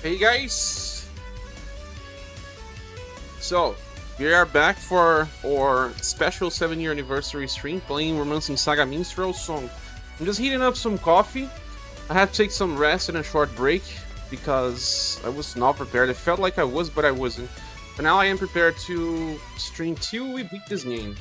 Hey guys! So, we are back for our special 7-year anniversary stream playing Romancing SaGa Minstrel song. I'm just heating up some coffee. I had to take some rest and a short break because I was not prepared. It felt like I was, but I wasn't. But now I am prepared to stream till we beat this game.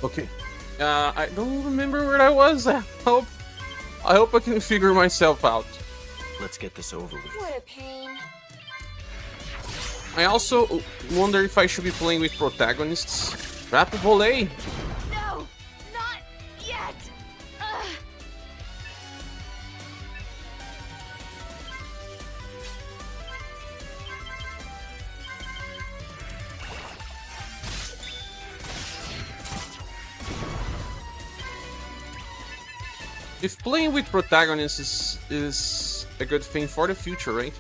Okay. I don't remember where I was. I hope I can figure myself out. Let's get this over with. What a pain. I also wonder if I should be playing with protagonists. Rapid volley. No, not yet. Ugh. If playing with protagonists is a good thing for the future, right?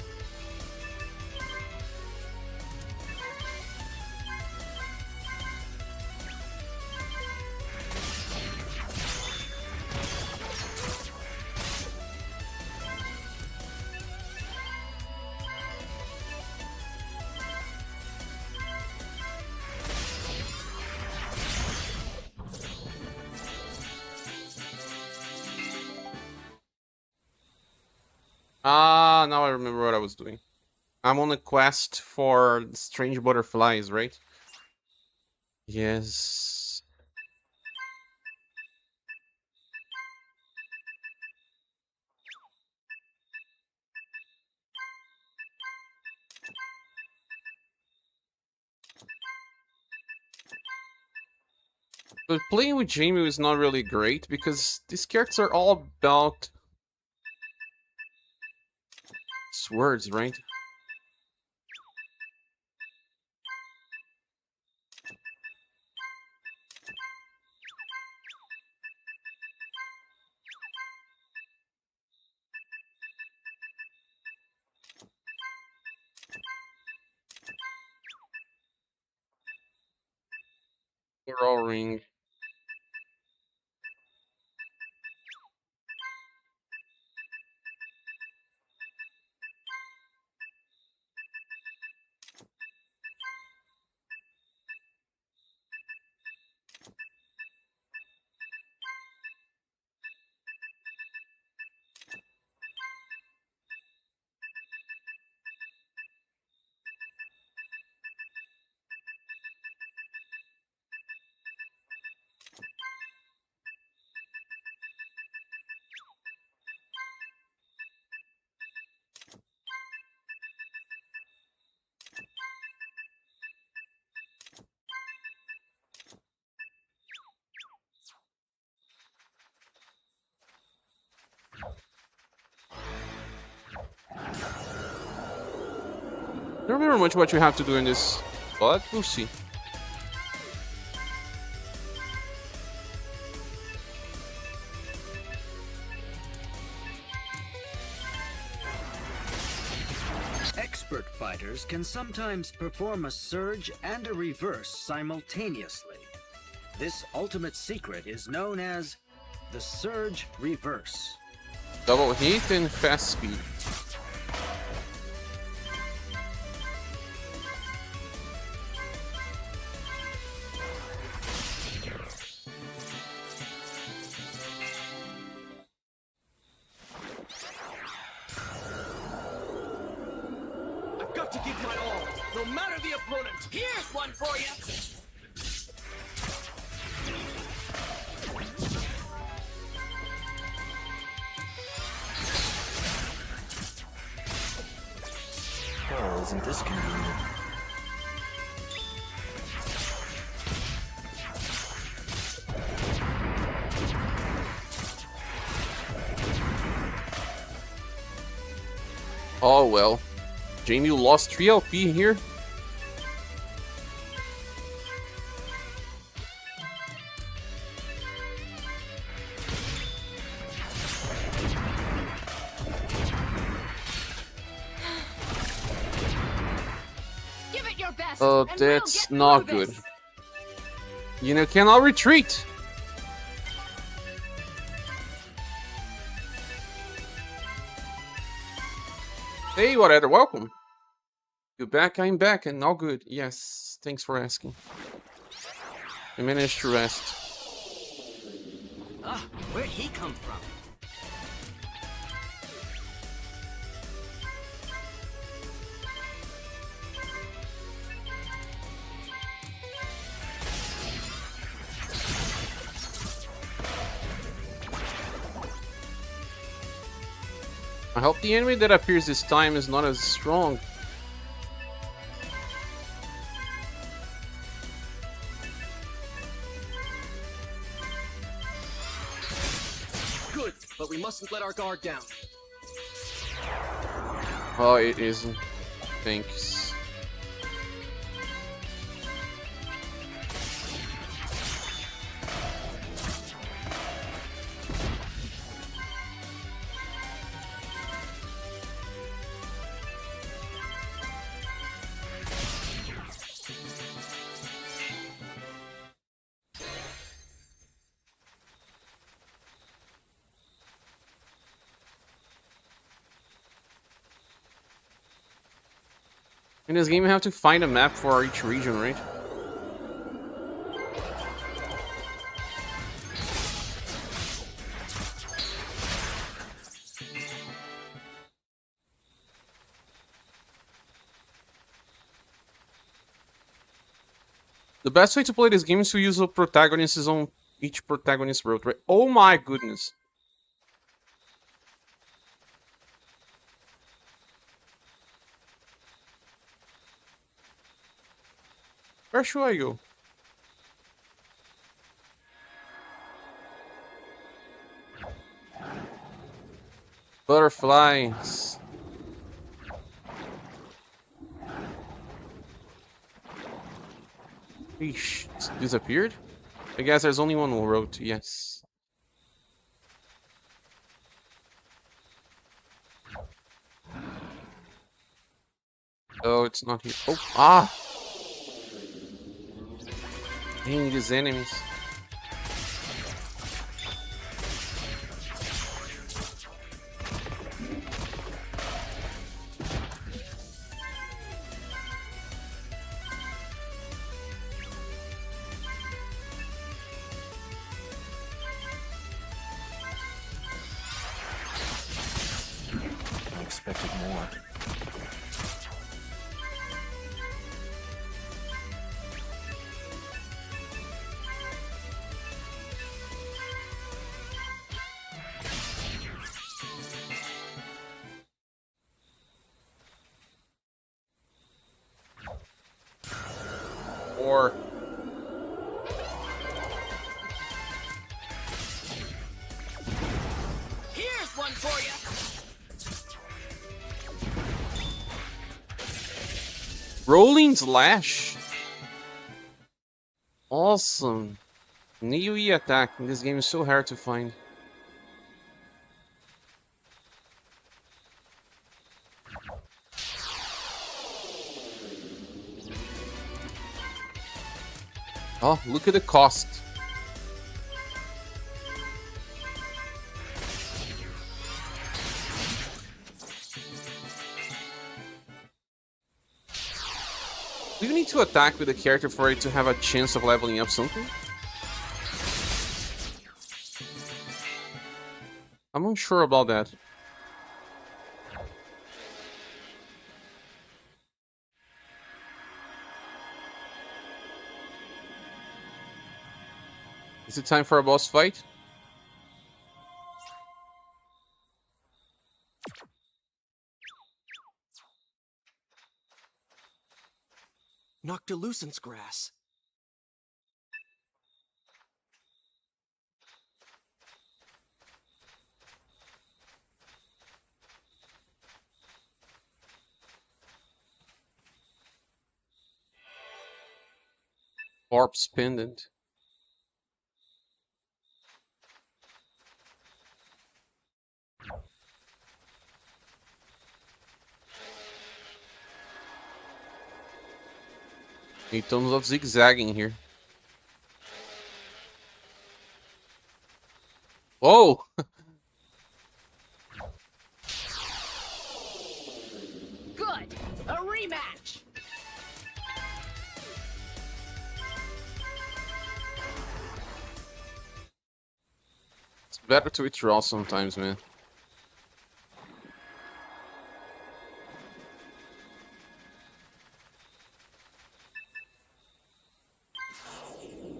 Ah, now I remember what I was doing. I'm on a quest for strange butterflies, right? Yes. But playing with Jamie is not really great because these characters are all about swords, right? They're all ring. I don't remember much what you have to do in this, but we'll see. Expert fighters can sometimes perform a surge and a reverse simultaneously. This ultimate secret is known as the surge reverse. Double hit and fast speed. I've got to give my all, no matter the opponent. Here's one for you. Doesn't this convenient? Oh well. Jamie lost 3 LP here. Give it your best. Oh, and we'll that's get not through good. this. You know, cannot retreat. Hey, whatever, welcome. You back? I'm back and all good. Yes, thanks for asking. I managed to rest. Ah, where'd he come from? I hope the enemy that appears this time is not as strong. Good, but we mustn't let our guard down. Oh, it isn't. Thanks. In this game, you have to find a map for each region, right? The best way to play this game is to use a protagonist on each protagonist road, right? Oh my goodness. Where should I go? Butterflies. Eesh, it's disappeared? I guess there's only one road, yes. Oh, it's not here. Oh, ah! Dang, these enemies. I expected more. Or Here's one for you. Rolling Slash. Awesome. AoE attack in this game is so hard to find. Oh, look at the cost. Do you need to attack with a character for it to have a chance of leveling up something? I'm unsure about that. Is it time for a boss fight? Noctilucence grass. Corpse pendant. Tem tons of zigzagging here. Whoa! Good. A rematch. It's better to withdraw sometimes, man.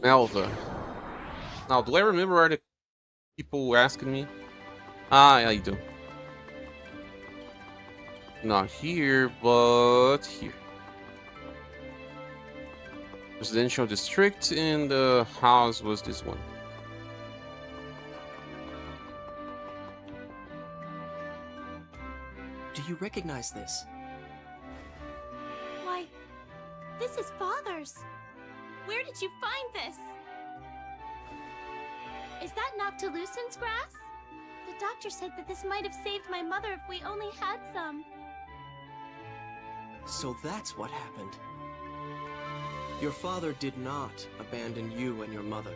Melva. Now, do I remember where the people asking me? Ah, yeah, I do. Not here, but here. Residential district, and the house was this one. Do you recognize this? Why, this is Father's. Where did you find this? Is that Noctilucence grass? The doctor said that this might have saved my mother if we only had some. So that's what happened. Your father did not abandon you and your mother.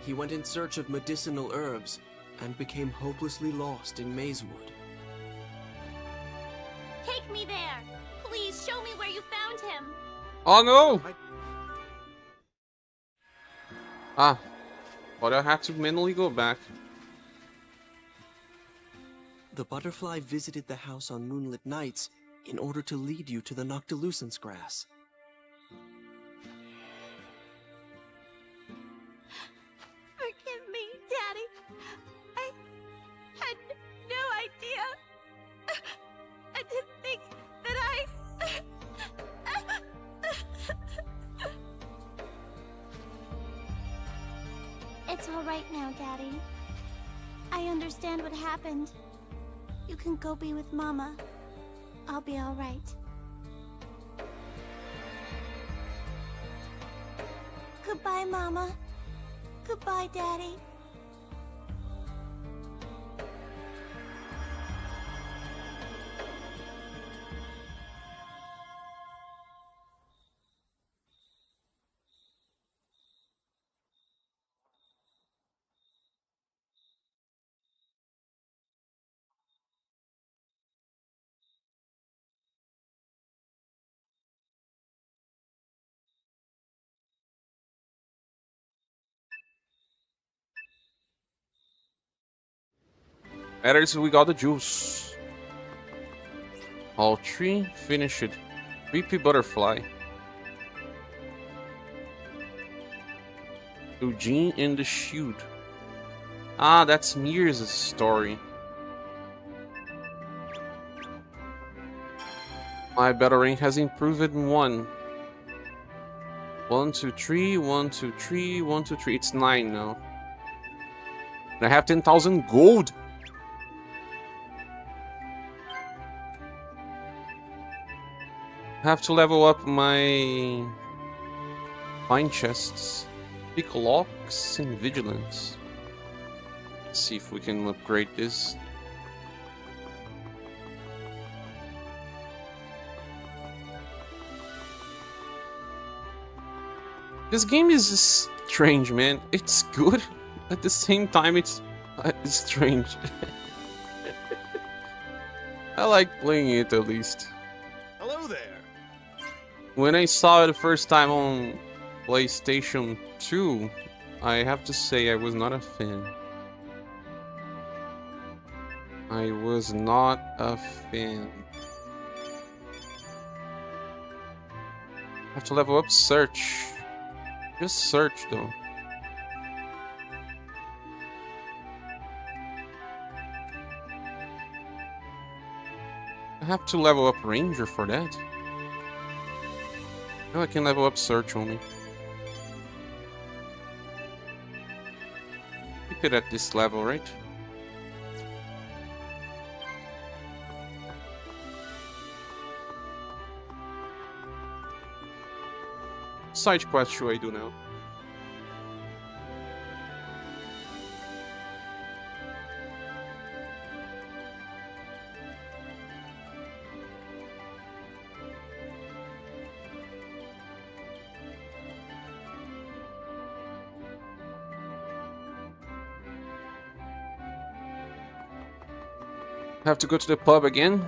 He went in search of medicinal herbs and became hopelessly lost in Mazewood. Take me there! Please show me where you found him! Oh no! Ah, but I have to manually go back. The butterfly visited the house on moonlit nights in order to lead you to the Noctilucence grass. Forgive me, Daddy. I had no idea. I didn't think that I... It's all right now, Daddy. I understand what happened. You can go be with Mama. I'll be all right. Goodbye, Mama. Goodbye, Daddy. Matters we got the juice. All three, finish it. Creepy butterfly. Eugene and the shoot. Ah, that's Mears' story. My battle rank has improved in 1. 1, 2, 3, 1, 2, 3, 1, 2, 3. It's 9 now. And I have 10,000 gold. I have to level up my fine chests, pick locks, and vigilance. Let's see if we can upgrade this. This game is strange, man. It's good, at the same time it's strange. I like playing it at least. Hello there. When I saw it the first time on PlayStation 2, I have to say I was not a fan. I was not a fan. I have to level up search. Just search though. I have to level up ranger for that. Now I can level up search only. Keep it at this level, right? Side quest should I do now? Have to go to the pub again.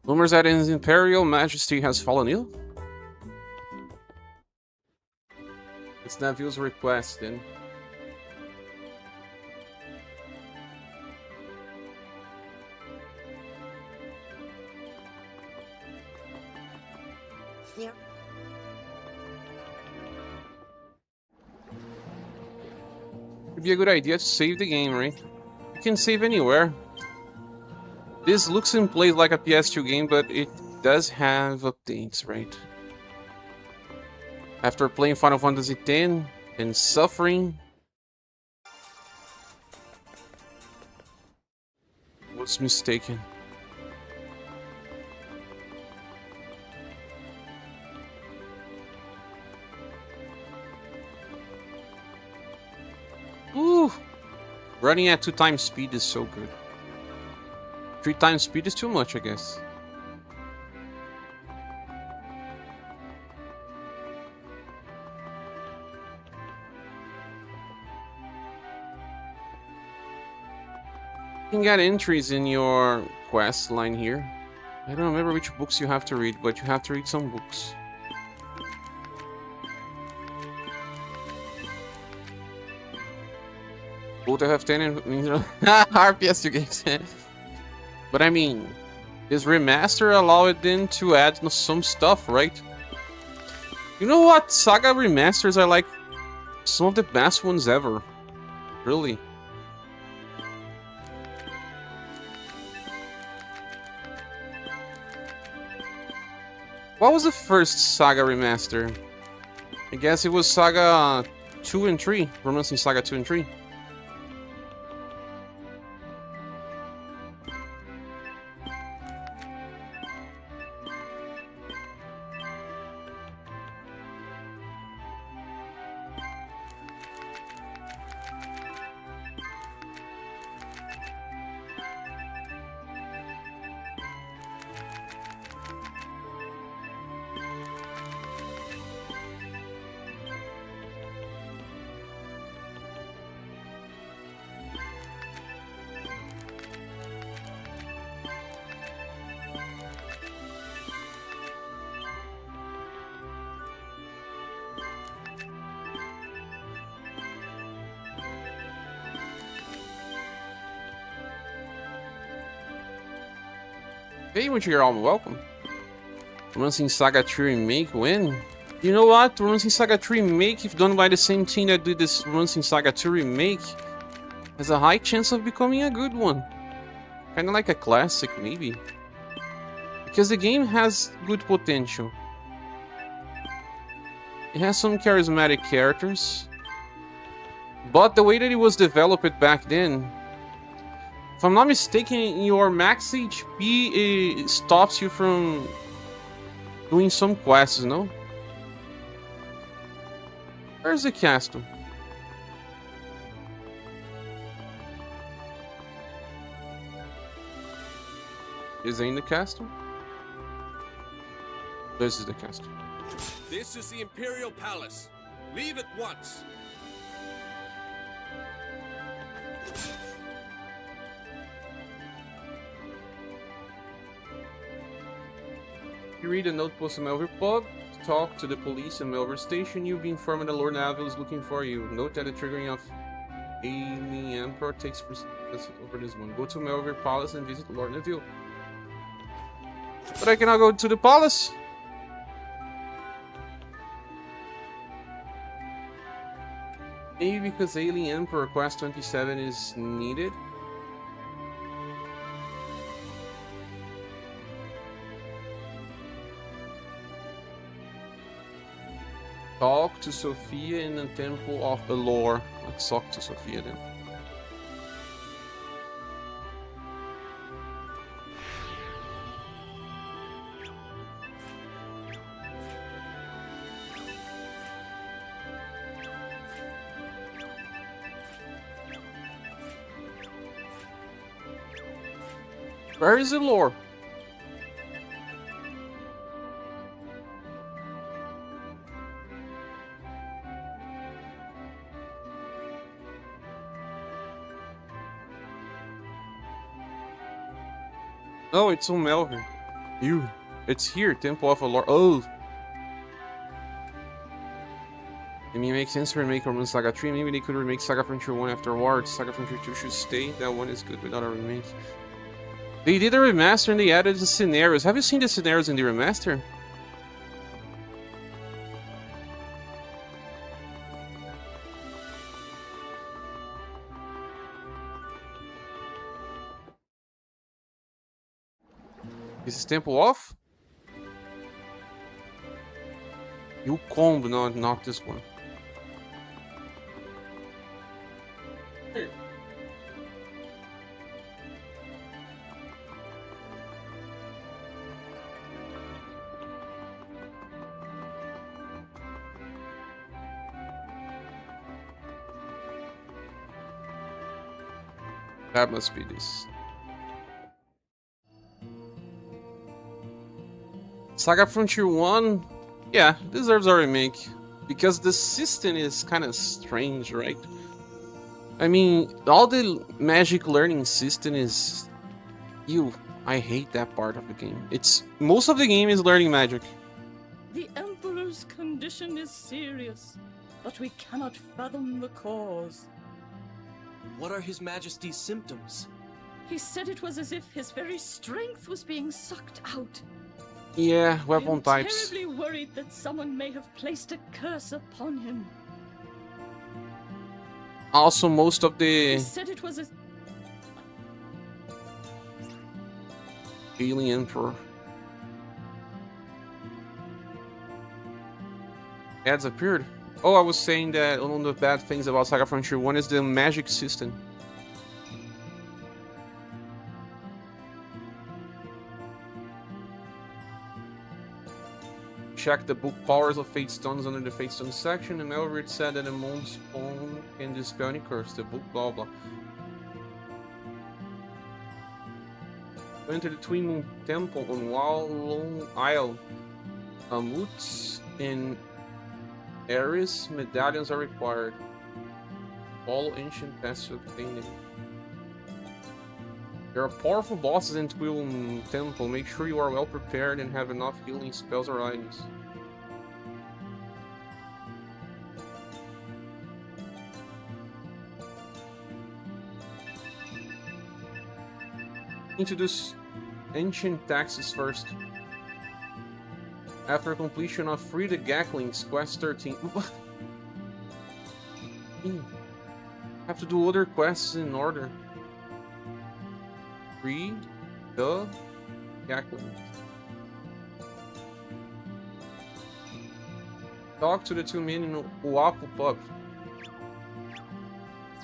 Rumors that his Imperial Majesty has fallen ill? It's Neville's request, then. Yeah. It'd be a good idea to save the game, right? You can save anywhere. This looks and plays like a PS2 game, but it does have updates, right? After playing Final Fantasy X and suffering, was mistaken. Ooh! Running at 2 times speed is so good. 3 times speed is too much, I guess. You can get entries in your quest line here. I don't remember which books you have to read, but you have to read some books. Both FF10 and RPS2 games. But I mean, this remaster allowed them to add some stuff, right? You know what? SaGa remasters are like some of the best ones ever. Really. What was the first SaGa remaster? I guess it was SaGa 2 and 3. Romancing SaGa 2 and 3. Hey, which you're all welcome. Romancing SaGa 3 Remake, when? You know what? Romancing SaGa 3 Remake, if done by the same team that did this Romancing SaGa 2 Remake, has a high chance of becoming a good one. Kinda like a classic, maybe. Because the game has good potential. It has some charismatic characters. But the way that it was developed back then, if I'm not mistaken, your max HP stops you from doing some quests, no? Where's the castle? Is in the castle? This is the castle. This is the Imperial Palace. Leave at once. You read a note posted in Melver Pub, talk to the police in Melver Station, you'll be informed that Lord Neville is looking for you. Note that the triggering of Alien Emperor takes precedence over this one. Go to Melver Palace and visit Lord Neville. But I cannot go to the palace. Maybe because Alien Emperor Quest 27 is needed. Talk to Sophia in the Temple of Allure. Let's talk to Sophia then. Where is Allure? Oh, it's on Melvin. You. It's here, Temple of Allure. Oh. I mean, it makes sense to remake Romance Saga 3. Maybe they could remake Saga Frontier 1 afterwards. Saga Frontier 2 should stay. That one is good without a remake. They did a remaster and they added the scenarios. Have you seen the scenarios in the remaster? Is this temple off? You comb, not this one. That must be this. Saga Frontier 1, yeah, deserves a remake. Because the system is kind of strange, right? I mean, all the magic learning system is... I hate that part of the game. Most of the game is learning magic. The Emperor's condition is serious, but we cannot fathom the cause. What are His Majesty's symptoms? He said it was as if his very strength was being sucked out. Yeah, weapon I'm types. terribly worried that someone may have placed a curse upon him. Also, most of He the said it was as... Alien Emperor ads appeared. Oh, I was saying that one of the bad things about Saga Frontier 1 is the magic system. Check the book Powers of Fate Stones under the Fate Stones section, and Elric said that a monk spawn can dispel any curse. The book blah blah. Enter the Twin Moon Temple on Wallon Isle. Amuts and Ares medallions are required. All ancient paths to obtain them. There are powerful bosses in Twin Temple. Make sure you are well prepared and have enough healing spells or items. Introduce ancient taxes first. After completion of Free the Gaklings, Quest 13. What? Have to do other quests in order. Free the Gaklings. Talk to the two men in Uapu Pub.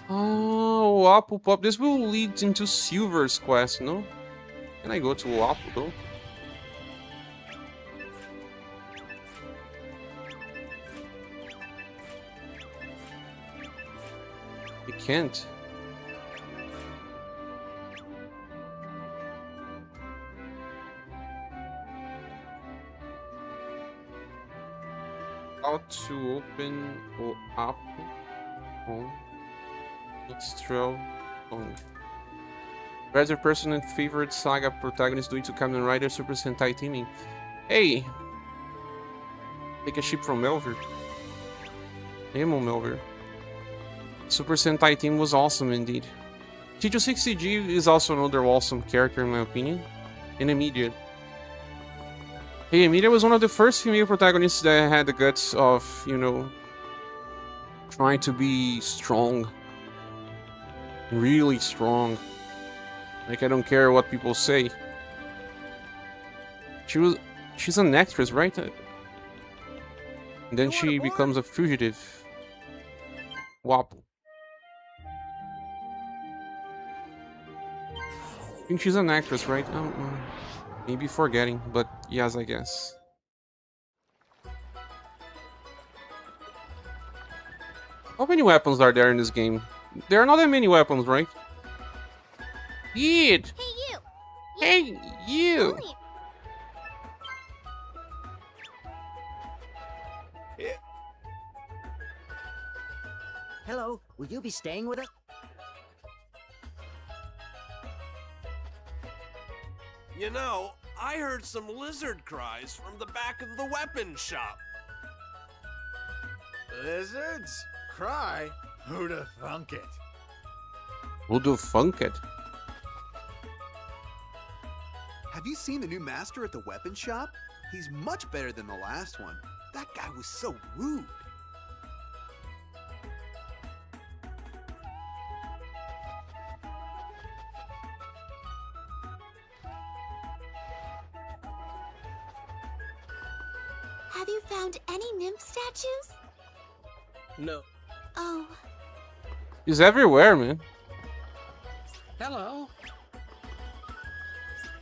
Oh, Uapu Pub. This will lead into Silver's quest, no? Can I go to Uapu though? You can't. How to open Uapu on Minstrel only. Where's your personal favorite Saga protagonist doing to Kamen Rider Super Sentai teaming? Hey! Take a ship from Melvir. Emo Melvir. Super Sentai team was awesome indeed. Chicho 60G is also another awesome character in my opinion. And immediate. Hey, Emilia was one of the first female protagonists that had the guts of, you know, trying to be strong. Really strong. Like, I don't care what people say. She's an actress, right? And then she becomes a fugitive. Wap. I think she's an actress, right? Maybe forgetting, but yes, I guess. How many weapons are there in this game? There are not that many weapons, right? Yeet! Hey, you! Hey, you! Only- Hello, will you be staying with us? You know, I heard some lizard cries from the back of the weapon shop. Lizards? Cry? Who'd have thunk it? Who the funk it? Have you seen the new master at the weapon shop? He's much better than the last one. That guy was so rude. Have you found any nymph statues? No. Oh, He's everywhere, man. Hello.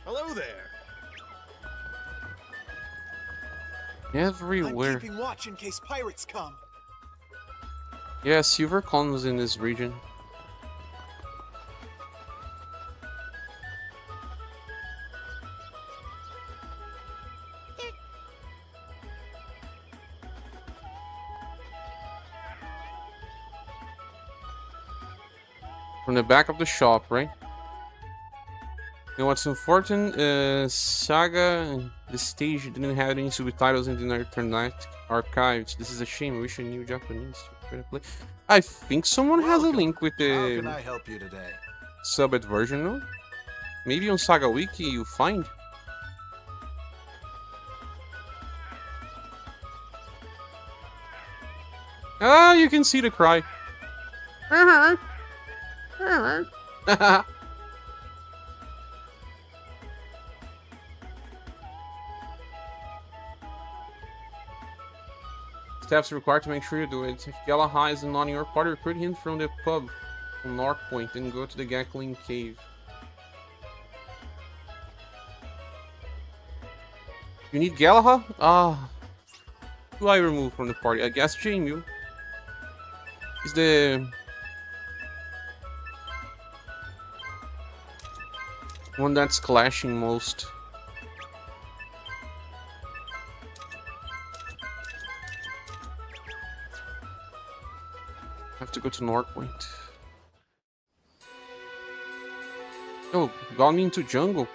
Hello there. Everywhere. I'm keeping watch in case pirates come. Yeah, silver comes in this region. From the back of the shop, right? And what's important is SaGa and the stage didn't have any subtitles in the internet archives. This is a shame. I wish I knew Japanese to try to play. I think someone has a Welcome. link with How can the I help you today? subbed version, no? Maybe on SaGa Wiki you find. Ah, you can see the cry. Steps required to make sure you do it. If Galahad is not in your party, recruit him from the pub on North Point and go to the Gackling Cave. You need Galahad? Ah. Who I remove from the party? I guess Jamie. Is the one that's clashing most. Have to go to North Point. Oh, got me into jungle.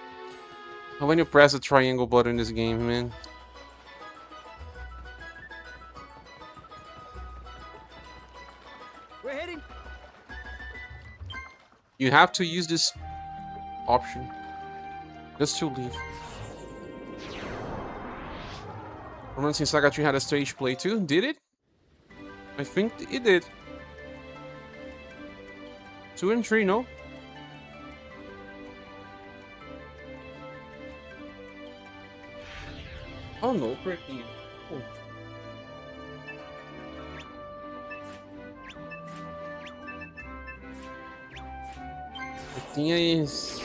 When you press the triangle button in this game, man. We're heading. You have to use this option just to leave. Romancing Saga 3 had a stage play too. Did it? I think it did. 2 and 3, no? Oh no, pretty. Oh. The thing is,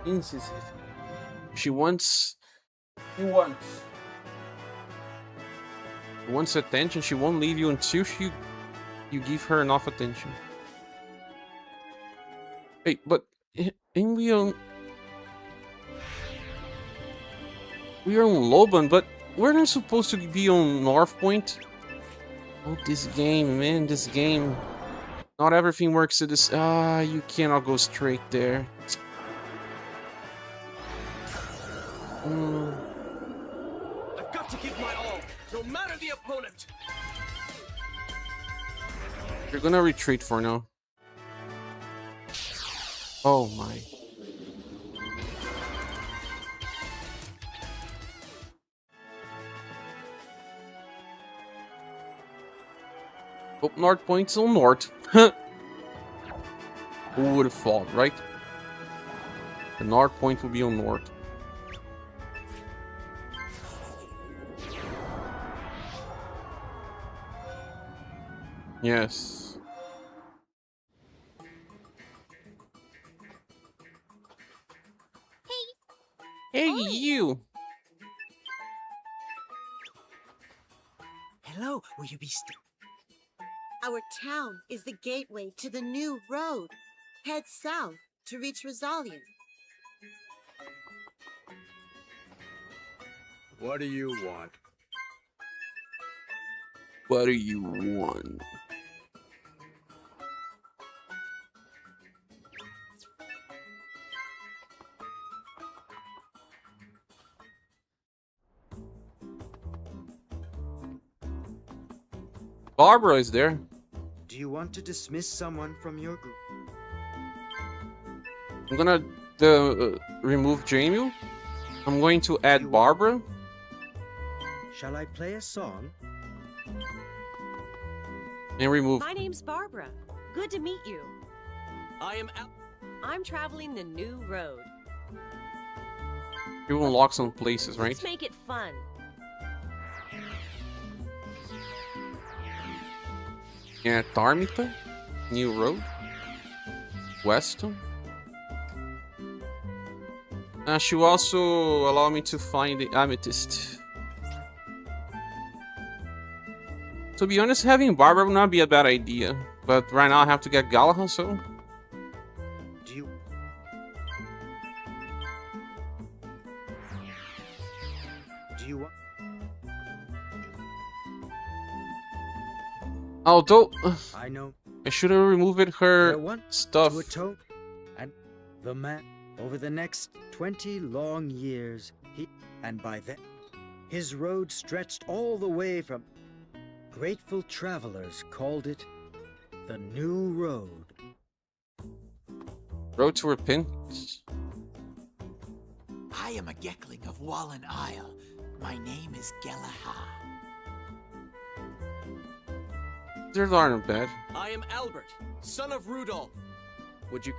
incisive. She wants attention. She won't leave you until you give her enough attention. Hey, but ain't we are on Loban, but we're not supposed to be on North Point. Oh, this game, man, this game. Not everything works to this. Ah, you cannot go straight there. I've got to give my all, no matter the opponent. You're gonna retreat for now. Oh my. Oh, North Point's on north. Who would have thought, right? The North Point will be on north. Yes. Hey, you! Hello, will you be Our town is the gateway to the new road. Head south to reach Rosalion. What do you want? What do you want? Barbara is there. Do you want to dismiss someone from your group? I'm gonna remove Jamie. I'm going to add Barbara. Shall I play a song? And remove. My name's Barbara. Good to meet you. I'm traveling the new road. You will unlock some places, right? Let's make it fun. Yeah, Tarmita. New road. Weston. She will also allow me to find the amethyst. To be honest, having Barbara would not be a bad idea. But right now I have to get Galahad, so... Do you... Do you want... Although... I know. I should have removed her stuff. And the man, over the next 20 long years, and by then, his road stretched all the way from... Grateful travelers called it the New Road. Road to Repentance. I am a Gekling of Wallen Isle. My name is Galahad. These aren't bad. I am Albert, son of Rudolph. Would you...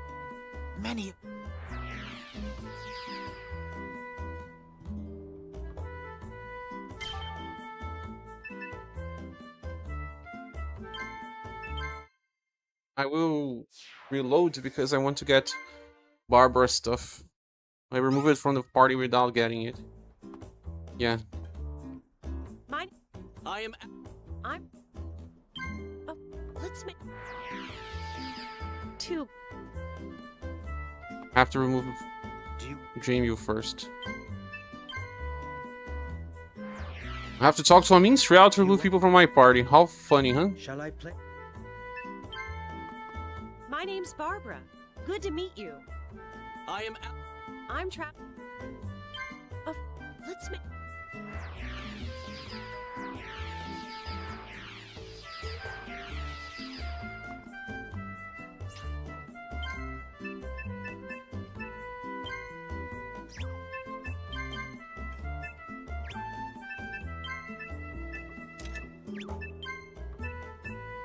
Many... I will reload because I want to get Barbara stuff. I remove it from the party without getting it. Yeah. Mine. I'm. Oh, let's make. Two. I have to remove Jamie first. I have to talk to a Minstrel to remove people from my party. How funny, huh? Shall I play? My name's Barbara. Good to meet you. I'm trapped. Oh, let's make.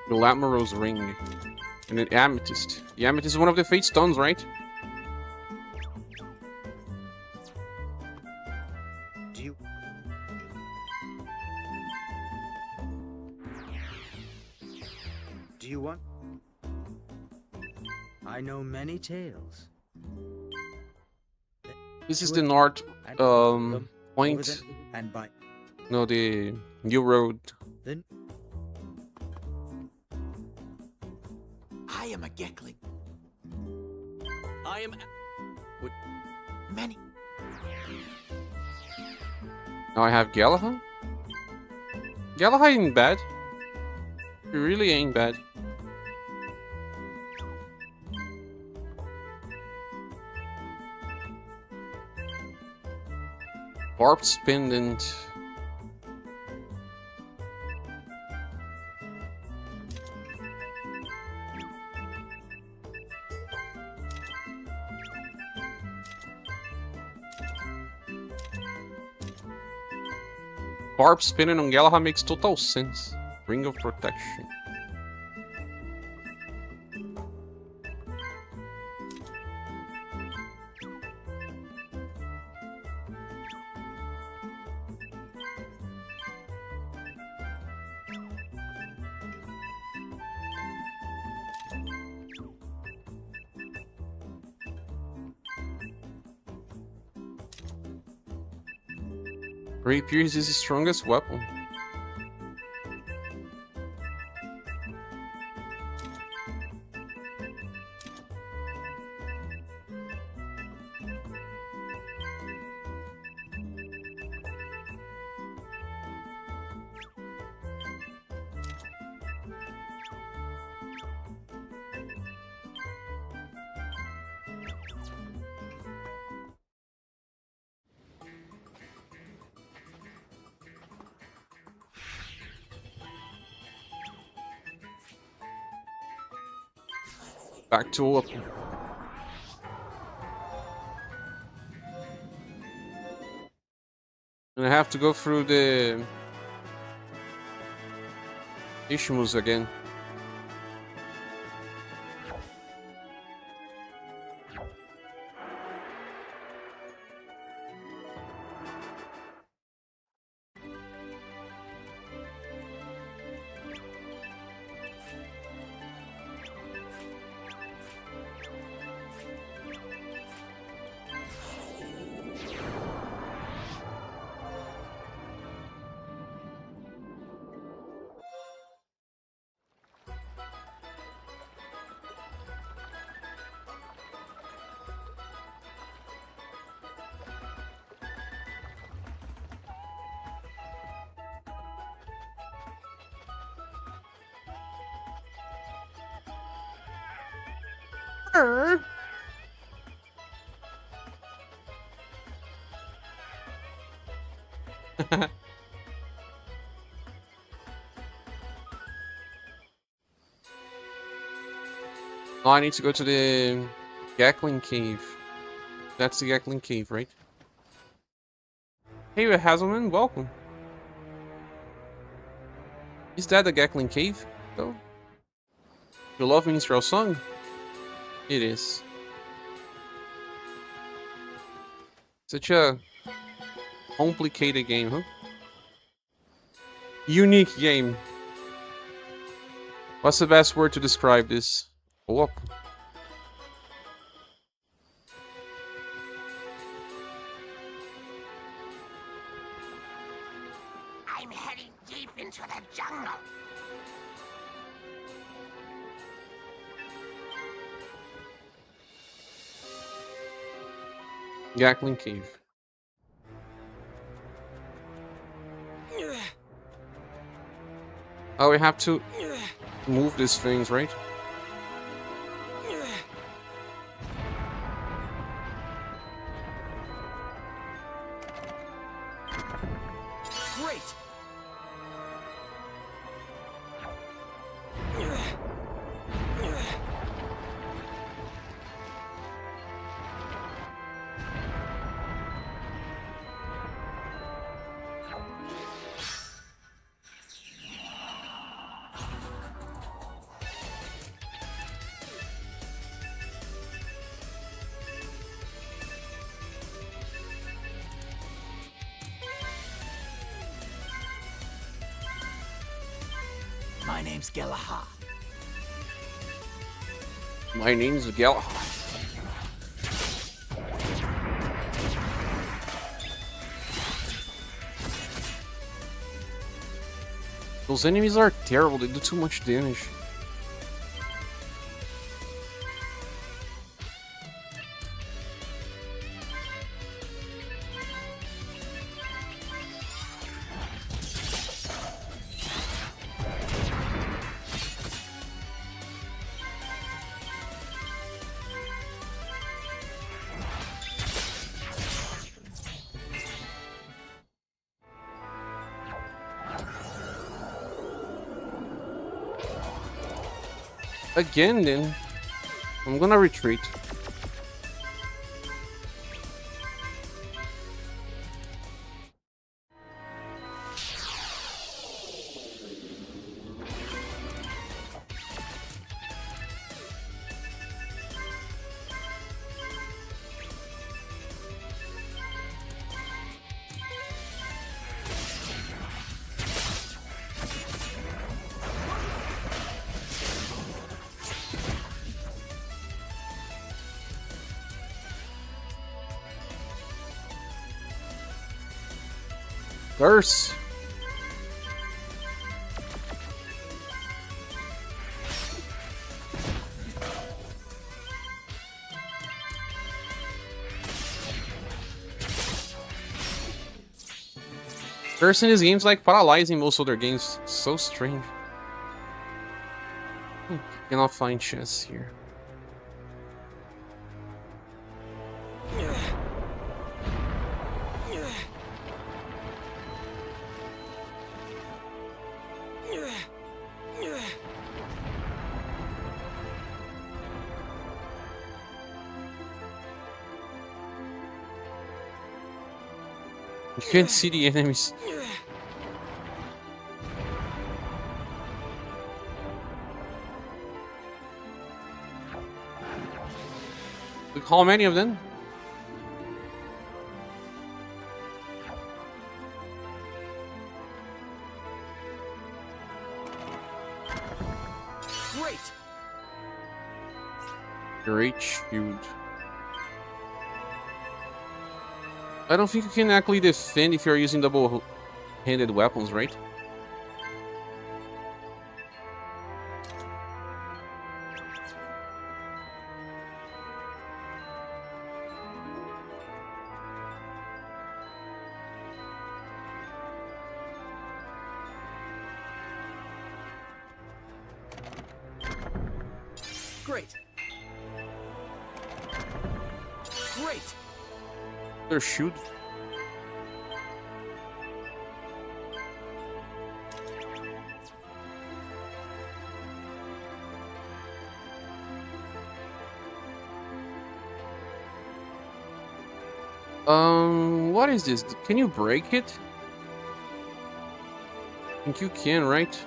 The Latmorose ring. And an amethyst. The amethyst is one of the fate stones, right? Do you... Do you want... I know many tales. This is the North Point. And by... No, the new road. Then... I am a Gekling. I am... Many... Now I have Galahad? Galahad ain't bad. He really ain't bad. Barbed pendant. Barb spinning on Galahad makes total sense. Ring of Protection. Rapier is his strongest weapon. Back to up. And I have to go through the issues again. Oh, I need to go to the Gackling Cave. That's the Gackling Cave, right? Hey, Hazelman, welcome. Is that the Gackling Cave, though? You love Minstrel song? It is. Such a complicated game, huh? Unique game. What's the best word to describe this? Oh, up. I'm heading deep into the jungle. Gackling Cave. Oh, we have to move these things, right? Great! My name's Galahad. My name's Galahad. Those enemies are terrible, they do too much damage. Again, then I'm gonna retreat. Curse! Curse in his games like paralyzing most other games. So strange. Cannot find chests here. You can't see the enemies. Look how many of them? Great. Great shield. I don't think you can actually defend if you're using double-handed weapons, right? Great. Great. Their shield. What is this? Can you break it? I think you can, right?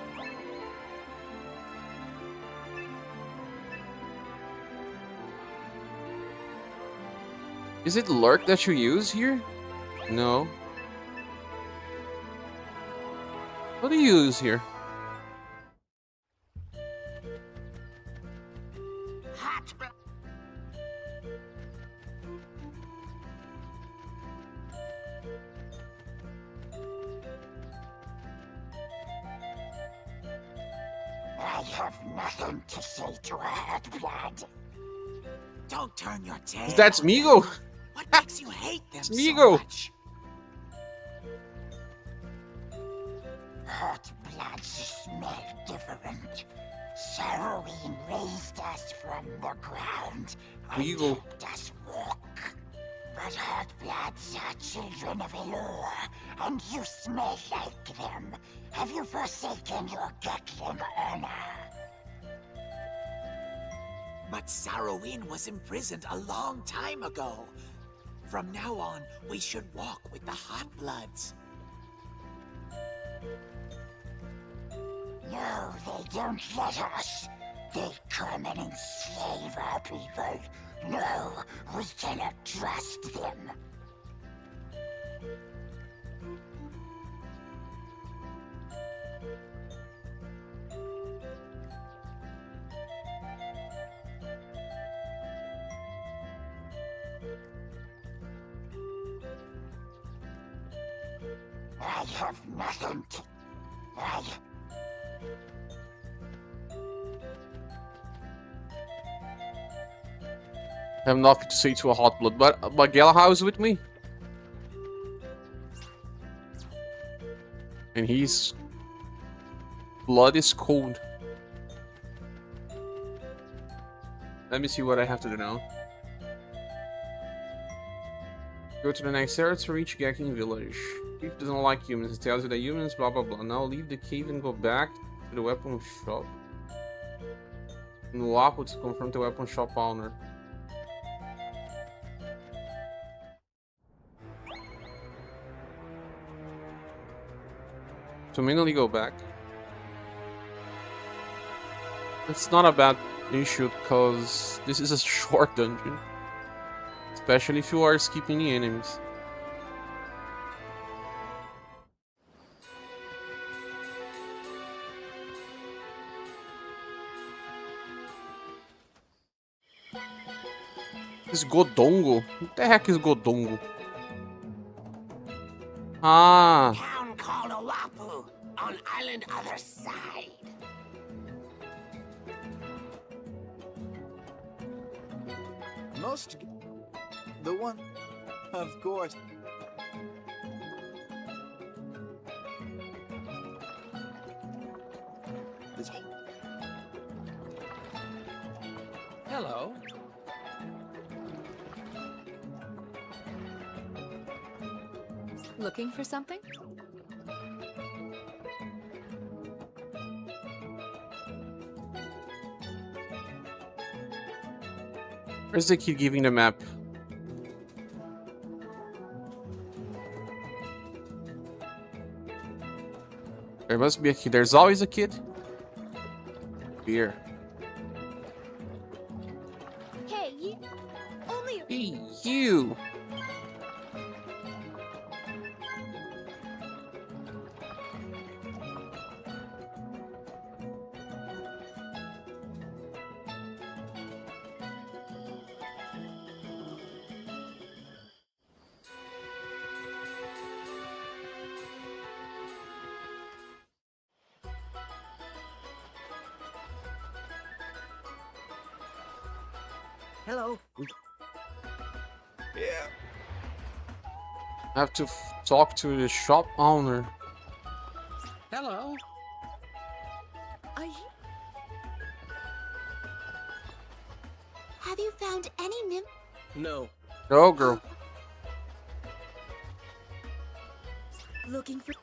Is it lurk that you use here? No. What do you use here? I have nothing to say to a hot blood. Don't turn your tail. That's Migo. What makes you hate them It's so Migo. much? Hot bloods smell different. Saroween raised us from the ground and Migo. helped us walk. But hot bloods are children of Elor, and you smell like them. Have you forsaken your Gatling honor? But Saroween was imprisoned a long time ago. From now on, we should walk with the Hot Bloods. No, they don't let us. They come and enslave our people. No, we cannot trust them. I have nothing to... I have nothing to say to a hot blood, but Galahad is with me. And his blood is cold. Let me see what I have to do now. Go to the next area to reach Gacking Village. Chief doesn't like humans. He tells you that humans blah blah blah. Now leave the cave and go back to the weapon shop. No Wapo to confront the weapon shop owner. So manually go back. It's not a bad issue because this is a short dungeon. Especially if you are skipping the enemies. This Godongo? What the heck is Godongo? Ah! Town and other side. Most... The one... Of course. This... Hello. Looking for something? Where's the kid giving the map? There must be a kid. There's always a kid. Beer. Hey, you... Only... Hey, you! Hello. Yeah. I have to talk to the shop owner. Hello. Are you... Have you found any nymph? No. Go, girl. Looking for...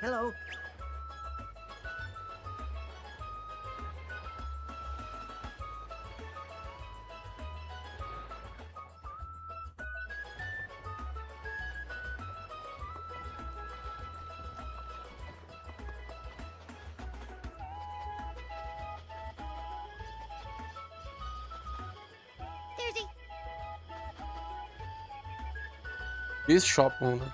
Hello. There's a... This shop owner.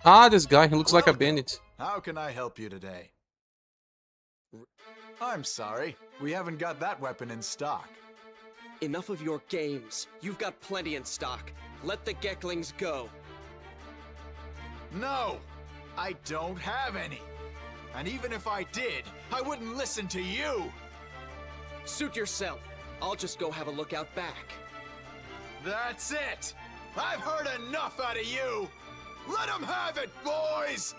Ah, this guy. He looks like a bandit. How can I help you today? I'm sorry. We haven't got that weapon in stock. Enough of your games. You've got plenty in stock. Let the Geklings go. No! I don't have any. And even if I did, I wouldn't listen to you! Suit yourself. I'll just go have a look out back. That's it! I've heard enough out of you! Let 'em have it, boys!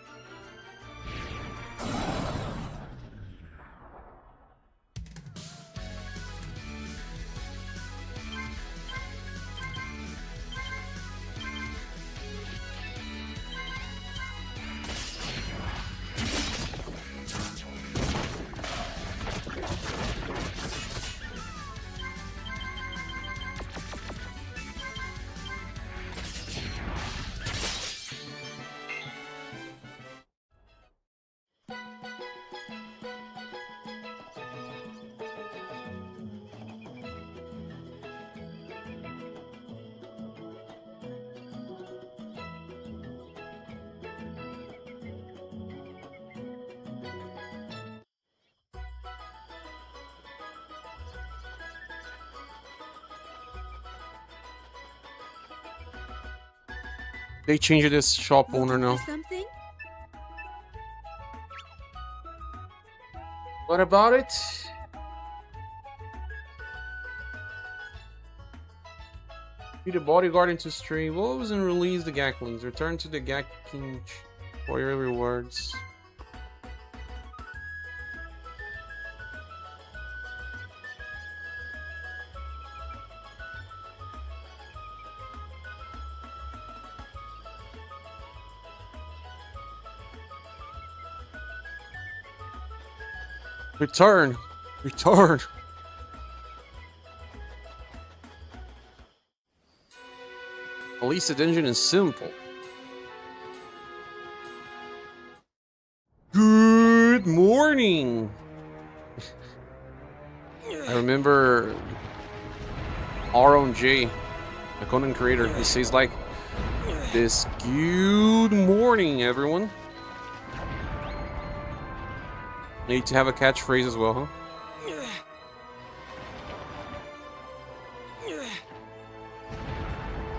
They changed this shop owner now. Something? What about it? Be the bodyguard into stray wolves and release the Gaklings. Return to the Gakling for your rewards. Return! Return! Police the dungeon is simple. Good morning! I remember R.O.J, the Conan creator, he says like this, good morning everyone. Need to have a catchphrase as well, huh?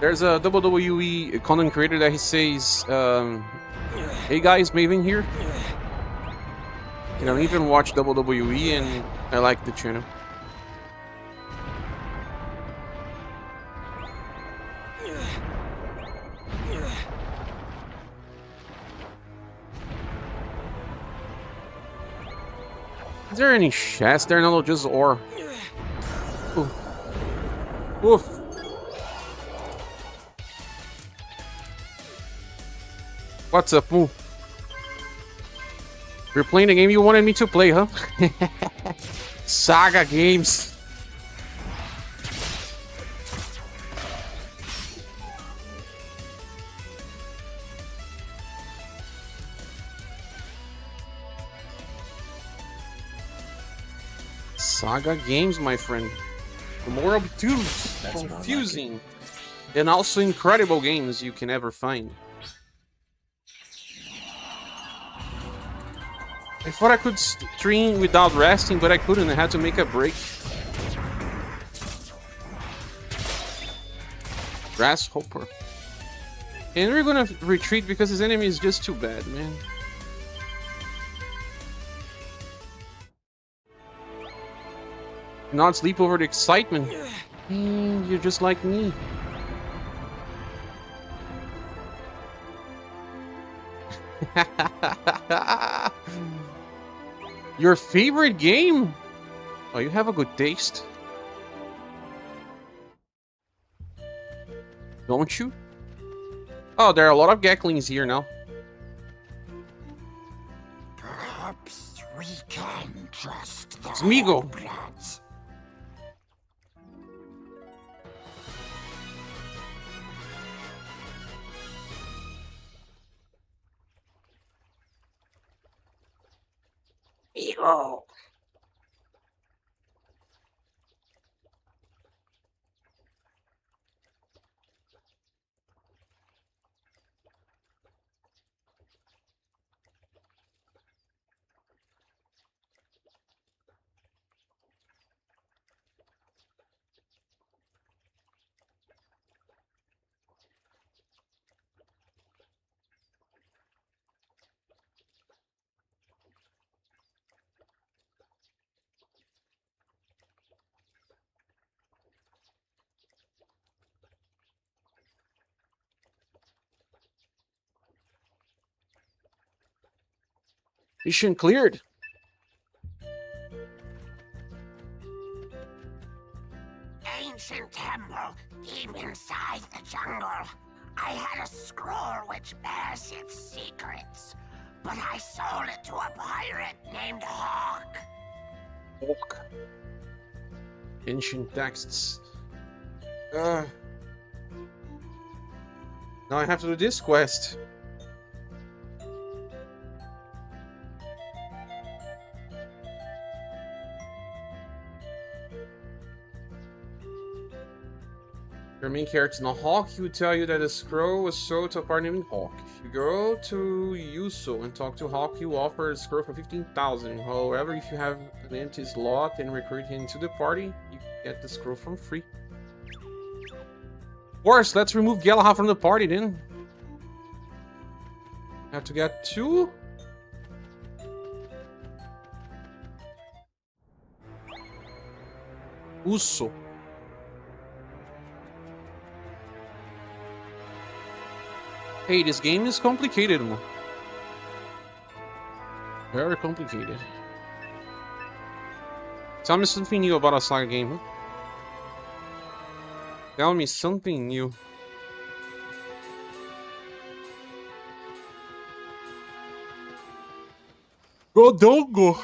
There's a WWE content creator that he says, "Hey guys, Maven here. I don't even watch WWE, and I like the channel." Is there any chests there? No, just ore. Oof. Oof. What's up, Moo? You're playing the game you wanted me to play, huh? SaGa games. SaGa games, my friend. The more obtuse, confusing, and also incredible games you can ever find. I thought I could stream without resting, but I couldn't. I had to make a break. Grasshopper. And we're gonna retreat because his enemy is just too bad, man. Not sleep over the excitement. You're just like me. Your favorite game? Oh, you have a good taste. Don't you? Oh, there are a lot of Gaklings here now. Perhaps we can trust the Smeagol. Homebloods. Eagle. Mission cleared. Ancient temple, deep inside the jungle. I had a scroll which bears its secrets, but I sold it to a pirate named Hawk. Hawk. Ancient texts. Now I have to do this quest. Your main character, now Hawk, he would tell you that a scroll was sold to a partner named Hawk. If you go to Yuso and talk to Hawk, he will offer a scroll for 15,000. However, if you have an empty slot and recruit him to the party, you get the scroll for free. Of course, let's remove Galahad from the party then. Have to get 2. Uso. Hey, this game is complicated, man. Very complicated. Tell me something new about a SaGa game, huh? Tell me something new. Godongo!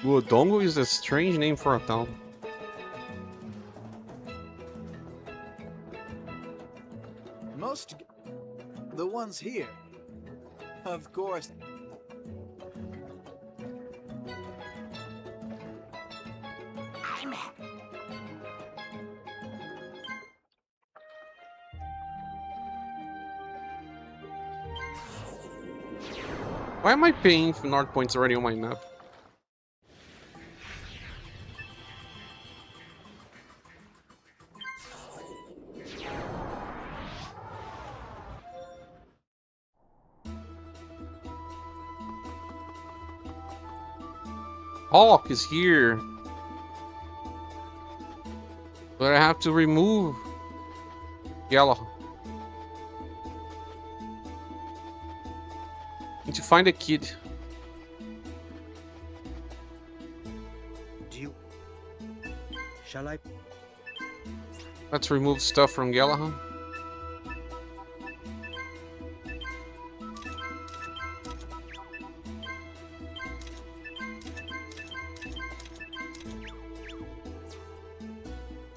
Godongo is a strange name for a town. Most... the ones here. Of course. Why am I paying for North Points already on my map? Hawk is here. But I have to remove Galahad. Need to find a kid. Do you... Shall I... Let's remove stuff from Galahad.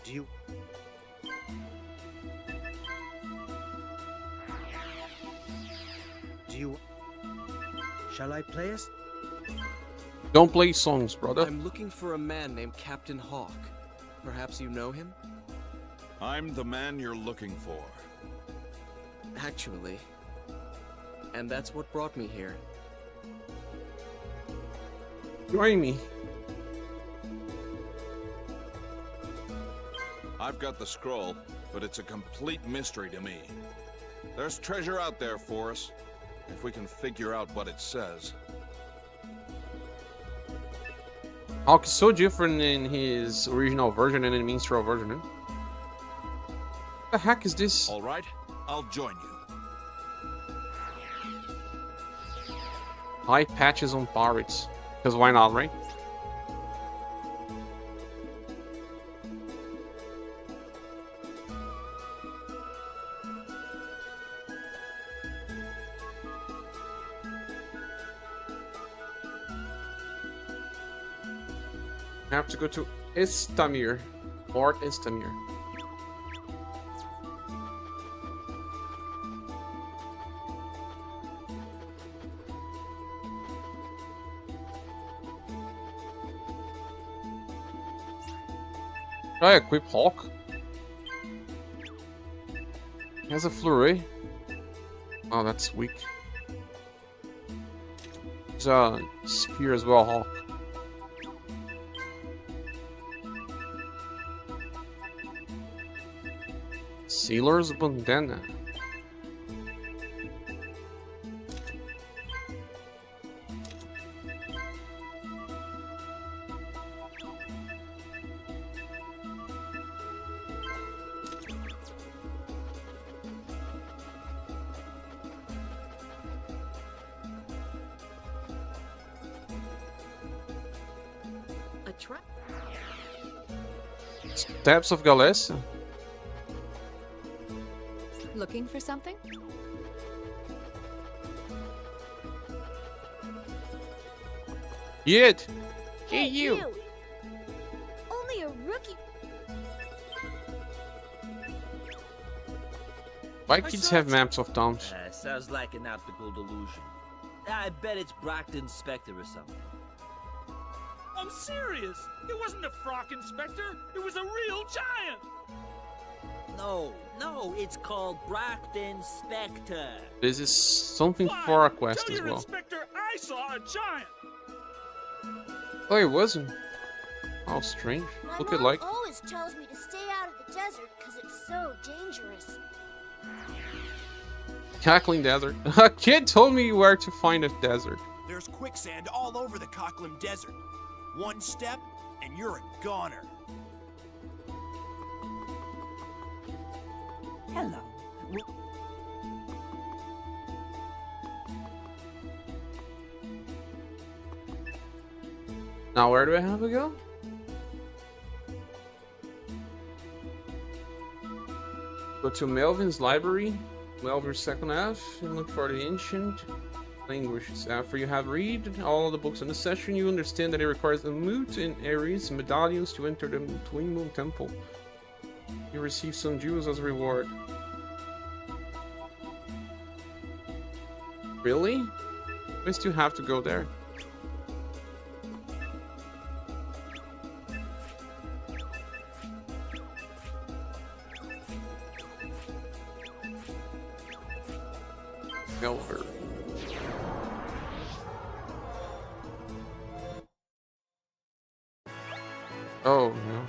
Do you... Do you... Shall I play us? Don't play songs, brother. I'm looking for a man named Captain Hawk. Perhaps you know him? I'm the man you're looking for. Actually. And that's what brought me here. Join me. I've got the scroll, but it's a complete mystery to me. There's treasure out there for us, if we can figure out what it says. Hawk is so different in his original version and in the Minstrel version. What the heck is this? All right, I'll join you. High patches on pirates. Because why not, right? I have to go to Istamir. Lord Istamir. Should I equip Hawk? He has a flurry. Oh, that's weak. There's a spear as well, Hawk. Sailor's bandana. Steps of Gales. Looking for something? Yet. Hey, you! Only a rookie. Why kids have maps of towns? Sounds like an optical delusion. I bet it's Brockton's Spectre or something. I'm serious! It wasn't a frock inspector, it was a real giant! No, it's called Brockton's Spectre. This is something for a quest Tell as your well. inspector I saw a giant! Oh, it wasn't. How strange. Look at like. Always tells me to stay out of the desert because it's so dangerous. Cackling Desert. A kid told me where to find a desert. There's quicksand all over the Cocklam Desert. One step, and you're a goner. Hello. Now where do I have to go? Go to Melvin's library, Melvin's second half, and look for the ancient languages. After you have read all the books in the session, you understand that it requires a Mut and Ares medallions to enter the Twin Moon Temple. You receive some jewels as a reward. Really? We still have to go there. Melver. Oh no.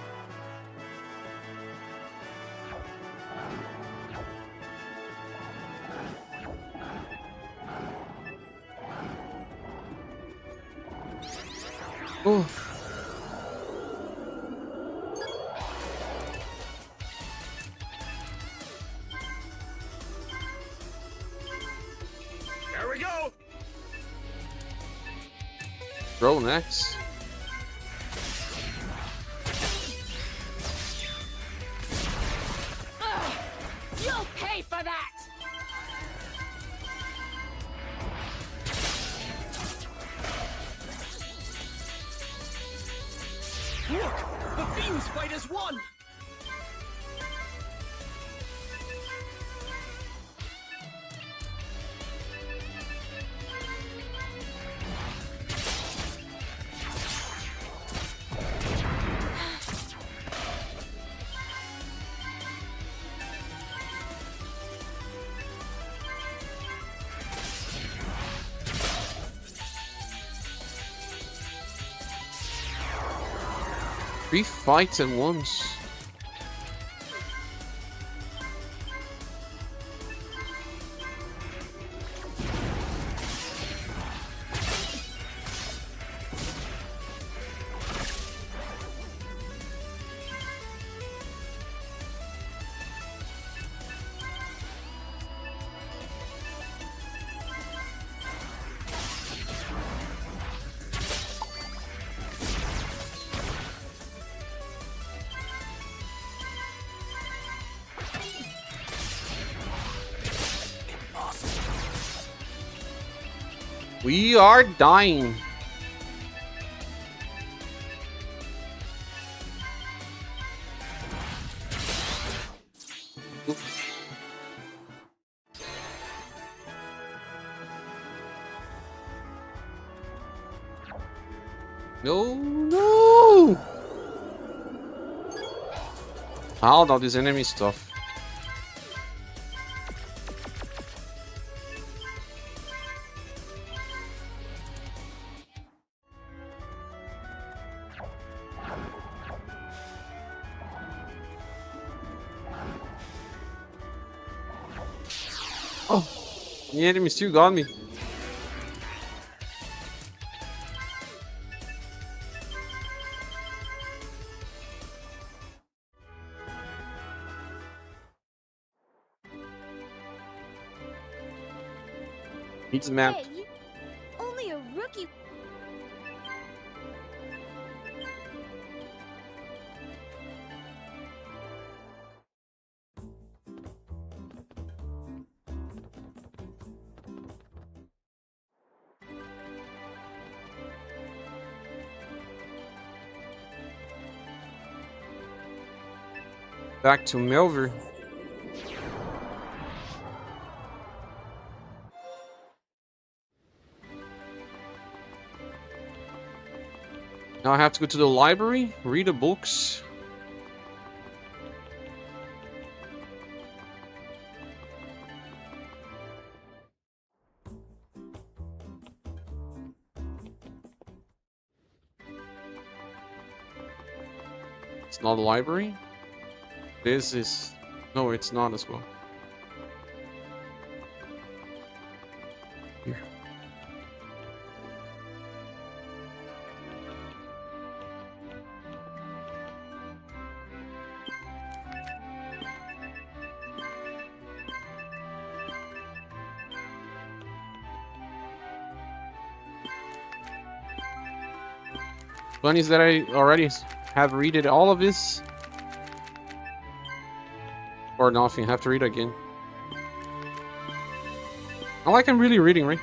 Oof. Bro, next. You'll pay for that! Look! The fiends fight as one! Three fights at once. We are dying. No, no! How all this enemy stuff? Oh, the enemy still got me. Needs a map. Hey, you only a rookie. Back to Melver. Now I have to go to the library, read the books. It's not a library. This is... No, it's not as well. Here. Funny is that I already have read all of this. Or nothing, have to read again. I like I'm really reading, right?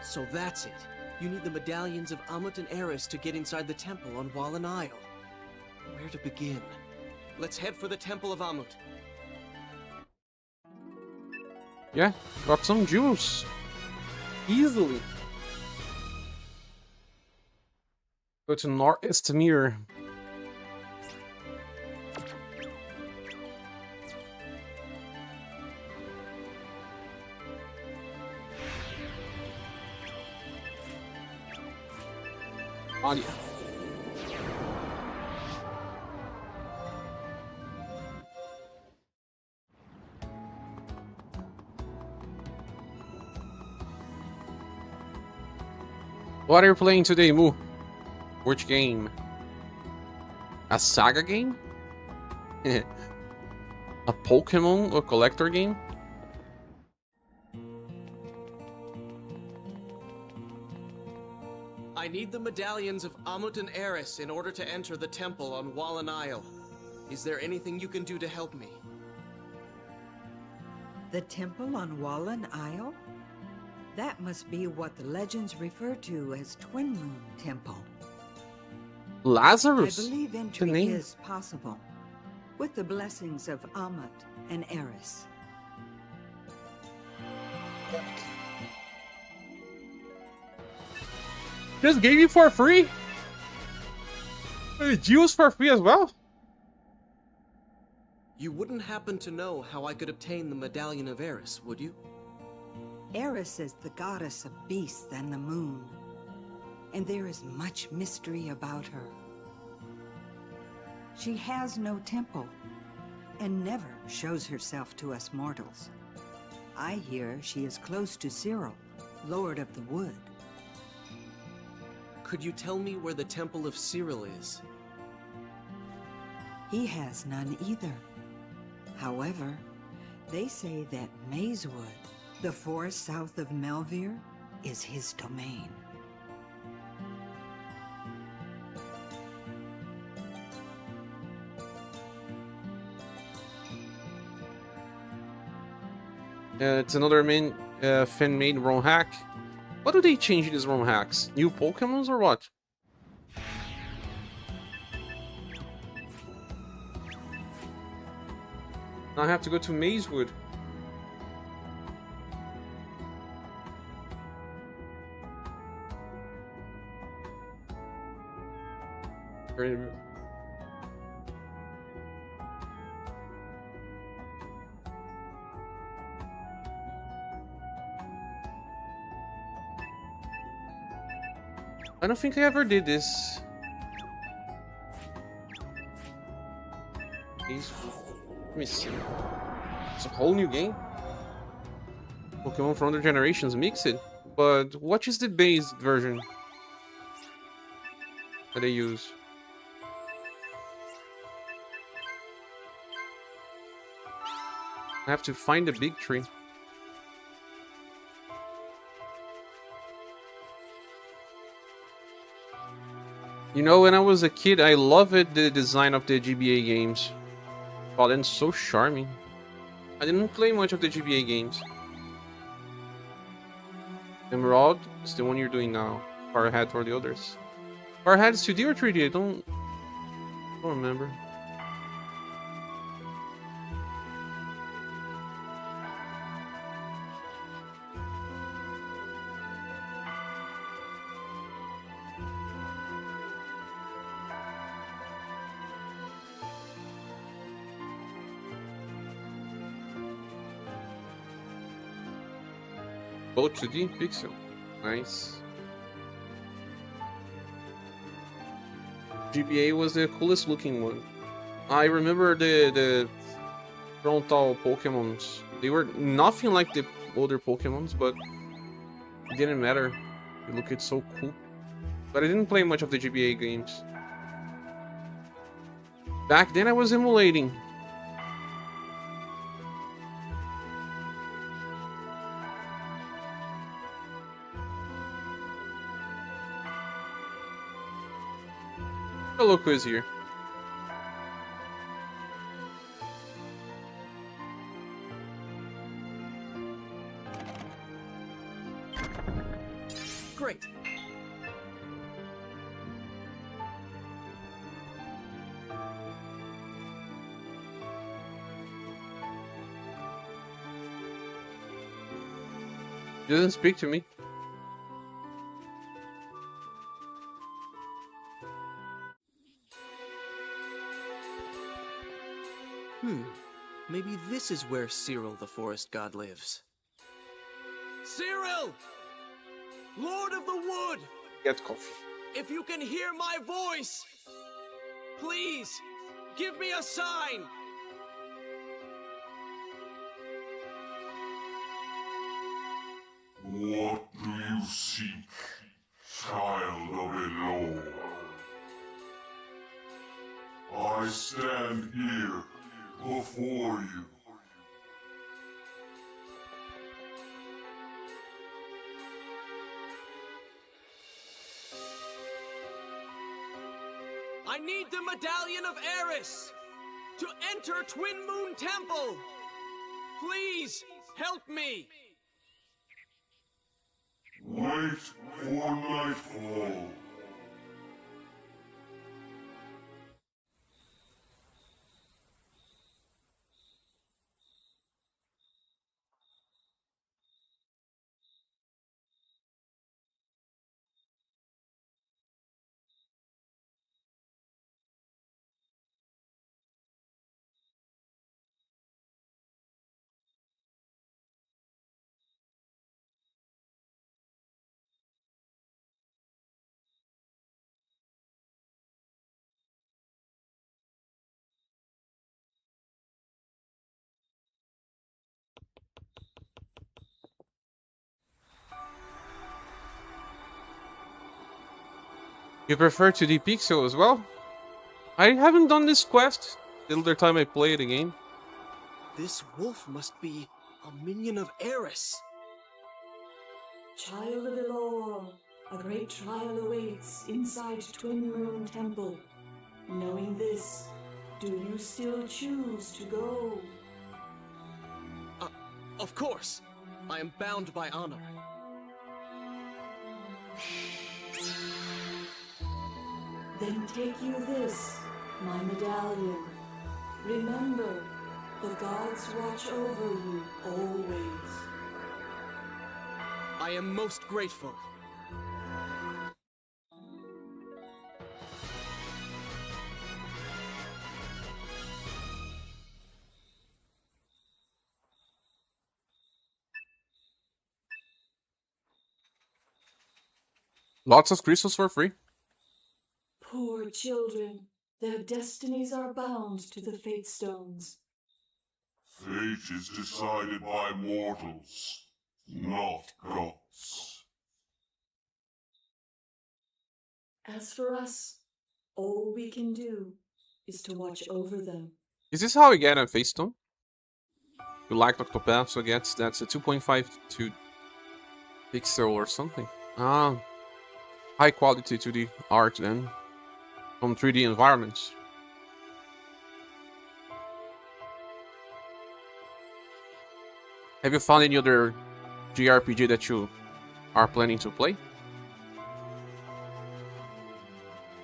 So that's it. You need the medallions of Ammit and Eris to get inside the temple on Wallen Isle. Where to begin? Let's head for the Temple of Ammit. Yeah, got some juice. Easily. Go to North-Estamir. On you. What are you playing today, Moo? Which game? A SaGa game? A Pokemon or collector game? I need the medallions of Amut and Eris in order to enter the temple on Wallen Isle. Is there anything you can do to help me? The temple on Wallen Isle? That must be what the legends refer to as Twin Moon Temple. Lazarus? I believe entry is possible, with the blessings of Amut and Eris. Just gave you for free? Jewels for free as well? You wouldn't happen to know how I could obtain the Medallion of Eris, would you? Eris is the goddess of beasts and the moon, and there is much mystery about her. She has no temple, and never shows herself to us mortals. I hear she is close to Cyril, Lord of the Wood. Could you tell me where the Temple of Cyril is? He has none either. However, they say that Mazewood, the forest south of Melvir, is his domain. It's another fan-made ROM hack. What do they change in these ROM hacks? New Pokemons or what? Now I have to go to Mazewood. I don't think I ever did this. Let me see. It's a whole new game. Pokemon from other generations mixed. But what is the base version that they use? I have to find the big tree. You know, when I was a kid, I loved the design of the GBA games. Oh, that's so charming. I didn't play much of the GBA games. Emerald is the one you're doing now. Far ahead for the others. Far ahead is 2D or 3D? I don't remember. Both 2D pixel. Nice. GBA was the coolest looking one. I remember the frontal Pokemons. They were nothing like the older Pokemons, but it didn't matter. They looked so cool. But I didn't play much of the GBA games. Back then I was emulating. Hello, quiz here. Great. He doesn't speak to me. Maybe this is where Cyril the Forest God lives. Cyril! Lord of the Wood! Get coffee. If you can hear my voice, please, give me a sign! What do you seek? Shall before you. I need the Medallion of Eris to enter Twin Moon Temple. Please help me. Wait for nightfall. You prefer 2D pixel as well? I haven't done this quest the other time I played the game. This wolf must be a minion of Eris. Child of Elor, a great trial awaits inside Twin Moon Temple. Knowing this, do you still choose to go? Of course. I am bound by honor. Then take you this, my medallion. Remember, the gods watch over you always. I am most grateful. Lots of crystals for free. Poor children, their destinies are bound to the Fate Stones. Fate is decided by mortals, not gods. As for us, all we can do is to watch over them. Is this how I get a face stone? You like Octopath, so that's a 2.52 pixel or something. Ah, high quality 2D art then, from 3D environments. Have you found any other JRPG that you are planning to play?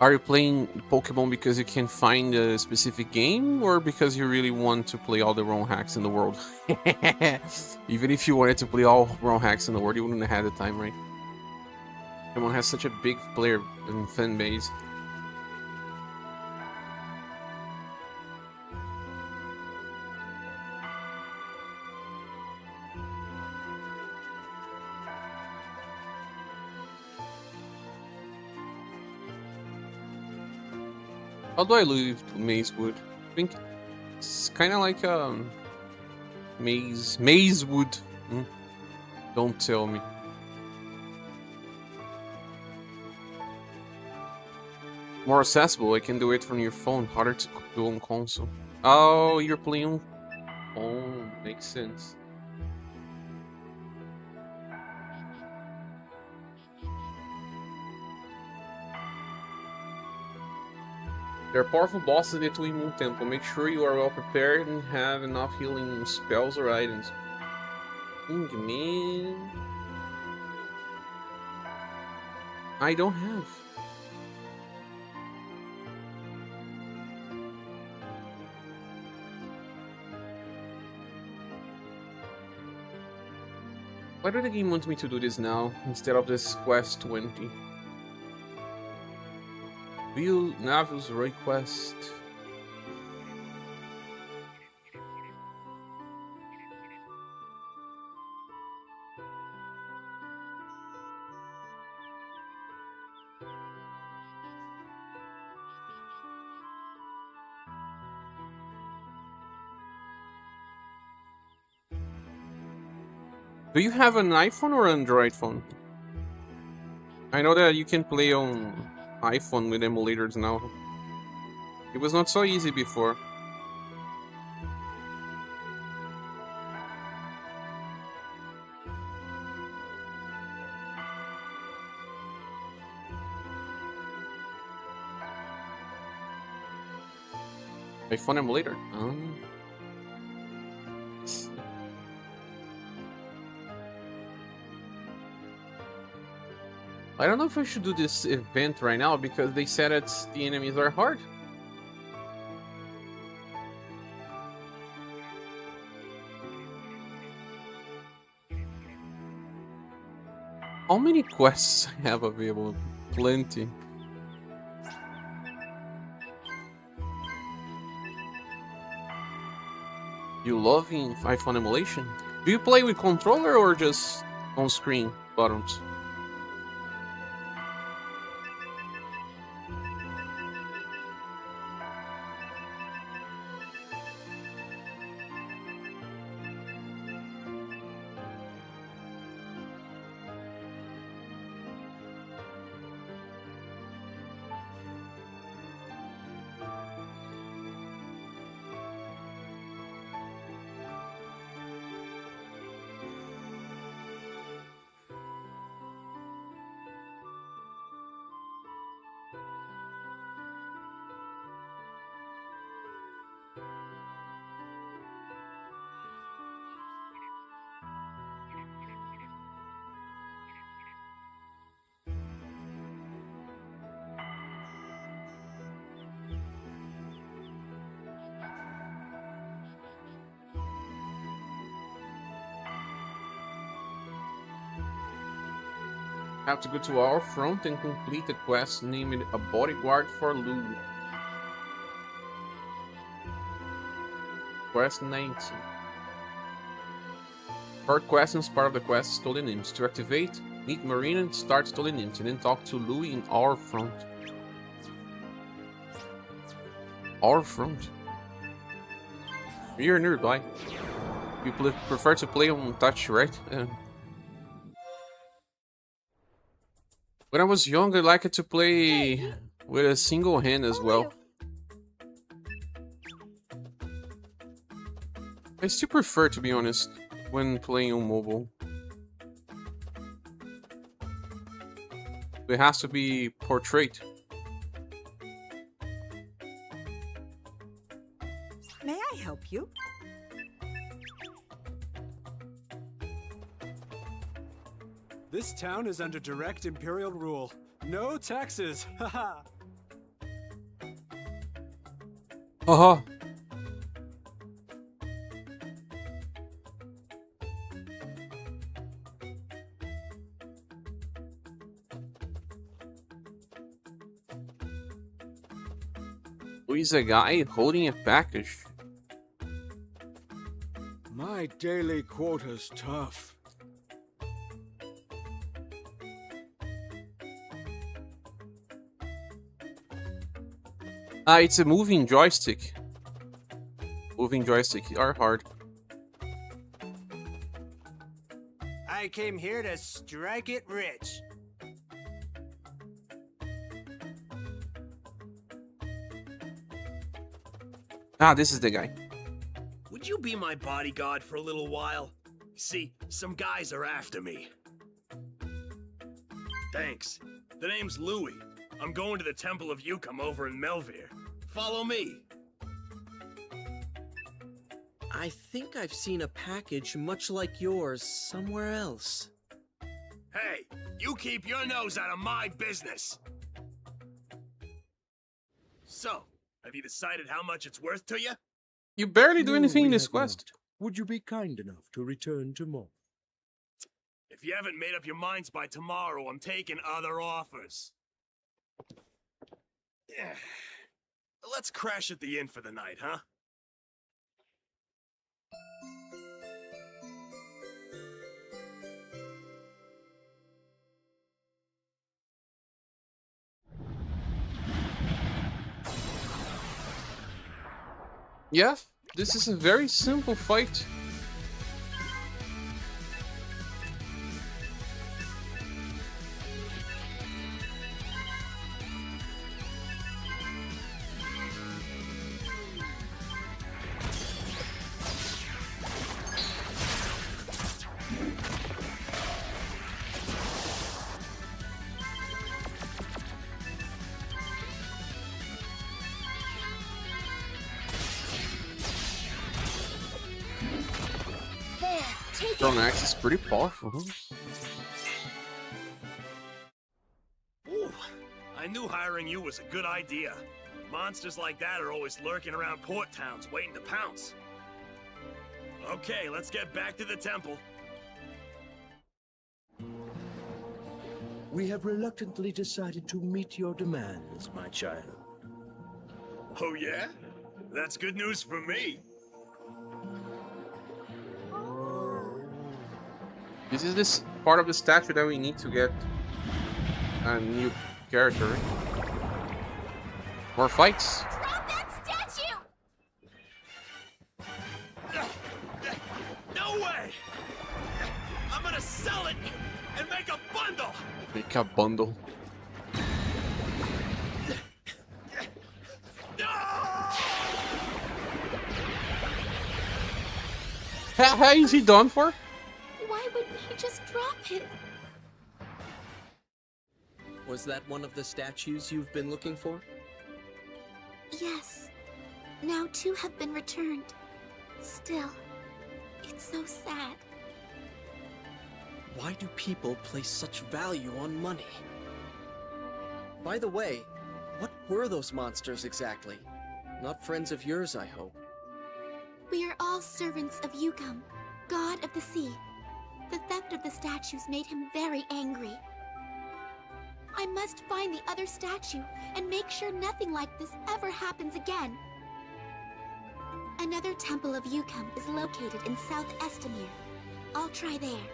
Are you playing Pokemon because you can find a specific game, or because you really want to play all the ROM hacks in the world? Even if you wanted to play all ROM hacks in the world, you wouldn't have had the time, right? Pokemon has such a big player and fan base. How do I leave to Mazewood? I think it's kind of like Mazewood. Don't tell me. More accessible. I can do it from your phone. Harder to do on console. Oh, you're playing. Oh, makes sense. There are powerful bosses in the Twin Moon Temple. Make sure you are well prepared and have enough healing spells or items. Man, I don't have. Why do the game want me to do this now instead of this quest 20? View Navil's request. Do you have an iPhone or Android phone? I know that you can play on iPhone with emulators now. It was not so easy before. iPhone emulator. I don't know if I should do this event right now because they said that the enemies are hard. How many quests I have available? Plenty. You love iPhone emulation? Do you play with controller or just on screen buttons? Have to go to our front and complete the quest named A Bodyguard for Lou. Quest 19. Third quest is part of the quest Stolen Imps. To activate, meet Marina and start Stolen Imps, and then talk to Louis in our front. Our front? You're nearby. You prefer to play on touch, right? When I was young, I liked to play with a single hand as well. I still prefer, to be honest, when playing on mobile. It has to be portrait. May I help you? This town is under direct imperial rule. No taxes. Haha. Haha. Who is a guy holding a package? My daily quota's tough. It's a moving joystick. Moving joystick are hard. I came here to strike it rich. This is the guy. Would you be my bodyguard for a little while? See, some guys are after me. Thanks. The name's Louis. I'm going to the Temple of Yukam over in Melvir. Follow me. I think I've seen a package much like yours somewhere else. Hey, you keep your nose out of my business. So, have you decided how much it's worth to you? You barely do anything in this quest. Would you be kind enough to return tomorrow? If you haven't made up your minds by tomorrow, I'm taking other offers. Let's crash at the inn for the night, huh? Yeah, this is a very simple fight. Take Drone it. axe is pretty powerful. Huh? Ooh, I knew hiring you was a good idea. Monsters like that are always lurking around port towns waiting to pounce. Okay, let's get back to the temple. We have reluctantly decided to meet your demands, my child. Oh yeah? That's good news for me. This is this part of the statue that we need to get a new character. Right? More fights. Drop that statue! No way! I'm gonna sell it and make a bundle! Make a bundle. How is he done for? Why wouldn't he just drop it? Was that one of the statues you've been looking for? Yes. Now 2 have been returned. Still, it's so sad. Why do people place such value on money? By the way, what were those monsters exactly? Not friends of yours, I hope. We are all servants of Yukam, god of the sea. The theft of the statues made him very angry. I must find the other statue and make sure nothing like this ever happens again. Another temple of Yukam is located in South Estamir. I'll try there.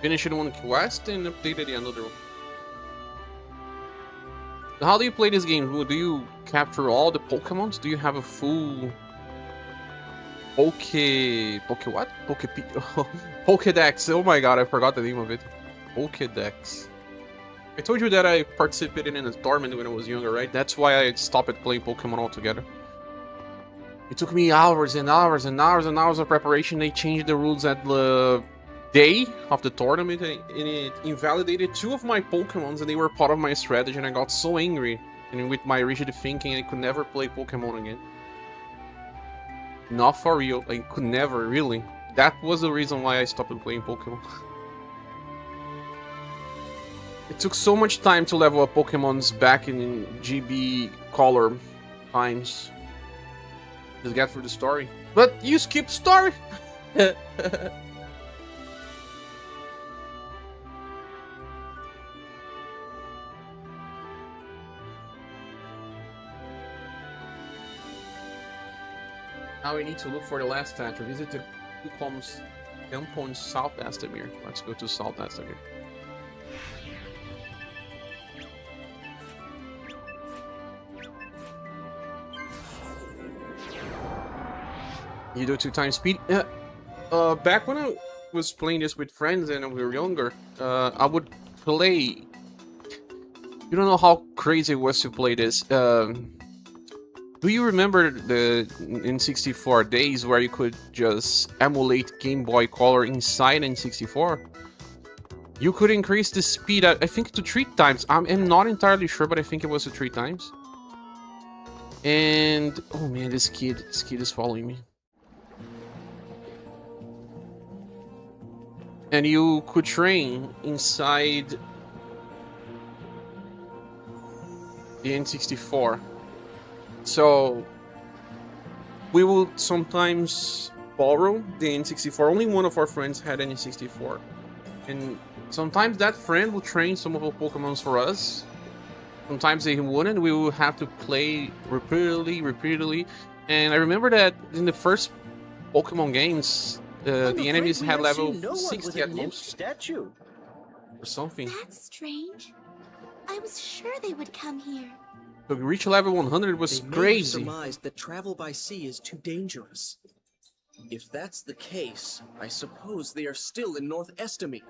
Finished one quest and updated the another one. How do you play this game? Do you capture all the Pokemons? Do you have a full Pokedex? Oh my god, I forgot the name of it. Pokedex. I told you that I participated in a tournament when I was younger, right? That's why I stopped playing Pokemon altogether. It took me hours and hours and hours and hours of preparation. They changed the rules at the day of the tournament, and it invalidated 2 of my Pokemons, and they were part of my strategy, and I got so angry. And with my rigid thinking, I could never play Pokemon again. Not for real, I could never, really. That was the reason why I stopped playing Pokemon. It took so much time to level up Pokemons back in GB Color times. Just get through the story. But you skipped story! Now we need to look for the last statue. Visit the Ukom's temple in South Estamir. Let's go to South Estamir. You do 2 times speed. Back when I was playing this with friends and we were younger, I would play. You don't know how crazy it was to play this. Do you remember the N64 days where you could just emulate Game Boy Color inside N64? You could increase the speed, I think, to 3 times. I'm not entirely sure, but I think it was to 3 times. And oh man, this kid is following me. And you could train inside the N64. So we would sometimes borrow the N64. Only one of our friends had an N64. And sometimes that friend would train some of the Pokemons for us. Sometimes they wouldn't. We would have to play repeatedly. And I remember that in the first Pokemon games, the enemies had level 60 at most. Statue. Or something. That's strange. I was sure they would come here. To reach level 100 was crazy. They may have surmised that travel by sea is too dangerous. If that's the case, I suppose they are still in North Estamir.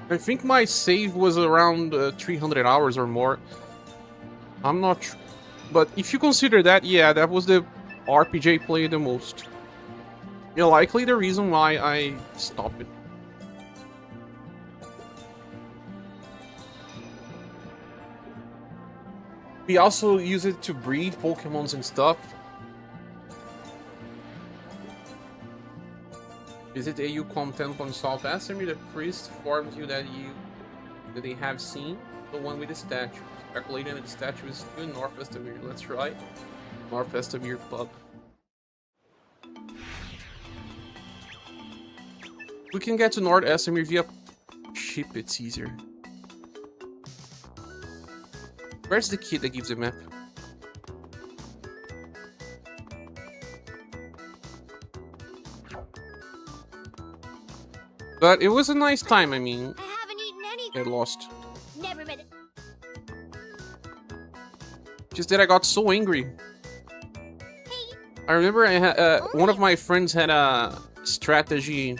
I think my save was around 300 hours or more. I'm not sure. But if you consider that, yeah, that was the RPG I played the most. Yeah, likely the reason why I stopped it. We also use it to breed Pokemons and stuff. Visit AU Temple on South Asimir. The priest informs you that they have seen the one with the statue. Speculating that the statue is still in North Asimir. Let's try North Asimir pub. We can get to North Asimir via ship. It's easier. Where's the kid that gives the map? But it was a nice time, I mean. I haven't eaten anything. I lost. Never met it. Just that I got so angry. I remember I had one of my friends had a strategy.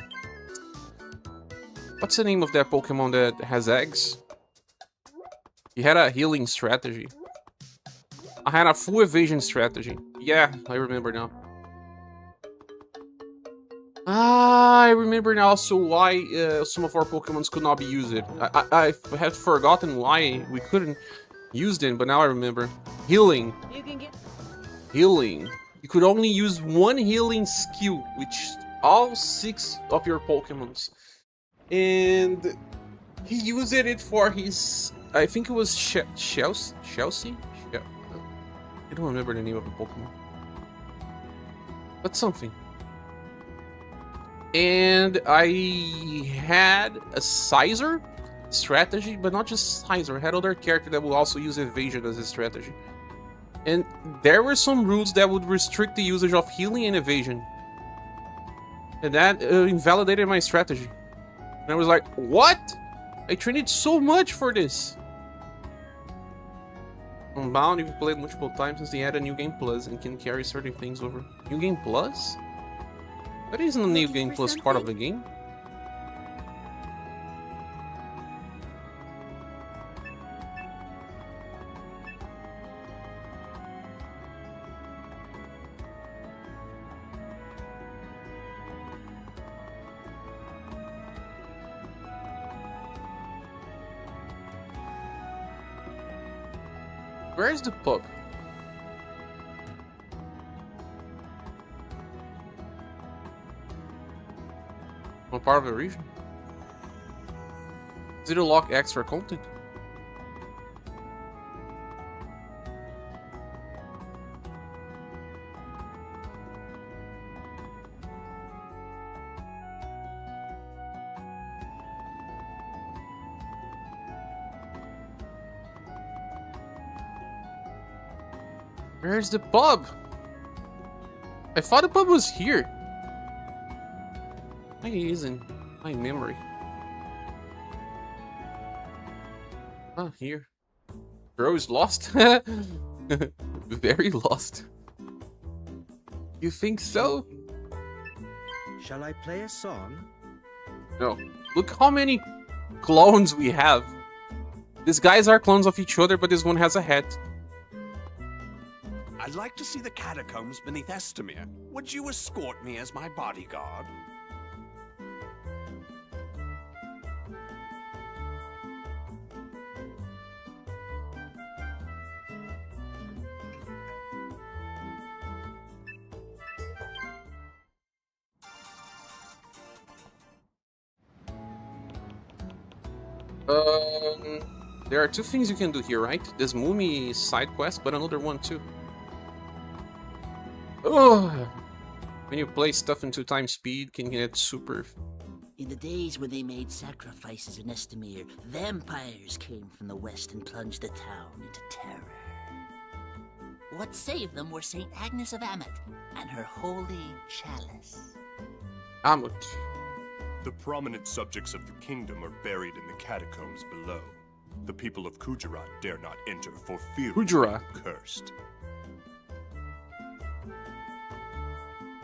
What's the name of that Pokemon that has eggs? He had a healing strategy. I had a full evasion strategy. Yeah, I remember now. I remember now also why some of our Pokemons could not be used. I had forgotten why we couldn't use them, but now I remember. Healing. You can get Healing. You could only use one healing skill, which all 6 of your Pokemons. And he used it for his... I think it was Chelsea? I don't remember the name of the Pokemon. But something. And I had a Sizer strategy, but not just Sizer. I had other character that would also use evasion as a strategy. And there were some rules that would restrict the usage of healing and evasion. And that invalidated my strategy. And I was like, what? I trained so much for this. Unbound, you've played multiple times since they added New Game Plus and can carry certain things over. New Game Plus? That isn't a New Game Plus part of the game. Where's the pub? One part of the region? Is it unlock extra content? Where's the pub? I thought the pub was here. Why isn't my memory? Oh, here. Bro is lost. Very lost. You think so? Shall I play a song? No. Look how many clones we have. These guys are clones of each other, but this one has a hat. I'd like to see the catacombs beneath Estamir. Would you escort me as my bodyguard? There are 2 things you can do here, right? This Moomy side quest, but another one too. Oh, when you play stuff in 2 times speed, can get super. In the days when they made sacrifices in Estamir, vampires came from the west and plunged the town into terror. What saved them were St. Agnes of Ammit and her holy chalice. Ammit. The prominent subjects of the kingdom are buried in the catacombs below. The people of Kujarat dare not enter for fear of being cursed.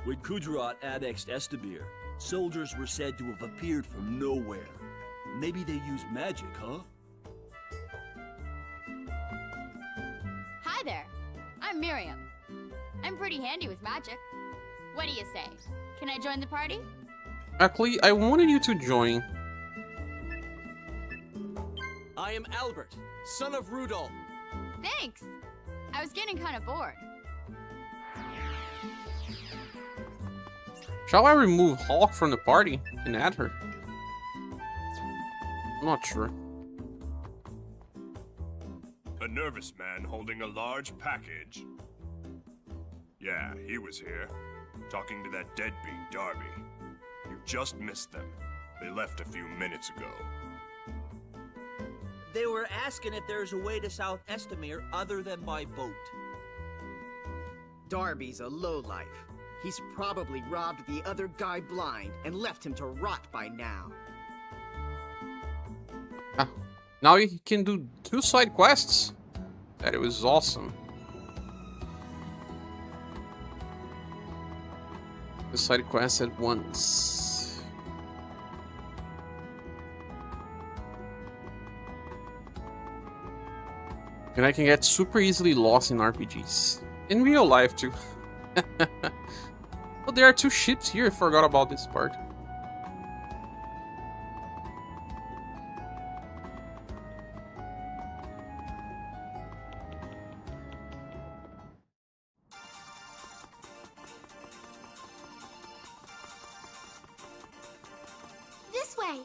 When Kujarat annexed Estamir, soldiers were said to have appeared from nowhere. Maybe they used magic, huh? Hi there. I'm Miriam. I'm pretty handy with magic. What do you say? Can I join the party? Actually, I wanted you to join. I am Albert, son of Rudolph. Thanks. I was getting kind of bored. Shall I remove Hawk from the party and add her? I'm not sure. A nervous man holding a large package. Yeah, he was here, talking to that deadbeat Darby. You just missed them. They left a few minutes ago. They were asking if there's a way to South Estamere other than by boat. Darby's a lowlife. He's probably robbed the other guy blind and left him to rot by now. Ah, now you can do 2 side quests. That was awesome. The side quests at once. And I can get super easily lost in RPGs. In real life too. Oh, there are 2 ships here. I forgot about this part. This way.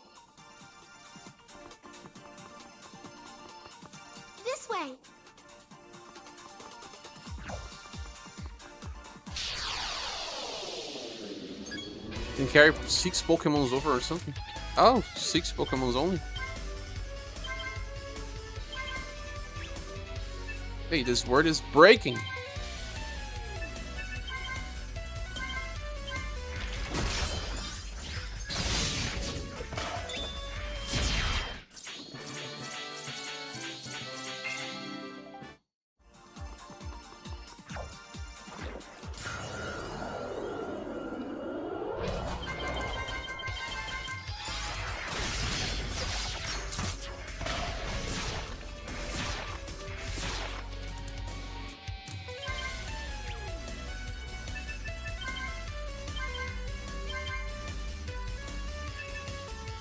This way. Can carry 6 Pokemons over or something. Oh, 6 Pokemons only. Hey, this word is breaking.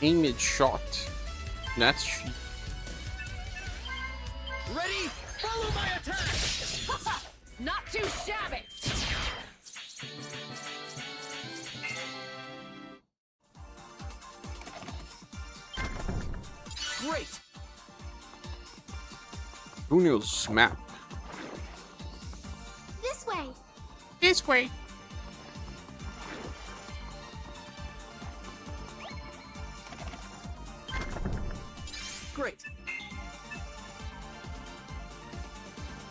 Image shot. That's cheap. Ready? Follow my attack! Not too shabby! Great! Bunio's map. This way. This way. Great.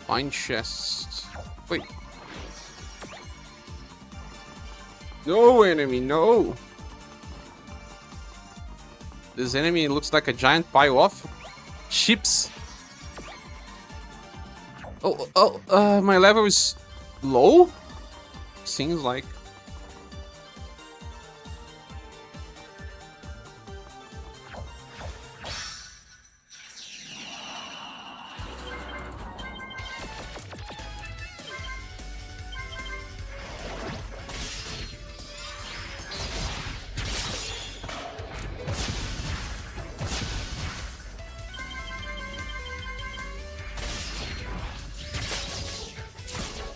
Find chests. Wait. No enemy, no. This enemy looks like a giant pile of ships. My level is low? Seems like.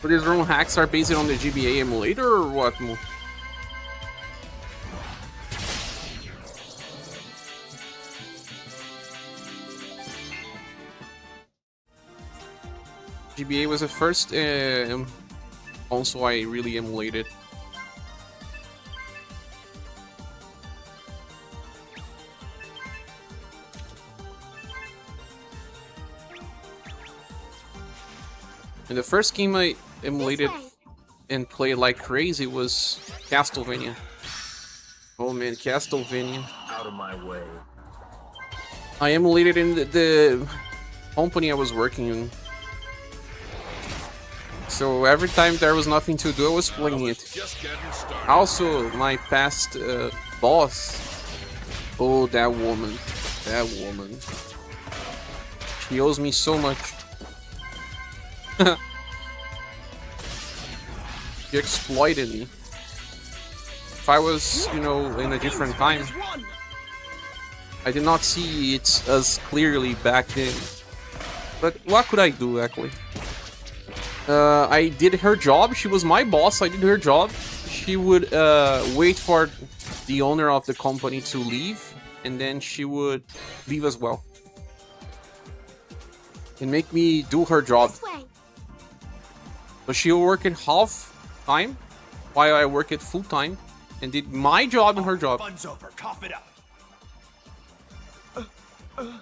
So these ROM hacks are based on the GBA emulator or what? GBA was the first console I really emulated. And the first game I emulated and played like crazy was Castlevania. Oh man, Castlevania. Out of my way. I emulated in the company I was working in. So every time there was nothing to do, I was playing it. Also, my past boss. Oh, that woman. That woman. She owes me so much. She exploited me. If I was, you know, in a different time, I did not see it as clearly back then. But what could I do, actually? I did her job. She was my boss. I did her job. She would wait for the owner of the company to leave, and then she would leave as well. And make me do her job. So she would work at half time, while I work at full time, and did my job and her job. Fun's over. Cough it up.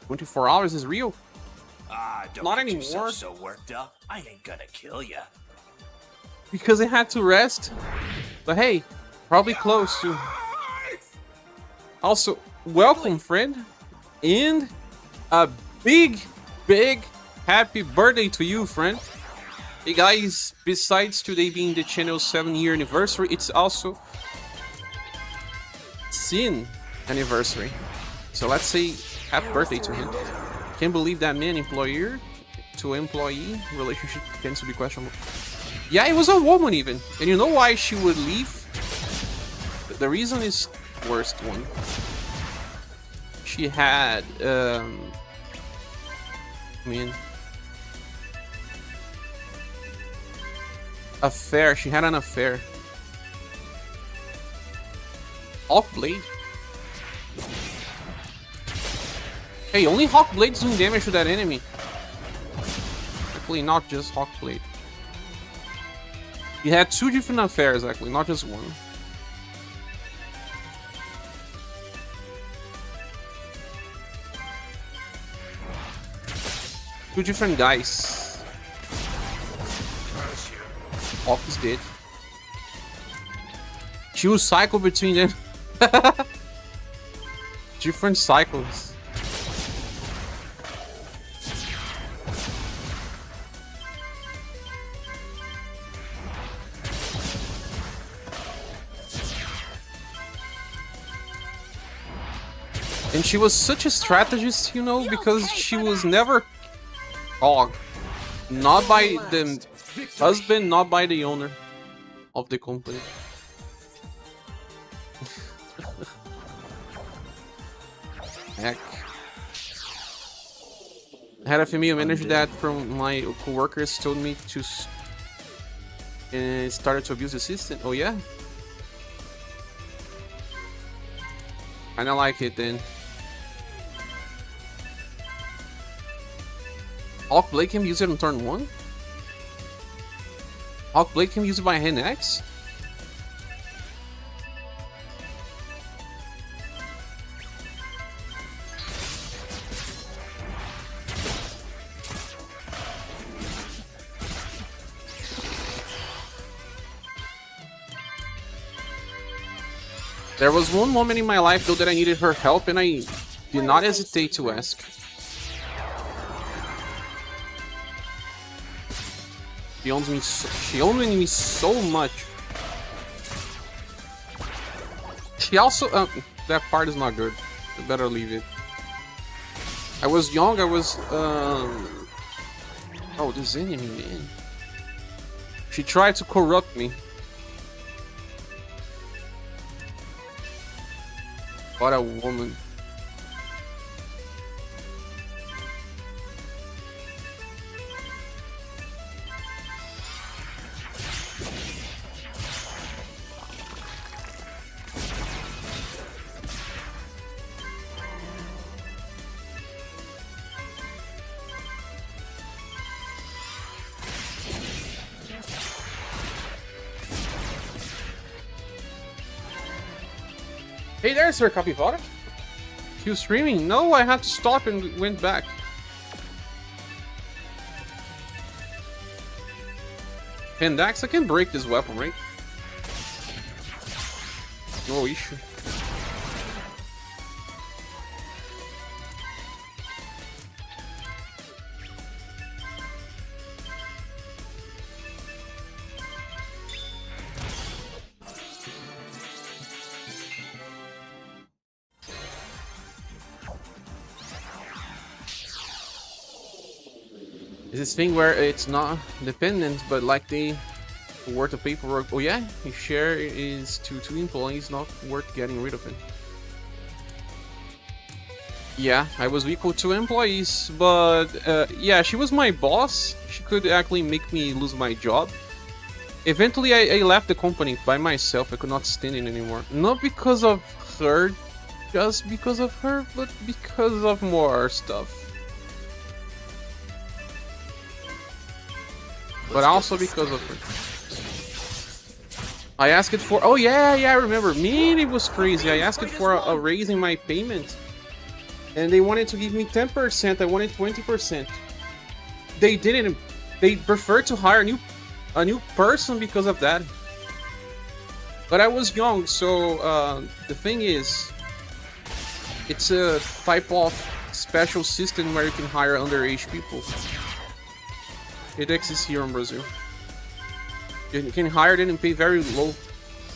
24 hours is real. Don't Not get anymore. yourself so worked up. I ain't gonna kill ya. Because I had to rest. But hey, probably close to. Also, welcome, friend. And a big happy birthday to you, friend. Hey guys, besides today being the channel's 7-year anniversary, it's also Sin anniversary. So let's say happy birthday to him. Can't believe that man, employer to employee relationship tends to be questionable. Yeah, it was a woman even. And you know why she would leave? The reason is worst one. She had affair. She had an affair. Hawkblade. Hey, only Hawkblade's doing damage to that enemy. Actually, not just Hawkblade. He had 2 different affairs, actually, not just one. Two different guys. Hawk is dead. She will cycle between them. Different cycles. And she was such a strategist, you know, because she was never dogged. Not by the husband, not by the owner of the company. Heck. I had a female manager that from my co-workers told me to started to abuse the system. Oh yeah? Kinda like it then. Hawkblade can be used on turn 1? Hawkblade can be used by hand X? There was one moment in my life though that I needed her help and I did not hesitate to ask. She owns me so much. She also that part is not good. I better leave it. I was young, I was oh, this enemy, man. She tried to corrupt me. What a woman. Hey there, Sir Capybara. You streaming? No, I had to stop and went back. Pendax, I can break this weapon, right? No issue. This thing where it's not dependent, but like they worth the paperwork. Oh yeah, his share is to 2 employees, not worth getting rid of it. Yeah, I was equal to employees, but yeah, she was my boss. She could actually make me lose my job. Eventually, I left the company by myself. I could not stand it anymore. Not because of her, just because of her, but because of more stuff. But also because of her. I asked for... Oh, yeah, I remember. Man, it was crazy. I asked for a raise in my payment. And they wanted to give me 10%. I wanted 20%. They didn't. They preferred to hire a new person because of that. But I was young, so the thing is... It's a type of special system where you can hire underage people. It exists here in Brazil. You can hire them and pay very low.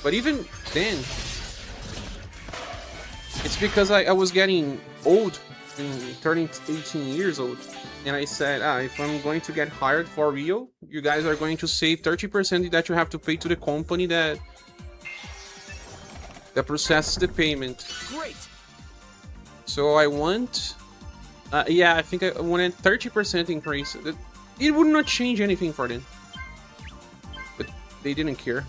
But even then, it's because I was getting old and turning 18 years old. And I said, if I'm going to get hired for real, you guys are going to save 30% that you have to pay to the company that processes the payment. Great. So I want, yeah, I think I wanted 30% increase. It would not change anything for them. But they didn't care.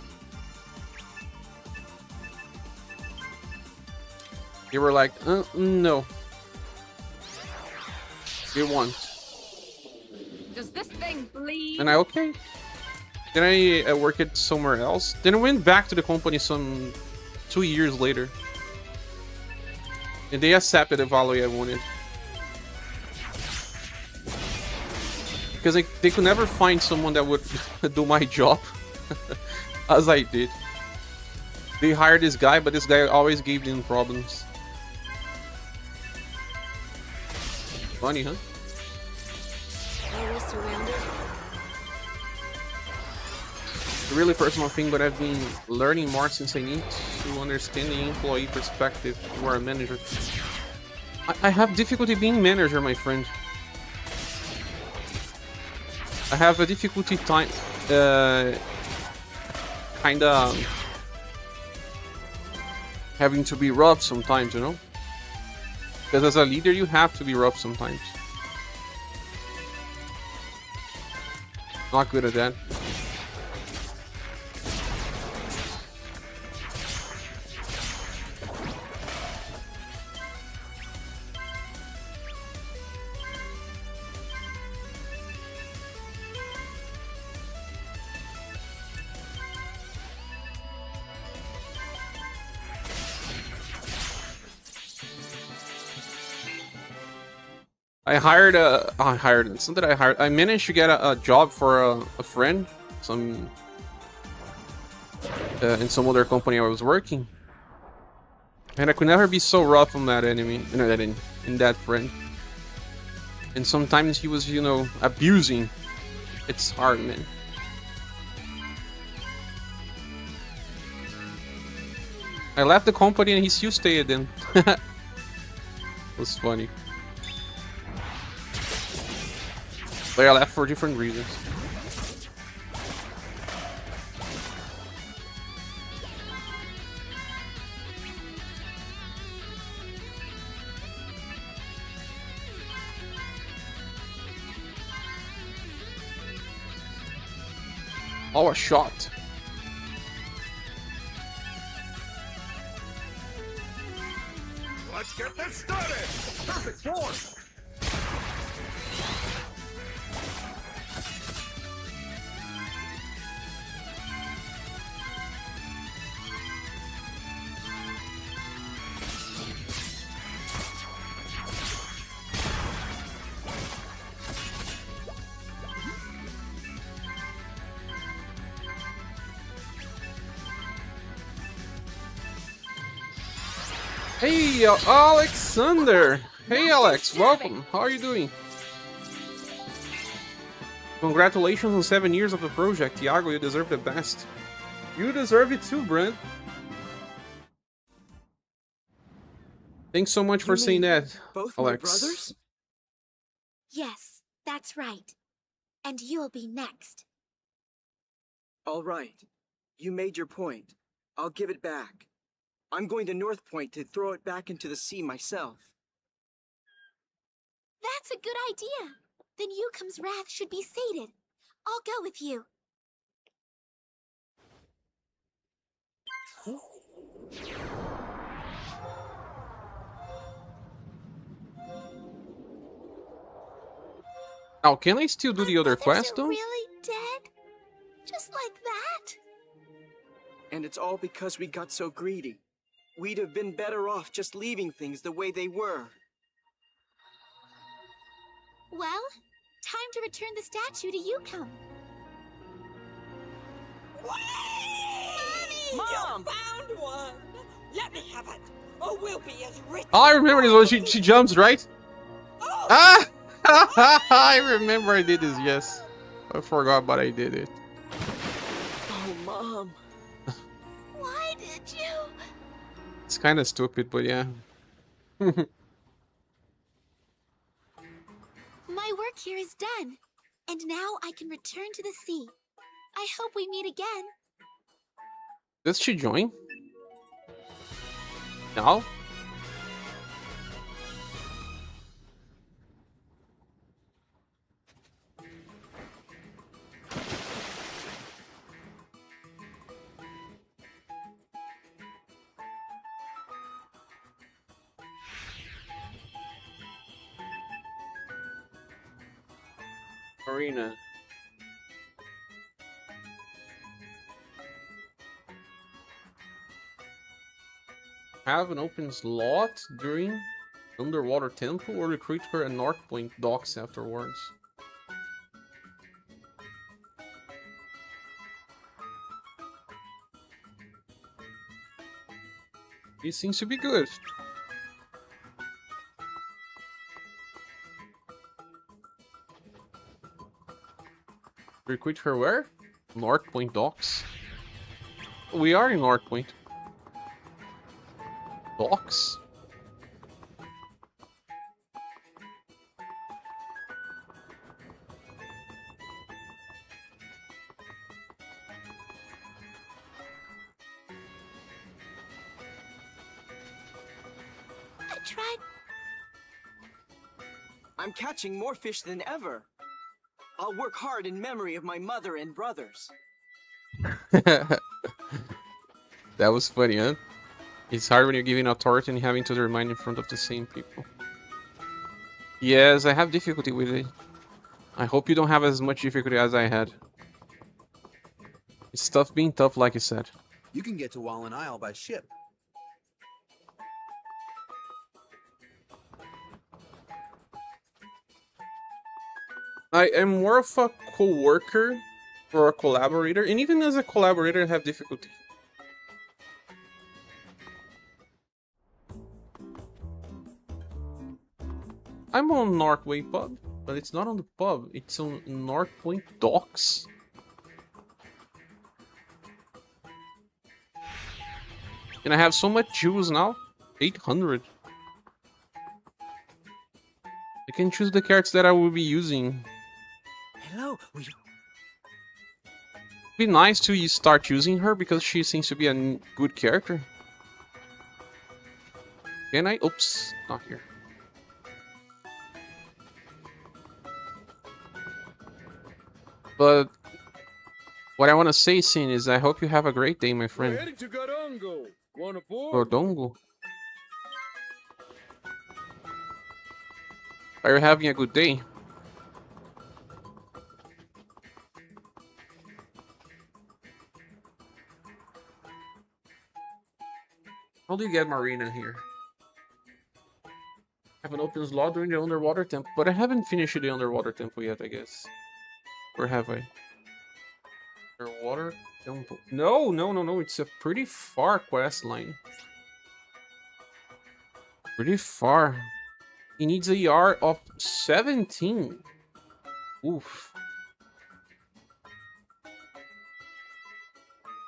They were like, no. They won't. Does this thing bleed? And okay. Then I worked somewhere else. Then I went back to the company some 2 years later. And they accepted the value I wanted. Because they could never find someone that would do my job as I did. They hired this guy, but this guy always gave them problems. Funny, huh? Are we surrounded? It's a really personal thing, but I've been learning more since I need to understand the employee perspective. You are a manager. I have difficulty being manager, my friend. I have a difficulty time, kinda having to be rough sometimes, you know? Because as a leader, you have to be rough sometimes. Not good at that. It's not that I hired. I managed to get a job for a friend, in some other company I was working, and I could never be so rough on that enemy, in that friend. And sometimes he was, you know, abusing. It's hard, man. I left the company and he still stayed then. It was funny. But I left for different reasons. Oh, a shot. Let's get this started! Perfect form! Hey, Alexander! Hey, Alex, welcome. How are you doing? Congratulations on 7 years of the project. Iago, you deserve the best. You deserve it too, Brent. Thanks so much for saying that, both Alex. my brothers? Yes, that's right. And you'll be next. All right. You made your point. I'll give it back. I'm going to North Point to throw it back into the sea myself. That's a good idea. Then Yukum's wrath should be sated. I'll go with you. Now, can I still do the other quest though? Really dead? Just like that? And it's all because we got so greedy. We'd have been better off just leaving things the way they were. Well, time to return the statue to Yukum. Mom! You found one! Let me have it, or we'll be as rich. Oh, I remember this one. She jumps, right? Oh. Ah! I remember I did this, yes. I forgot, but I did it. Oh, Mom. Why did you? It's kind of stupid, but yeah. My work here is done, and now I can return to the sea. I hope we meet again. Does she join? No? Arena. Have an open slot during Underwater Temple or recruit her at North Point docks afterwards. It seems to be good. Recruit her where? North Point docks. We are in North Point. Docks? I tried. I'm catching more fish than ever. I'll work hard in memory of my mother and brothers. That was funny, huh? It's hard when you're giving authority and having to remind in front of the same people. Yes, I have difficulty with it. I hope you don't have as much difficulty as I had. It's tough being tough, like you said. You can get to Wallen Isle by ship. I am more of a co-worker or a collaborator, and even as a collaborator I have difficulty. I'm on Northway Pub, but it's not on the pub, it's on North Point Docks. And I have so much jewels now, 800. I can choose the cards that I will be using. Hello, It'd be nice to start using her because she seems to be a good character. Can I? Oops, not here. But what I want to say, Sin, is I hope you have a great day, my friend. We're heading to Godongo. Want a board? Godongo. Are you having a good day? How do you get Marina here? Have an open slot during the Underwater Temple, but I haven't finished the Underwater Temple yet, I guess. Or have I? Underwater Temple. No. It's a pretty far quest line. Pretty far. He needs a ER of 17. Oof.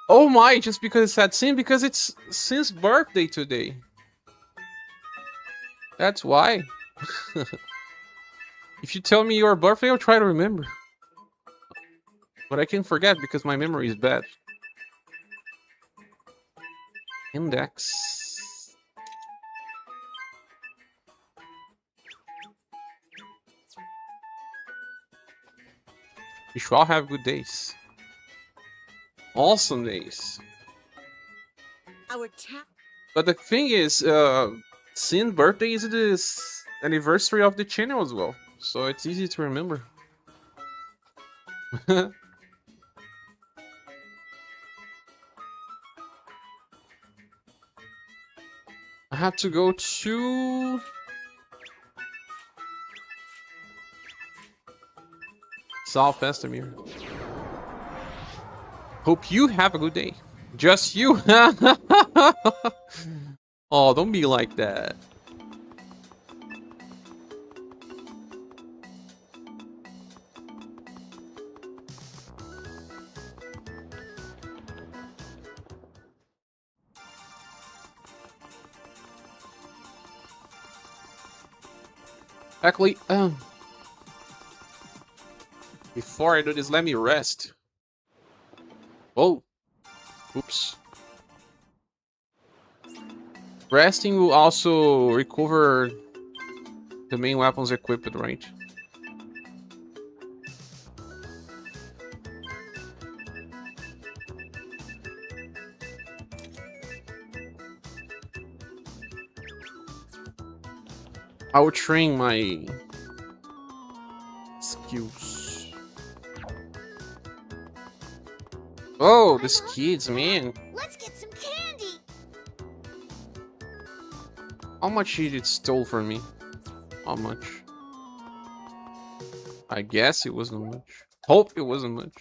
Oh my, just because it's at Sin, because it's Sin's birthday today. That's why. If you tell me your birthday, I'll try to remember. But I can forget because my memory is bad. Index. You should all have good days. Awesome days. Our town. But the thing is, Sin's birthday is this anniversary of the channel as well. So it's easy to remember. I have to go to... South Estamere. Hope you have a good day. Just you. Oh, don't be like that. Actually, before I do this, let me rest. Oh. Oops. Resting will also recover the main weapons equipped, right? I will train my skills. Oh, these kids, man. Let's get some candy. How much did it stole from me? How much? I guess it wasn't much. Hope it wasn't much.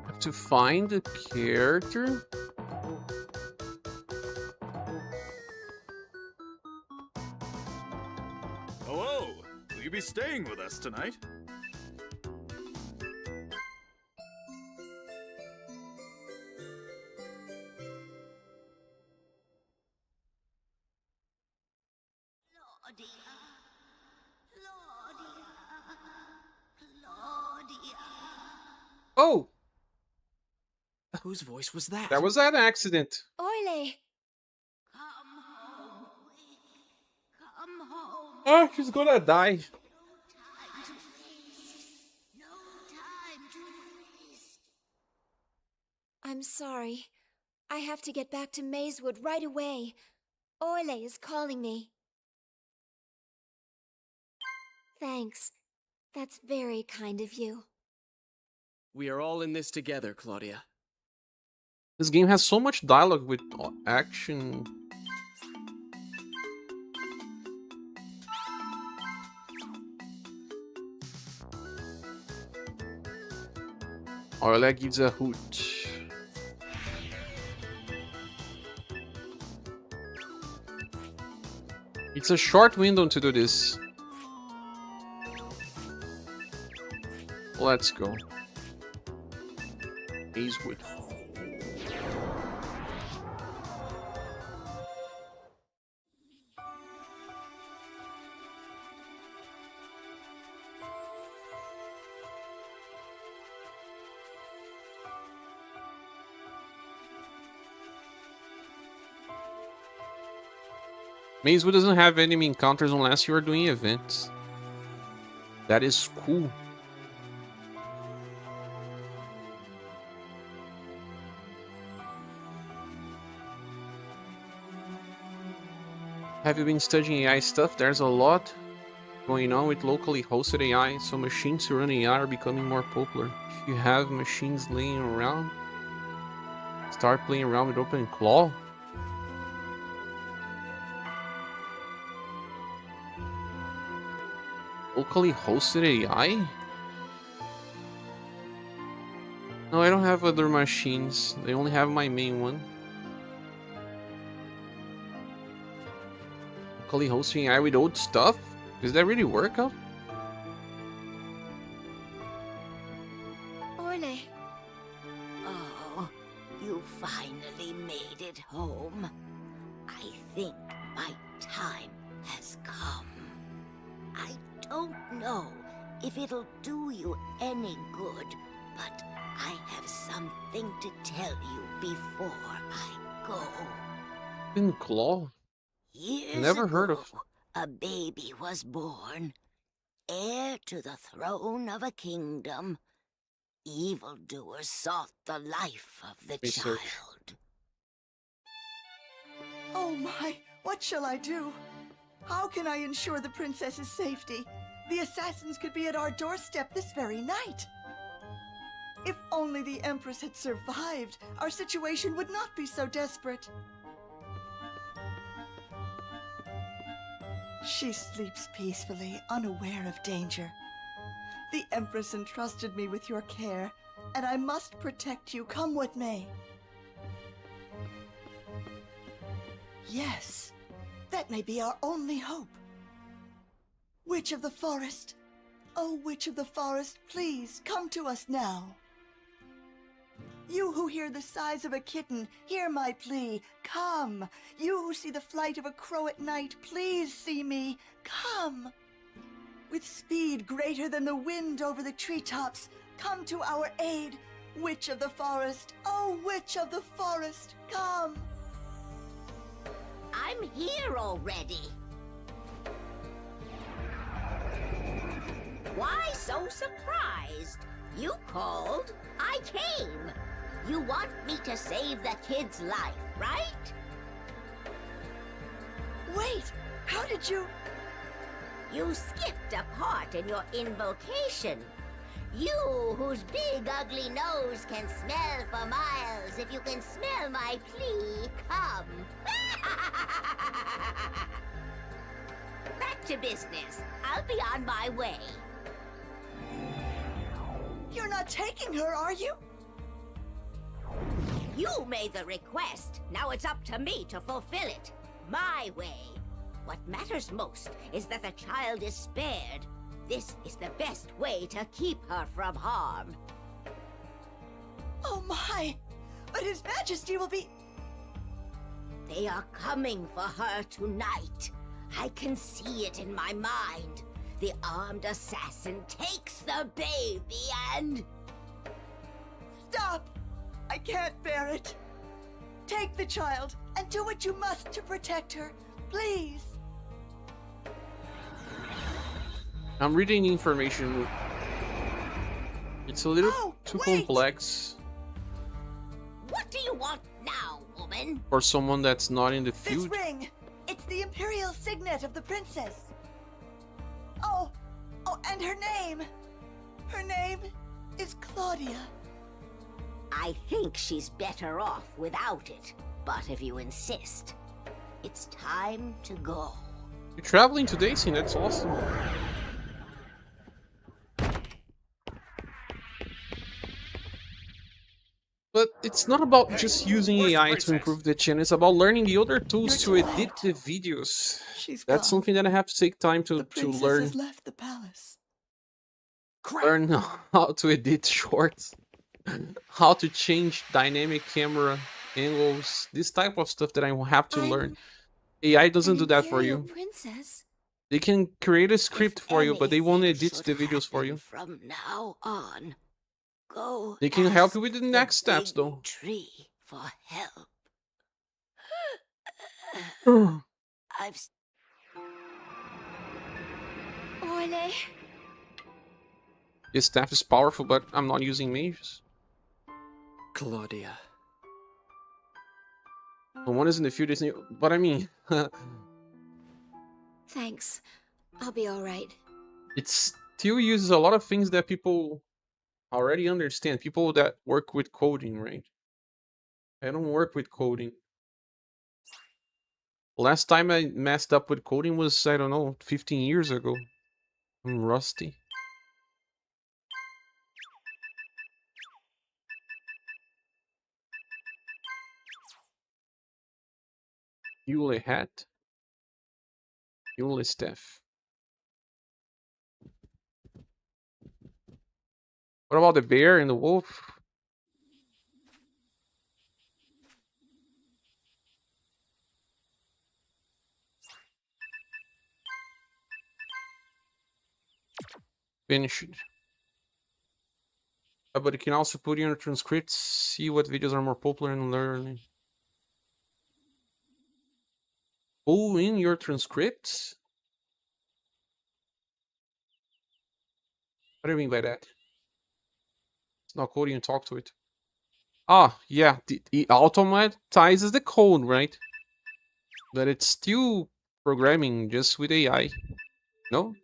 Have to find a character. Hello! Will you be staying with us tonight? Oh! Whose voice was that? That was an accident. Oile! Oh, she's gonna die. I'm sorry. I have to get back to Mazewood right away. Oile is calling me. Thanks. That's very kind of you. We are all in this together, Claudia. This game has so much dialogue with action. Orla gives a hoot. It's a short window to do this. Let's go. Mazewood. Mazewood doesn't have enemy encounters unless you are doing events. That is cool. Have you been studying AI stuff? There's a lot going on with locally hosted AI, so machines to run AI are becoming more popular. If you have machines laying around, start playing around with OpenClaw. Locally hosted AI? No, I don't have other machines. They only have my main one. Locally hosting AI with old stuff? Does that really work out? Oile. Oh, you finally made it home. I think my time has come. I don't know if it'll do you any good, but I have something to tell you before I go. OpenClaw? Years Never ago, heard of. a baby was born, heir to the throne of a kingdom. Evildoers sought the life of the Research. child. Oh my, what shall I do? How can I ensure the princess's safety? The assassins could be at our doorstep this very night. If only the Empress had survived, our situation would not be so desperate. She sleeps peacefully, unaware of danger. The Empress entrusted me with your care, and I must protect you, come what may. Yes, that may be our only hope. Witch of the forest, oh, Witch of the forest, please come to us now. You who hear the sighs of a kitten, hear my plea, come. You who see the flight of a crow at night, please see me, come. With speed greater than the wind over the treetops, come to our aid. Witch of the forest, oh, Witch of the forest, come. I'm here already. Why so surprised? You called, I came. You want me to save the kid's life, right? Wait, how did you... You skipped a part in your invocation. You, whose big ugly nose can smell for miles, if you can smell my plea, come. Back to business. I'll be on my way. You're not taking her, are you? You made the request. Now it's up to me to fulfill it. My way. What matters most is that the child is spared. This is the best way to keep her from harm. Oh my! But His Majesty will be... They are coming for her tonight. I can see it in my mind. The armed assassin takes the baby and... Stop! I can't bear it. Take the child and do what you must to protect her, please. I'm reading information. It's a little too complex What do you want now, woman? for someone that's not in the This field. ring, it's the imperial signet of the princess. Oh, and her name. Her name is Claudia. I think she's better off without it. But if you insist, it's time to go. You're traveling today, Sin, that's awesome. But it's not about just using AI to improve the channel, it's about learning the other tools to edit the videos. That's something that I have to take time to learn. Has left the palace. Learn how to edit shorts, how to change dynamic camera angles, this type of stuff that I will have to learn. AI doesn't do that for you. Princess. They can create a script for you, but they won't edit the videos for you. From now on, go. They can help you with the next steps, though. Tree for help. I've. Ole. This staff is powerful, but I'm not using mages. Claudia. The one is in the field, isn't it? But I mean, Thanks. I'll be all right. it still uses a lot of things that people already understand. People that work with coding, right? I don't work with coding. Last time I messed up with coding was, I don't know, 15 years ago. I'm rusty. Yule hat. Yule staff. What about the bear and the wolf? Finished. But you can also put in your transcripts, see what videos are more popular and learn. Pull in your transcripts? What do you mean by that? It's not coding and talk to it. Ah, yeah, it automatizes the code, right? But it's still programming just with AI. No?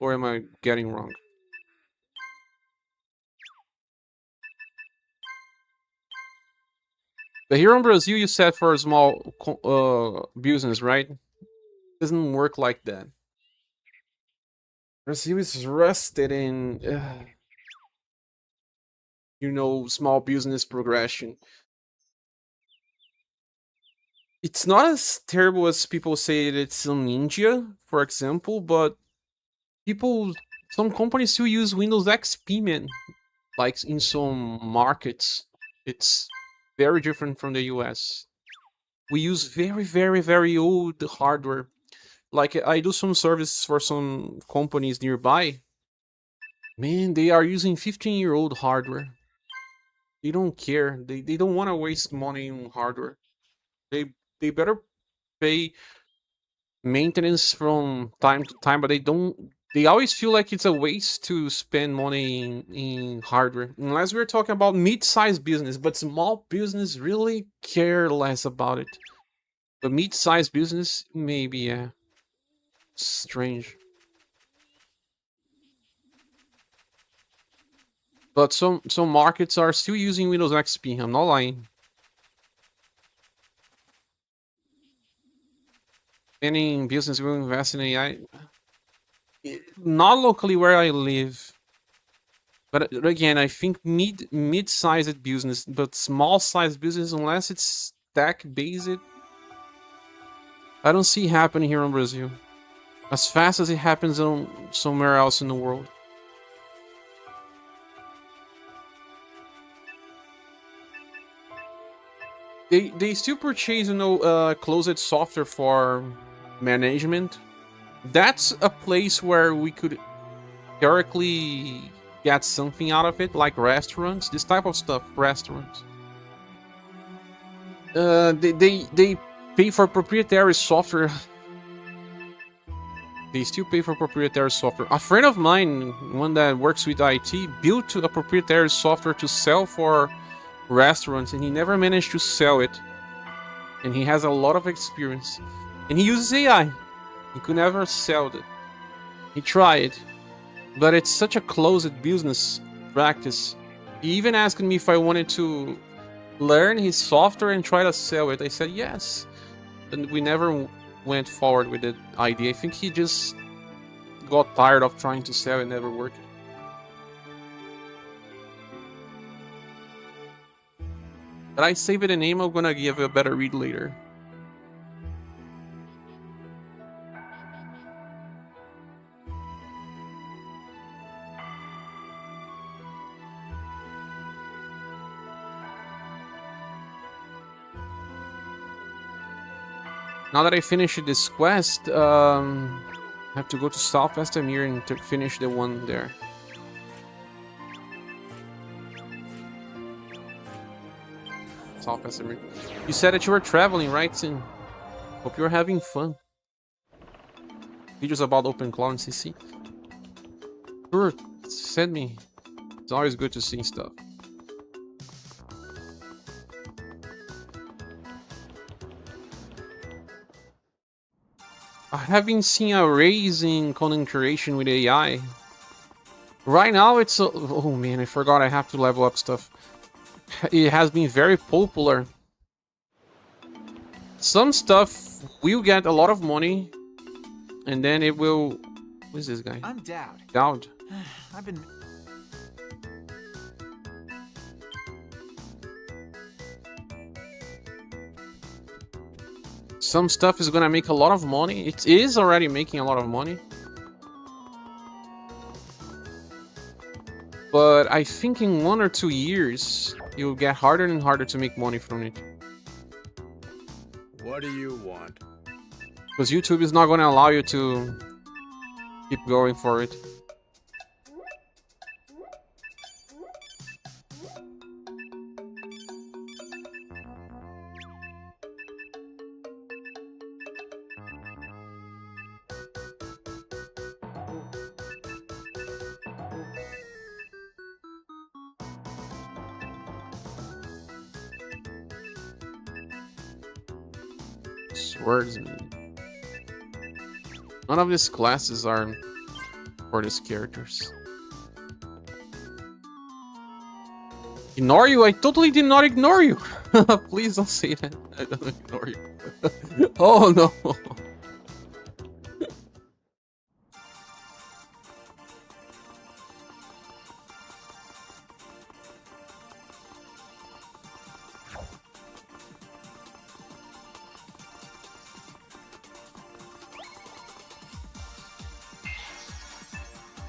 Or am I getting wrong? But here in Brazil, you said for a small business, right? Doesn't work like that. Brazil is rusted in, you know, small business progression. It's not as terrible as people say it's in India, for example, but some companies still use Windows XP, man. Like in some markets, it's very different from the US. We use very, very, very old hardware. Like I do some services for some companies nearby. Man, they are using 15-year-old hardware. They don't care. They don't want to waste money on hardware. They better pay maintenance from time to time, but they always feel like it's a waste to spend money in hardware. Unless we're talking about mid-sized business, but small business really care less about it. But mid-sized business, maybe, yeah. Strange. But some markets are still using Windows XP, I'm not lying. Any business will invest in AI. Not locally where I live. But again, I think mid-sized business, but small-sized business, unless it's tech-based, I don't see happening here in Brazil. As fast as it happens somewhere else in the world. They still purchase, you know, closed software for management. That's a place where we could theoretically get something out of it, like restaurants, this type of stuff, restaurants. They pay for proprietary software. They still pay for proprietary software. A friend of mine, one that works with IT, built a proprietary software to sell for restaurants, and he never managed to sell it. And he has a lot of experience. And he uses AI. He could never sell it. He tried. But it's such a closed business practice. He even asked me if I wanted to learn his software and try to sell it. I said yes. And we never went forward with the idea. I think he just got tired of trying to sell and never worked. But I saved the name, I'm gonna give a better read later. Now that I finished this quest, I have to go to South Estamir and to finish the one there. South Estamir. You said that you were traveling, right, Sin? Hope you're having fun. Videos about OpenClaw and CC. Sure, send me. It's always good to see stuff. I haven't seen a raise in content creation with AI. Right now, it's a... Oh man, I forgot I have to level up stuff. It has been very popular. Some stuff will get a lot of money, and then it will... Who's this guy? I'm Dowd. Dowd. I've been... Some stuff is gonna make a lot of money. It is already making a lot of money. But I think in 1 or 2 years, it will get harder and harder to make money from it. What do you want? Because YouTube is not gonna allow you to keep going for it. Words mean. None of these classes are for these characters. Ignore you? I totally did not ignore you. Please don't say that. I don't ignore you. Oh no.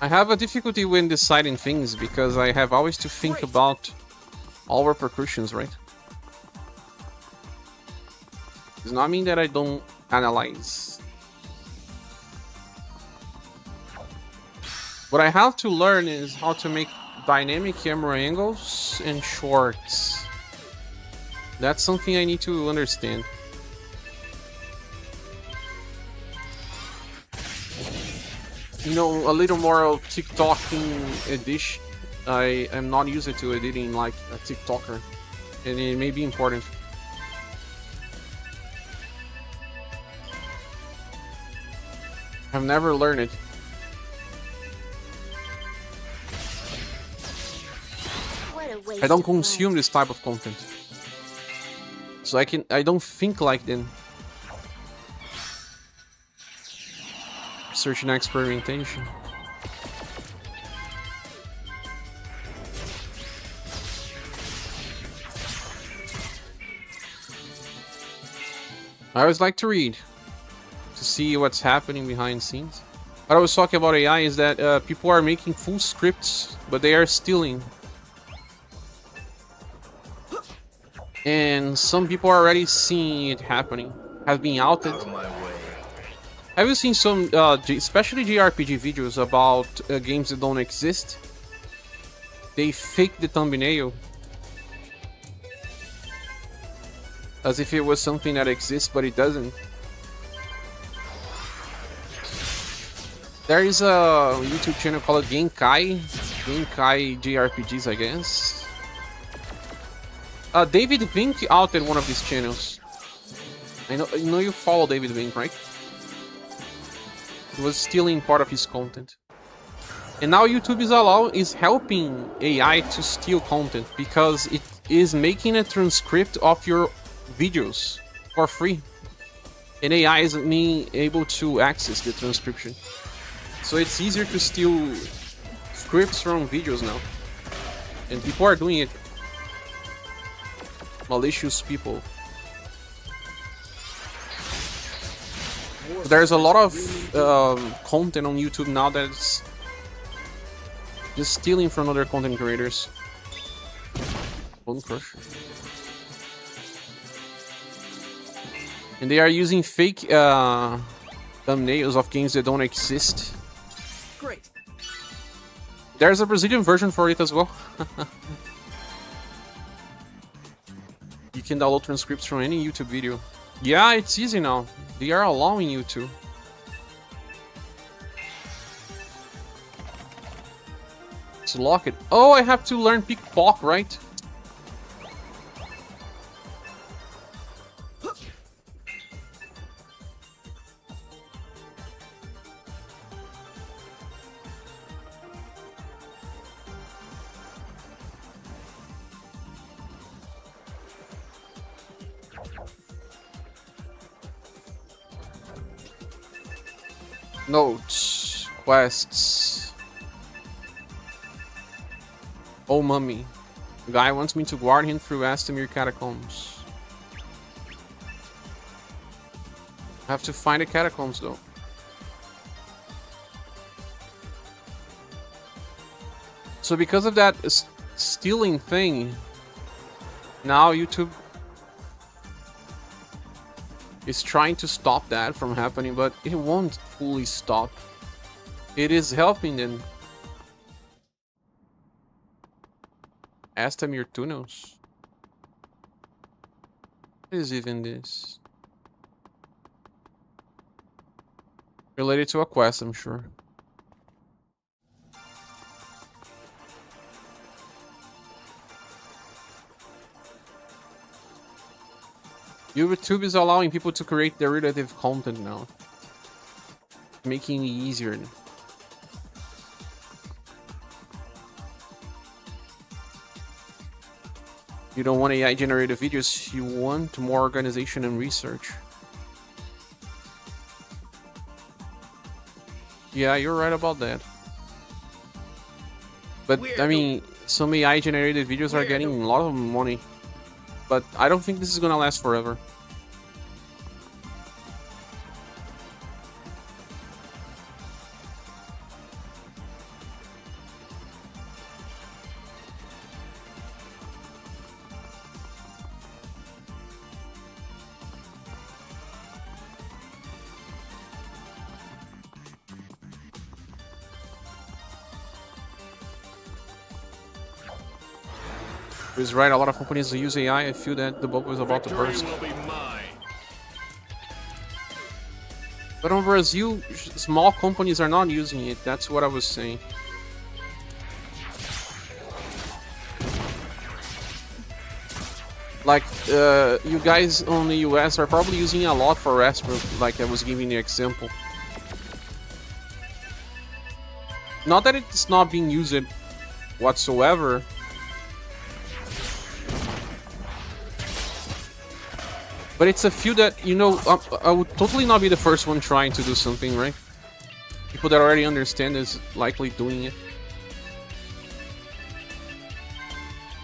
I have a difficulty when deciding things because I have always to think about all repercussions, right? Does not mean that I don't analyze. What I have to learn is how to make dynamic camera angles and shorts. That's something I need to understand. You know, a little more of TikToking edition. I am not used to editing like a TikToker, and it may be important. I've never learned it. What a waste I don't of consume this type of content, so I don't think like them. Research and experimentation. I always like to read to see what's happening behind the scenes. What I was talking about AI is that people are making full scripts, but they are stealing. And some people are already seeing it happening, have been outed. Have you seen some, especially JRPG videos about games that don't exist? They fake the thumbnail as if it was something that exists, but it doesn't. There is a YouTube channel called Genkai JRPGs, I guess. David Vink outed one of these channels. I know you follow David Vink, right? He was stealing part of his content. And now YouTube is helping AI to steal content because it is making a transcript of your videos for free. And AI is able to access the transcription. So it's easier to steal scripts from videos now. And people are doing it. Malicious people. There's a lot of content on YouTube now that's just stealing from other content creators. Bone Crush. And they are using fake thumbnails of games that don't exist. Great. There's a Brazilian version for it as well. You can download transcripts from any YouTube video. Yeah, it's easy now. They are allowing you to. Let's lock it. Oh, I have to learn pickpocket, right? Notes, quests. Oh, mummy. The guy wants me to guard him through Astamir catacombs. I have to find the catacombs though. So because of that stealing thing, now YouTube is trying to stop that from happening, but it won't fully stop. It is helping them. Astamir tunnels. What is even this? Related to a quest, I'm sure. YouTube is allowing people to create derivative content now, making it easier. You don't want AI generated videos, you want more organization and research. Yeah, you're right about that. But I mean, some AI generated videos are getting a lot of money. But I don't think this is gonna last forever. He's right, a lot of companies use AI. I feel that the bubble is about to burst. But in Brazil, small companies are not using it. That's what I was saying. Like, you guys on the US are probably using a lot for Raspberry, like I was giving the example. Not that it's not being used whatsoever. But it's a few that, you know, I would totally not be the first one trying to do something, right? People that already understand is likely doing it.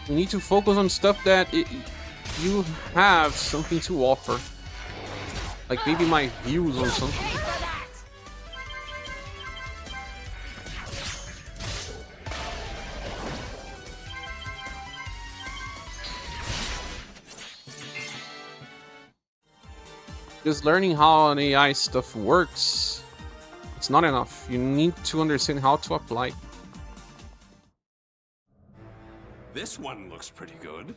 You need to focus on stuff that you have something to offer. Like maybe my views on something. Just learning how an AI stuff works, it's not enough. You need to understand how to apply. This one looks pretty good.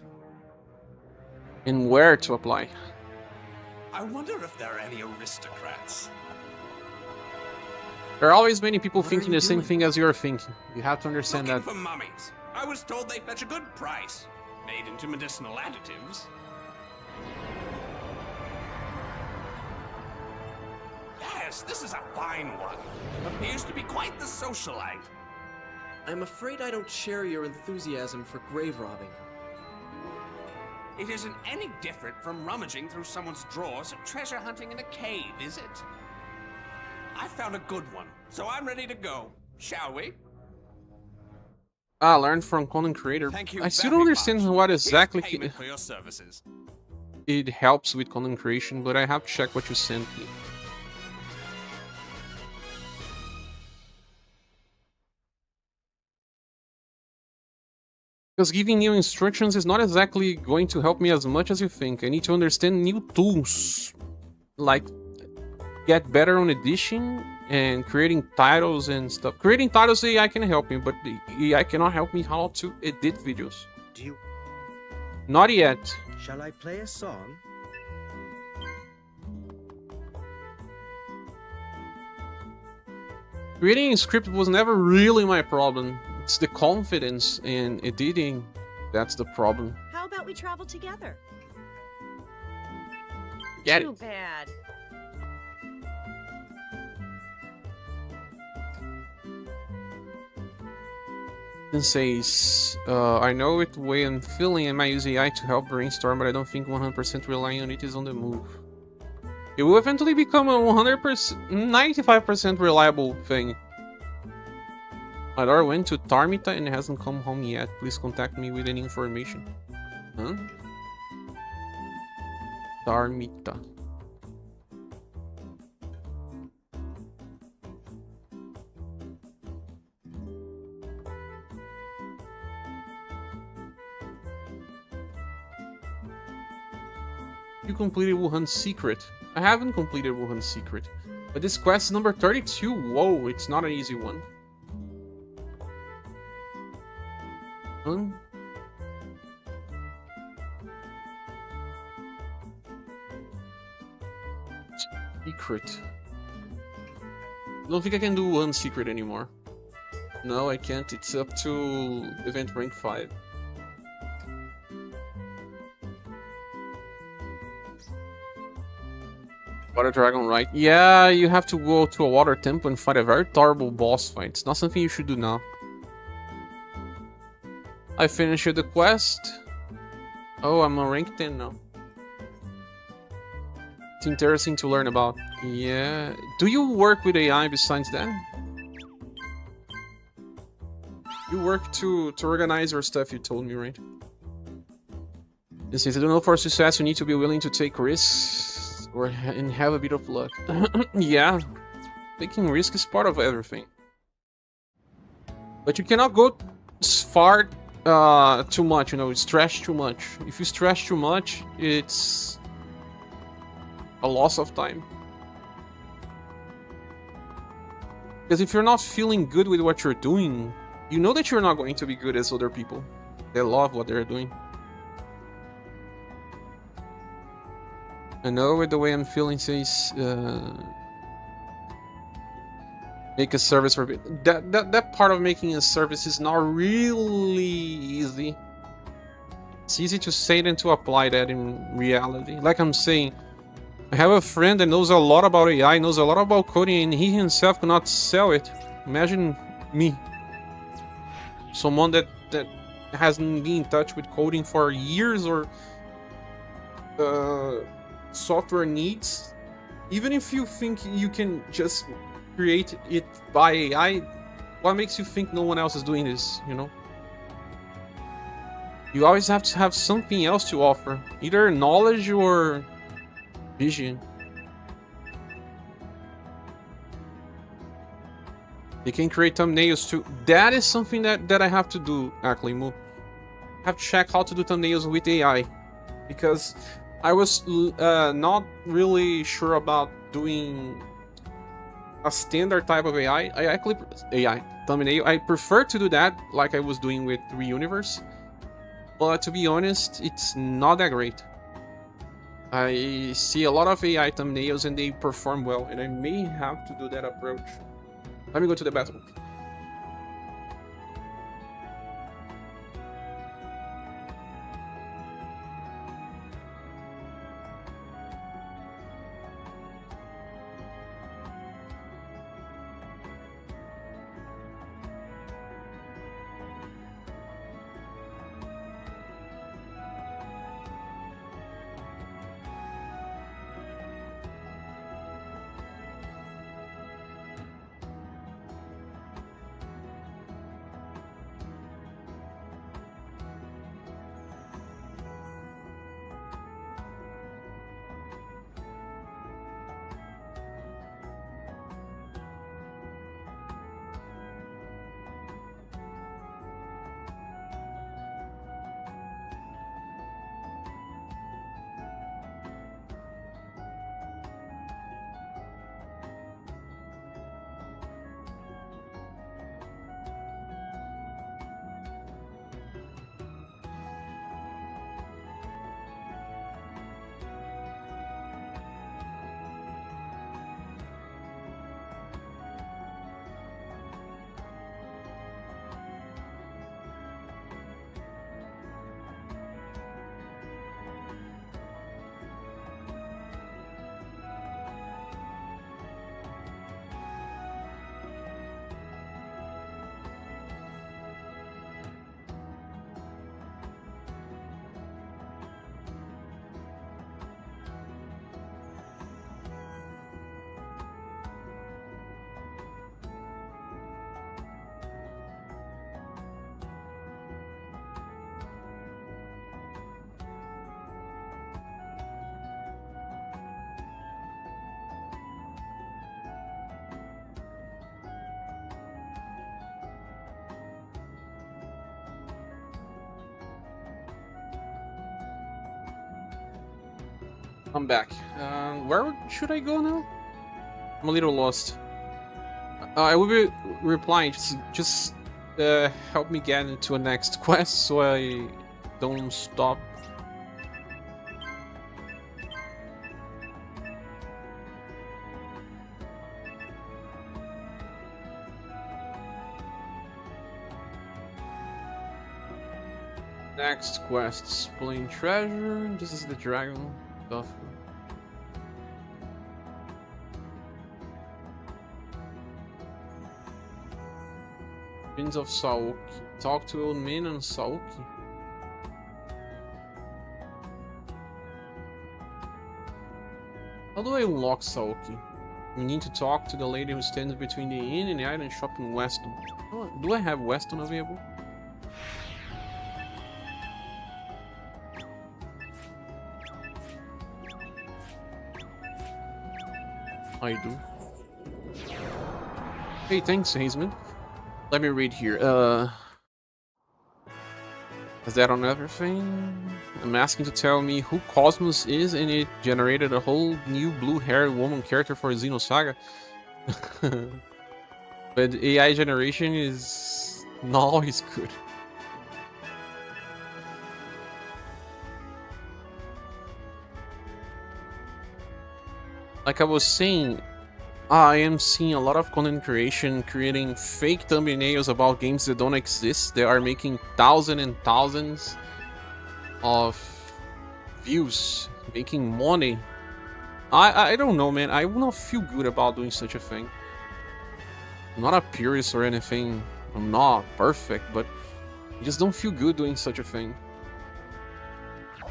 And where to apply. I wonder if there are any aristocrats. There are always many people thinking the same thing as you're thinking. You have to understand Looking that. for mummies. I was told they fetch a good price. Made into medicinal additives. Yes, this is a fine one. Appears to be quite the socialite. I'm afraid I don't share your enthusiasm for grave robbing. It isn't any different from rummaging through someone's drawers or treasure hunting in a cave, is it? I found a good one, so I'm ready to go. Shall we? Ah, learn from content creator. Thank you I still very don't understand much. what Here's exactly payment for your services. it helps with content creation, but I have to check what you sent me. Because giving new instructions is not exactly going to help me as much as you think. I need to understand new tools, like get better on editing and creating titles and stuff. Creating titles, AI can help me, but the AI cannot help me how to edit videos. Do you... Not yet. Shall I play a song? Creating a script was never really my problem. It's the confidence in editing that's the problem. How about we travel together? Get Too it. bad. It says, I know it way I'm feeling and might use AI to help brainstorm, but I don't think 100% relying on it is on the move. It will eventually become a 100%, 95% reliable thing. My daughter went to Tarmita and hasn't come home yet. Please contact me with any information. Huh? Tarmita. You completed Wuhan's secret. I haven't completed Wuhan's secret. But this quest is number 32. Whoa, it's not an easy one. Secret. I don't think I can do one secret anymore. No, I can't. It's up to event rank 5. Water dragon, right? Yeah, you have to go to a water temple and fight a very terrible boss fight. It's not something you should do now. I finished the quest. Oh, I'm on rank 10 now. It's interesting to learn about. Yeah. Do you work with AI besides that? You work to organize your stuff, you told me, right? It says, I don't know, for success you need to be willing to take risks and have a bit of luck. Yeah. Taking risks is part of everything. But you cannot go far too much, you know, stretch too much. If you stretch too much, it's a loss of time. Because if you're not feeling good with what you're doing, you know that you're not going to be good as other people. They love what they're doing. I know with the way I'm feeling says make a service for that part of making a service is not really easy. It's easy to say than to apply that in reality. Like I'm saying, I have a friend that knows a lot about AI, knows a lot about coding, and he himself cannot sell it. Imagine me. Someone that hasn't been in touch with coding for years or software needs. Even if you think you can just create it by AI, what makes you think no one else is doing this, you know? You always have to have something else to offer, either knowledge or vision. You can create thumbnails too. That is something that I have to do, actually. I have to check how to do thumbnails with AI, because I was not really sure about doing a standard type of AI. AI thumbnail. I prefer to do that like I was doing with Reuniverse, but to be honest, it's not that great. I see a lot of AI thumbnails and they perform well, and I may have to do that approach. Let me go to the bathroom. I'm back. Where should I go now? I'm a little lost. I will be replying. Just help me get into a next quest so I don't stop. Next quest, Explain Treasure. This is the dragon stuff. Prince of Saoki. Talk to old men and Saoki. How do I unlock Saoki? We need to talk to the lady who stands between the inn and the island shop in Weston. Do I have Weston available? I do. Hey, thanks, Hazeman. Let me read here. Is that on everything? I'm asking to tell me who Cosmos is, and it generated a whole new blue-haired woman character for SaGa. But AI generation is not always good. Like I was saying, I am seeing a lot of content creation creating fake thumbnails about games that don't exist. They are making thousands and thousands of views, making money. I don't know, man. I will not feel good about doing such a thing. I'm not a purist or anything. I'm not perfect, but I just don't feel good doing such a thing.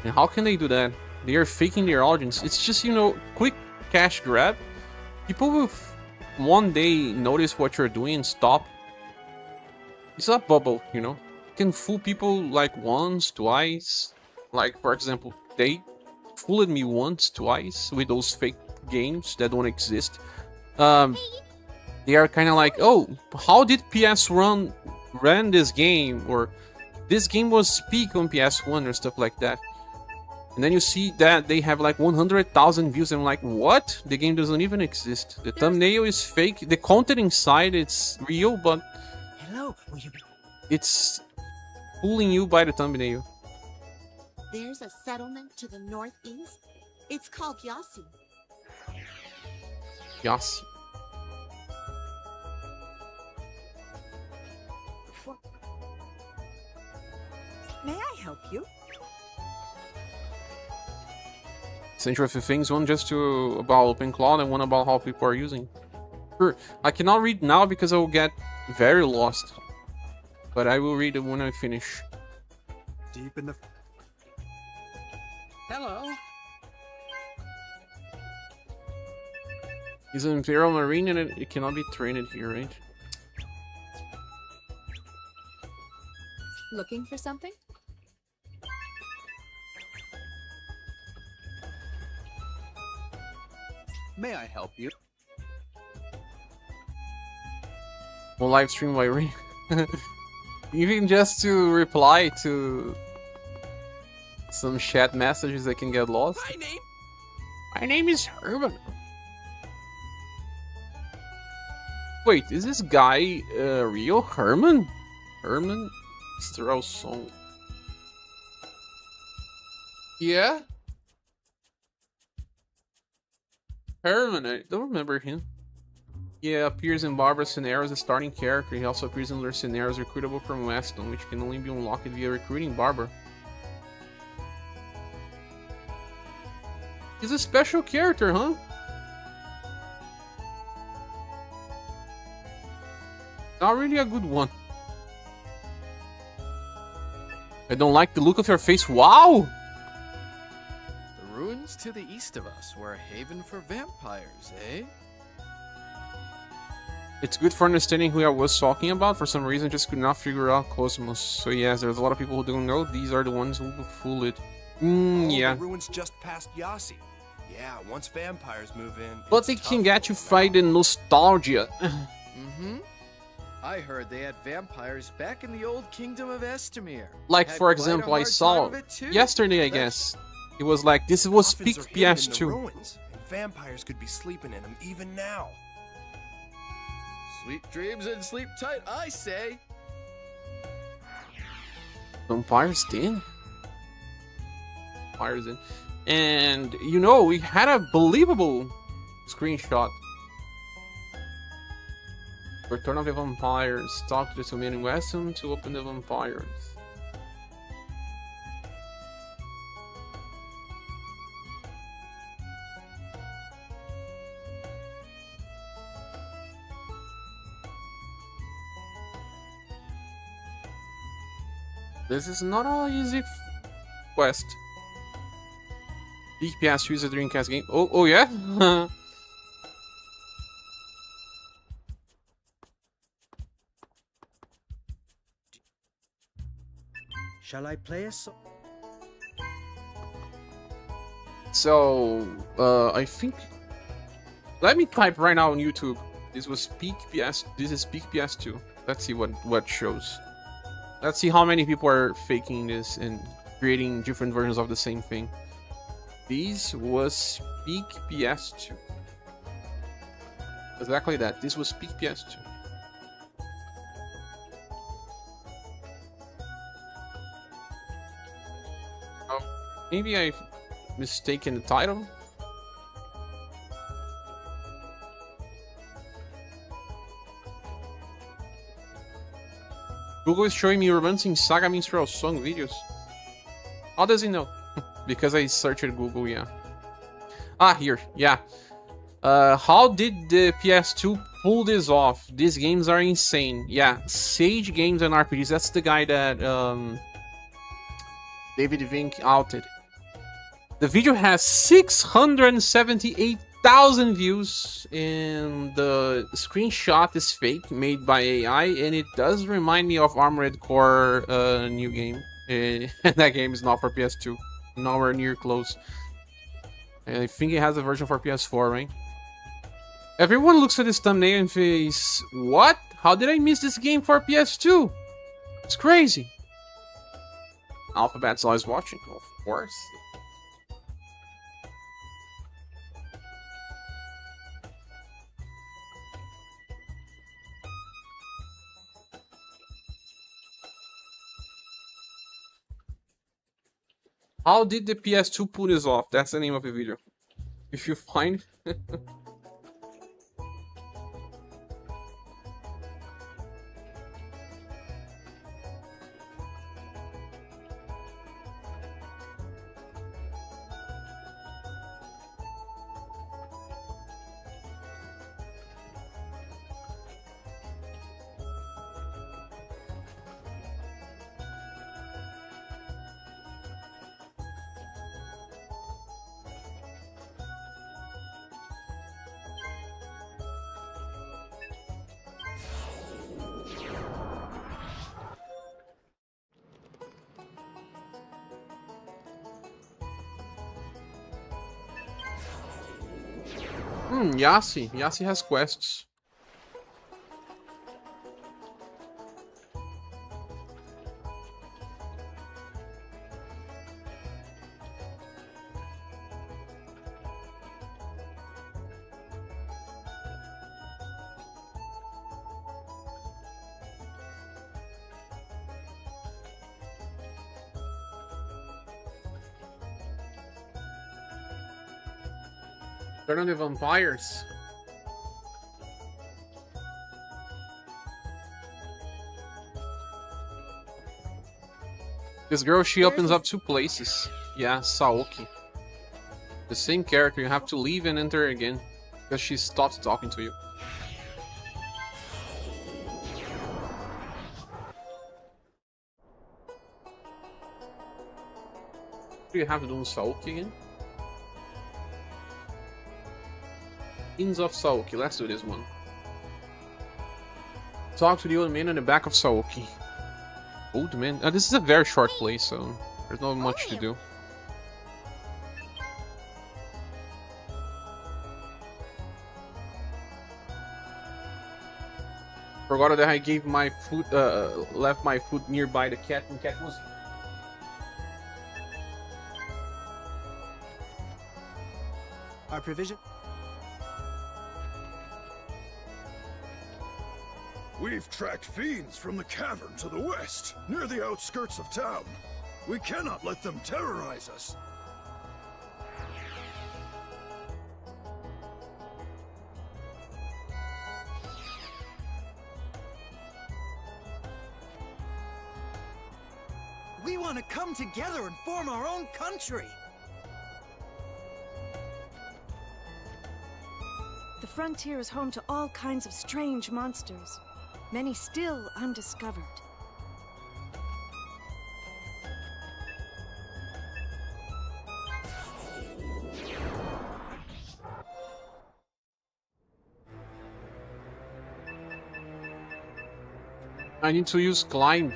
And how can they do that? They are faking their audience. It's just, you know, quick cash grab. People will one day notice what you're doing and stop. It's a bubble, you know. You can fool people like once, twice. Like, for example, they fooled me once, twice with those fake games that don't exist. They are kind of like, oh, how did PS1 ran this game? Or this game was peak on PS1 or stuff like that. And then you see that they have like 100,000 views, and I'm like, what? The game doesn't even exist. The thumbnail is fake. The content inside, it's real, but Hello, will you... it's fooling you by the thumbnail. There's a settlement to the northeast. It's called Yasi. Yasi. May I help you? Essential a few things. One just about OpenCloud and one about how people are using. Sure, I cannot read now because I will get very lost. But I will read it when I finish. Deep in the... Hello. It's an Imperial Marine and it cannot be trained here, right? Looking for something? May I help you? Well, live stream while read. Even just to reply to some chat messages that can get lost. My name is Herman. Wait, is this guy real? Herman? Herman Straussong. Yeah? Herman, I don't remember him. He appears in Barbara's scenario as a starting character. He also appears in other scenarios recruitable from Weston, which can only be unlocked via recruiting Barbara. He's a special character, huh? Not really a good one. I don't like the look of your face. Wow! The ruins to the east of us were a haven for vampires, eh? It's good for understanding who I was talking about. For some reason, just could not figure out Cosmos. So yes, there's a lot of people who don't know. These are the ones who fool it. Yeah. The ruins just past Yasi. Yeah, once vampires move in. But they can get you fighting nostalgia. Mm-hmm. I heard they had vampires back in the old kingdom of Estamir. Like, Had for quite a example, I hard saw time of it too. yesterday, I guess. It was like, this was peak Coffins are hidden in the PS2. ruins, and vampires could be sleeping in them even now. Sweet dreams and sleep tight, I say. Vampires in? Vampires in. And, you know, we had a believable screenshot. Return of the Vampires. Talk to the two men in Weston to open the vampires. This is not an easy quest. Big PS2 is a Dreamcast game. Oh yeah? Shall I play a song? So, I think... Let me type right now on YouTube. This is Peak PS2. Let's see what shows. Let's see how many people are faking this and creating different versions of the same thing. This was Peak PS2. Exactly that. This was Peak PS2. Oh, maybe I've mistaken the title. Google is showing me romancing SaGa Minstrel song videos. How does he know? Because I searched Google, yeah. Ah, here, yeah. How did the PS2 pull this off? These games are insane. Yeah, Sage Games and RPGs. That's the guy that David Vink outed. The video has 678,000 views, and the screenshot is fake, made by AI, and it does remind me of Armored Core new game. And that game is not for PS2. Nowhere near close. And I think it has a version for PS4, right? Everyone looks at this thumbnail and thinks, what? How did I miss this game for PS2? It's crazy. Alphabet's always watching, of course. How did the PS2 pull this off? That's the name of the video. If you find... Yassi. Yassi has quests. Turn on the vampires. This girl, she opens up two places. Yeah, Saoki. The same character, you have to leave and enter again. Because she stops talking to you. What do you have to do in Saoki again? Inns of Saoki. Let's do this one. Talk to the old man in the back of Saoki. Old man? This is a very short place, so there's not much to do. Forgot that I gave my food, left my food nearby the cat, and cat was... Our provision... We've tracked fiends from the cavern to the west, near the outskirts of town. We cannot let them terrorize us. We want to come together and form our own country. The frontier is home to all kinds of strange monsters. Many still undiscovered. I need to use climb.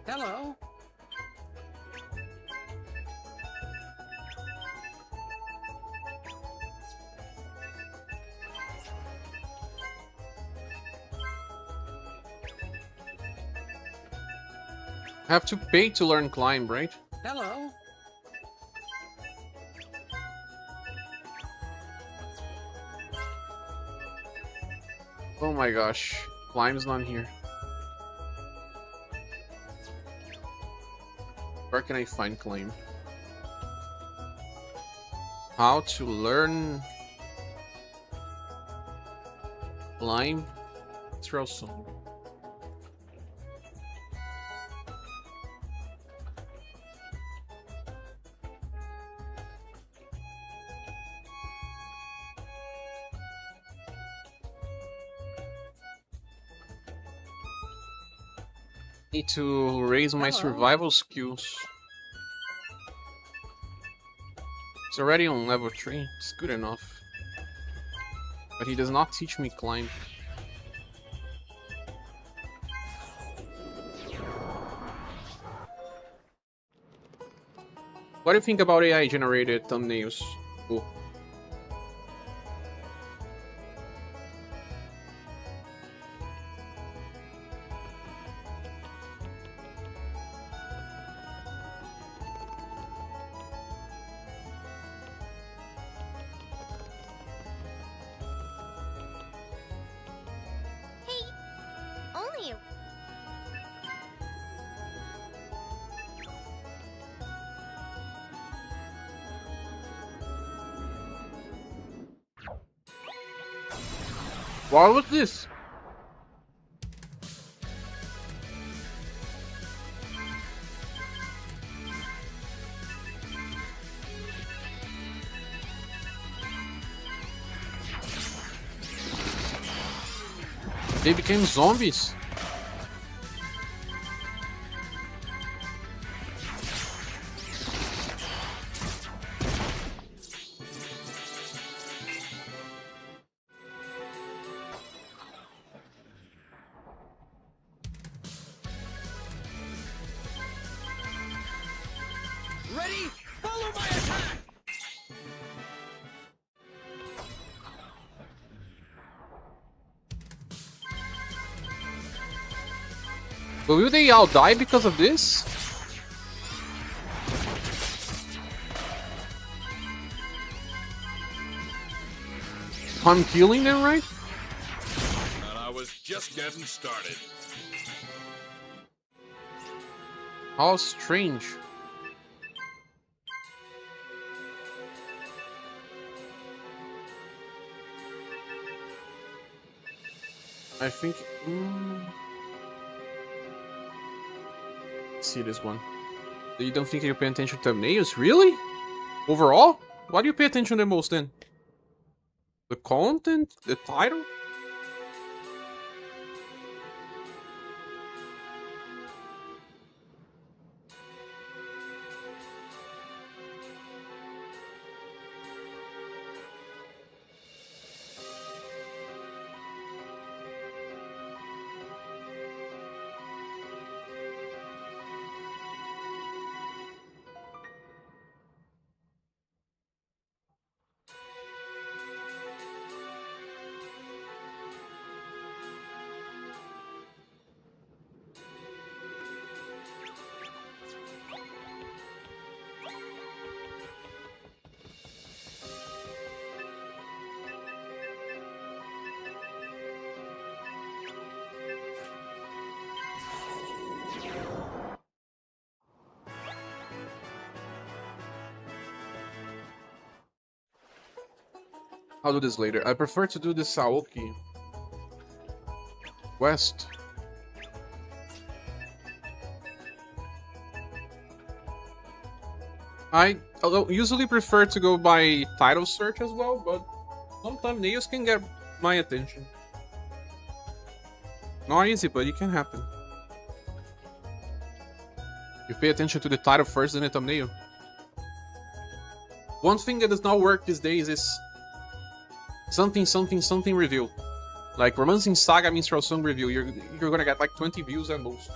Hello. I have to pay to learn climb, right? Hello. Oh my gosh, climb's not here. Where can I find climb? How to learn climb? Throw some. Need to raise my survival skills. It's already on level 3. It's good enough. But he does not teach me climb. What do you think about AI generated thumbnails? Cool. Only you. What was this? They became zombies. Ready? Follow my attack! But will they all die because of this? I'm killing them, right? And I was just getting started. How strange. I think... Let's see this one. You don't think you pay attention to thumbnails? Really? Overall? Why do you pay attention the most then? The content? The title? I'll do this later. I prefer to do the Saoki West. I usually prefer to go by title search as well, but sometimes nails can get my attention. Not easy, but it can happen. You pay attention to the title first, then the thumbnail. One thing that does not work these days is something review. Like Romancing Saga Minstrel Song review, you're gonna get like 20 views at most.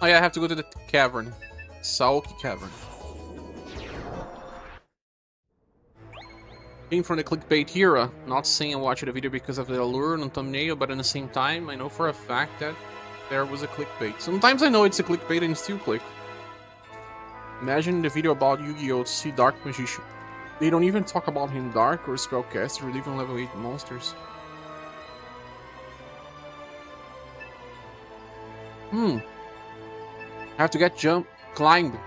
Oh yeah, I have to go to the cavern. SaGa Cavern. Came from the clickbait era. Not saying I watched the video because of the allure on thumbnail, but at the same time, I know for a fact that there was a clickbait. Sometimes I know it's a clickbait and still click. Imagine the video about Yu-Gi-Oh! See Dark Magician. They don't even talk about him Dark or Spellcaster or even level 8 monsters. Have to get climbed.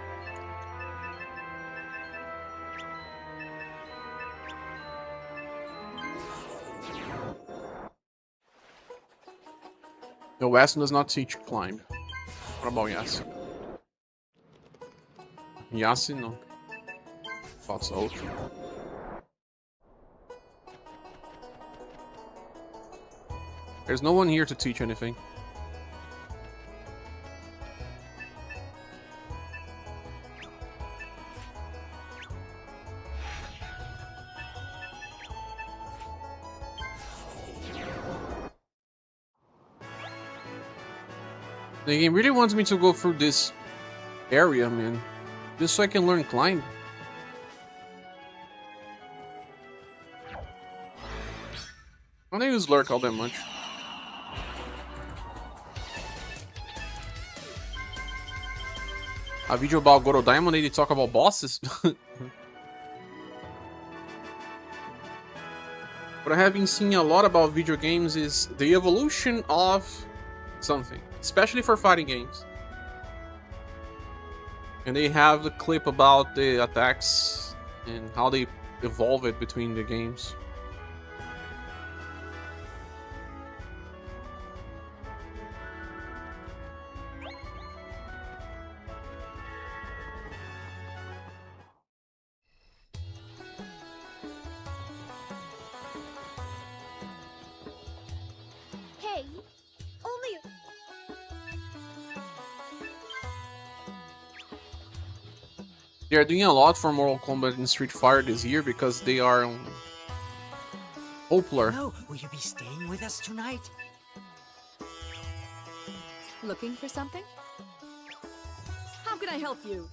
No, Weston does not teach climb. What about Yassi? Yassi, no. Thought so. There's no one here to teach anything. The game really wants me to go through this area, man. Just so I can learn climb. I don't use lurk all that much. A video about Goro Diamond, they talk about bosses. What I have been seeing a lot about video games is the evolution of something, especially for fighting games. And they have the clip about the attacks and how they evolve it between the games. Hey, only... They are doing a lot for Mortal Kombat and Street Fighter this year because they are popular. Hello, will you be staying with us tonight? Looking for something? How can I help you?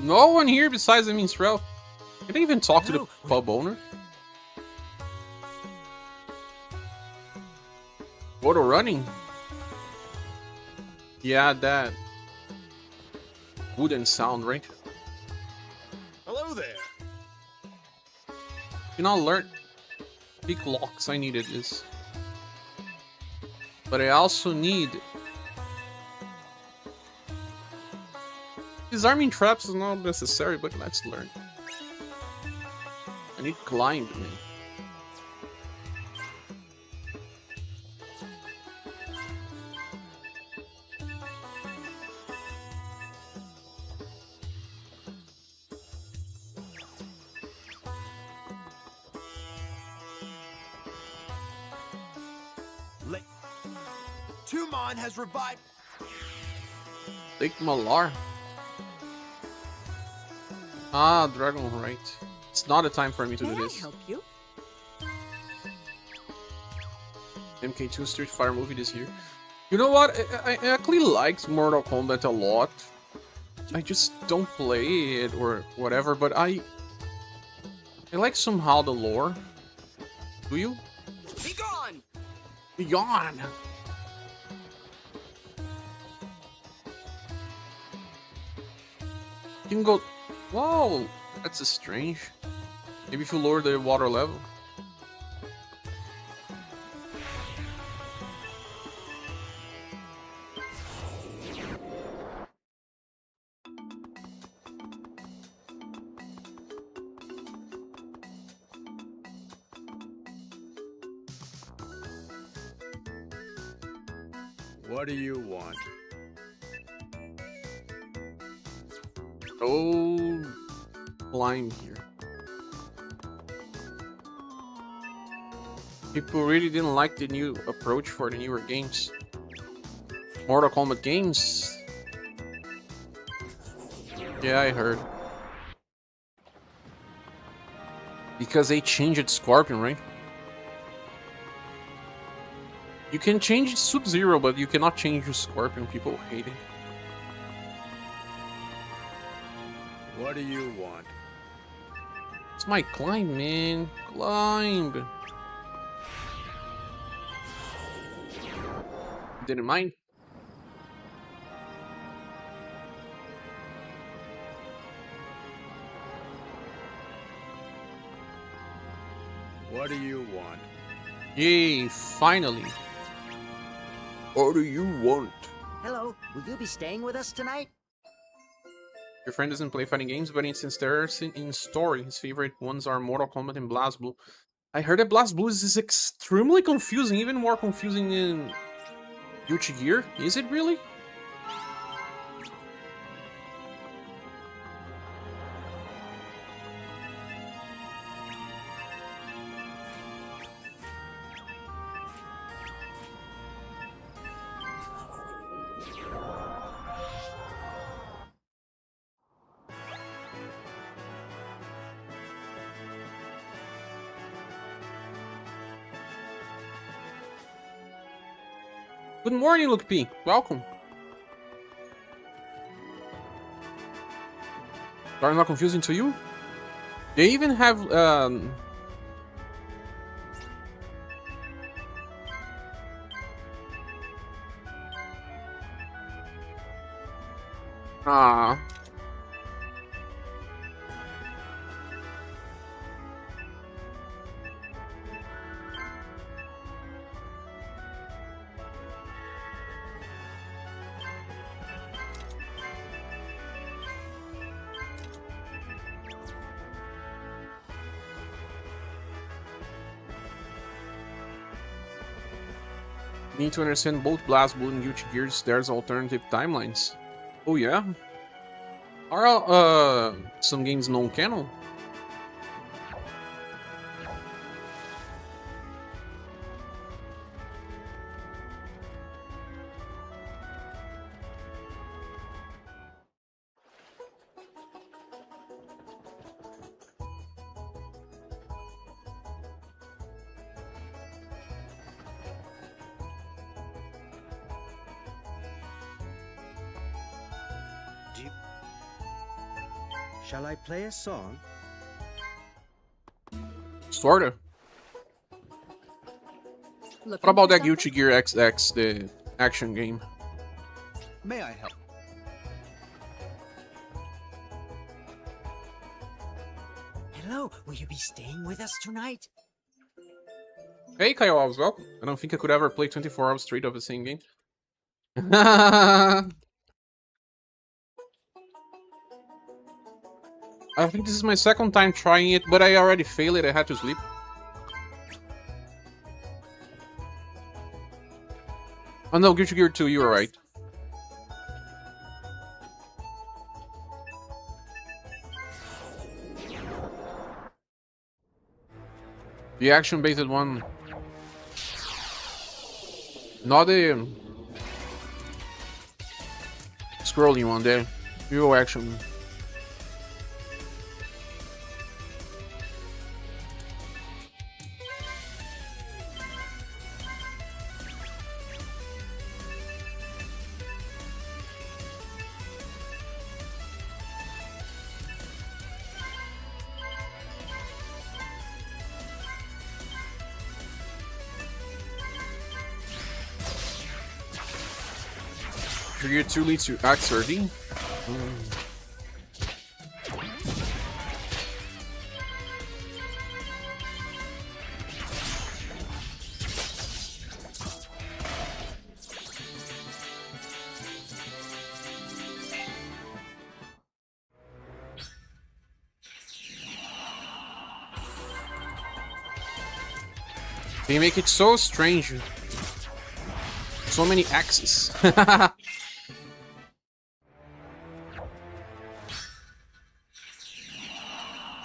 No one here besides the Minstrel. Can I even talk to the pub owner? Auto running? Yeah, that wouldn't sound right. Hello there. You know, learn pick locks. I needed this, but I also need disarming traps. Is not necessary, but let's learn. I need climb, man. Tumon has revived. Lake Malar. Ah, Dragon, right. It's not a time for me to do this. help you? MK2 Street Fighter movie this year. You know what? I actually liked Mortal Kombat a lot. I just don't play it or whatever, but I like somehow the lore. Do you? Be gone! Be gone! You can go... Wow! That's a strange. Maybe if you lower the water level. What do you want? Oh, climb here. People really didn't like the new approach for the newer games. Mortal Kombat games. Yeah, I heard. Because they changed Scorpion, right? You can change Sub-Zero, but you cannot change your Scorpion. People hate it. What do you want? It's my climb, man. Climb. Didn't mind. What do you want? Yay, finally. What do you want? Hello, will you be staying with us tonight? Your friend doesn't play fighting games, but it's interested in story. His favorite ones are Mortal Kombat and BlazBlue. I heard that BlazBlue is extremely confusing, even more confusing than Guilty Gear. Is it really? Good morning, Luke P. Welcome. Are not confusing to you? They even have need to understand both BlazBlue and Guilty Gears. There's alternative timelines. Oh yeah? Are some games non-canon? Shall I play a song? Sorta. What about that Guilty Gear XX, the action game? May I help? Hello, will you be staying with us tonight? Hey, Kyle, I was welcome. I don't think I could ever play 24 hours straight of the same game. I think this is my second time trying it, but I already failed it. I had to sleep. Oh no, Guilty Gear 2, you were right. The action-based one. Not the scrolling one there. Real action. Gear 2 leads to Act 30. They make it so strange. So many axes.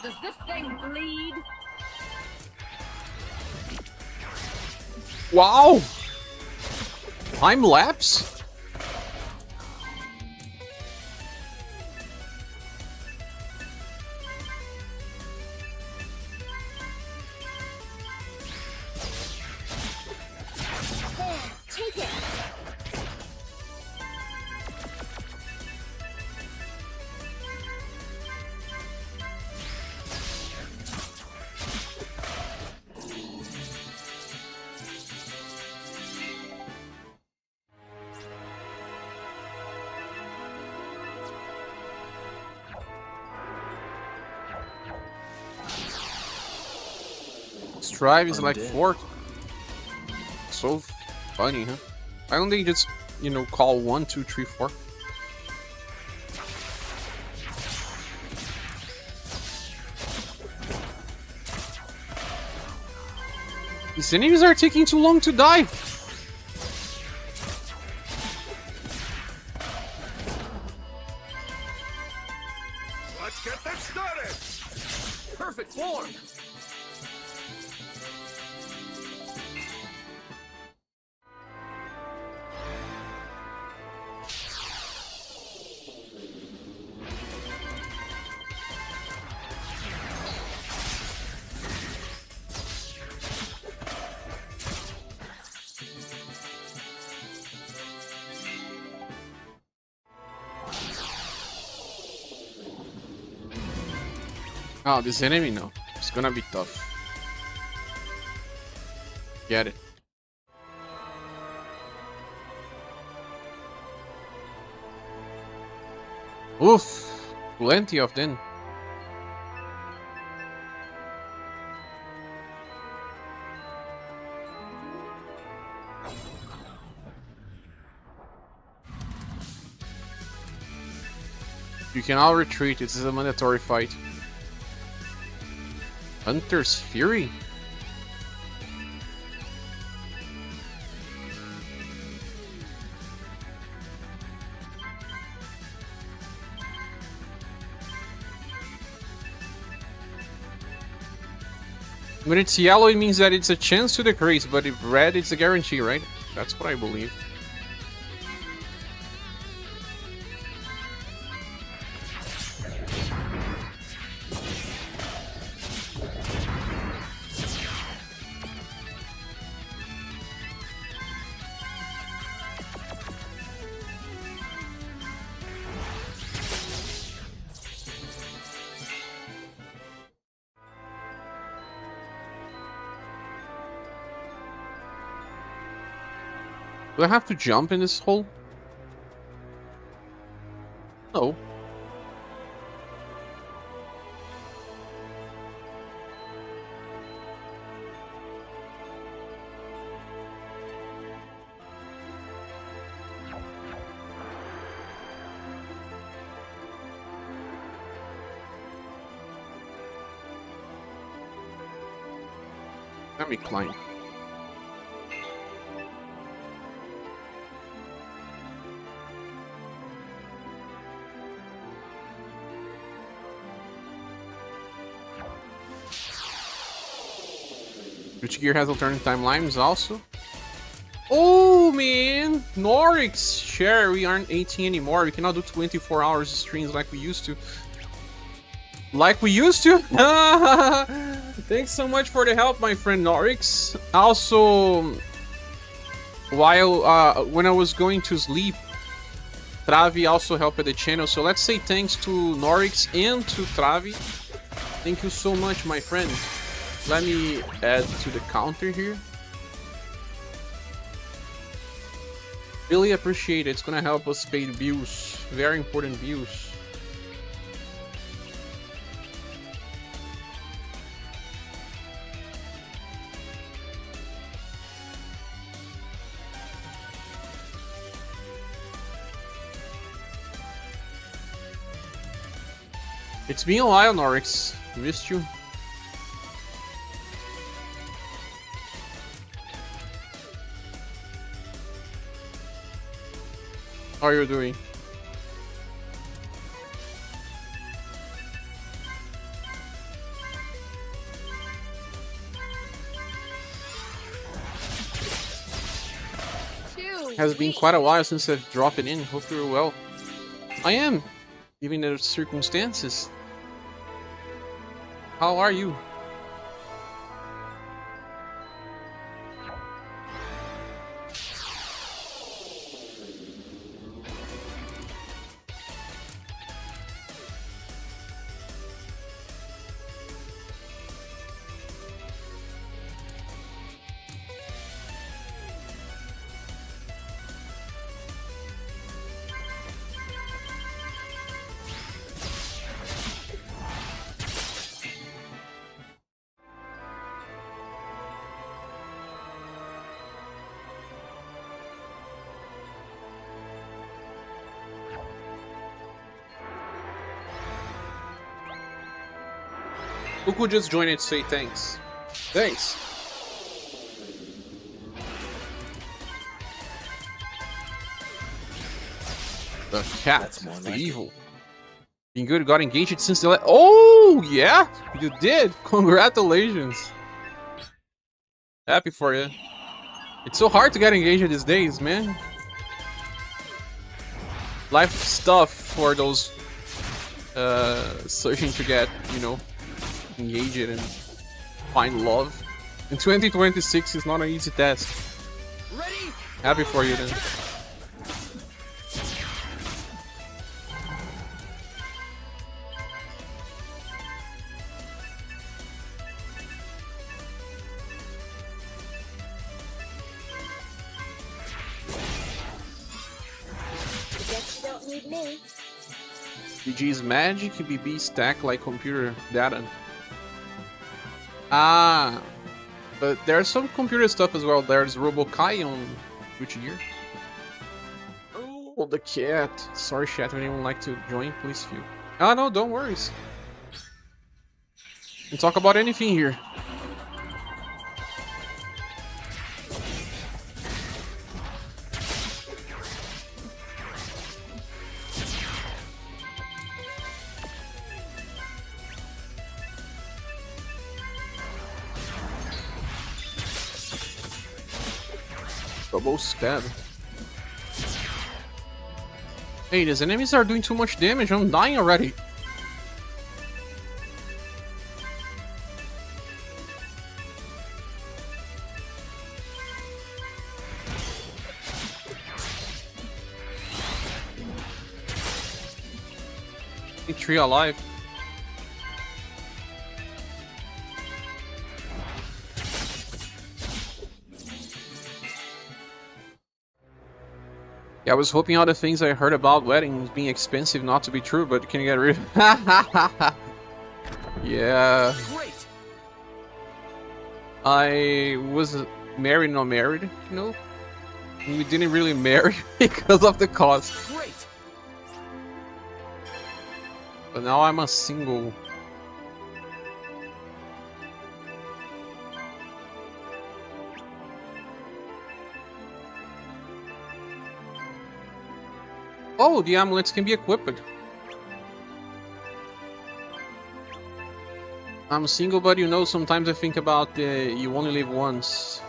Does this thing bleed? Wow! Time lapse? Take it. Strive is like fort. So funny, huh? Why don't they just, you know, call 1, 2, 3, 4? These enemies are taking too long to die. Let's get this started! Perfect form! Oh, this enemy? No. It's gonna be tough. Get it. Oof. Plenty of them. You can all retreat. This is a mandatory fight. Hunter's Fury? When it's yellow, it means that it's a chance to decrease, but if red, it's a guarantee, right? That's what I believe. Do I have to jump in this hole? No. Let me climb. Which gear has alternate timelines also? Oh man, Norix! Sure, we aren't 18 anymore. We cannot do 24 hours of streams like we used to. Like we used to? Thanks so much for the help, my friend Norix. Also, while when I was going to sleep, Travi also helped the channel. So let's say thanks to Norix and to Travi. Thank you so much, my friend. Let me add to the counter here. Really appreciate it. It's gonna help us pay the bills. Very important bills. It's been a while, Norix. Missed you. How are you doing? Has been quite a while since I've dropped it in. Hope you're well. I am, given the circumstances. How are you? Who could just join and say thanks? Thanks. The cat, the evil. Being good, got engaged since the oh yeah, you did. Congratulations. Happy for you. It's so hard to get engaged these days, man. Life stuff for those searching to get, you know, engage it and find love. In 2026 is not an easy task. Ready? Happy for you then. Guess you don't need me. BG's magic, BB stack like computer data. Ah, but there's some computer stuff as well. There's RoboKai on which year? Oh, the cat. Sorry, chat. Would anyone like to join? Please feel. Ah, no, don't worry. We can talk about anything here. Double stab. Hey, these enemies are doing too much damage. I'm dying already. Tree alive. Yeah, I was hoping all the things I heard about weddings being expensive not to be true, but can you get rid of yeah. Great. I was married, not married, you know? We didn't really marry because of the cost. Great. But now I'm a single. Oh, the amulets can be equipped. I'm single, but you know, sometimes I think about you only live once.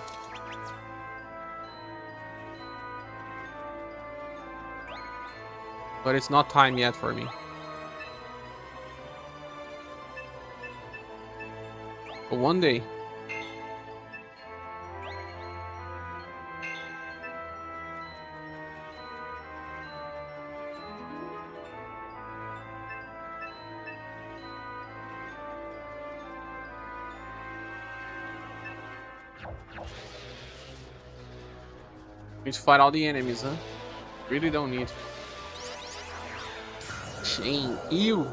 But it's not time yet for me. But one day. Need to fight all the enemies, huh? Really don't need. Shame. Ew.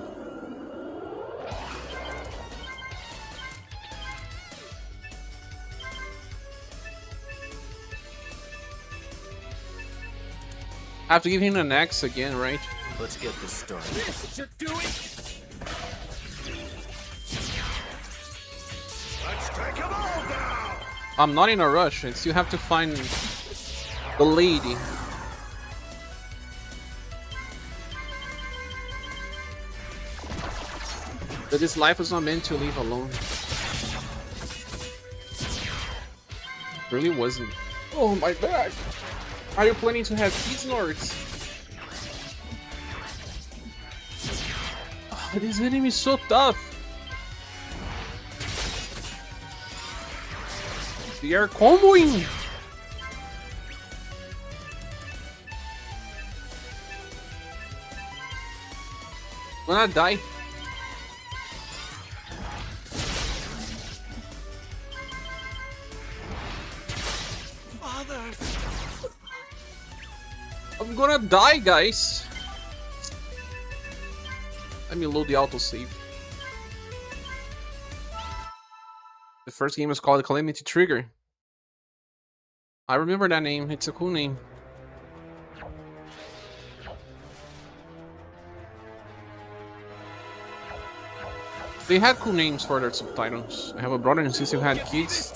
I have to give him an axe again, right? Let's get this started. This should do it! Let's take them all down! I'm not in a rush. I still have to find the lady. But this life was not meant to live alone. Really wasn't. Oh, my back. Are you planning to have kids, Nords? Oh, this enemy is so tough. They are comboing. I'm gonna die. Father! I'm gonna die, guys. Let me load the autosave. The first game is called Calamity Trigger. I remember that name. It's a cool name. They had cool names for their subtitles. I have a brother and sister who had kids.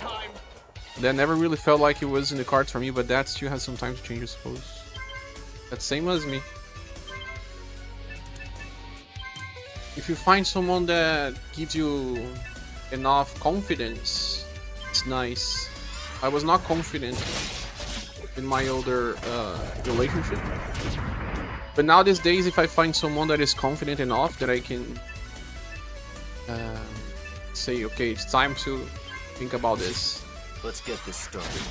That never really felt like it was in the cards for me, but that still has some time to change, I suppose. That's same as me. If you find someone that gives you enough confidence, it's nice. I was not confident in my older relationship. But now these days, if I find someone that is confident enough that I can say, okay, it's time to think about this. Let's get this started.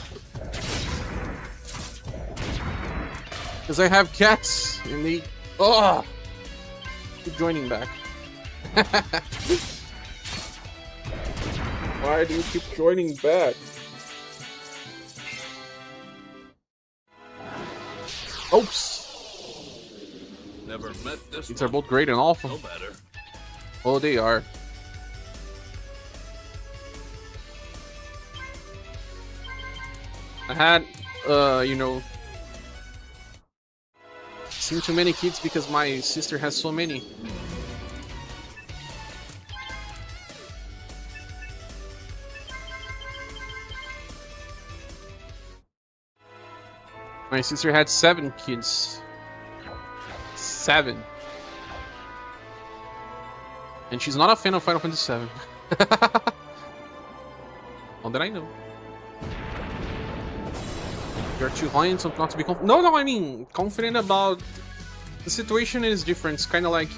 Because I have cats and they keep joining back. Why do you keep joining back? Oops. Never met this. These are both great and awful. No better. Oh, they are. I had, you know, seen too many kids because my sister has so many. My sister had 7 kids. 7. And she's not a fan of Final Fantasy VII. All that I know. You're too high so not to be confident. No, I mean confident about the situation is different. It's kind of like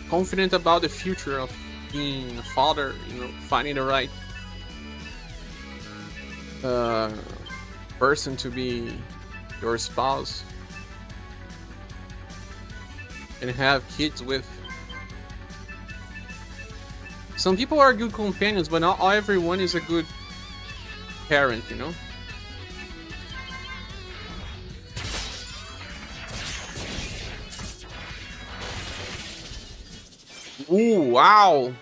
confident about the future of being a father. You know, finding the right person to be your spouse and have kids with. Some people are good companions, but not everyone is a good parent, you know? Ooh, wow!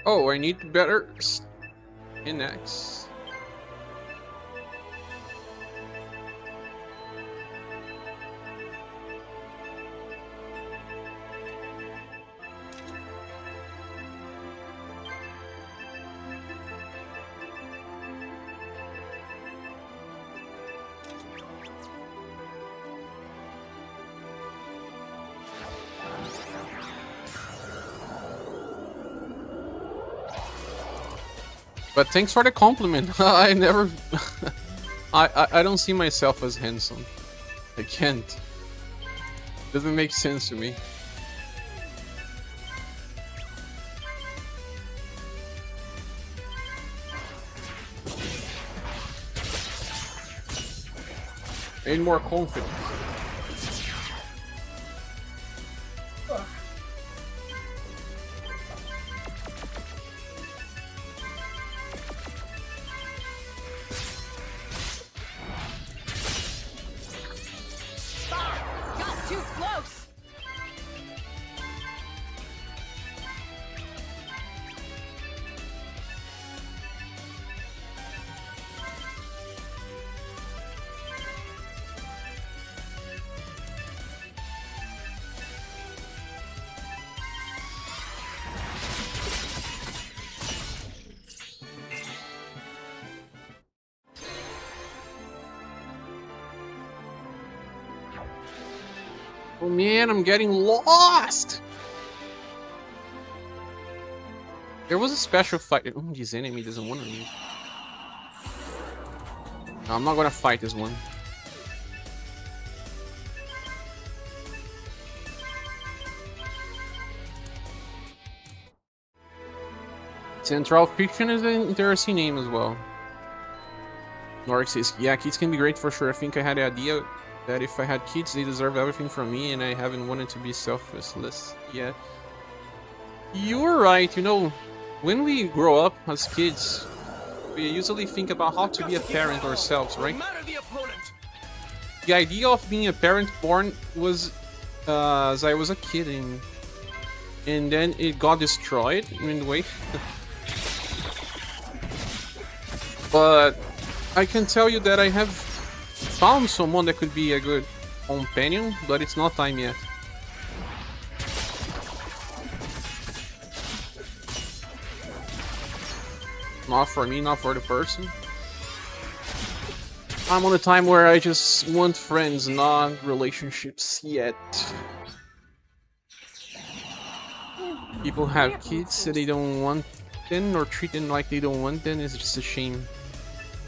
Oh, I need better in X. But thanks for the compliment. I never... I don't see myself as handsome. I can't. Doesn't make sense to me. Need more confidence. Got too close! Oh man, I'm getting lost! There was a special fight. Oh, this enemy doesn't want to leave. No, I'm not gonna fight this one. Central Fiction is an interesting name as well. Norik says, yeah, kids can be great for sure. I think I had the idea that if I had kids, they deserve everything from me, and I haven't wanted to be selfless yet. You're right, you know, when we grow up as kids, we usually think about how to be a parent ourselves, right? The idea of being a parent born was as I was a kid, and then it got destroyed in a way. But I can tell you that I have found someone that could be a good companion, but it's not time yet. Not for me, not for the person. I'm on a time where I just want friends, not relationships yet. People have kids that they don't want them or treat them like they don't want them. It's just a shame.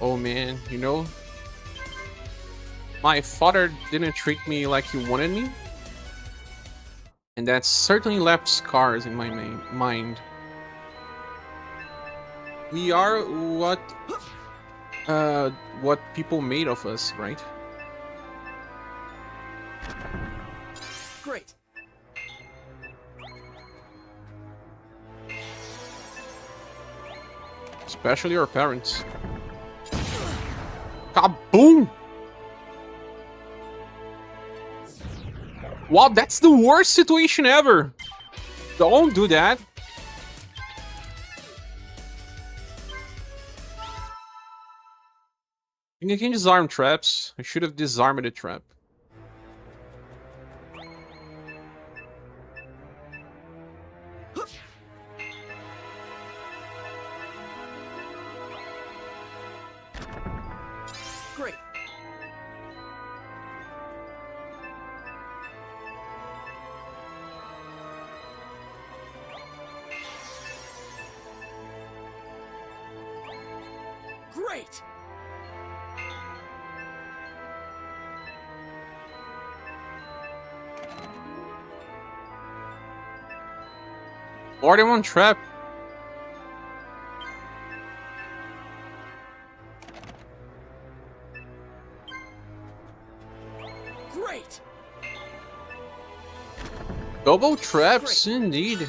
Oh man, you know? My father didn't treat me like he wanted me. And that certainly left scars in my mind. We are what people made of us, right? Great. Especially our parents. Kaboom! Wow, that's the worst situation ever! Don't do that! I think I can disarm traps. I should have disarmed the trap. Great. Great. More than one trap. Great. Double traps, indeed.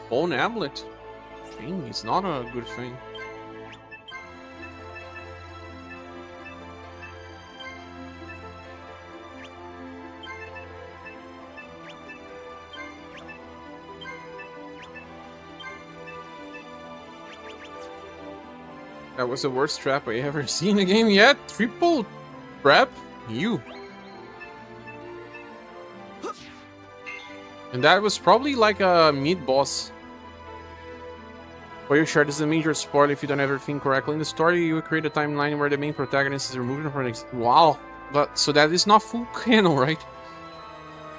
Bone Amulet. Dang, it's not a good thing. That was the worst trap I ever seen in a game yet. Triple trap? You. And that was probably like a mid-boss. Are you sure this is a major spoiler if you don't ever think correctly? In the story, you create a timeline where the main protagonist is removed from the... Wow. But, so that is not full canon, right?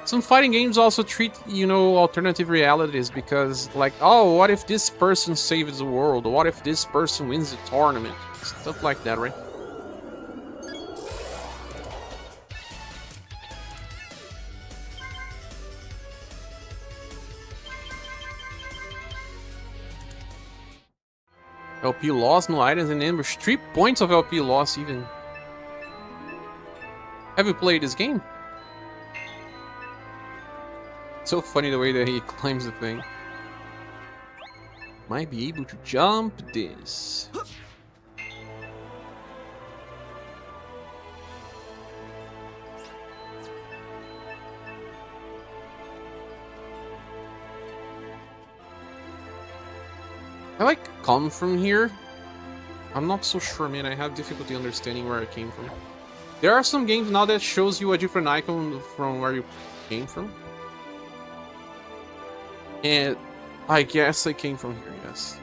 Some fighting games also treat, you know, alternative realities because, like, oh, what if this person saves the world? What if this person wins the tournament? Stuff like that, right? LP loss, no items in ambush. 3 points of LP loss even. Have you played this game? So funny the way that he climbs the thing. Might be able to jump this. I like come from here. I'm not so sure, man. I have difficulty understanding where I came from. There are some games now that shows you a different icon from where you came from. And I guess I came from here, yes.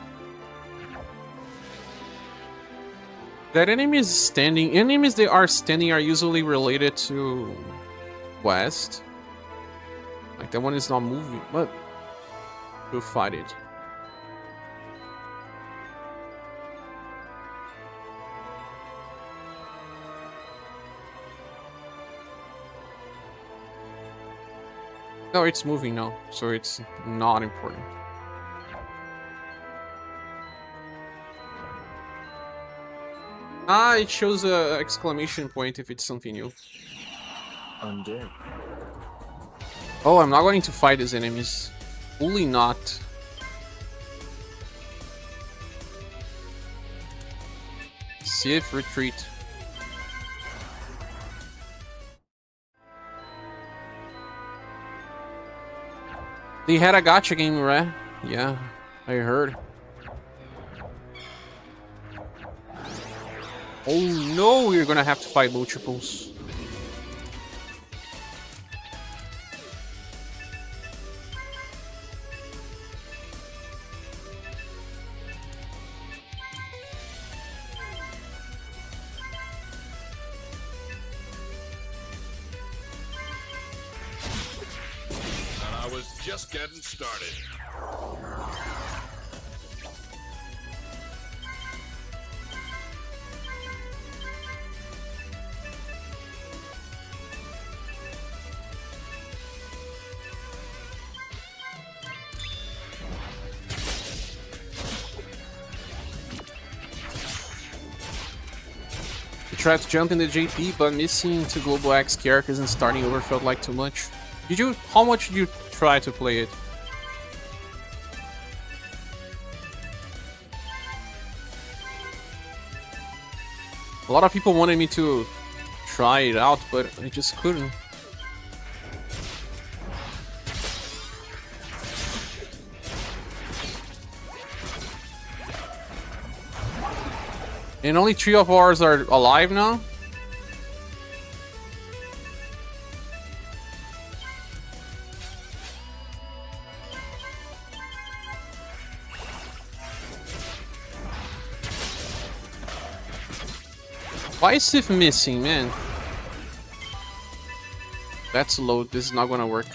That enemies standing, enemies that are standing are usually related to west. Like that one is not moving, but we'll fight it. No, it's moving now, so it's not important. Ah, it shows a exclamation point if it's something new. Undead. Oh, I'm not going to fight these enemies. Fully not. See if retreat. They had a gacha game, right? Yeah, I heard. Oh no, you're gonna have to fight multiples. I was just getting started. I tried to jump in the JP, but missing two Global X characters and starting over felt like too much. Did you? How much did you try to play it? A lot of people wanted me to try it out, but I just couldn't. And only 3 of ours are alive now? Why is Sif missing, man? That's low. This is not gonna work.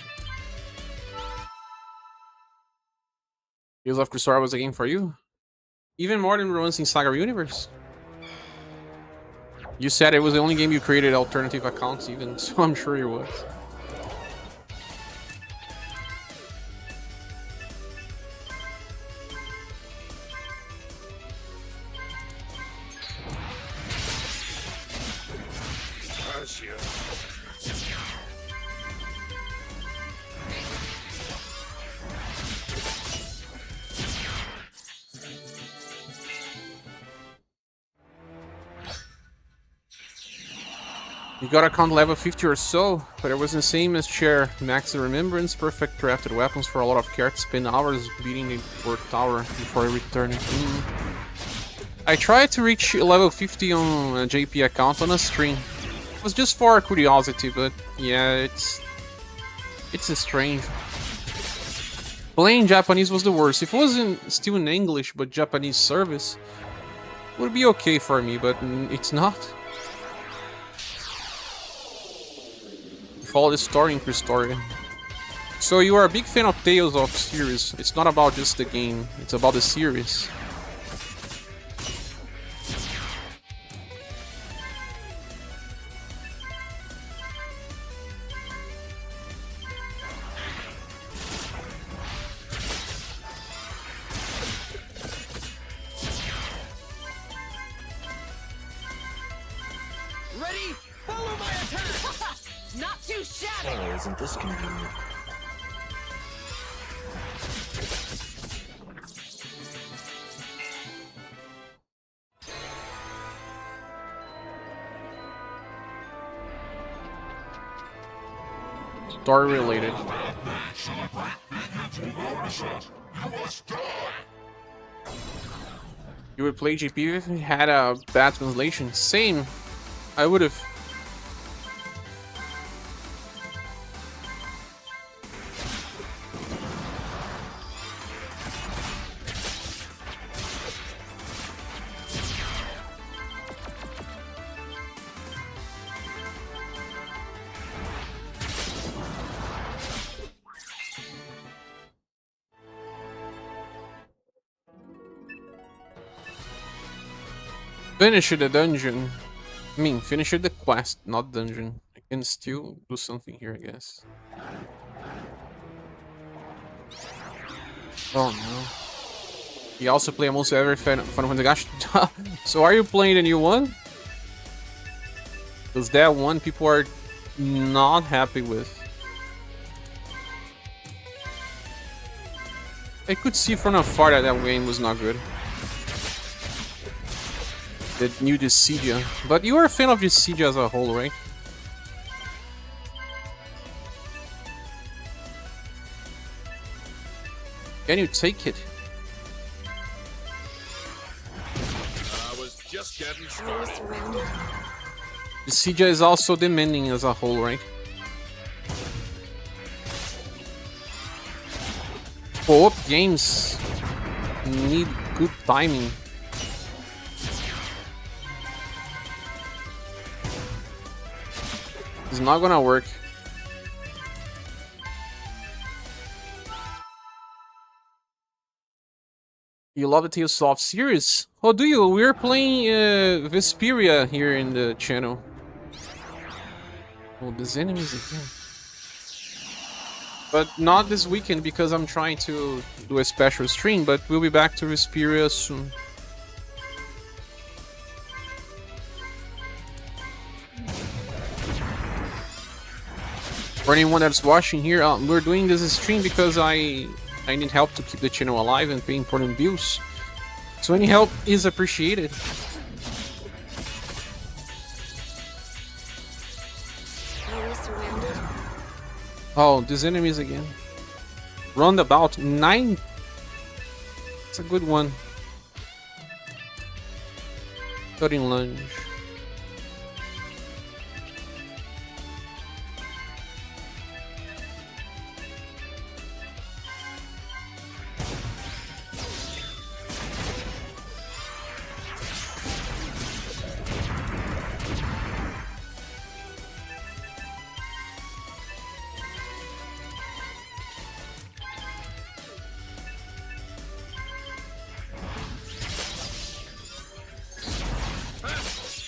Heroes of Crusara was a game for you? Even more than Romancing SaGa Universe. You said it was the only game you created alternative accounts even, so I'm sure it was. You got account level 50 or so, but it was the same as Cher. Max the Remembrance, perfect crafted weapons for a lot of characters, spend hours beating the Word Tower before returning. I tried to reach level 50 on a JP account on a stream. It was just for curiosity, but yeah, it's strange. Playing Japanese was the worst. If it wasn't still in English, but Japanese service, it would be okay for me, but it's not. Follow the story in Prestoria. So you are a big fan of Tales of series. It's not about just the game, it's about the series. Ready? Follow my attack! Not too shabby! Oh, isn't this convenient? Story related. You would play GP if we had a bad translation. Same. I would have. Finish the dungeon. I mean, finish the quest, not dungeon. I can still do something here, I guess. Oh no. You also play almost every Final Fantasy. Gosh, so are you playing the new one? Because that one people are not happy with. I could see from afar that that game was not good. The new SaGa. But you are a fan of SaGa as a whole, right? Can you take it? I was just getting started. SaGa is also demanding as a whole, right? Co-op games need good timing. It's not gonna work. You love the Tales of series? Oh, do you? We're playing Vesperia here in the channel. Oh, there's enemies again. But not this weekend because I'm trying to do a special stream, but we'll be back to Vesperia soon. For anyone that's watching here, we're doing this stream because I need help to keep the channel alive and pay important bills. So any help is appreciated. Are we surrounded? Oh, these enemies again. Roundabout 9. It's a good one. Cutting lunge.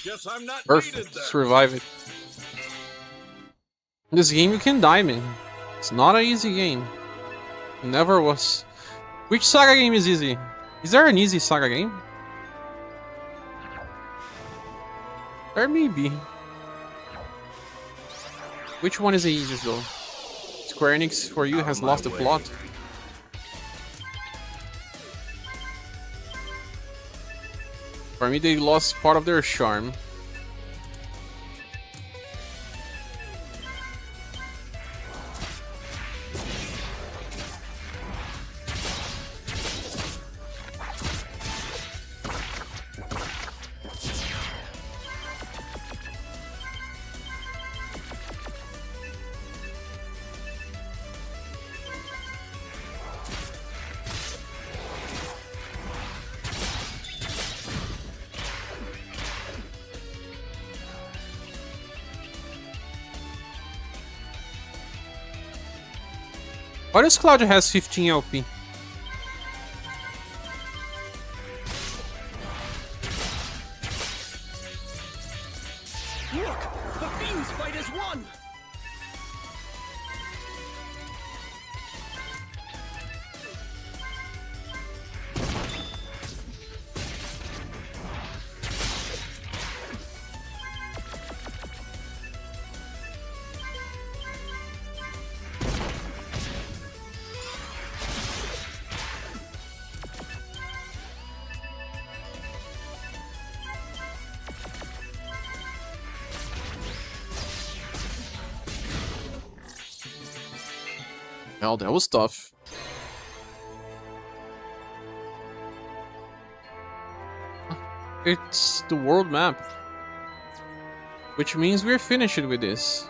Guess I'm not Perfect. Survive it. This game you can die, man. It's not an easy game. Never was. Which SaGa game is easy? Is there an easy SaGa game? There may be. Which one is the easiest though? Square Enix for you has lost the plot. For me, they lost part of their charm. Why does Claudia has 15 LP? Look! The Fiend's fight is won! Hell, that was tough. It's the world map. Which means we're finished with this.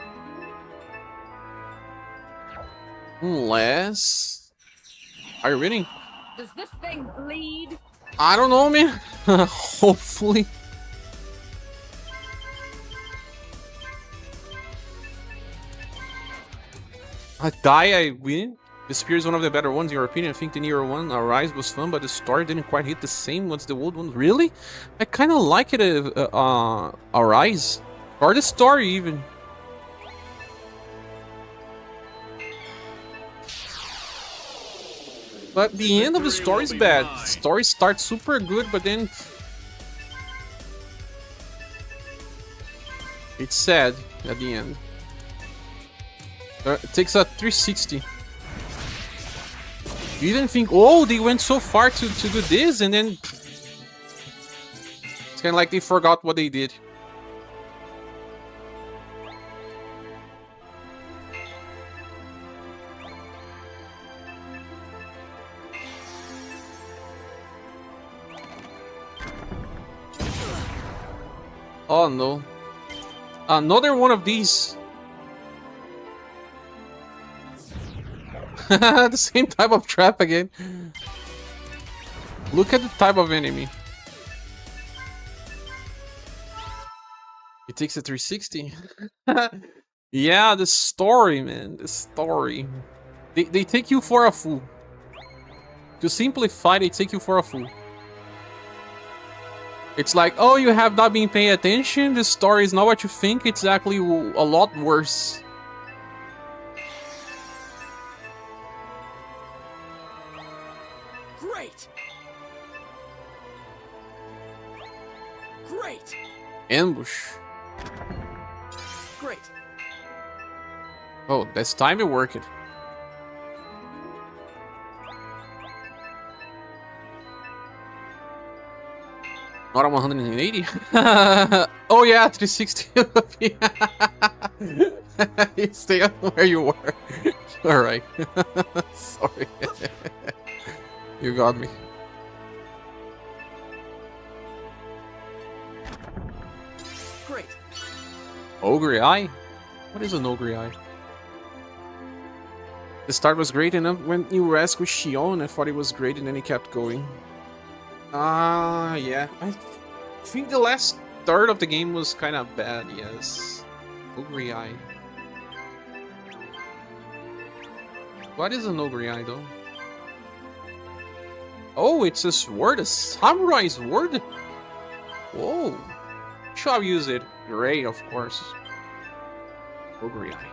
Unless... Are you winning? Does this thing bleed? I don't know, man. Hopefully. I die, I win. The Spear is one of the better ones in your opinion. I think the newer one, Arise, was fun, but the story didn't quite hit the same as the old one. Really? I kind of like it, Arise. Or the story, even. But the end of the story is bad. The story starts super good, but then... It's sad at the end. It takes a 360. You didn't think, oh, they went so far to do this, and then... It's kind of like they forgot what they did. Oh no. Another one of these. The same type of trap again. Look at the type of enemy. It takes a 360. Yeah, the story, man. The story. They take you for a fool. To simplify, they take you for a fool. It's like, oh, you have not been paying attention. The story is not what you think. It's actually a lot worse. Great! Great! Ambush. Great. Oh, that's time to work it. Not a 180. Oh yeah, 360. You stay where you were. Alright. Sorry. You got me. Great. Ogre Eye? What is an Ogre Eye? The start was great, and when you rescued Shion, I thought it was great, and then it kept going. Yeah. I think the last third of the game was kind of bad, yes. Ogre Eye. What is an Ogre Eye, though? Oh, it's a sword, a samurai sword? Whoa. Shall use it. Great, of course. Ogre Eye.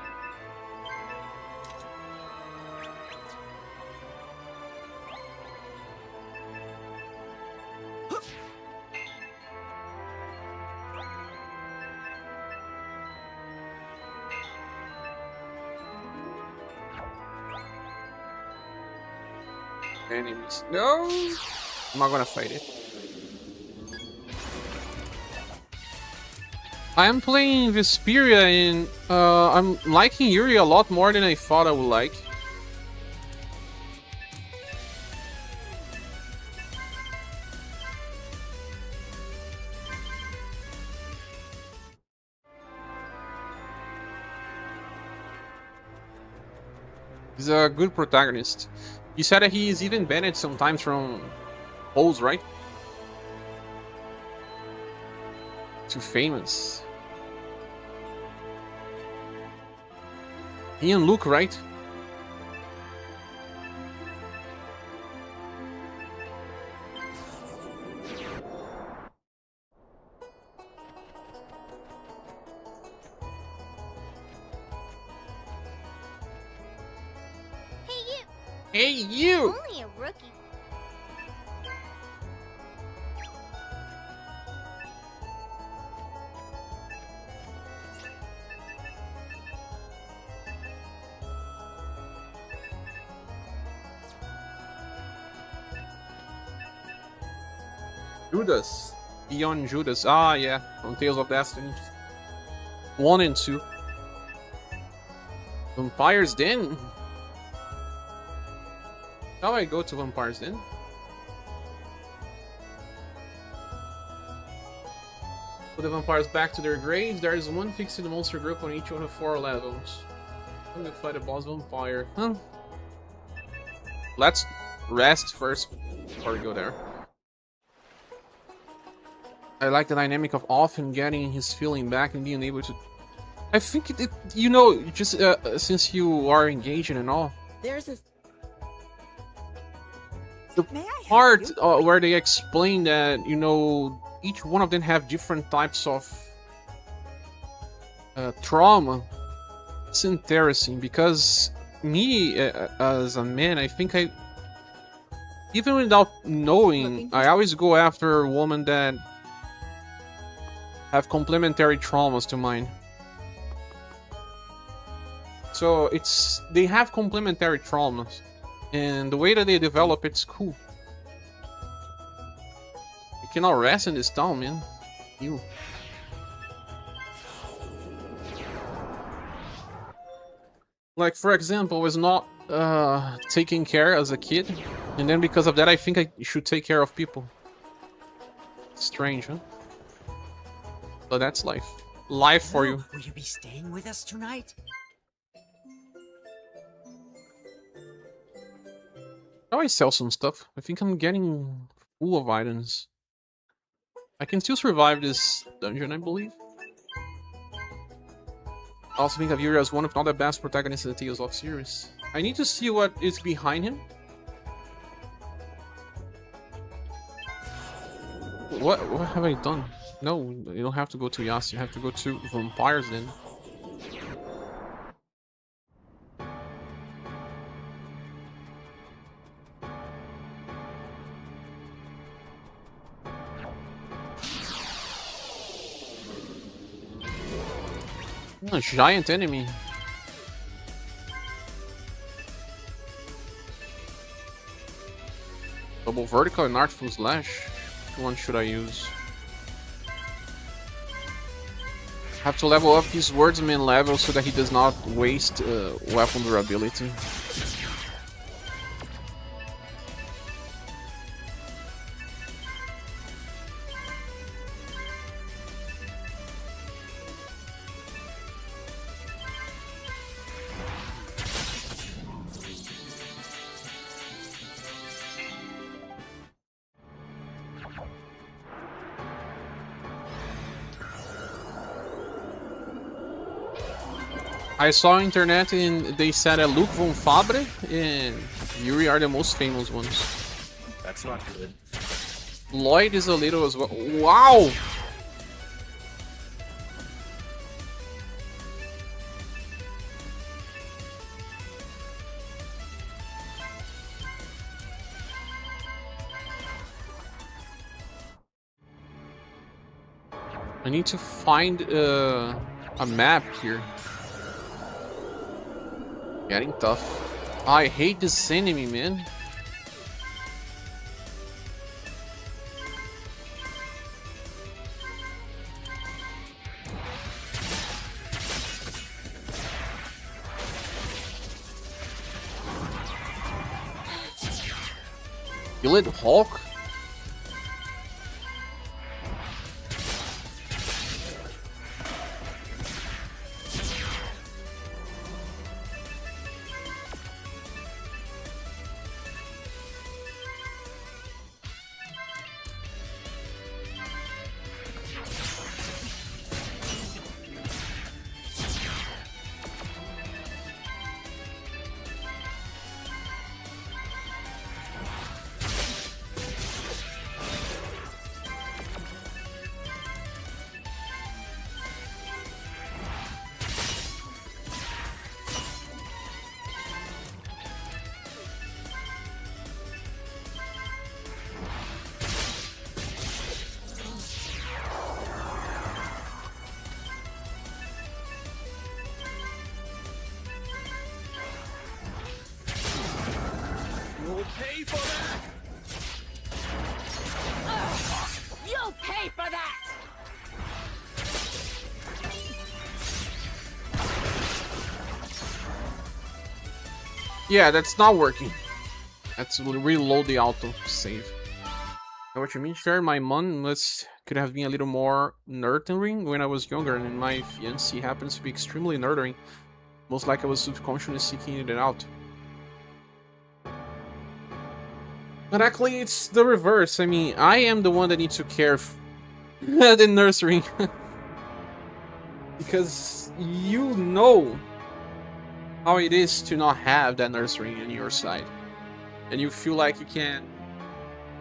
Enemies. No! I'm not gonna fight it. I am playing Vesperia and I'm liking Yuri a lot more than I thought I would like. He's a good protagonist. You said that he is even banned sometimes from polls, right? Too famous. He and Luke, right? Hey, you! Only a rookie. Judas. Beyond Judas. Ah, yeah. From Tales of Destiny. 1 and 2. Vampire's Den? How do I go to Vampire's Den? Put the vampires back to their graves. There is one fixed monster group on each one of 4 levels. I'm gonna fight a boss vampire. Huh? Let's rest first before we go there. I like the dynamic of often getting his feeling back and being able to... I think it you know, just since you are engaging and all. There's a... The part where they explain that, you know, each one of them have different types of trauma. It's interesting because me, as a man, I think even without knowing, I always go after a woman that have complementary traumas to mine. So they have complementary traumas, and the way that they develop it's cool. You cannot rest in this town, man. You. Like, for example, I was not taking care as a kid, and then because of that I think I should take care of people. Strange, huh? But that's life. Life for you. Will you be staying with us tonight? How do I sell some stuff? I think I'm getting full of items. I can still survive this dungeon, I believe. I also think of Yuri as one of not the best protagonists in the Tales of series. I need to see what is behind him. What have I done? No, you don't have to go to Yas, you have to go to Vampires then. A giant enemy. Double vertical and artful slash. Which one should I use? Have to level up his wordsman level so that he does not waste weapon durability. I saw on internet and they said that Luke von Fabre and Yuri are the most famous ones. That's not good. Lloyd is a little as well. Wow! I need to find a map here. Getting tough. I hate this enemy, man. Kill it, Hulk? pay for that! You'll pay for that! Yeah, that's not working. Let's reload the auto save. Know what you mean? Sure, my mom could have been a little more nurturing when I was younger, and my fiancé happens to be extremely nurturing. Most like I was subconsciously seeking it out. But actually, it's the reverse. I mean, I am the one that needs to care the nurturing. Because you know how it is to not have that nurturing on your side. And you feel like you can't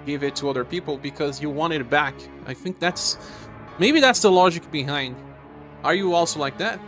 give it to other people because you want it back. I think maybe that's the logic behind. Are you also like that?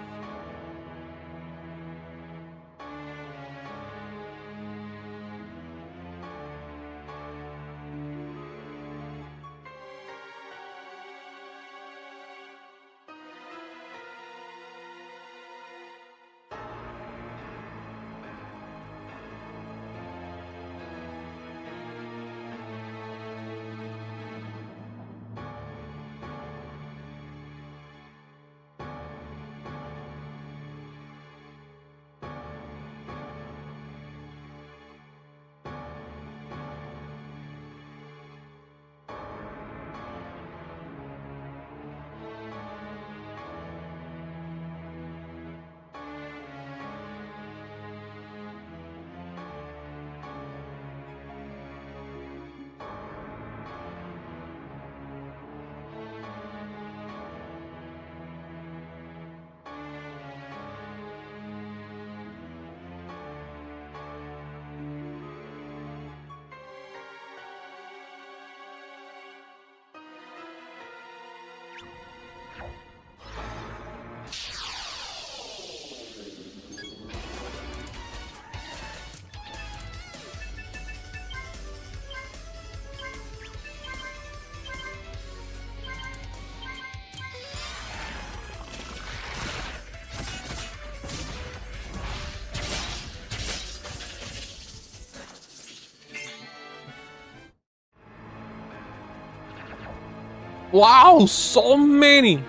Wow, so many!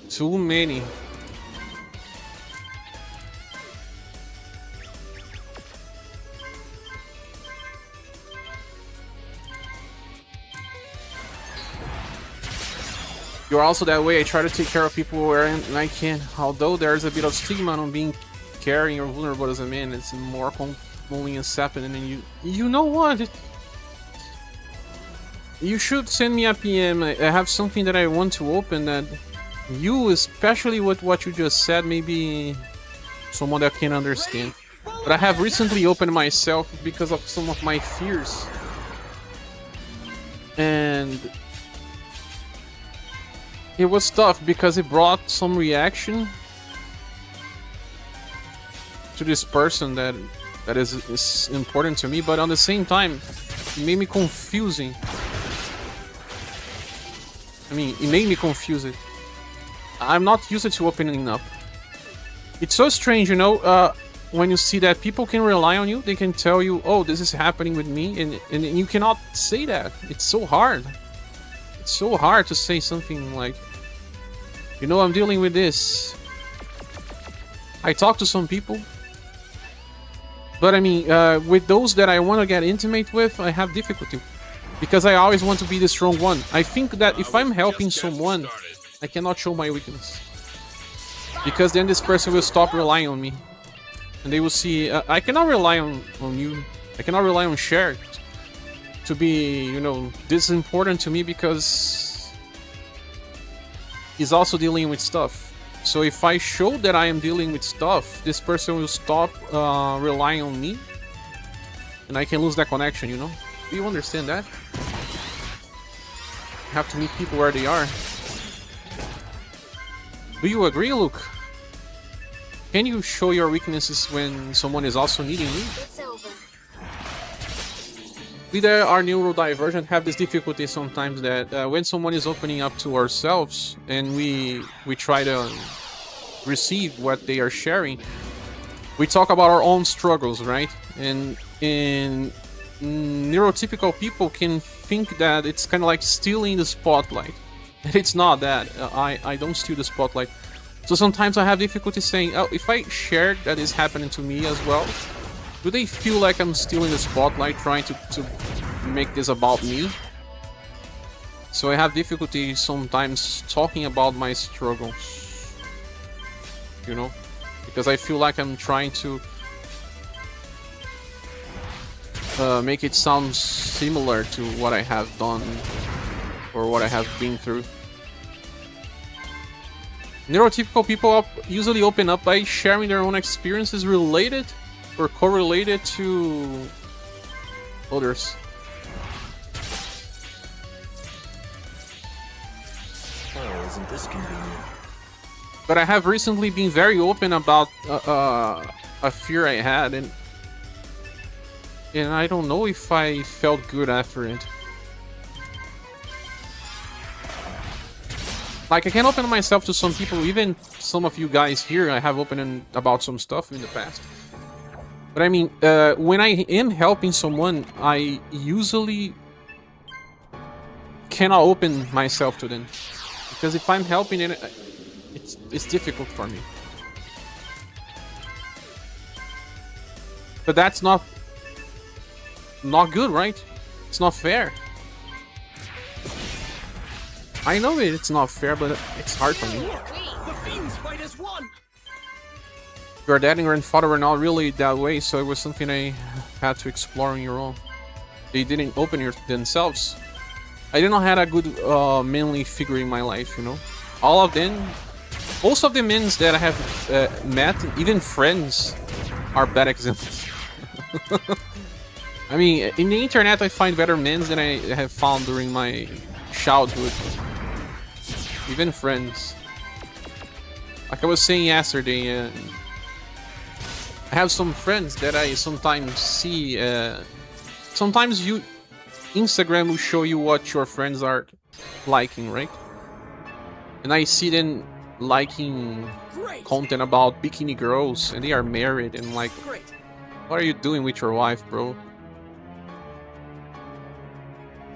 Too many. You're also that way. I try to take care of people where I can. Although there's a bit of stigma on being caring or vulnerable as a man, it's more only a sapling, and then you know what? You should send me a PM. I have something that I want to open that you, especially with what you just said, maybe someone that can understand. But I have recently opened myself because of some of my fears. And it was tough because it brought some reaction to this person that is important to me, but on the same time, it made me confusing. I mean, it made me confused. I'm not used to opening up. It's so strange, you know, when you see that people can rely on you, they can tell you, oh, this is happening with me, and you cannot say that. It's so hard. It's so hard to say something like, you know, I'm dealing with this. I talk to some people, but I mean, with those that I want to get intimate with, I have difficulty. Because I always want to be the strong one. I think that if I'm helping someone, I cannot show my weakness. Because then this person will stop relying on me. And they will see, I cannot rely on you. I cannot rely on Cher to be, you know, this important to me because he's also dealing with stuff. So if I show that I am dealing with stuff, this person will stop relying on me. And I can lose that connection, you know? Do you understand that? You have to meet people where they are. Do you agree, Luke? Can you show your weaknesses when someone is also needing you? It's over. We that are neurodivergent have this difficulty sometimes that when someone is opening up to ourselves and we try to receive what they are sharing, we talk about our own struggles, right? And neurotypical people can think that it's kind of like stealing the spotlight. And it's not that. I don't steal the spotlight. So sometimes I have difficulty saying, oh, if I share that is happening to me as well, do they feel like I'm stealing the spotlight, trying to make this about me? So I have difficulty sometimes talking about my struggles, you know, because I feel like I'm trying to make it sound similar to what I have done or what I have been through. Neurotypical people usually open up by sharing their own experiences related or correlated to others. Oh, isn't this convenient? But I have recently been very open about a fear I had, and I don't know if I felt good after it. Like, I can open myself to some people, even some of you guys here, I have opened about some stuff in the past. But I mean, when I am helping someone, I usually cannot open myself to them. Because if I'm helping it, it's difficult for me. But that's not good, right? It's not fair. I know it's not fair, but it's hard for me. The fiends fight as one. Your dad and grandfather were not really that way, so it was something I had to explore on your own. They didn't open themselves. I did not have a good manly figure in my life, you know. All of them, most of the men that I have met, even friends, are bad examples. I mean, in the internet I find better men than I have found during my childhood. Even friends. Like I was saying yesterday, I have some friends that I sometimes see. Sometimes Instagram will show you what your friends are liking, right? And I see them liking content about bikini girls, and they are married, and like, what are you doing with your wife, bro?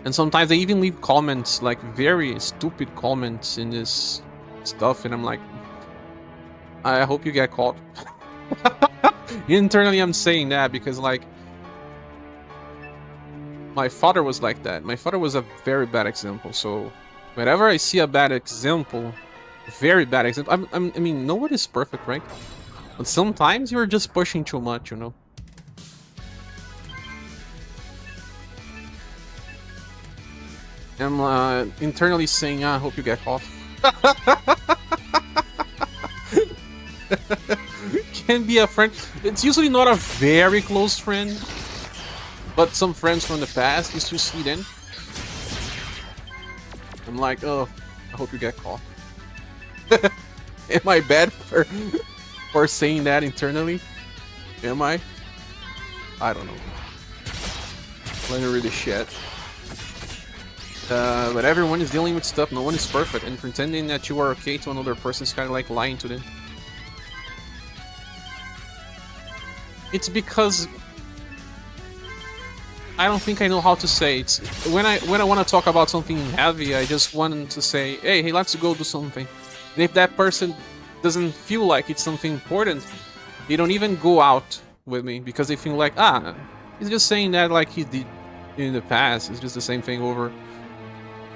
And sometimes they even leave comments, like very stupid comments in this stuff, and I'm like, I hope you get caught. Internally I'm saying that because, like, my father was like that. My father was a very bad example, so whenever I see a bad example, very bad example, I mean, no one is perfect, right? But sometimes you're just pushing too much, you know? I'm internally saying, I hope you get caught. Can be a friend. It's usually not a very close friend, but some friends from the past, you still see them. I'm like, oh, I hope you get caught. Am I bad for saying that internally? Am I? I don't know. Let me read the shit. But everyone is dealing with stuff, no one is perfect, and pretending that you are okay to another person is kind of like lying to them. It's because I don't think I know how to say it. When I want to talk about something heavy, I just want to say, hey, let's go do something. And if that person doesn't feel like it's something important, they don't even go out with me because they feel like, he's just saying that like he did in the past. It's just the same thing over.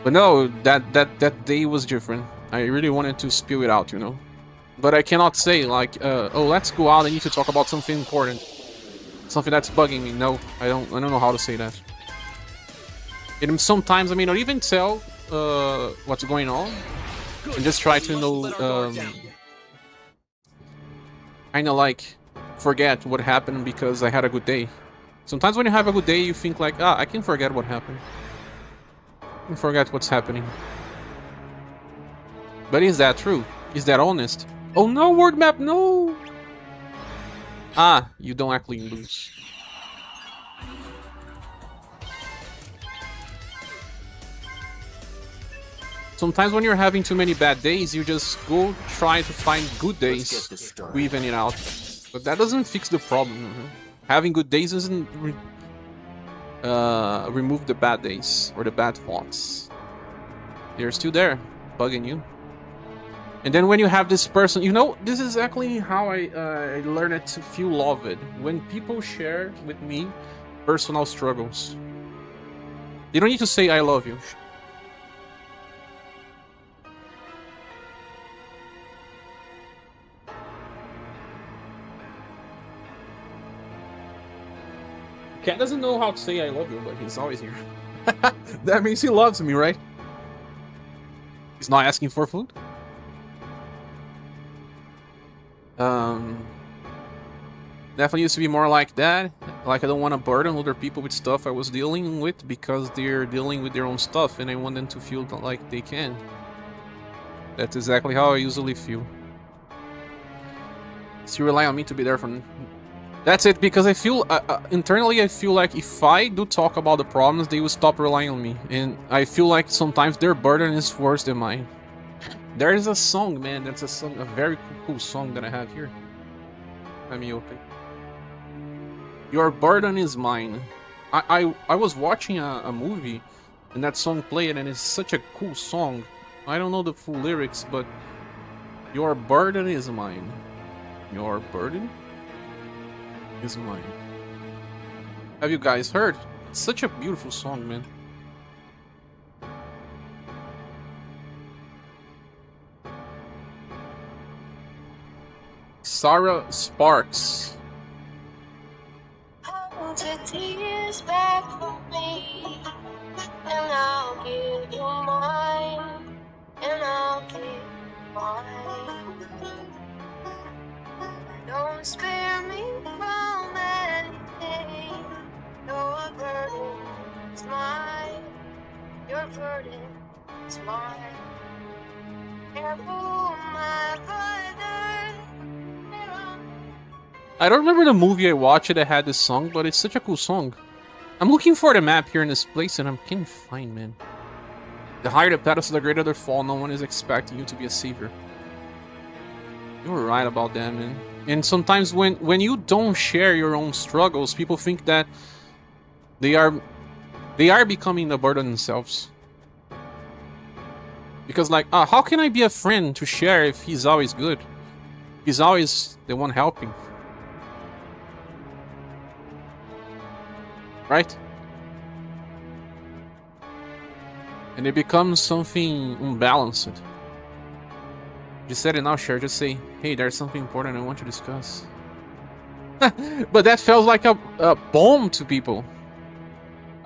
But no, that day was different. I really wanted to spill it out, you know. But I cannot say like, oh, let's go out. I need to talk about something important, something that's bugging me. No, I don't know how to say that. And sometimes I may not even tell what's going on, and just try to know, kind of like forget what happened because I had a good day. Sometimes when you have a good day, you think like, I can forget what happened. I can forget what's happening. But is that true? Is that honest? Oh no, word map, no! You don't actually lose. Sometimes when you're having too many bad days, you just go try to find good days to even it out. But that doesn't fix the problem. Having good days doesn't remove the bad days or the bad thoughts. They're still there, bugging you. And then when you have this person, you know, this is exactly how I learned to feel loved. When people share with me personal struggles. They don't need to say I love you. Cat doesn't know how to say I love you, but he's always here. That means he loves me, right? He's not asking for food. Definitely used to be more like that. Like, I don't want to burden other people with stuff I was dealing with because they're dealing with their own stuff and I want them to feel like they can. That's exactly how I usually feel. So you rely on me to be there for... That's it, because I feel... internally, I feel like if I do talk about the problems, they will stop relying on me. And I feel like sometimes their burden is worse than mine. There is a song, man. That's a song, a very cool song that I have here. Let me open. Your burden is mine. I was watching a movie and that song played and it's such a cool song. I don't know the full lyrics, but your burden is mine. Your burden is mine. Have you guys heard? It's such a beautiful song, man. Sarah Sparks. Hold your tears back from me, and I'll give you mine, and I'll give you mine. Don't spare me from anything. Your burden is mine. Your burden is mine. Careful, my brother. I don't remember the movie I watched that had this song, but it's such a cool song. I'm looking for the map here in this place and I can't find, man. The higher the pedestal, the greater the fall. No one is expecting you to be a savior. You were right about that, man. And sometimes when you don't share your own struggles, people think that they are becoming the burden themselves. Because like, how can I be a friend to share if he's always good? He's always the one helping. Right? And it becomes something unbalanced. Just said it now, Cher. Just say, hey, there's something important I want to discuss. But that felt like a bomb to people.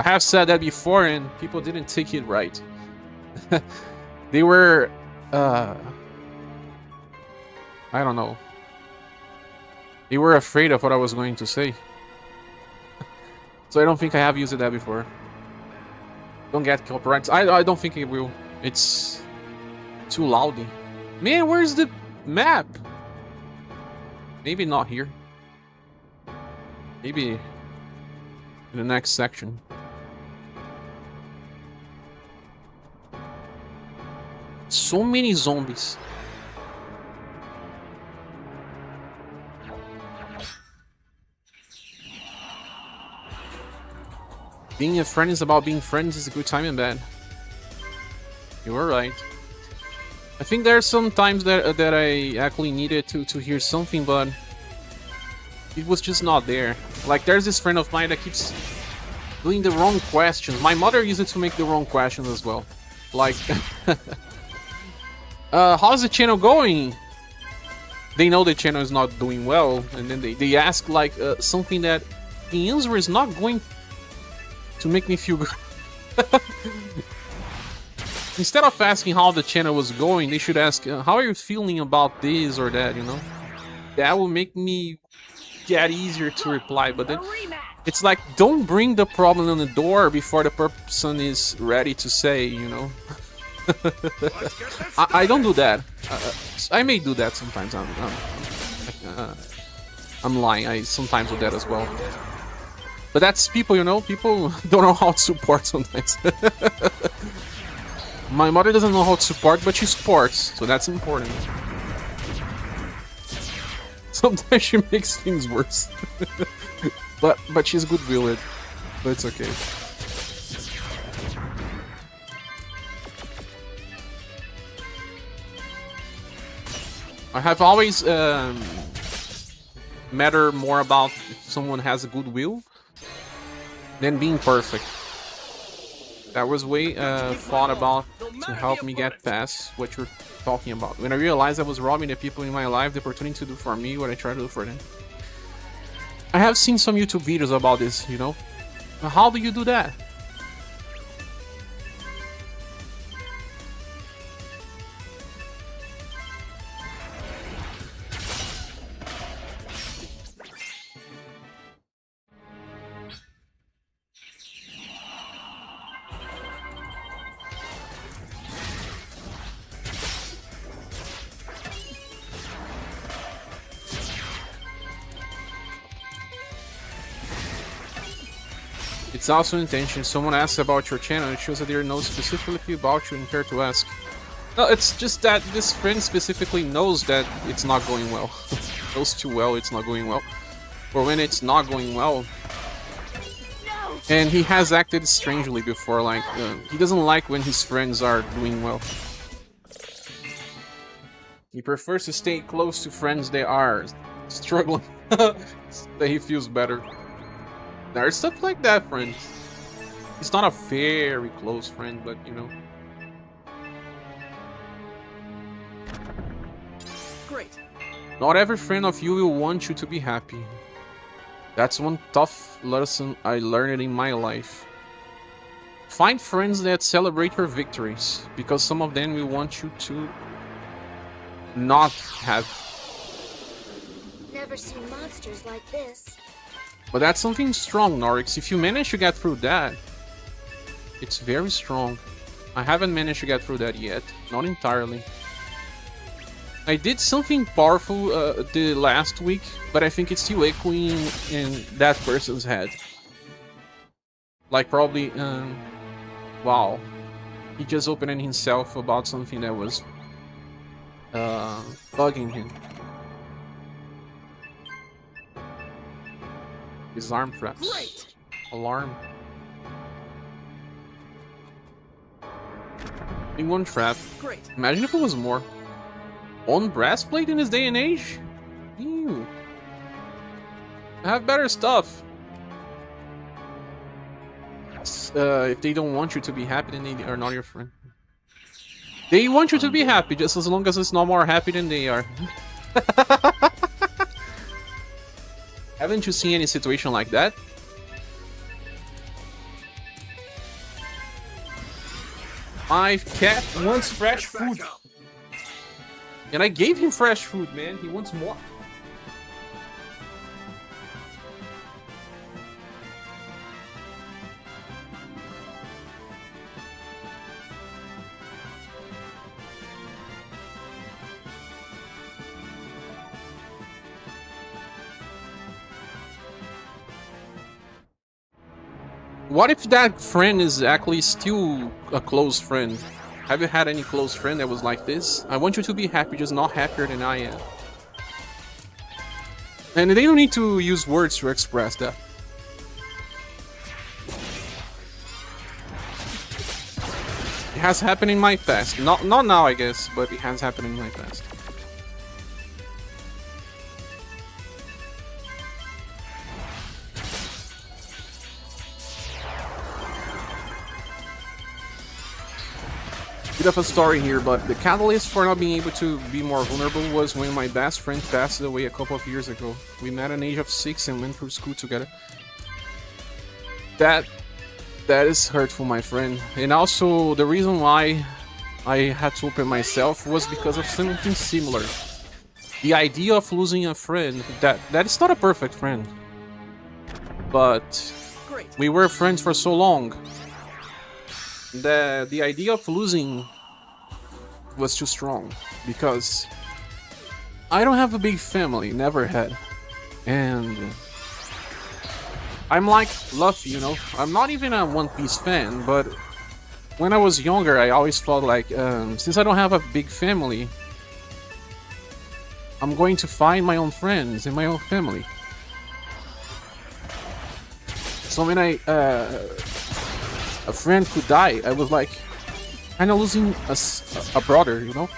I have said that before and people didn't take it right. They were... I don't know. They were afraid of what I was going to say. So I don't think I have used that before. Don't get copyrights. I don't think it will. It's too loudy. Man, where's the map? Maybe not here. Maybe in the next section. So many zombies. Being a friend is about being friends. Is a good time and bad. You were right. I think there are some times that I actually needed to hear something, but it was just not there. Like, there's this friend of mine that keeps doing the wrong questions. My mother used it to make the wrong questions as well. Like, how's the channel going? They know the channel is not doing well, and then they ask like something that the answer is not going to make me feel good. Instead of asking how the channel was going, they should ask, how are you feeling about this or that, you know? That will make me get easier to reply, but then it's like, don't bring the problem on the door before the person is ready to say, you know? I don't do that. I may do that sometimes. I'm lying. I sometimes do that as well. But that's people, you know? People don't know how to support sometimes. My mother doesn't know how to support, but she supports, so that's important. Sometimes she makes things worse. but she's good-willed. But it's okay. I have always matter more about if someone has a goodwill than being perfect. That was way thought about to help me get past what you're talking about. When I realized I was robbing the people in my life the opportunity to do for me what I try to do for them. I have seen some YouTube videos about this, you know? How do you do that? It's also intention. Someone asks about your channel, it shows that they know specifically about you and care to ask. No, it's just that this friend specifically knows that it's not going well. Knows too well it's not going well. Or when it's not going well. And he has acted strangely before, like, he doesn't like when his friends are doing well. He prefers to stay close to friends that are struggling. That he feels better. There's stuff like that, friends. He's not a very close friend, but you know. Great. Not every friend of you will want you to be happy. That's one tough lesson I learned in my life. Find friends that celebrate your victories, because some of them will want you to not have. Never seen monsters like this. But that's something strong, Norix. If you manage to get through that, it's very strong. I haven't managed to get through that yet. Not entirely. I did something powerful the last week, but I think it's still echoing in that person's head. Like probably, wow. He just opened himself about something that was bugging him. His arm traps. Great. Alarm. In one trap. Great. Imagine if it was more. On breastplate in this day and age? Ew. I have better stuff. If they don't want you to be happy, then they are not your friend. They want you to be happy, just as long as it's not more happy than they are. Haven't you seen any situation like that? My cat wants fresh food. And I gave him fresh food, man. He wants more. What if that friend is actually still a close friend? Have you had any close friend that was like this? I want you to be happy, just not happier than I am. And they don't need to use words to express that. It has happened in my past. Not now, I guess, but it has happened in my past. Bit of a story here, but the catalyst for not being able to be more vulnerable was when my best friend passed away a couple of years ago. We met at an age of 6 and went through school together. That is hurtful, my friend. And also, the reason why I had to open myself was because of something similar. The idea of losing a friend, that is not a perfect friend. But we were friends for so long. The idea of losing was too strong, because I don't have a big family, never had, and I'm like Luffy, you know. I'm not even a One Piece fan, but when I was younger, I always felt like, since I don't have a big family, I'm going to find my own friends and my own family. So when a friend could die, I was like, kind of losing a brother, you know?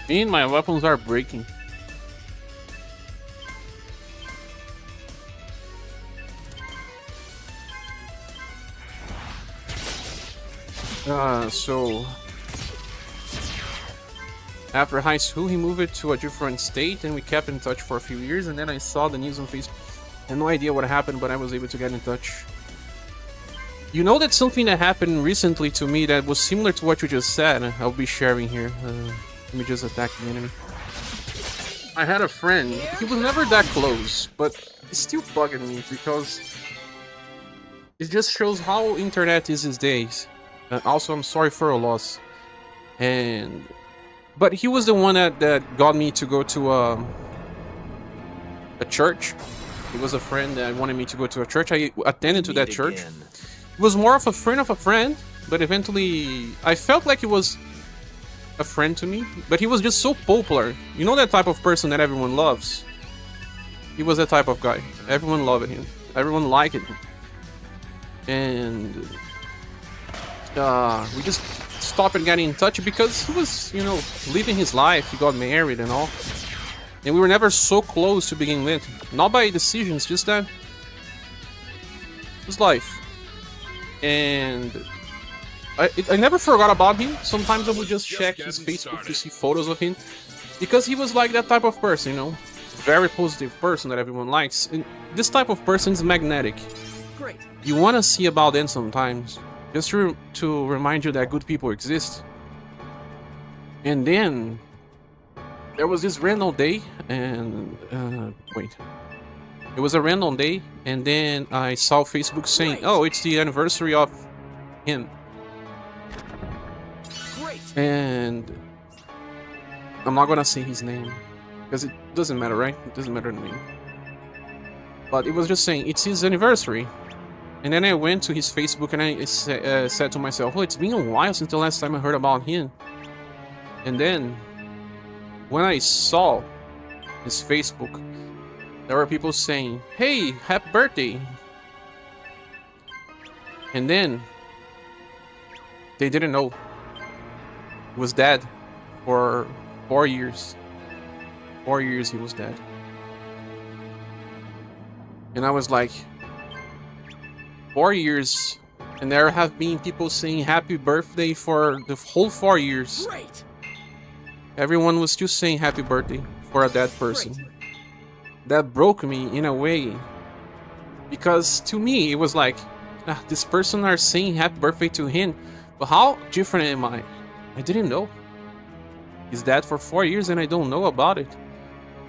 And my weapons are breaking. So after high school, he moved to a different state, and we kept in touch for a few years. And then I saw the news on Facebook. I had no idea what happened, but I was able to get in touch. You know, that's something that happened recently to me that was similar to what you just said. I'll be sharing here. Let me just attack the enemy. I had a friend. He was never that close, but it's still bugging me because it just shows how internet is these days. Also, I'm sorry for a loss. But he was the one that got me to go to a church. He was a friend that wanted me to go to a church. I attended to that church. It was more of a friend, but eventually I felt like he was a friend to me, but he was just so popular. You know, that type of person that everyone loves? He was that type of guy. Everyone loved him. Everyone liked him. And we just stopped getting in touch because he was, you know, living his life. He got married and all. And we were never so close to begin with. Not by decisions, just that. It was life. And I never forgot about him. Sometimes I would just check his Facebook to see photos of him. Because he was like that type of person, you know. Very positive person that everyone likes. And this type of person is magnetic. Great. You want to see about them sometimes. Just to remind you that good people exist. And then there was this random day, and wait. It was a random day, and then I saw Facebook saying, "Oh, it's the anniversary of him." Great. And I'm not gonna say his name because it doesn't matter, right? It doesn't matter to me. But it was just saying it's his anniversary. And then I went to his Facebook and I said to myself, "Oh, it's been a while since the last time I heard about him." And then, when I saw his Facebook, there were people saying, "Hey, happy birthday!" And then, they didn't know. He was dead for 4 years. 4 years he was dead. And I was like, 4 years, and there have been people saying happy birthday for the whole 4 years. Great. Everyone was still saying happy birthday for a dead person. Great. That broke me in a way, because to me it was like, this person are saying happy birthday to him, but how different am I? I didn't know. He's dead for 4 years and I don't know about it.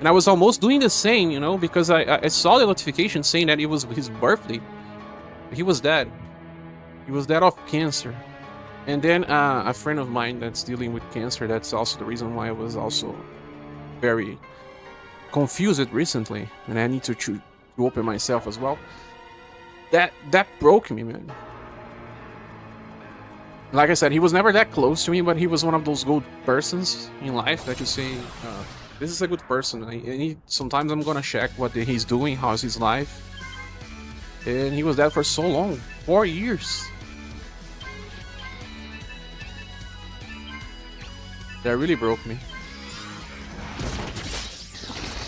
And I was almost doing the same, you know, because I saw the notification saying that it was his birthday. He was dead. He was dead of cancer. And then a friend of mine that's dealing with cancer, that's also the reason why I was also very confused recently, and I need to open myself as well. That broke me, man. Like I said, he was never that close to me, but he was one of those good persons in life that you say, this is a good person. Sometimes I'm gonna check what he's doing, how's his life. And he was dead for so long, 4 years. That really broke me.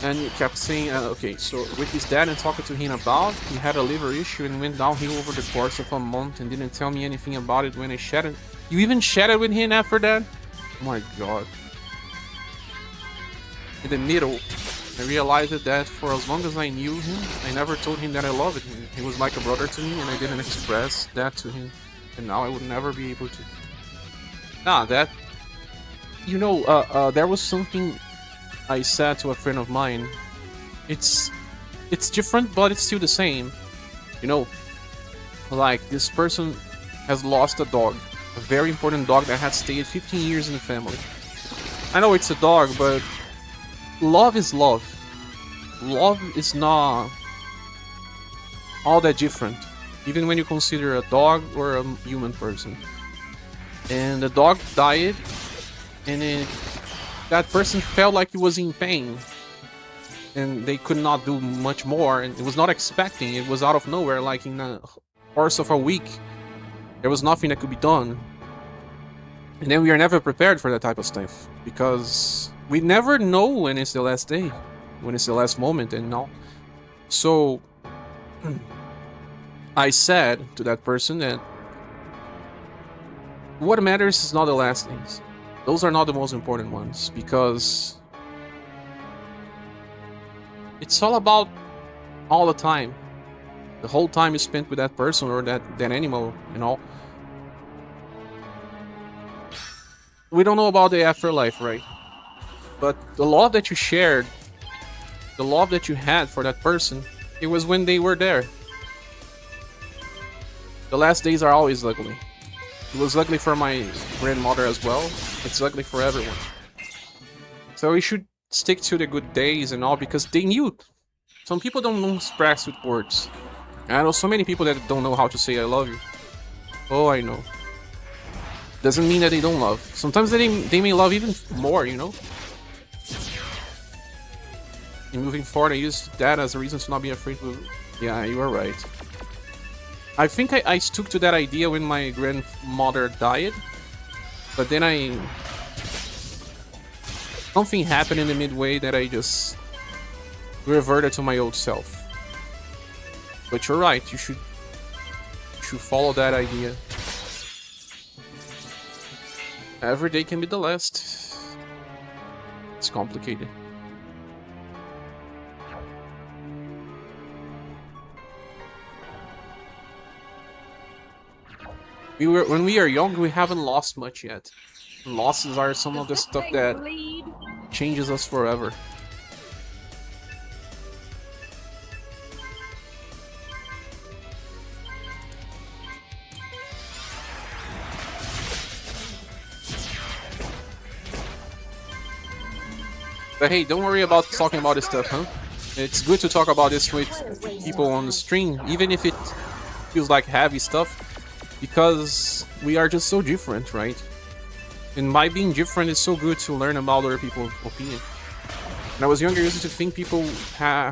And he kept saying, okay, so with his dad and talking to him about, he had a liver issue and went downhill over the course of a month and didn't tell me anything about it when I chatted. You even chatted with him after that? Oh my god. In the middle, I realized that for as long as I knew him, I never told him that I loved him. He was like a brother to me and I didn't express that to him. And now I would never be able to. Nah, that... You know, there was something I said to a friend of mine. It's different, but it's still the same. You know, like this person has lost a dog, a very important dog that had stayed 15 years in the family. I know it's a dog, but love is love. Love is not all that different, even when you consider a dog or a human person. And the dog died, and that person felt like he was in pain, and they could not do much more, and it was not expecting. It was out of nowhere, like in the course of a week. There was nothing that could be done. And then we are never prepared for that type of stuff, because we never know when it's the last day, when it's the last moment, and all. So I said to that person that what matters is not the last things. Those are not the most important ones, because it's all about all the time. The whole time you spent with that person or that animal, you know. We don't know about the afterlife, right? But the love that you shared, the love that you had for that person, it was when they were there. The last days are always ugly. It was ugly for my grandmother as well. It's ugly for everyone. So we should stick to the good days and all, because they knew. Some people don't express with words. I know so many people that don't know how to say I love you. Oh, I know. Doesn't mean that they don't love. Sometimes they may love even more, you know? And moving forward, I use that as a reason to not be afraid to... Yeah, you are right. I think I stuck to that idea when my grandmother died, but then something happened in the midway that I just reverted to my old self. But you're right, you should follow that idea. Every day can be the last. It's complicated. When we are young, we haven't lost much yet. Losses are some of the stuff that changes us forever. But hey, don't worry about talking about this stuff, huh? It's good to talk about this with people on the stream, even if it feels like heavy stuff. Because we are just so different, right? And by being different, it's so good to learn about other people's opinion. When I was younger, I used to think people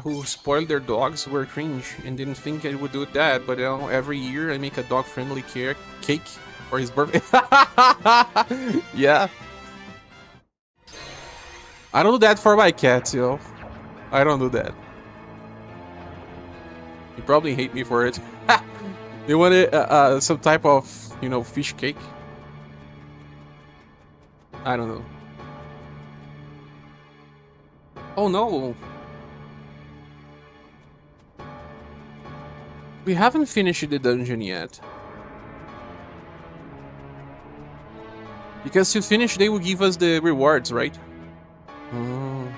who spoiled their dogs were cringe and didn't think I would do that. But every year I make a dog-friendly cake for his birthday. Yeah. I don't do that for my cats, yo. I don't do that. You probably hate me for it. They wanted some type of, you know, fish cake. I don't know. Oh no. We haven't finished the dungeon yet. Because to finish, they will give us the rewards, right? Oh.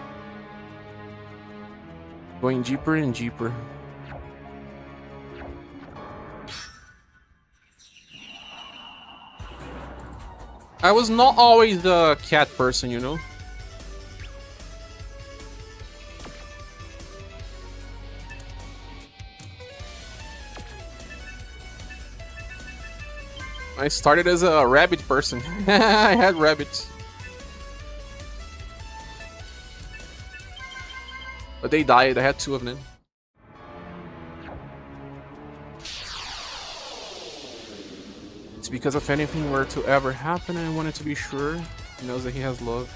Going deeper and deeper. I was not always the cat person, you know? I started as a rabbit person. I had rabbits. But they died. I had 2 of them. It's because if anything were to ever happen, I wanted to be sure he knows that he has love.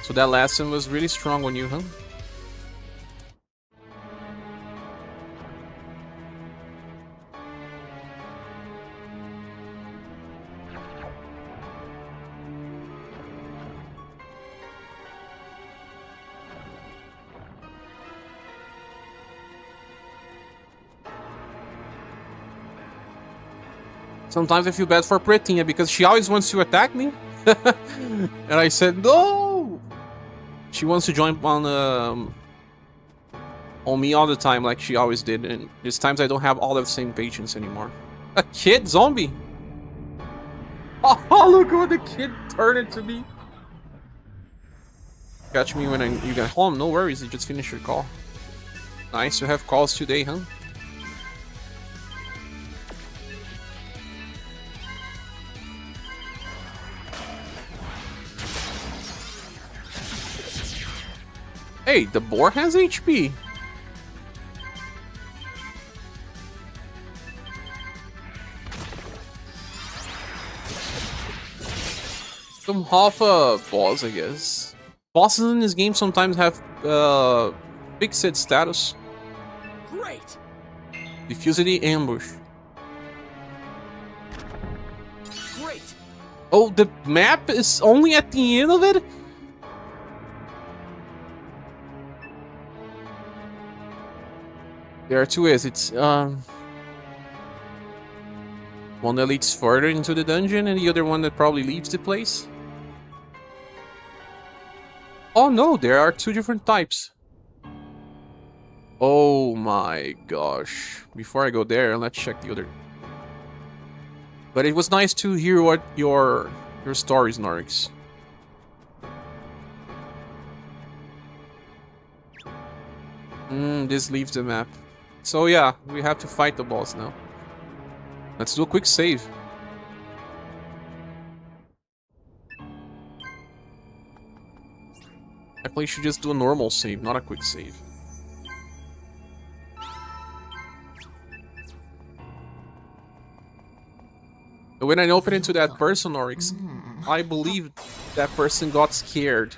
So that lesson was really strong on you, huh? Sometimes I feel bad for Pretinha because she always wants to attack me. And I said, no! She wants to join on me all the time like she always did. And there's times I don't have all the same patience anymore. A kid zombie? Oh, look what the kid turned into me. Catch me when you get home. No worries, you just finished your call. Nice to have calls today, huh? Hey, the boar has HP. Some half boss, I guess. Bosses in this game sometimes have fixed status. Great. Diffuse the ambush. Great. Oh, the map is only at the end of it? There are 2 exits. One that leads further into the dungeon and the other one that probably leaves the place. Oh no, there are 2 different types. Oh my gosh. Before I go there, let's check the other. But it was nice to hear what your stories, Norix. This leaves the map. So yeah, we have to fight the boss now. Let's do a quick save. I probably should just do a normal save, not a quick save. But when I open into that person, Oryx, I believe that person got scared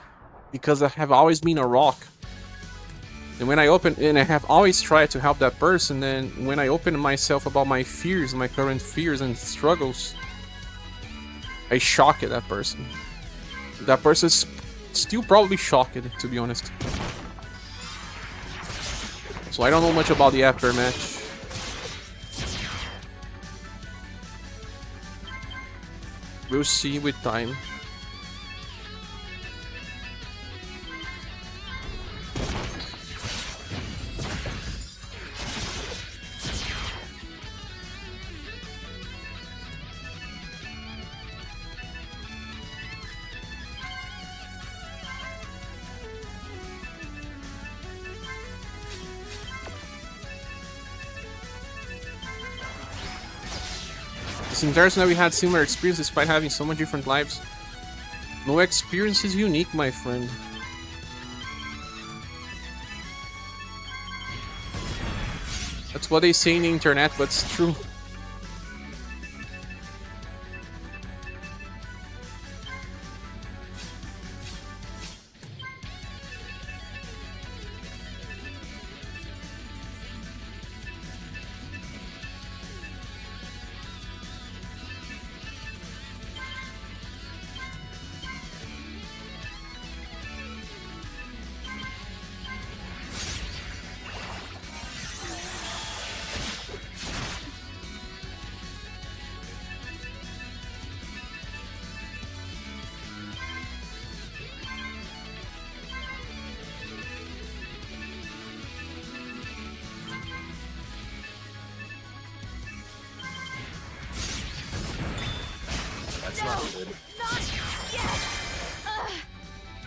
because I have always been a rock. And when I open, and I have always tried to help that person, and when I open myself about my fears, my current fears and struggles, I shock that person. That person's still probably shocked, to be honest. So I don't know much about the aftermatch. We'll see with time. It's interesting that we had similar experiences despite having so many different lives. No experience is unique, my friend. That's what they say in the internet, but it's true.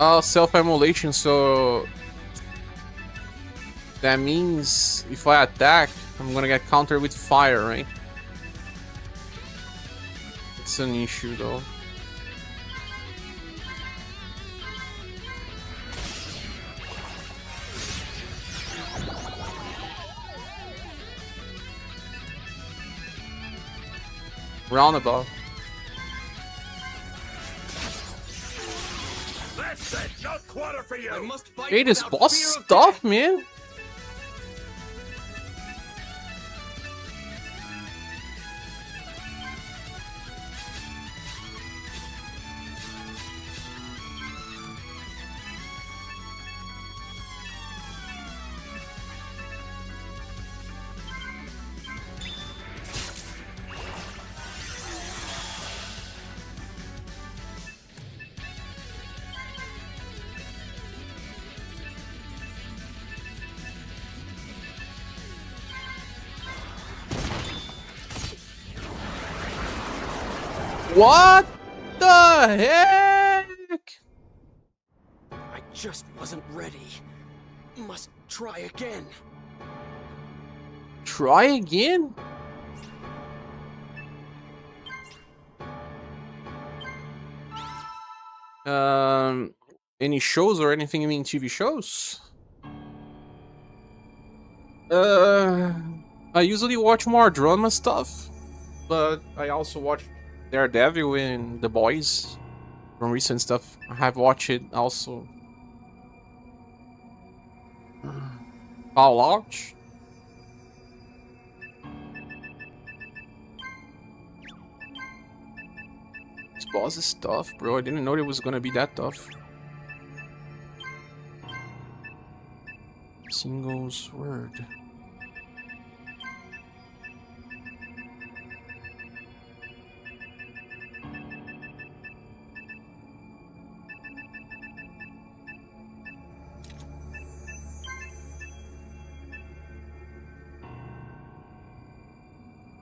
Self-immolation, so that means if I attack, I'm gonna get countered with fire, right? It's an issue though. Roundabout. That's it! No quarter for you! I must fight Hey, this boss stuff, man. What the heck? I just wasn't ready. Must try again. Try again? Any shows or anything? You mean TV shows? I usually watch more drama stuff, but I also watch Daredevil and The Boys from recent stuff. I have watched it also. Fallout. This boss is tough, bro. I didn't know it was gonna be that tough. Single sword.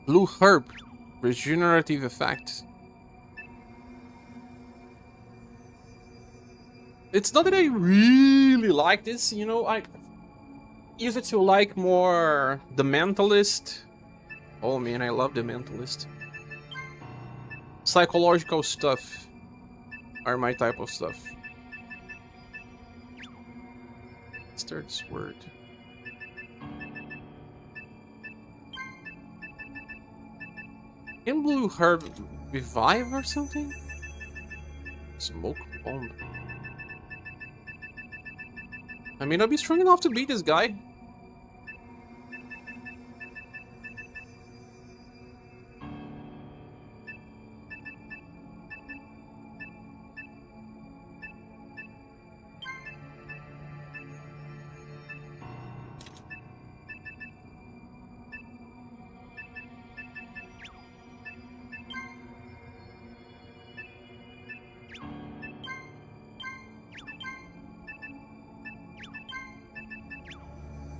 Blue herb, regenerative effect. It's not that I really like this, you know, I used to like more The Mentalist. Oh man, I love The Mentalist. Psychological stuff are my type of stuff. Third sword. Can blue herb revive or something? Smoke bomb. I may not be strong enough to beat this guy.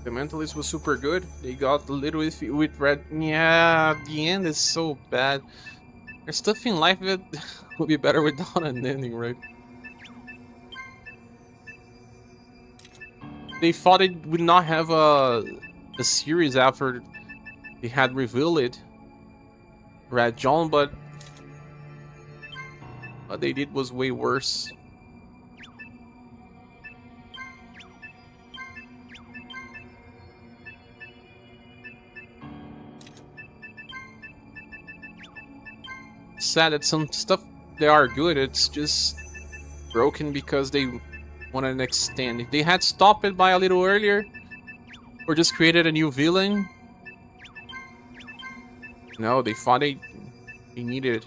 The Mentalist was super good. They got a little iffy with red. Yeah, the end is so bad. There's stuff in life that would be better without an ending, right? They thought it would not have a series after they had revealed it. Red John, but what they did was way worse. Sad that some stuff they are good, it's just broken because they wanted to extend. If they had stopped it by a little earlier, or just created a new villain. No, they thought they needed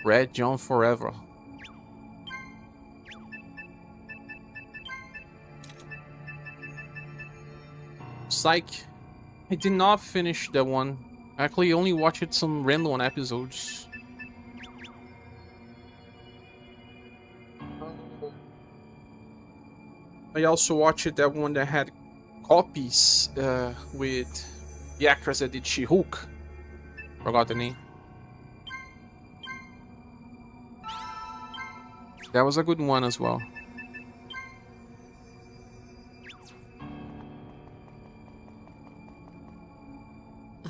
Red John forever. Psych. I did not finish that one. Actually, only watched some random episodes. I also watched that one that had copies with the actress that did She-Hulk. Forgot the name. That was a good one as well.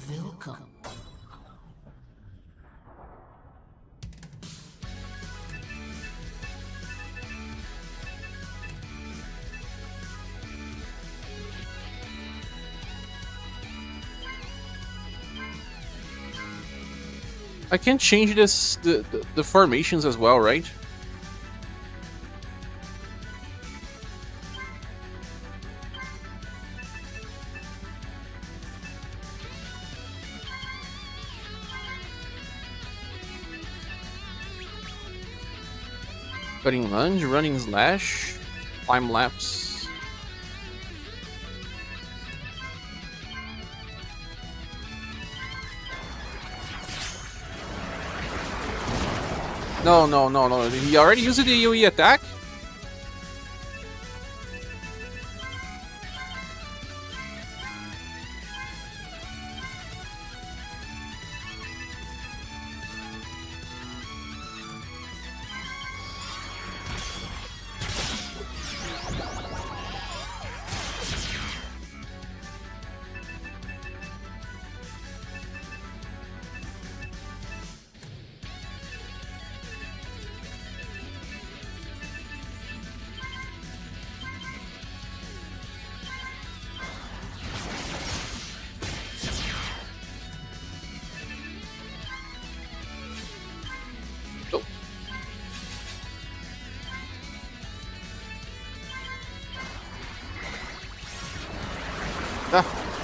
Welcome. I can change this the formations as well, right? Cutting lunge, running slash, time lapse. No, no, no, no. Did he already use the AoE attack?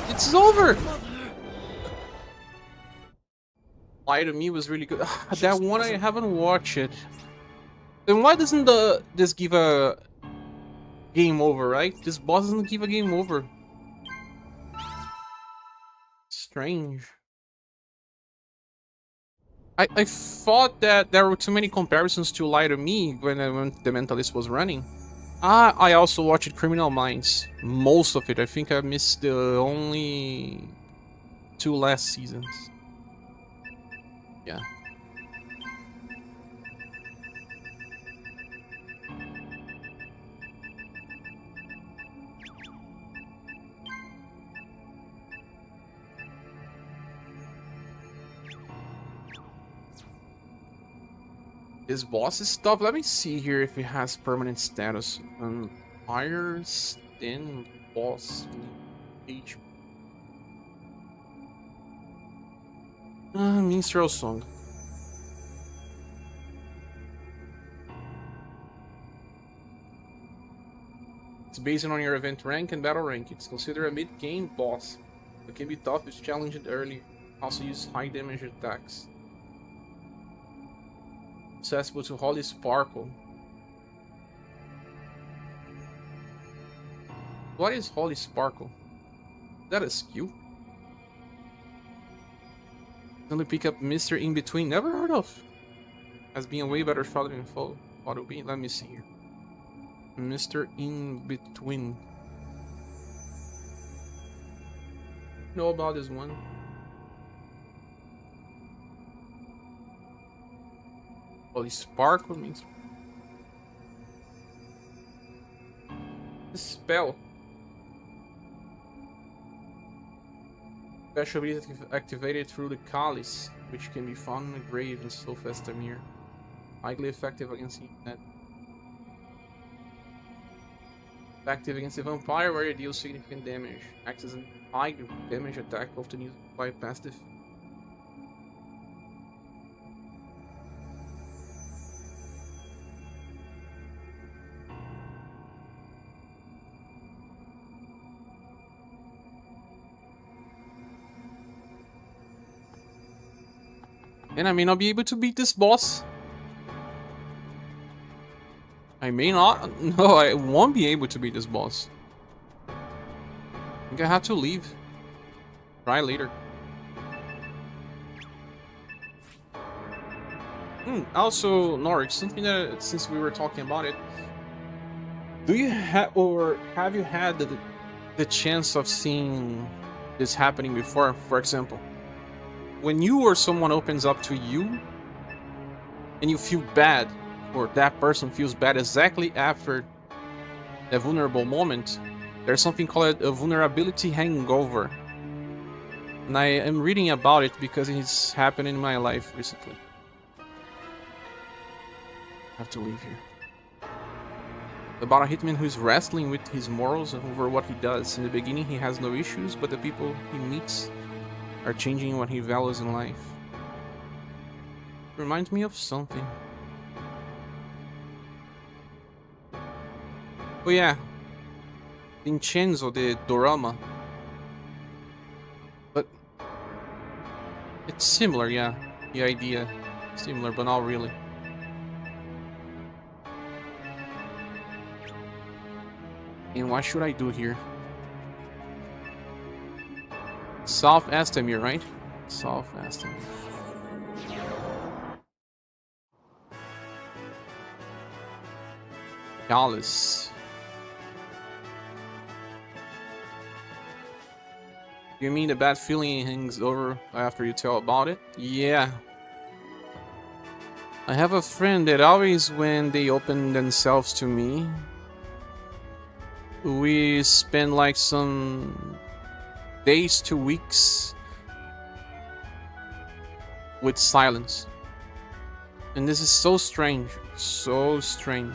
It's over! Lie to Me was really good. That one I haven't watched it. Then why doesn't this give a game over, right? This boss doesn't give a game over. Strange. I thought that there were too many comparisons to Lie to Me when The Mentalist was running. I also watched Criminal Minds. Most of it. I think I missed the only 2 last seasons. Yeah. This boss is tough. Let me see here if it has permanent status. Higher than boss HP. Minstrel song. It's based on your event rank and battle rank. It's considered a mid-game boss. It can be tough if challenged early. Also use high damage attacks. Accessible to Holy Sparkle. What is Holy Sparkle? Is that a skill? Only pick up Mr. In Between. Never heard of. As being a way better shot than foe. What will be? Let me see here. Mr. In Between. Know about this one? Holy Sparkle means the spell. Special ability activated through the Chalice, which can be found in the grave in Sophistamir. Highly effective against that. Effective against a vampire where it deals significant damage. Acts as a high damage attack, often used by passive. And I may not be able to beat this boss. I may not. No, I won't be able to beat this boss. I think I have to leave. Try later. Also, Norix, something that, since we were talking about it, do you have, or have you had the chance of seeing this happening before? For example, when you or someone opens up to you and you feel bad or that person feels bad exactly after a vulnerable moment, there's something called a vulnerability hangover. And I am reading about it because it's happened in my life recently. I have to leave here. About a hitman who's wrestling with his morals over what he does. In the beginning he has no issues, but the people he meets are changing what he values in life. Reminds me of something. Oh yeah, Vincenzo the Dorama. But it's similar, yeah. The idea similar, but not really. And what should I do here? South Estamir, right? South Estamir. Gallus. You mean the bad feeling hangs over after you tell about it? Yeah. I have a friend that always when they open themselves to me, we spend like some days to weeks with silence. And this is so strange. So strange.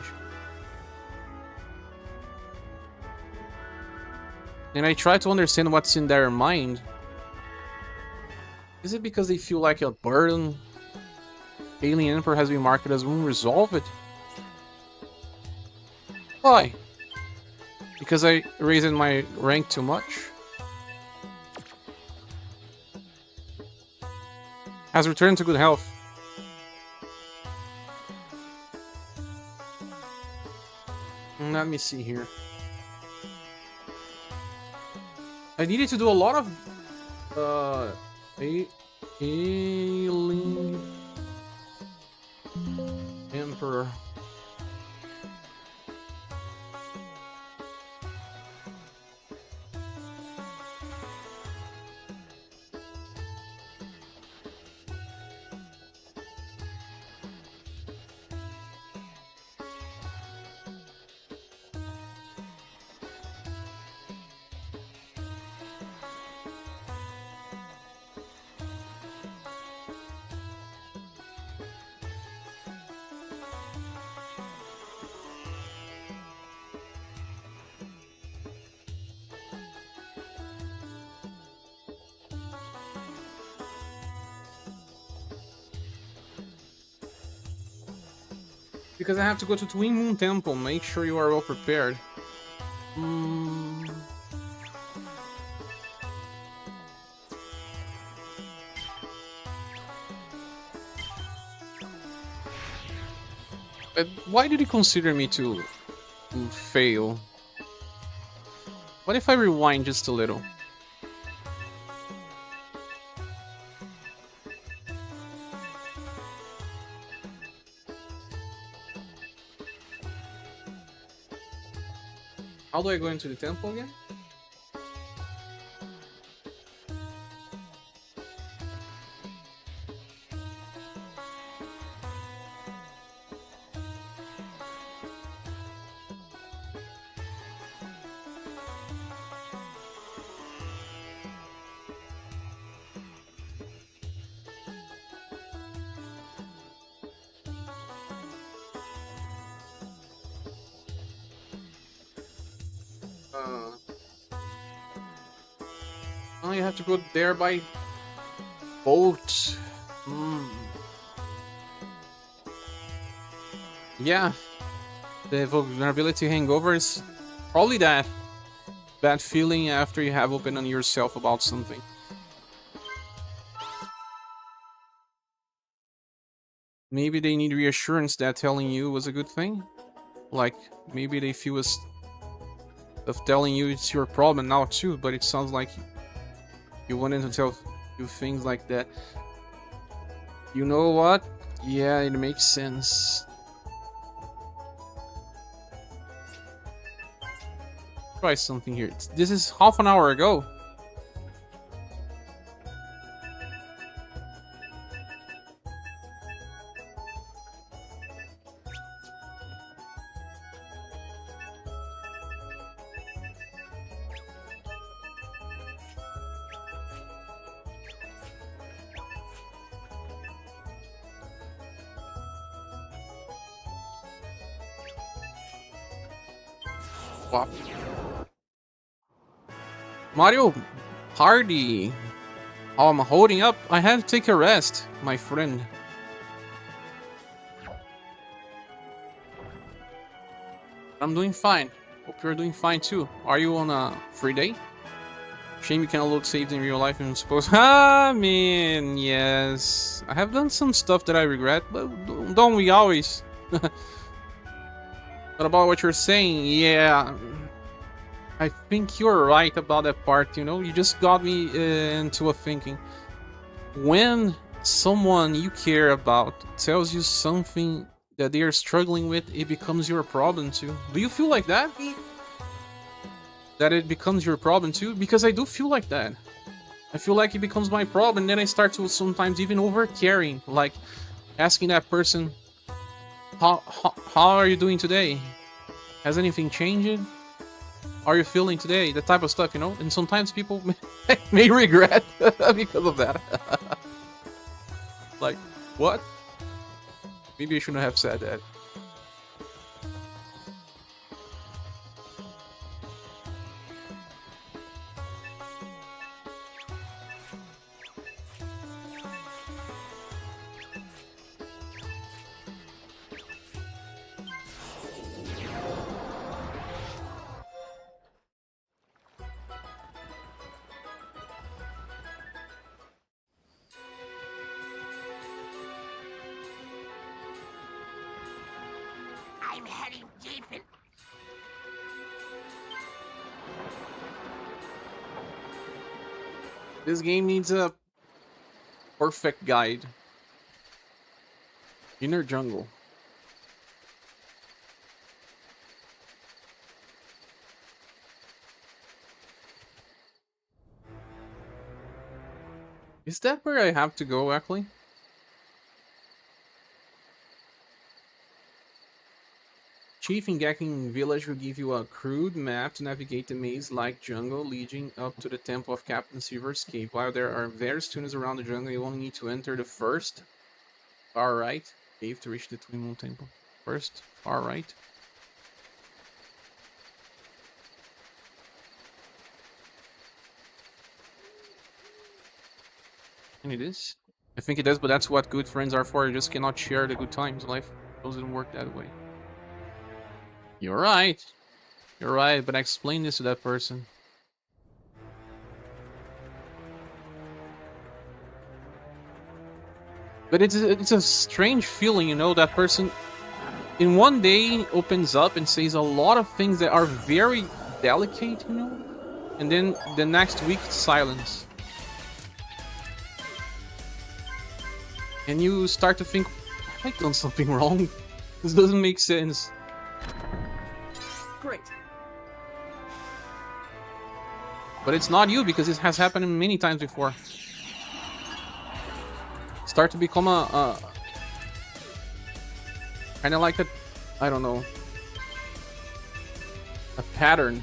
And I try to understand what's in their mind. Is it because they feel like a burden? Alien Emperor has been marked as unresolved? Why? Because I raised my rank too much? Has returned to good health. Let me see here. I needed to do a lot of Alien Emperor. Because I have to go to Twin Moon Temple. Make sure you are well prepared. Why did he consider me to fail? What if I rewind just a little? How do I go into the temple again? Oh, you have to go there by boat. Yeah, the vulnerability hangover is probably that bad feeling after you have opened on yourself about something. Maybe they need reassurance that telling you was a good thing. Like, maybe they feel of telling you it's your problem now too, but it sounds like you wanted to tell you things like that. You know what? Yeah, it makes sense. Try something here. This is half an hour ago. Swap. Mario Party. Oh, I'm holding up. I have to take a rest, my friend. I'm doing fine. Hope you're doing fine too. Are you on a free day? Shame you cannot look saved in real life and suppose. I mean, yes. I have done some stuff that I regret, but don't we always? What about what you're saying? Yeah. I think you're right about that part, you know? You just got me into a thinking. When someone you care about tells you something that they are struggling with, it becomes your problem too. Do you feel like that? That it becomes your problem too? Because I do feel like that. I feel like it becomes my problem, and then I start to sometimes even over caring, like asking that person, how are you doing today? Has anything changed? How are you feeling today? That type of stuff, you know? And sometimes people may regret because of that. Like, what? Maybe I shouldn't have said that. I'm heading deep in... This game needs a perfect guide. Inner jungle. Is that where I have to go, actually? Chief in Gacking Village will give you a crude map to navigate the maze-like jungle leading up to the Temple of Captain Silver's Cave. While there are various tunnels around the jungle, you only need to enter the first far right cave to reach the Twin Moon Temple. First far right. And it is. I think it is, but that's what good friends are for. You just cannot share the good times. Life doesn't work that way. You're right. You're right, but I explained this to that person. But it's a strange feeling, you know, that person in one day opens up and says a lot of things that are very delicate, you know? And then the next week, silence. And you start to think, I've done something wrong. This doesn't make sense. Great. But it's not you, because it has happened many times before. Start to become a kind of like a, I don't know, a pattern.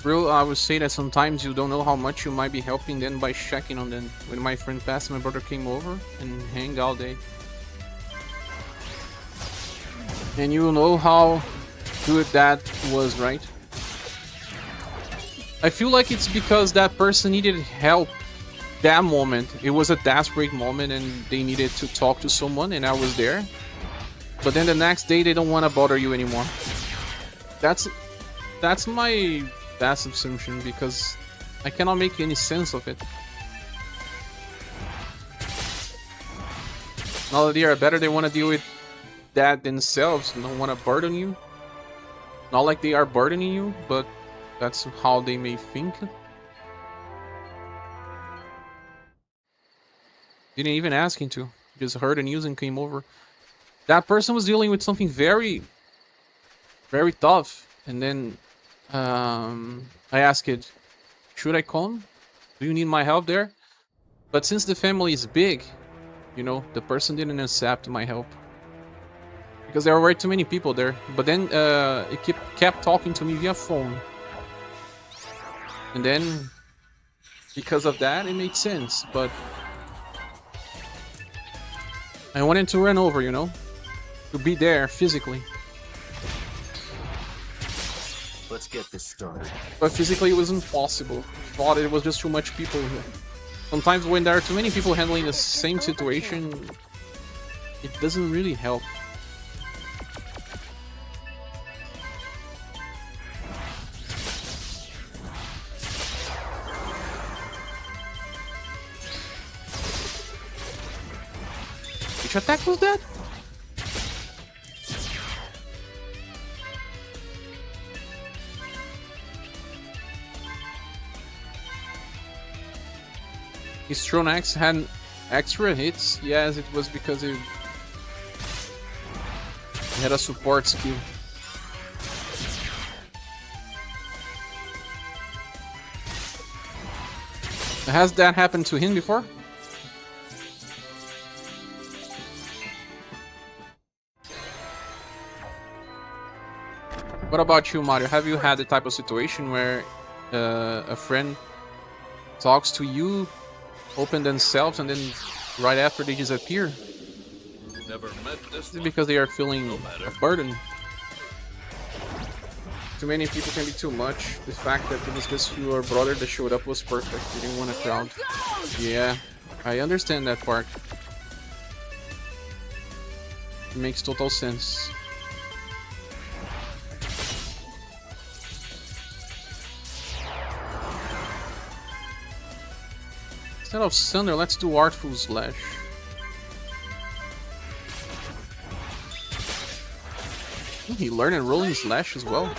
Real, I would say that sometimes you don't know how much you might be helping them by checking on them. When my friend passed, my brother came over and hang all day. And you know how good that was, right? I feel like it's because that person needed help that moment. It was a desperate moment and they needed to talk to someone, and I was there. But then the next day they don't want to bother you anymore. That's my best assumption, because I cannot make any sense of it. Now that they are better, they want to deal with that themselves and don't want to burden you. Not like they are burdening you, but that's how they may think. Didn't even ask him to. Just heard the news and came over. That person was dealing with something very, very tough. And then I asked it, should I come? Do you need my help there? But since the family is big, you know, the person didn't accept my help. Because there were too many people there. But then it kept talking to me via phone. And then because of that, it made sense, but I wanted to run over, you know? To be there physically. Let's get this started. But physically it was impossible. Thought it was just too much people here. Sometimes when there are too many people handling the same situation, it doesn't really help. Which attack was that? His Throne Axe had extra hits. Yes, it was because it had a support skill. Has that happened to him before? What about you, Mario? Have you had the type of situation where a friend talks to you, open themselves, and then right after they disappear? Never met this one. Because they are feeling a burden. Too many people can be too much. The fact that it was just your brother that showed up was perfect. You didn't want a crowd. Yeah, I understand that part. It makes total sense. Instead of Thunder, let's do Artful Slash. He learned Rolling Slash as well.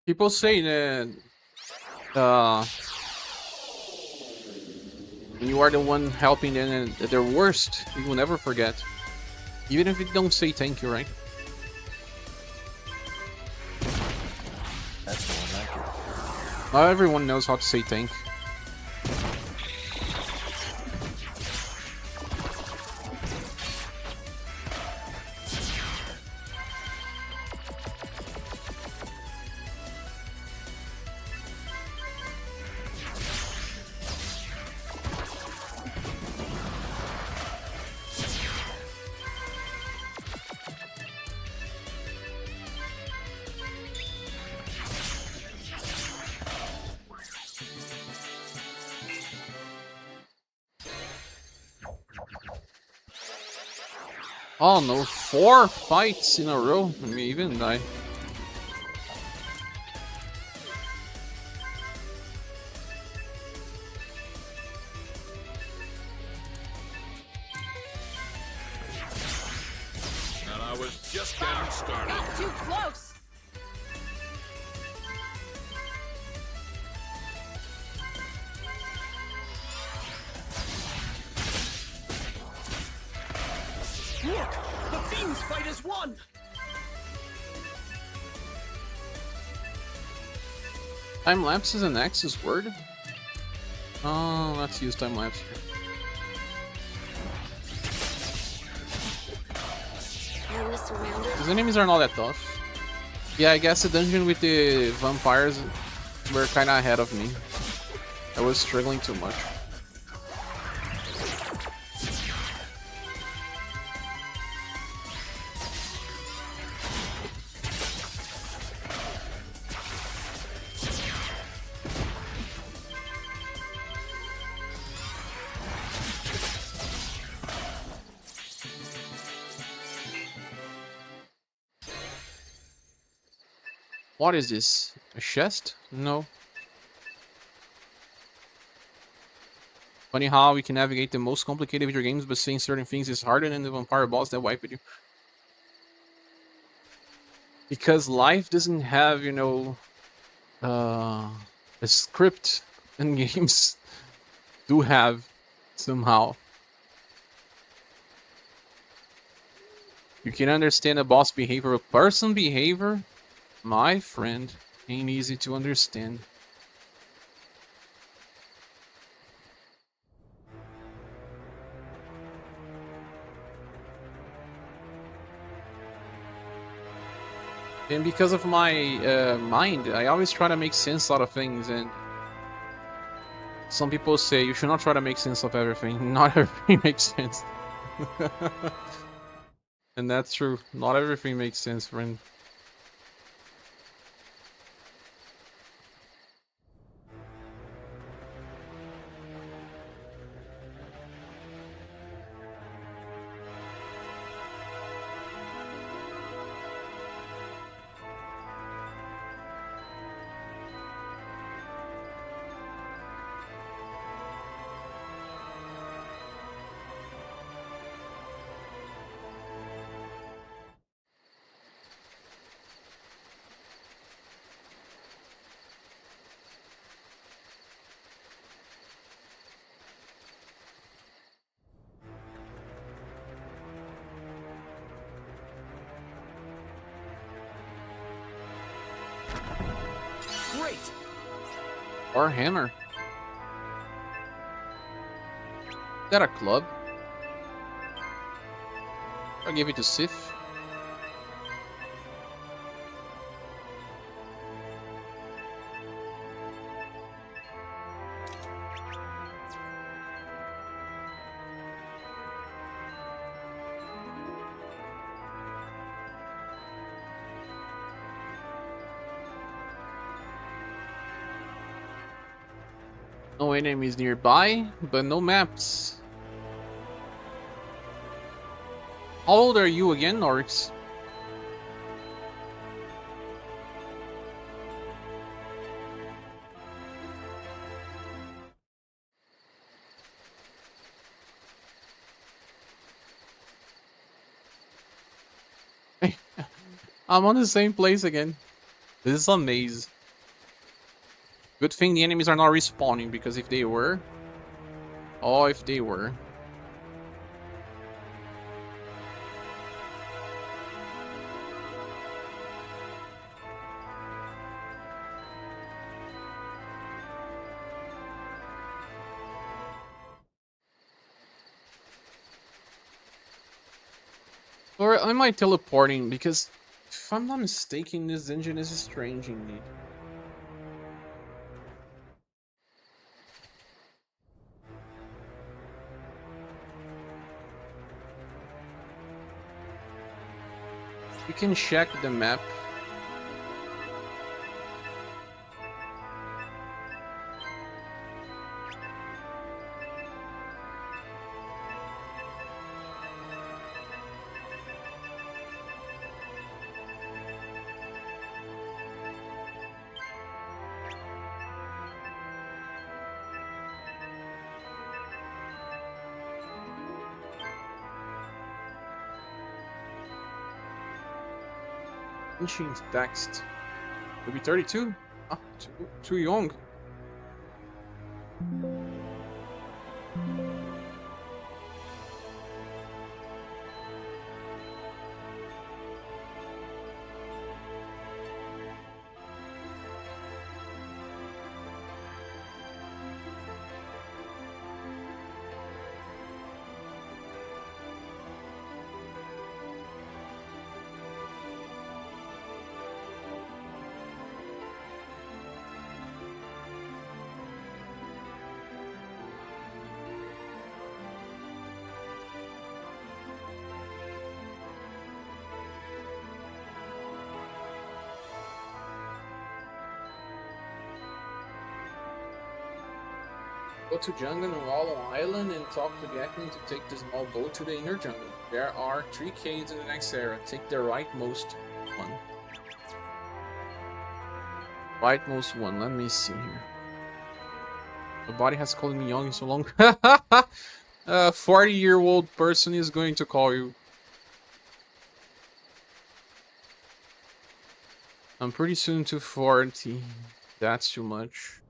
People say that when you are the one helping them and their worst, you will never forget. Even if you don't say thank you, right? That's more like it. Not everyone knows how to say thank. Oh no, 4 fights in a row. I mean, even die. And I was just getting started. Not too close. Look! The Fiend's fight is won! Time lapse is an Axis word? Oh, let's use time lapse here. Are we surrounded? These enemies are not that tough. Yeah, I guess the dungeon with the vampires were kinda ahead of me. I was struggling too much. What is this? A chest? No. Funny how we can navigate the most complicated video games, but saying certain things is harder than the vampire boss that wiped you. Because life doesn't have, you know, a script in games do have somehow. You can understand a boss behavior, but person behavior, my friend, ain't easy to understand. And because of my mind, I always try to make sense out of things, and some people say you should not try to make sense of everything. Not everything makes sense. And that's true. Not everything makes sense, friend. Great. Or hammer. Is that a club? I'll give it to Sif. No enemies nearby, but no maps. How old are you again, Oryx? I'm on the same place again. This is a maze. Good thing the enemies are not respawning, because if they were... Oh, if they were... Or am I teleporting? Because if I'm not mistaken, this engine is strange indeed. You can check the map. Ancient text. Could be 32. Ah, too young. Go to jungle on Wallow Island and talk to Gakman to take the small boat to the inner jungle. There are 3 caves in the next area. Take the rightmost one. Rightmost one. Let me see here. The body has called me young so long. A 40-year-old person is going to call you. I'm pretty soon to 40. That's too much.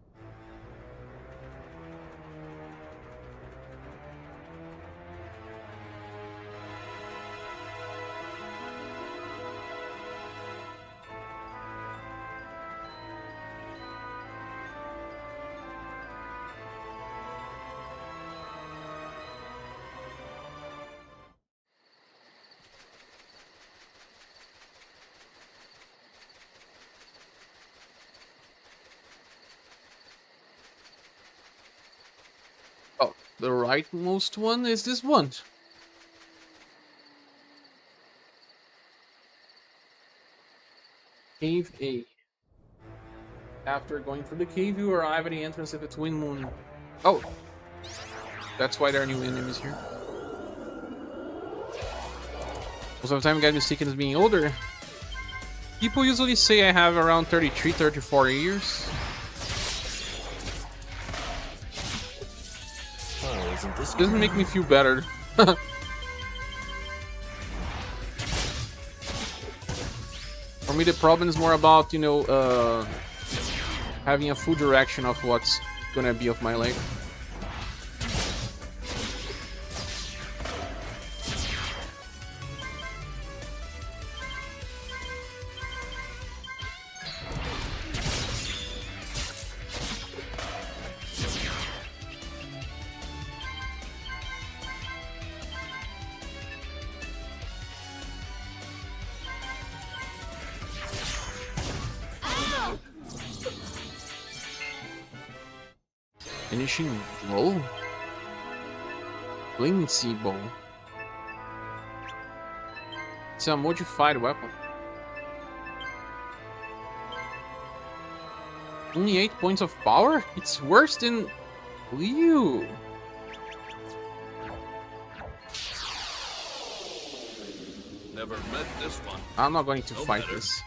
Oh, the rightmost one is this one. Cave A. After going through the cave, you arrive at the entrance of the Twin Moon. Oh, that's why there are new enemies here. Most of the time I get mistaken as being older. People usually say I have around 33, 34 years. Oh, isn't this Doesn't make me feel better. For me, the problem is more about, you know, having a full direction of what's gonna be of my life. Finishing blow? Blincy bow. It's a modified weapon. Only 8 points of power? It's worse than Liu. Never met this one. I'm not going to No fight matter. this.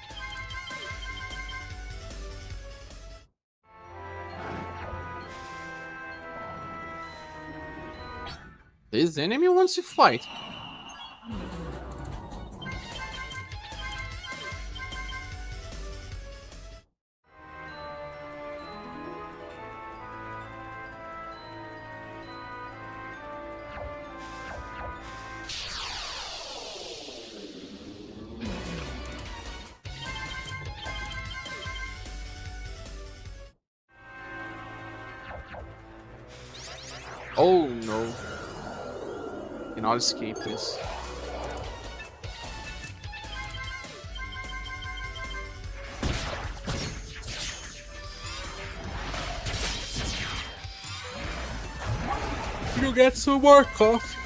This enemy wants to fight. Oh no. Cannot escape this. You get some more coffee.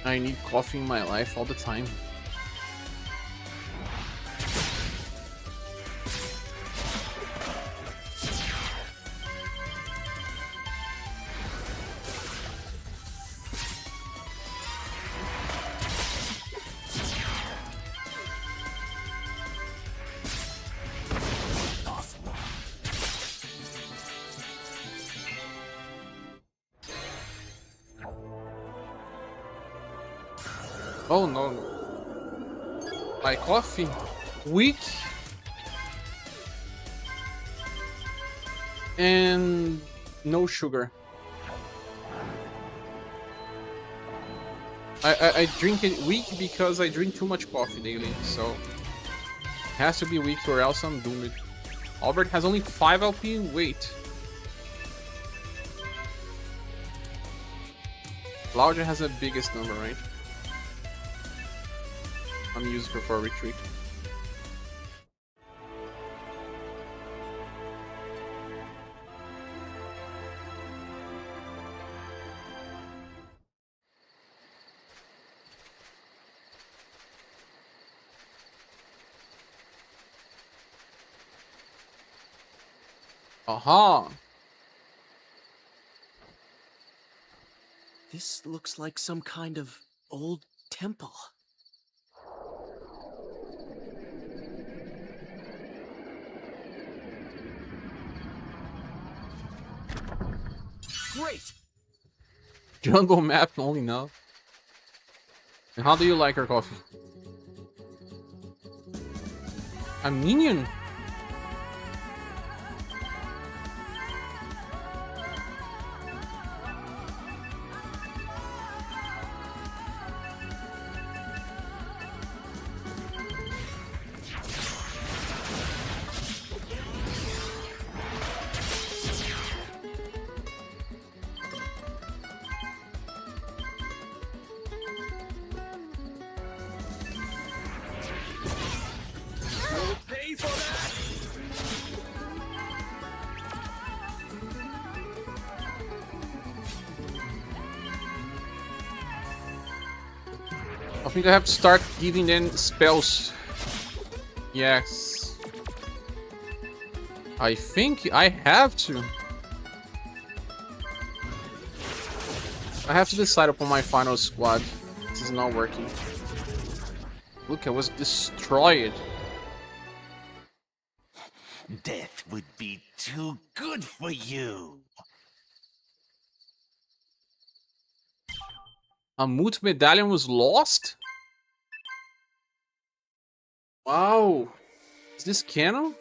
I need coffee in my life all the time. Oh no. My coffee? Weak? And no sugar. I drink it weak because I drink too much coffee daily, so it has to be weak or else I'm doomed. Albert has only 5 LP? Wait. Claudia has the biggest number, right? I'm used for retreat. Aha! This looks like some kind of old temple. Great! Jungle map only now. And how do you like our coffee? A minion? Pay for that! I think I have to start giving them spells. Yes. I think I have to. I have to decide upon my final squad. This is not working. Look, I was destroyed. Death would be too good for you. A Moot medallion was lost? Wow. Is this canon?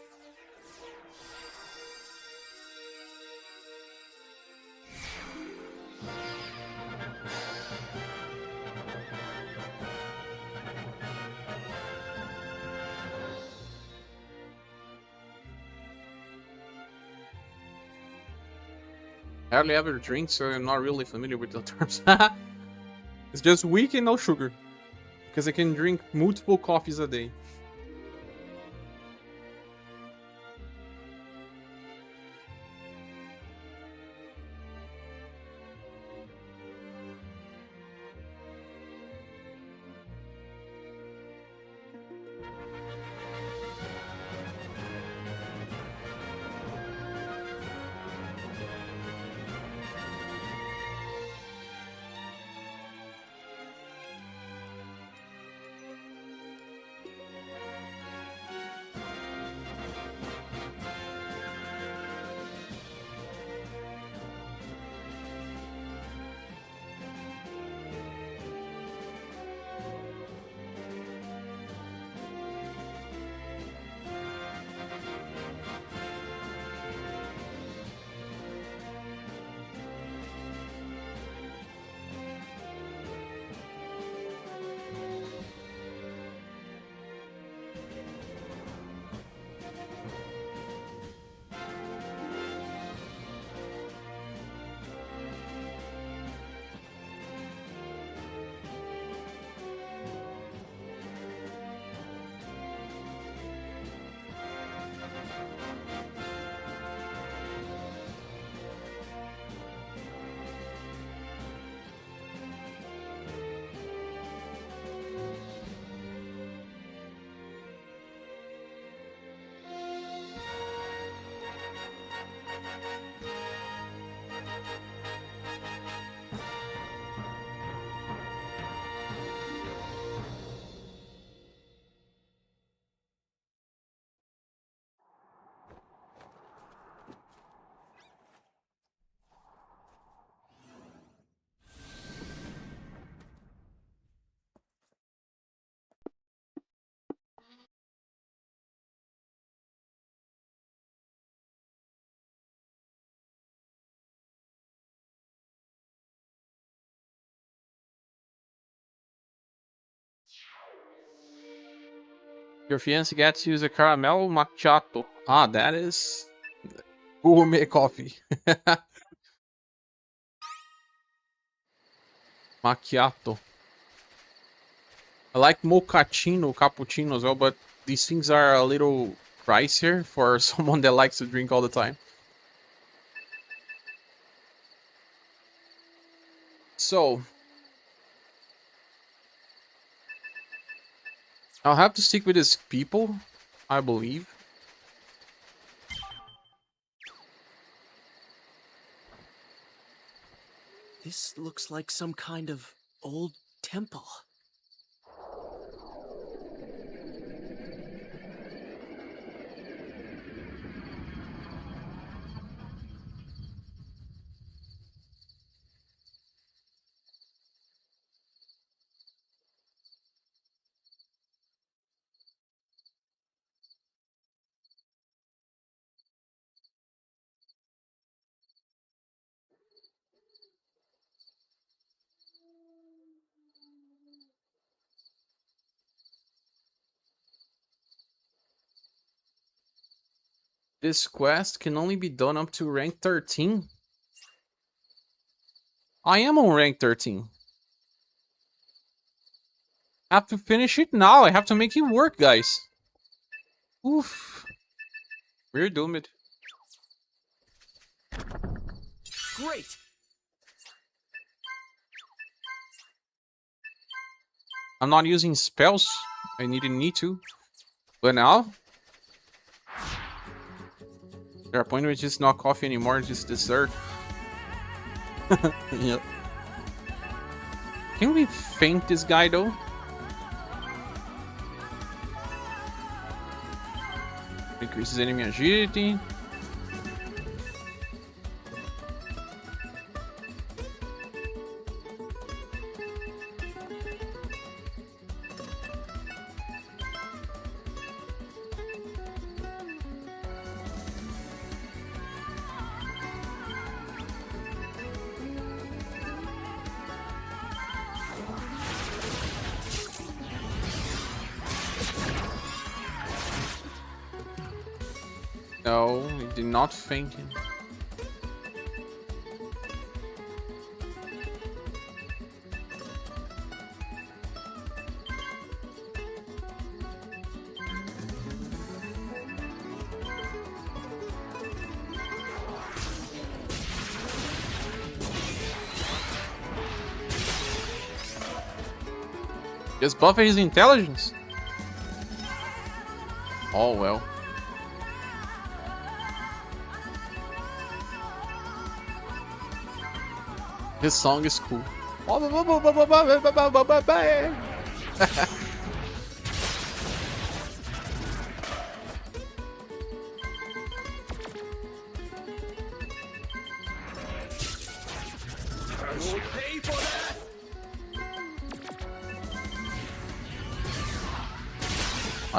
I hardly ever drink, so I'm not really familiar with the terms. It's just weak and no sugar. Because I can drink multiple coffees a day. Your fiance gets you the caramel macchiato. Ah, that is gourmet coffee. Macchiato. I like mochaccino, cappuccino as well, but these things are a little pricier for someone that likes to drink all the time. So, I'll have to stick with these people, I believe. This looks like some kind of old temple. This quest can only be done up to rank 13. I am on rank 13. Have to finish it now. I have to make it work, guys. Oof. We're doomed. Great! I'm not using spells. I need to. But now... Their appointment is just not coffee anymore, it's just dessert. Yep. Can we feint this guy though? Increases enemy agility. No, he did not faint him. Just buff his intelligence. Oh well. This song is cool. I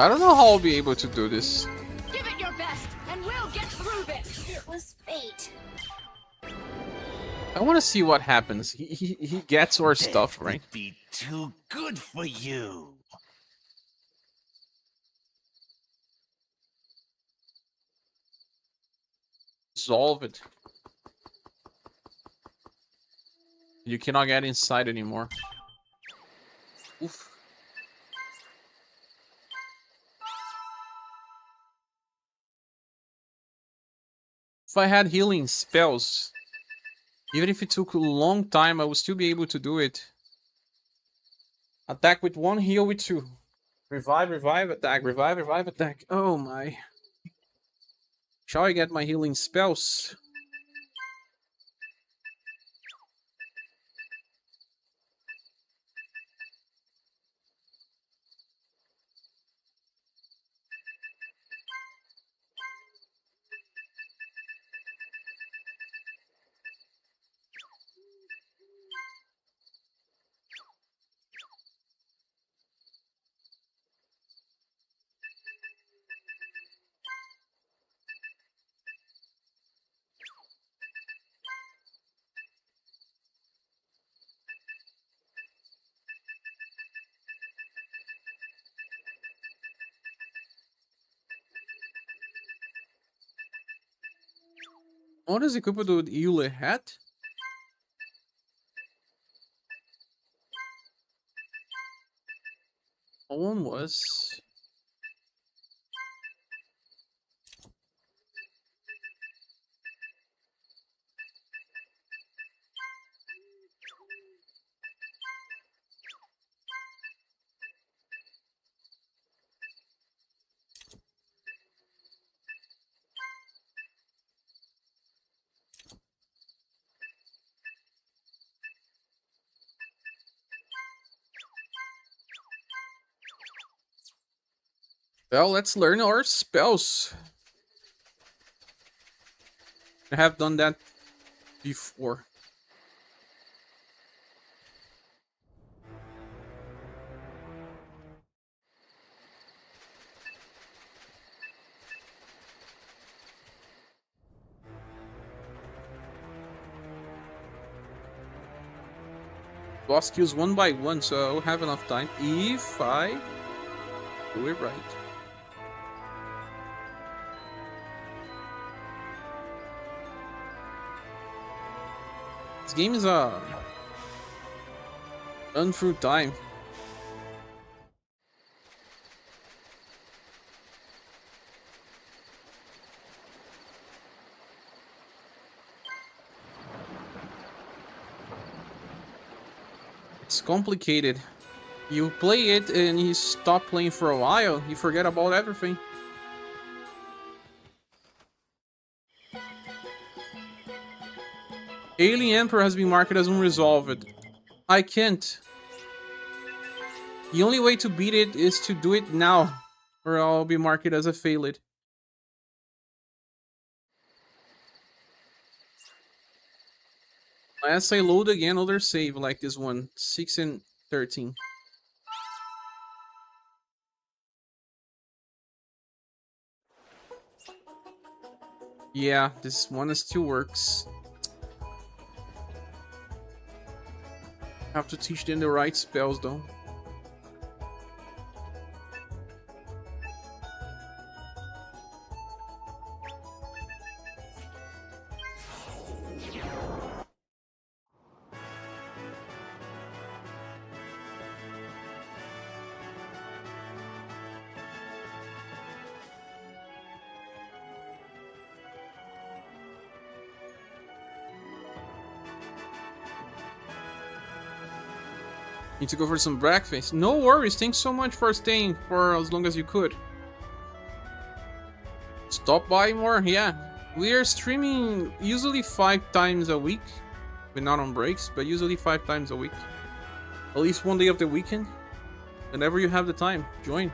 don't know how I'll be able to do this. Give it your best, and we'll get through this. It was fate. I want to see what happens. He gets our stuff, right? Would be too good for you. Solve it. You cannot get inside anymore. Oof. If I had healing spells, even if it took a long time, I would still be able to do it. Attack with one, heal with two. Revive, revive, attack, revive, revive, attack. Oh my. Shall I get my healing spells? What is equipped with Eule hat? One was... Well, let's learn our spells. I have done that before. Boss kills one by one, so I'll have enough time if I do it right. This game is done through time. It's complicated. You play it and you stop playing for a while, you forget about everything. Alien Emperor has been marked as unresolved. I can't. The only way to beat it is to do it now, or I'll be marked as a failed. Unless I load again another save like this one, 6 and 13. Yeah, this one still works. Have to teach them the right spells though. Need to go for some breakfast. No worries, thanks so much for staying for as long as you could. Stop by more? Yeah. We are streaming usually 5 times a week. We're not on breaks, but usually 5 times a week. At least one day of the weekend. Whenever you have the time, join.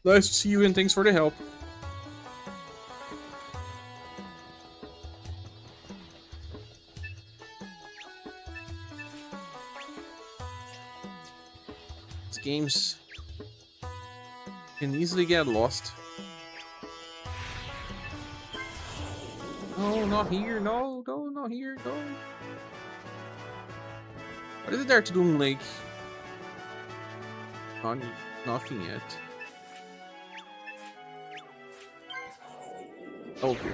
Nice to see you and thanks for the help. Games can easily get lost. No, not here. No, not here. No. What is it there to do in lake? Nothing yet. Okay.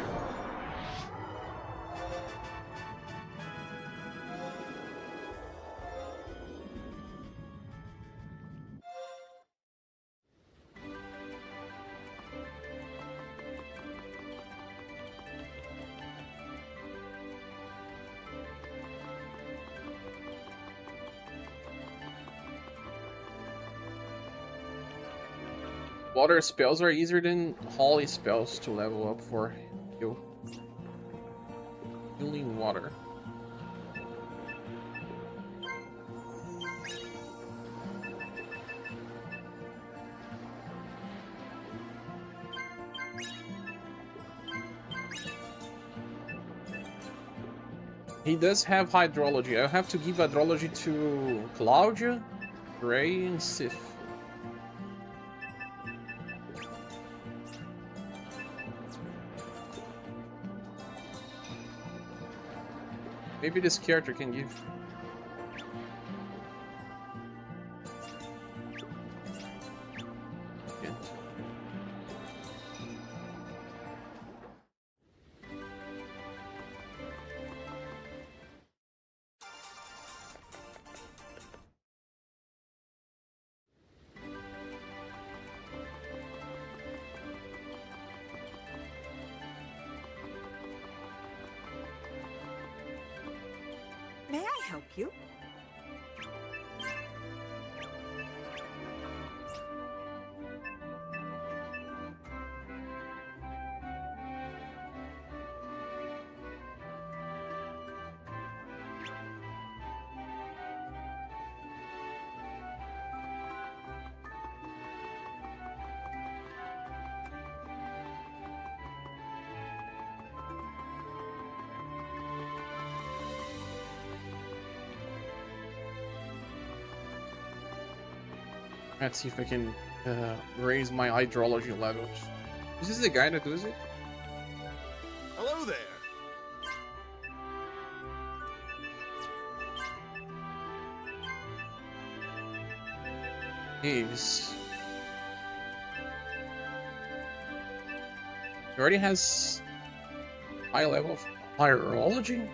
Water spells are easier than holy spells to level up for you. Healing water. He does have hydrology. I'll have to give hydrology to Claudia, Gray, and Sif. Maybe this character can give. Can't. May I help you? Let's see if I can raise my hydrology levels. Is this the guy that does it? Hello there. Is he already has high level of hydrology?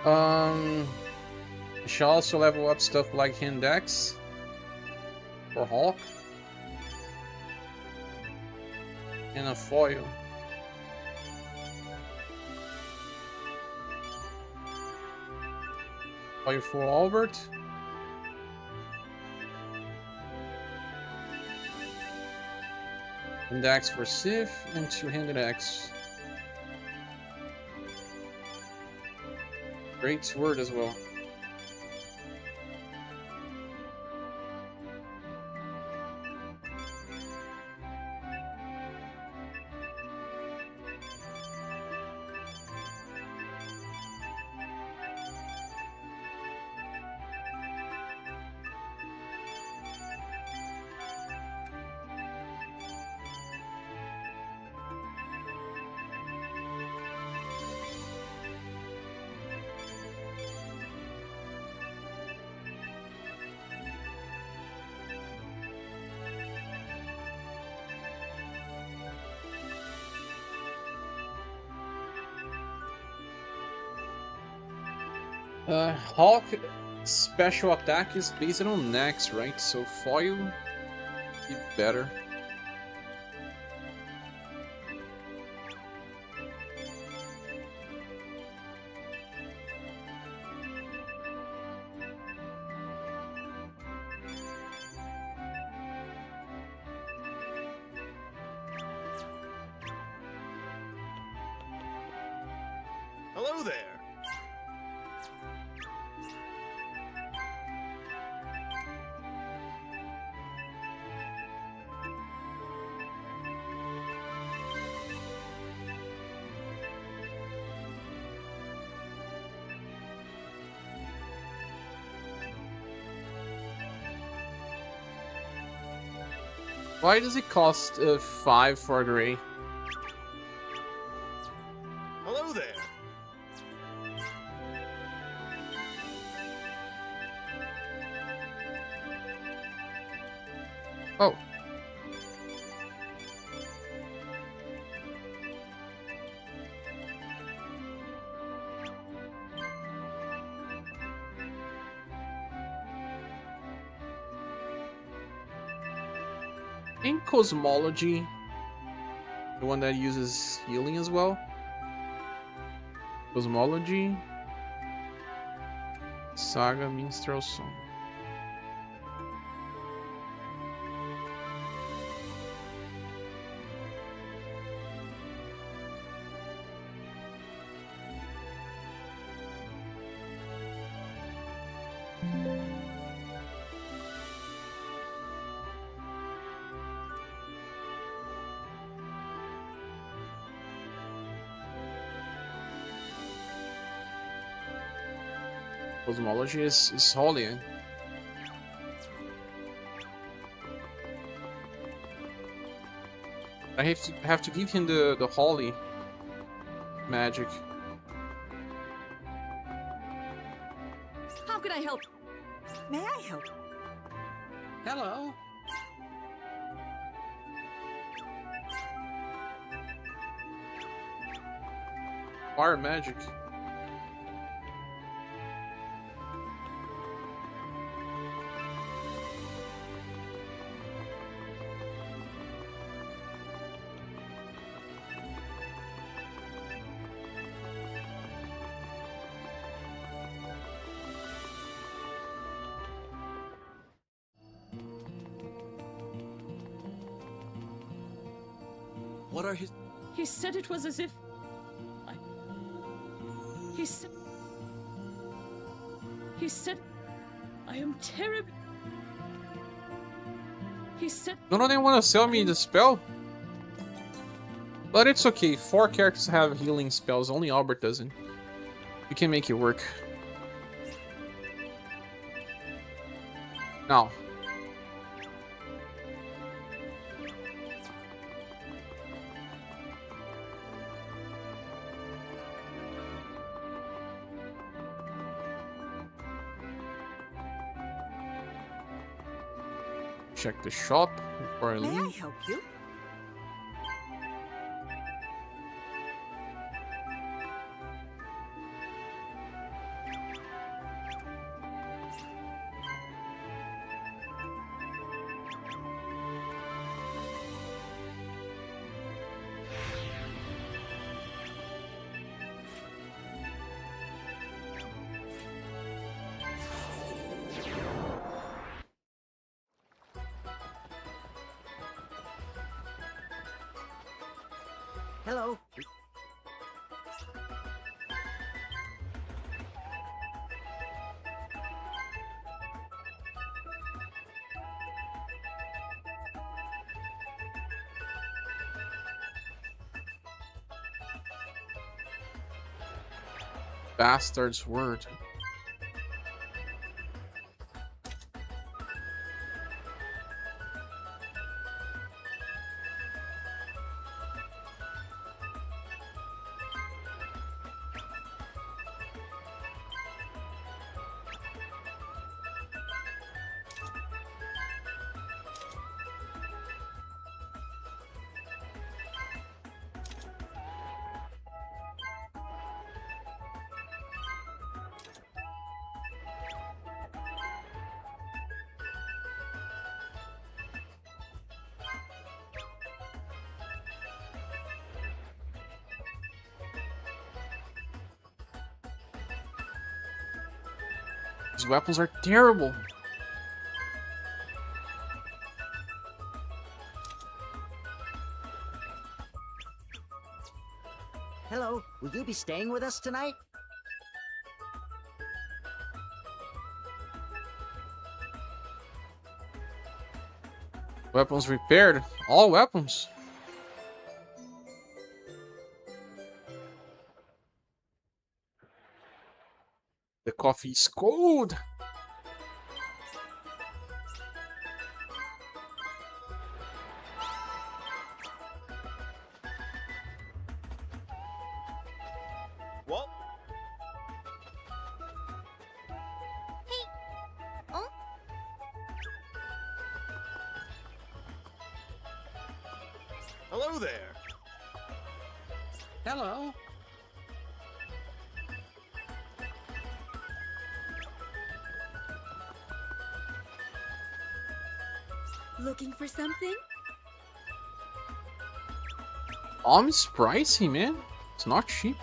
I shall also level up stuff like Index or Hawk and a foil. Foil for Albert. Index for Sif and two-handed X. Great sword as well. Hawk special attack is based on Nex, right? So foil be better. Hello there. Why does it cost 5 for a gray? Hello there. Oh. In Cosmology, the one that uses healing as well. Cosmology, SaGa Minstrel Song. Cosmology is holy. I have to give him the holy magic. How can I help? May I help? Hello. Fire magic. What are his... He said it was as if... He said... I am terrible. He said... Don't they want to sell me the spell? But it's okay. 4 characters have healing spells. Only Albert doesn't. We can make it work. Now. Check the shop before I leave. May I help you? Hello. Bastard's word. These weapons are terrible. Hello, will you be staying with us tonight? Weapons repaired. All weapons. The coffee is cold. What? Oh, Hello there. Hello. Looking for something? Is pricey, man. It's not cheap.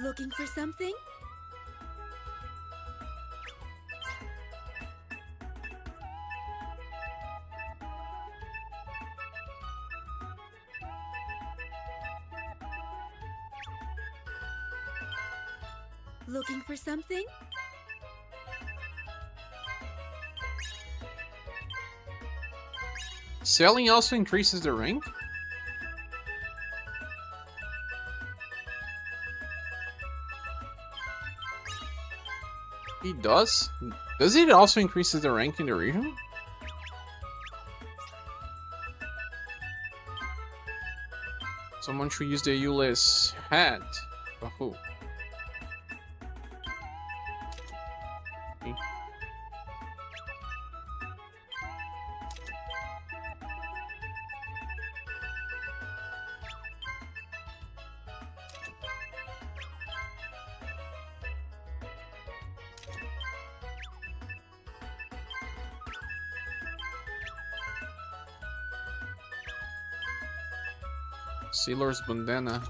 Looking for something? Looking for something? Selling also increases the rank. He does? Does it also increases the rank in the region? Someone should use the Euless hat. But who? Me. Sailor's bandana.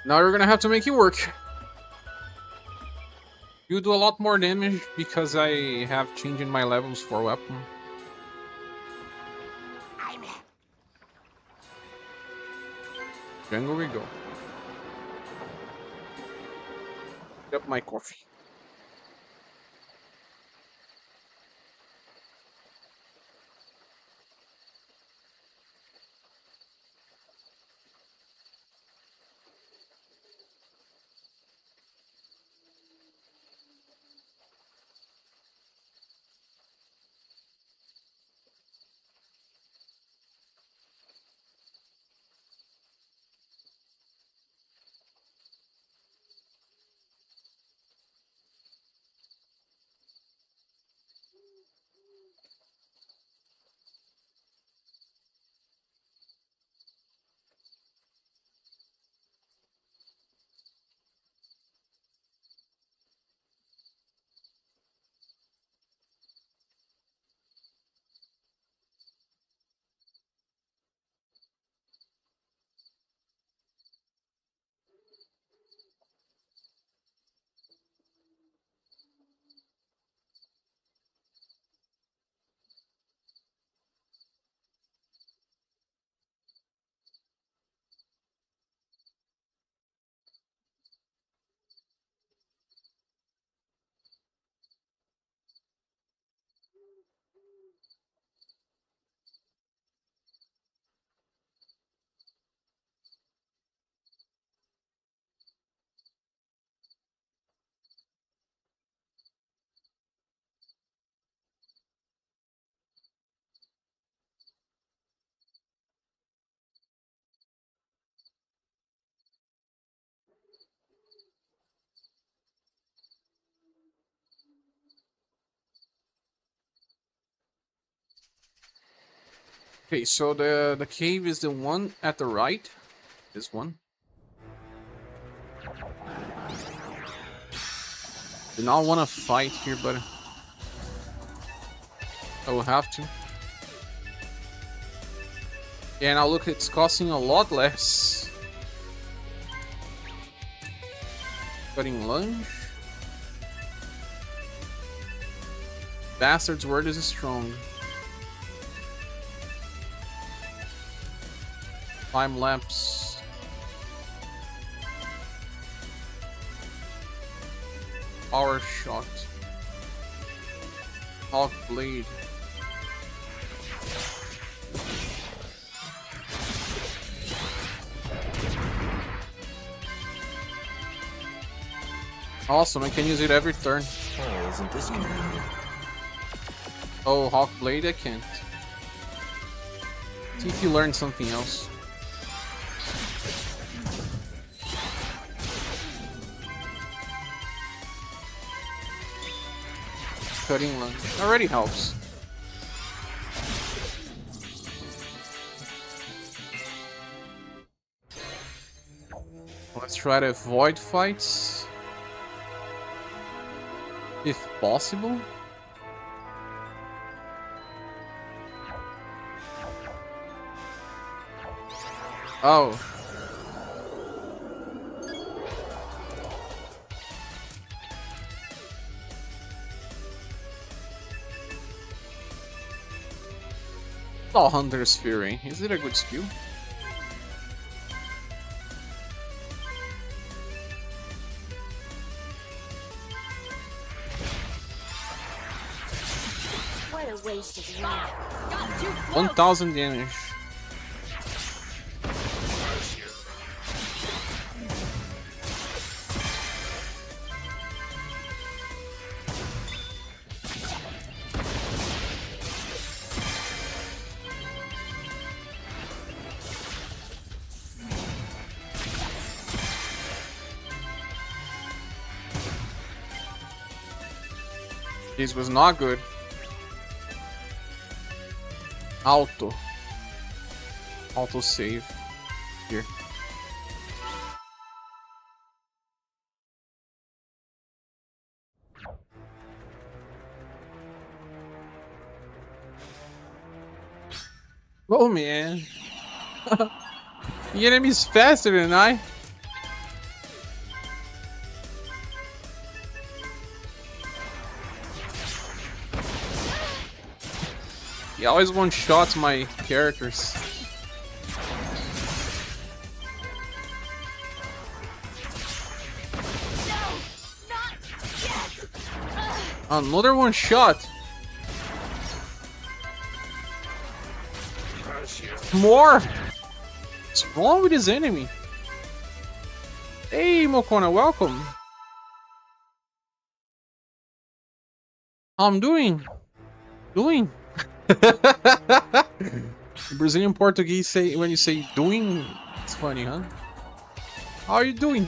Now you're gonna have to make it work. You do a lot more damage because I have changing my levels for weapon. Jungle we go. Pick up my coffee. Okay, so the cave is the one at the right. This one. Do not want to fight here, but I will have to. Yeah, now look, it's costing a lot less. Cutting lunge. Bastard's word is strong. Time lapse. Power shot. Hawk blade. Awesome, I can use it every turn. Oh, isn't this convenient? Oh, Hawk blade, I can't. See if you learn something else. Cutting lunge already helps. Let's try to avoid fights if possible. Oh. Oh, Hunter's Fury. Is it a good skill? What a waste of life. 1000 damage. This was not good. Auto save here. Oh man. The enemy's faster than I. He always one-shots my characters. Another one shot. More. What's wrong with his enemy? Hey, Mokona, welcome. How I'm doing? Brazilian Portuguese say when you say doing, it's funny, huh? How are you doing?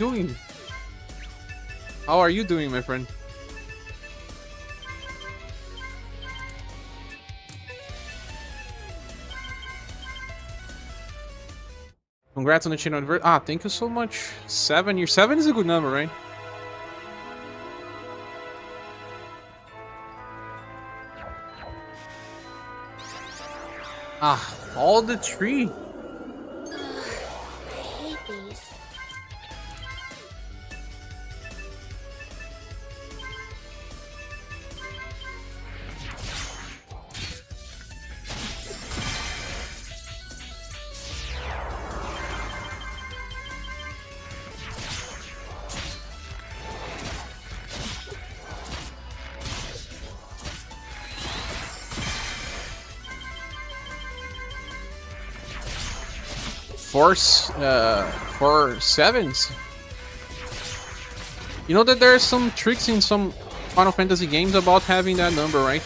How are you doing, my friend? Congrats on the channel anniversary. Ah, thank you so much. 7. Your 7 is a good number, right? Ah, all the tree. I hate these. For 7s. You know that there are some tricks in some Final Fantasy games about having that number, right?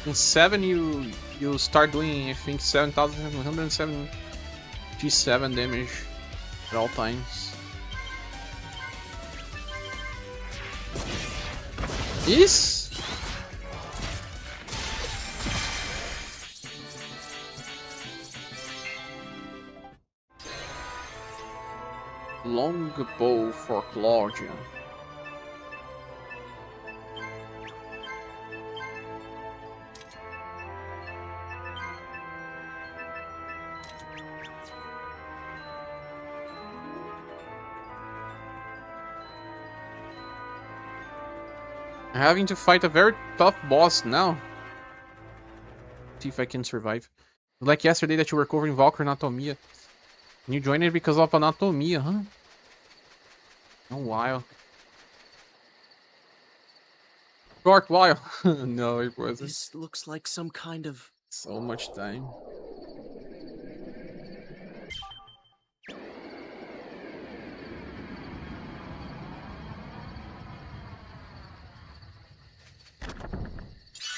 In 7 you start doing, I think, 7,177 damage at all times. This? Long bow for Claudia. Having to fight a very tough boss now. See if I can survive. Like yesterday that you were covering Valkyrie Anatomia. And you joined it because of Anatomia, huh? A while. Short while. No, it wasn't. This looks like some kind of... So much time.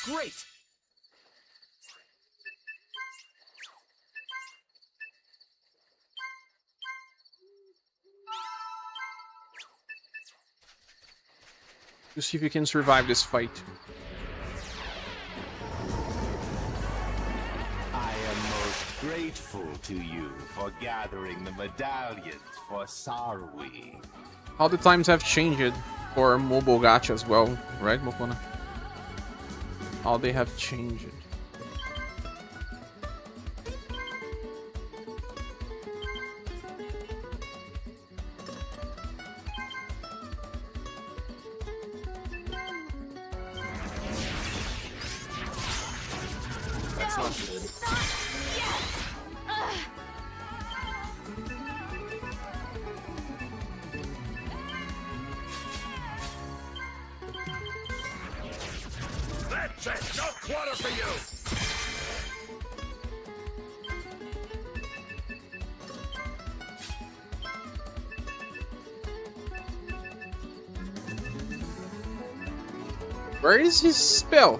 Great! To see if you can survive this fight. I am most grateful to you for gathering the medallions for Sarwi. How the times have changed for mobile gacha as well, right, Mokona? How they have changed. That's not good. That's it! No quarter for you! Where is his spell?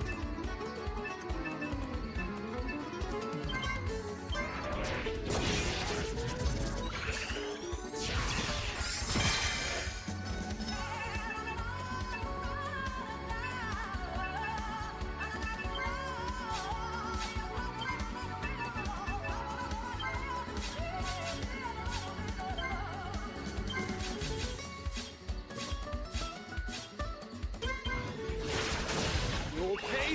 You okay?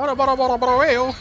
Bora, bora, bora, bora, eu.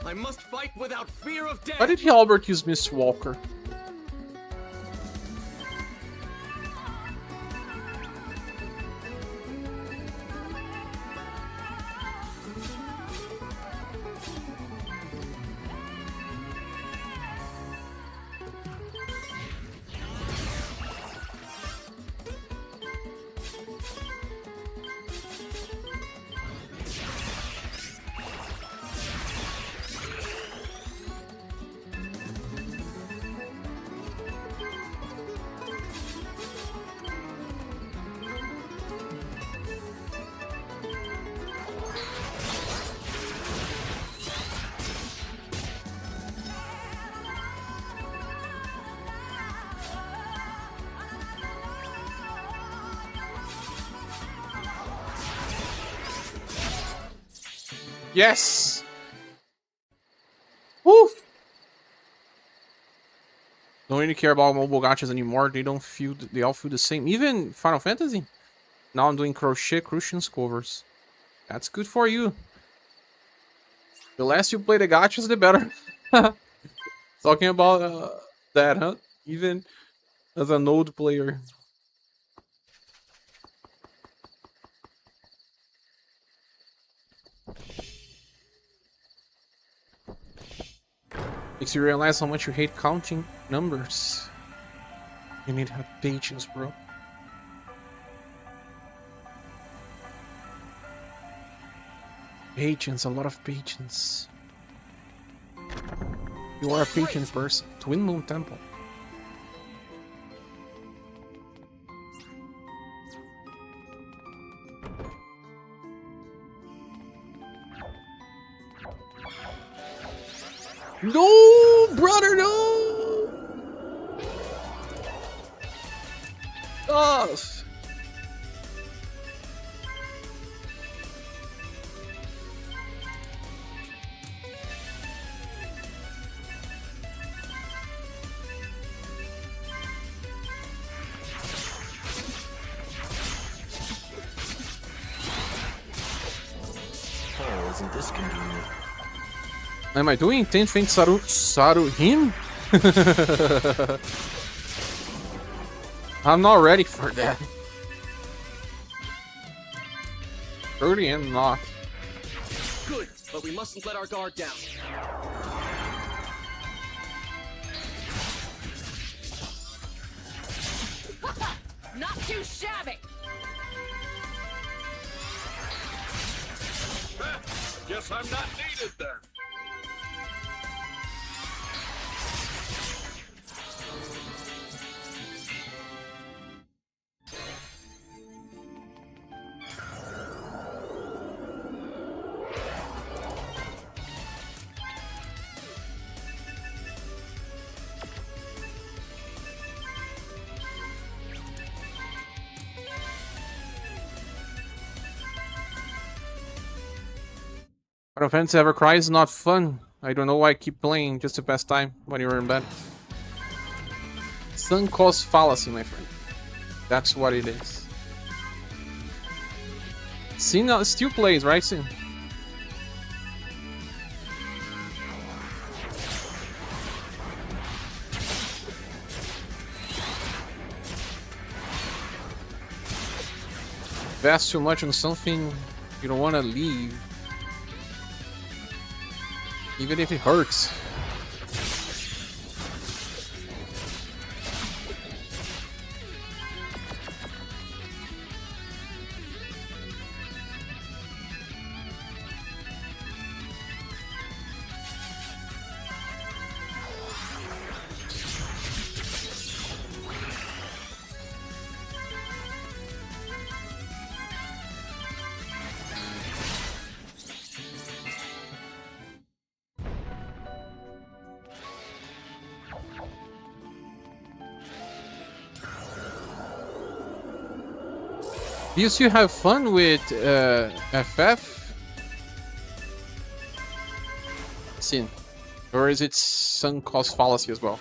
I must fight without fear of death. Why did Albert use Mist Walker? Yes! Woof! Don't really care about mobile gachas anymore. They don't feel. They all feel the same. Even Final Fantasy. Now I'm doing crochet crucians covers. That's good for you. The less you play the gachas, the better. Talking about that, huh? Even as a node player. Makes you realize how much you hate counting numbers. You need to have patience, bro. Patience, a lot of patience. You are a patient person. Twin Moon Temple. No, brother, no! Oh. Oh, isn't this convenient? Am I doing 10 feint Saruhin? I'm not ready for that. Truly am not. Good, but we mustn't let our guard down. Not too shabby. Guess I'm not needed then. Final Fantasy Ever Cry is not fun. I don't know why I keep playing just to pass time when you're in bed. Sunk cost fallacy, my friend. That's what it is. Sin still plays, right, Sin? Invest too much on something you don't want to leave, even if it hurts. Do you still have fun with FF? Sin. Or is it sunk cost fallacy as well?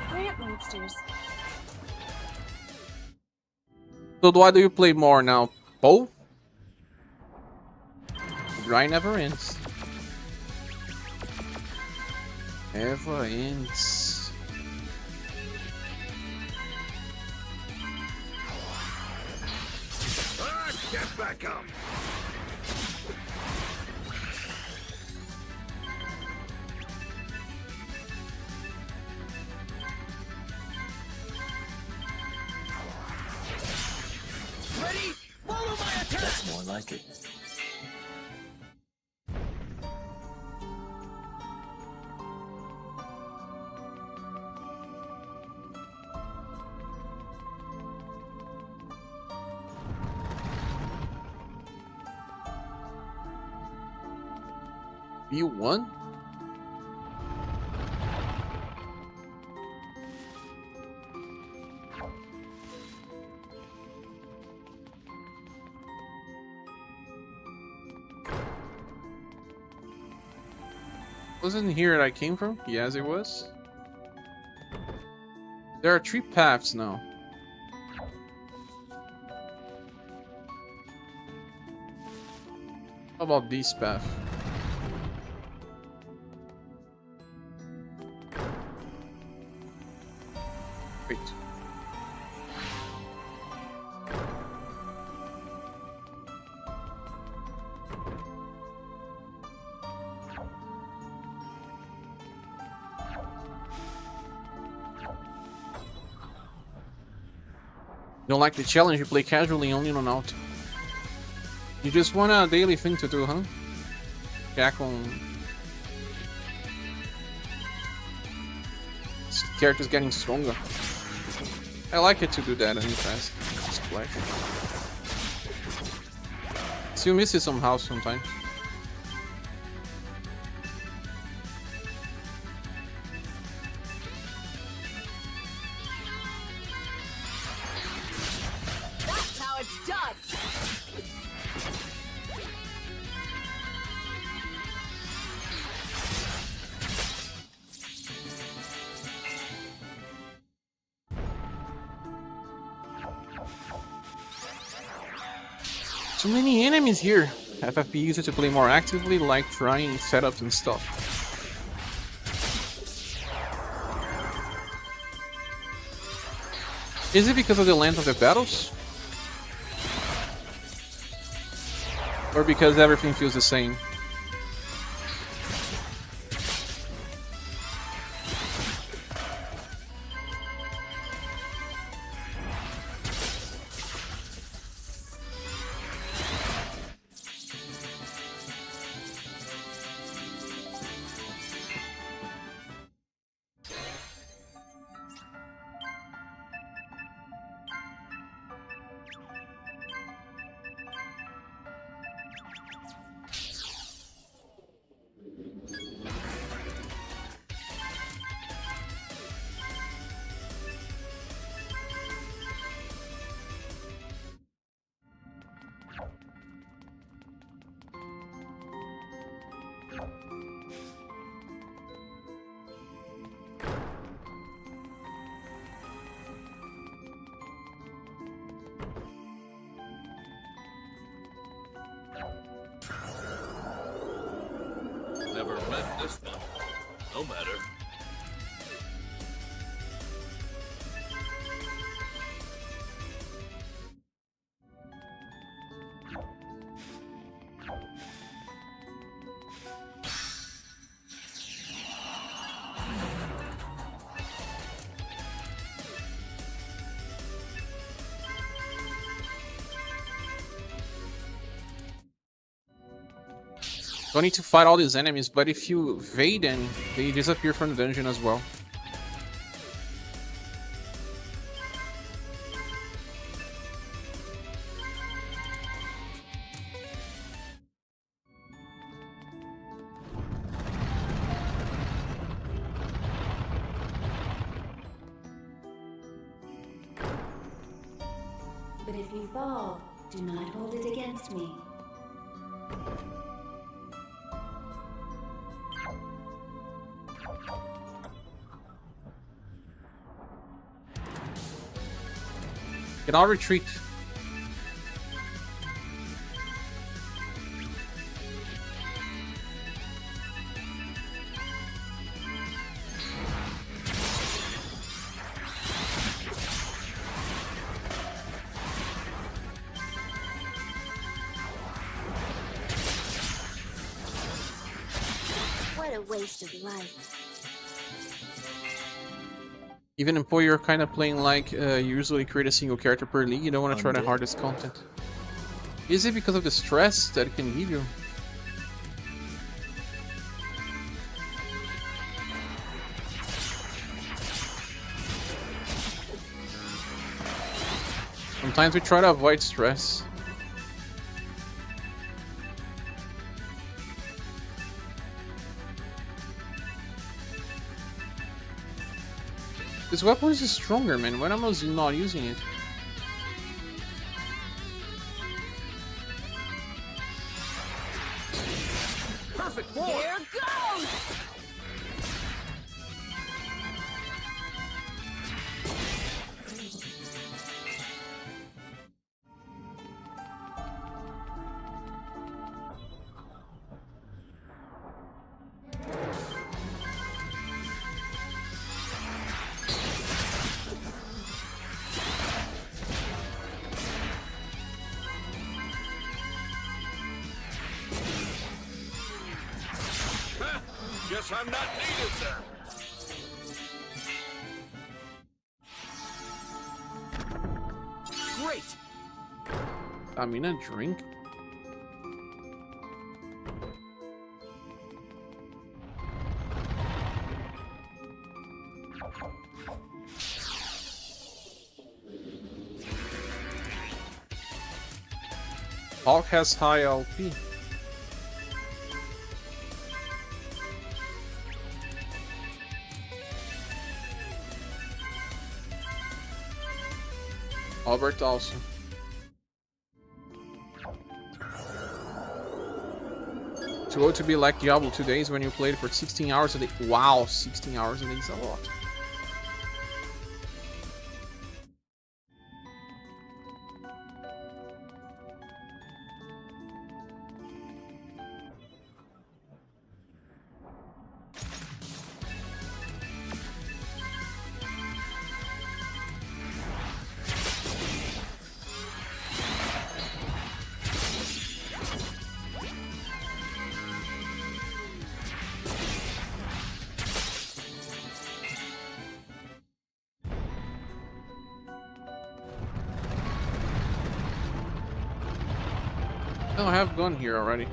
Grant monsters. So why do you play more now? Poe? Grind never ends. Never ends. Get back up! Ready? Follow my attack! That's more like it. You won? Wasn't here I came from? Yes, it was. There are 3 paths now. How about this path? Wait. You don't like the challenge, you play casually only on out. You just want a daily thing to do, huh? Back on... Characters getting stronger. I like it to do that any fast. Splash. Still miss it somehow sometimes. That's how it's done. Too many enemies here. FFP uses to play more actively, like trying setups and stuff. Is it because of the length of the battles? Or because everything feels the same? No matter. Don't need to fight all these enemies, but if you evade them, they disappear from the dungeon as well. But if you fall, do not hold it against me. Can all retreat. What a waste of life. Even in PoE, you're kind of playing like you usually create a single character per league. You don't want to try the hardest content. Is it because of the stress that it can give you? Sometimes we try to avoid stress. This weapon is stronger, man. When am I not using it? Perfect war! Here goes! Guess I'm not needed then. Great! I mean, a drink? Hulk has high LP. Albert also. Too old to be like Diablo 2 days when you played for 16 hours a day. Wow, 16 hours a day is a lot. No, I have gone here already.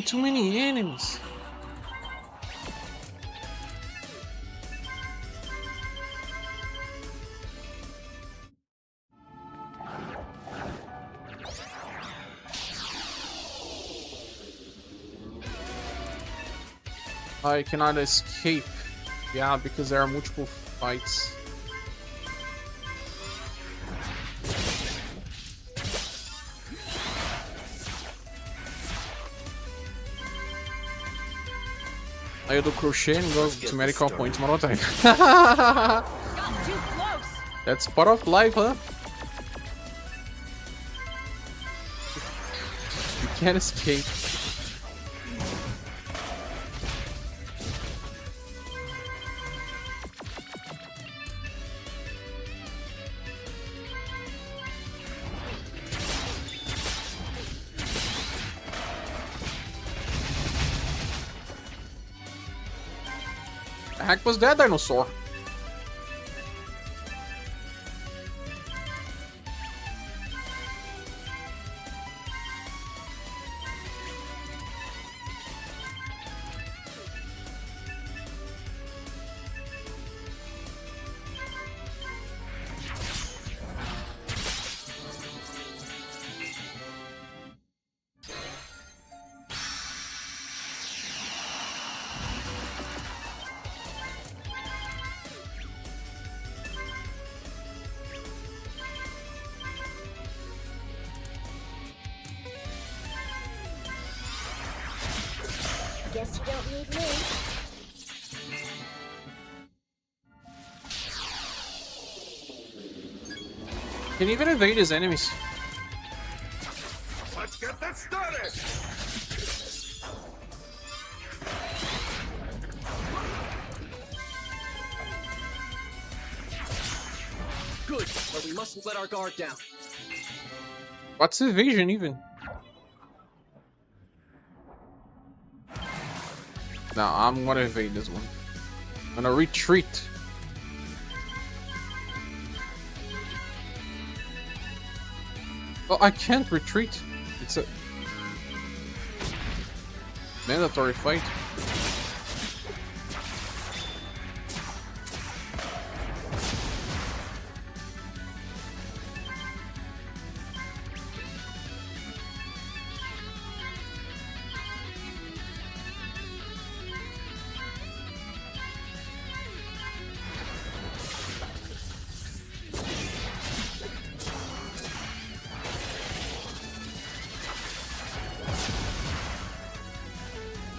Too many enemies. I cannot escape. Yeah, because there are multiple fights. Aí eu dou crochê and go to medical points model attack. That's part of life, huh? You can't escape. The heck was that dinosaur? Guess you don't need me. Can even evade his enemies. Let's get that started! Good, but we mustn't let our guard down. What's evasion even? No, I'm gonna evade this one. I'm gonna retreat. Oh, I can't retreat. It's a mandatory fight.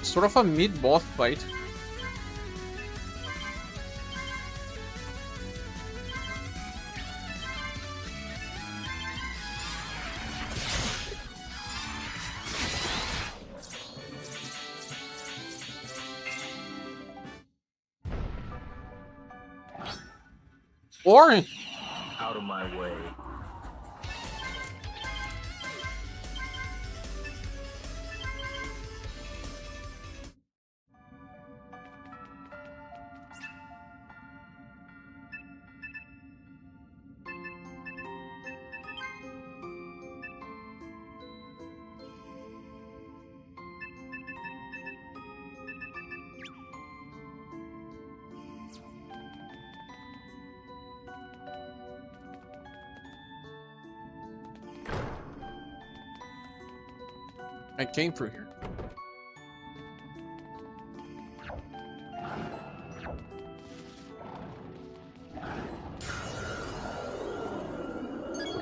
Sort of a mid-boss fight. Orin! Out of my way. I came through here.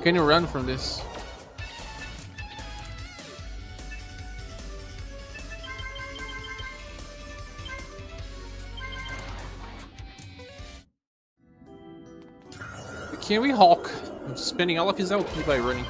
Can you run from this? Can we Hawk? I'm spending all of his LP by running.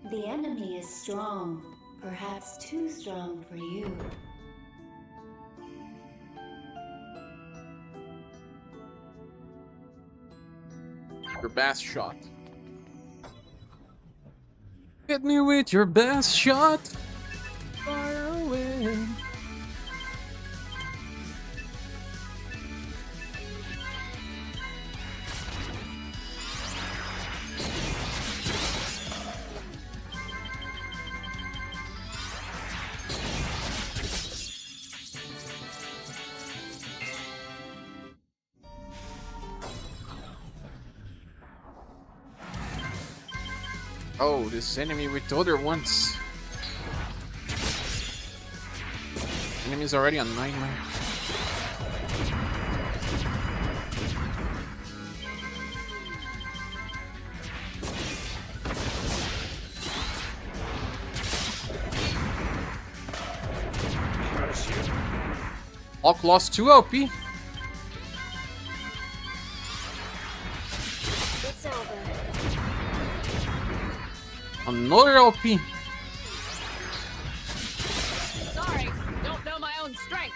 The enemy is strong, perhaps too strong for you. Your bass shot. Hit me with your best shot. Fire away. Oh, this enemy with the other ones. Enemy's already on 9 man. Hawk lost 2 OP. It's over. Another OP. Sorry, don't know my own strength.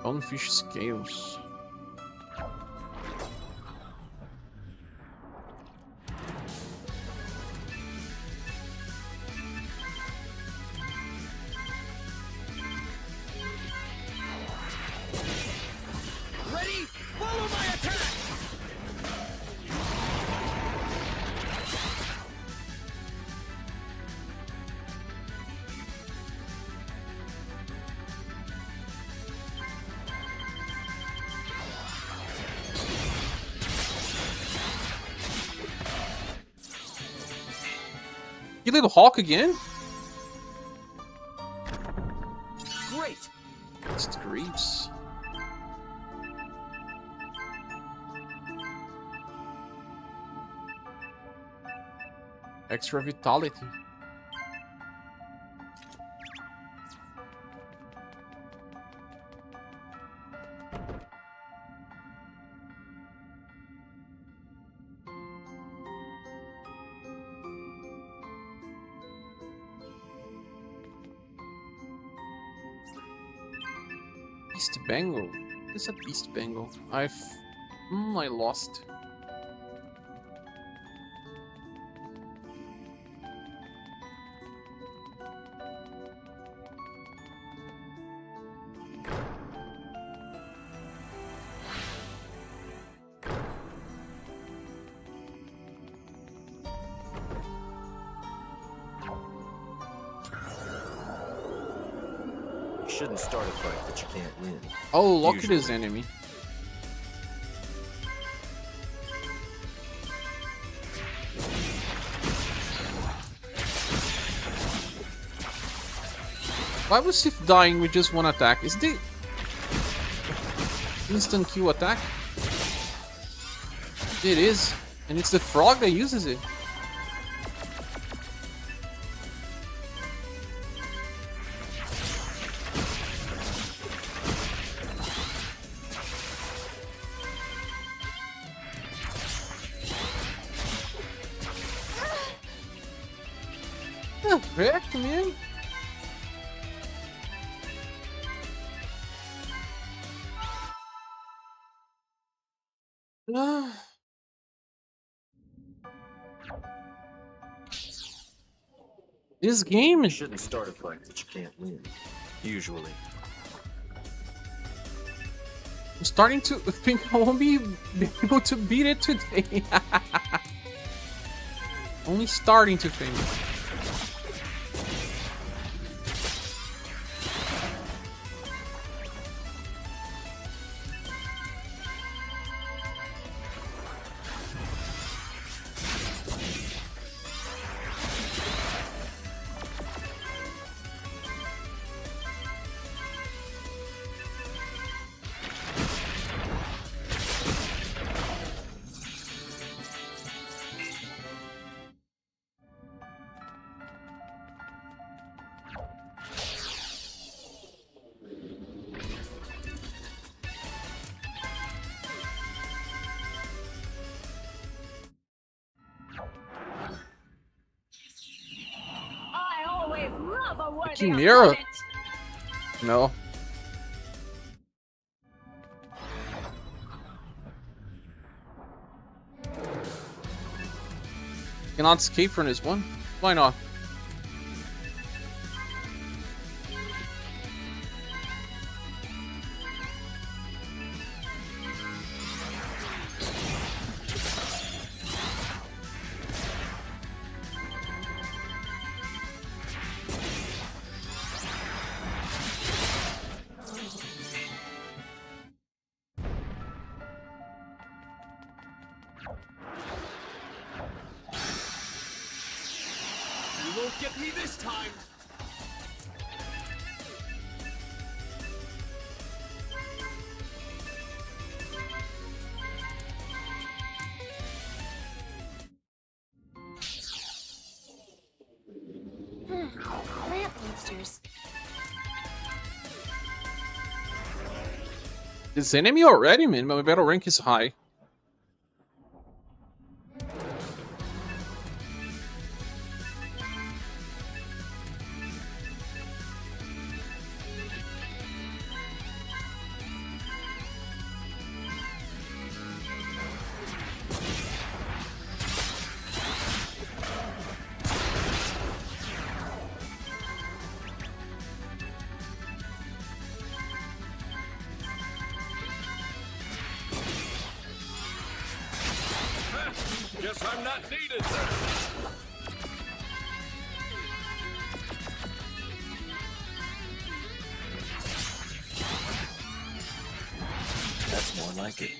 Bonefish scales. Ready? Follow my attack! You little hawk again? Great. It's the creeps. Extra vitality. Beast Bengal. It's a Beast Bengal. I lost. You shouldn't start a fight that you can't win. Oh, look at Usually. his enemy. Why was Sif dying with just one attack? Is the instant Q attack? It is, and it's the frog that uses it. Heck, man. This game You shouldn't start a fight that you can't win. Usually. I'm starting to think I won't be able to beat it today. Only starting to think. I always love a worthy Chimera. opponent. No, Cannot escape from this one. Why not? You won't get me this time! Plant monsters. This enemy already, man. My battle rank is high. Guess I'm not needed then. That's more like it.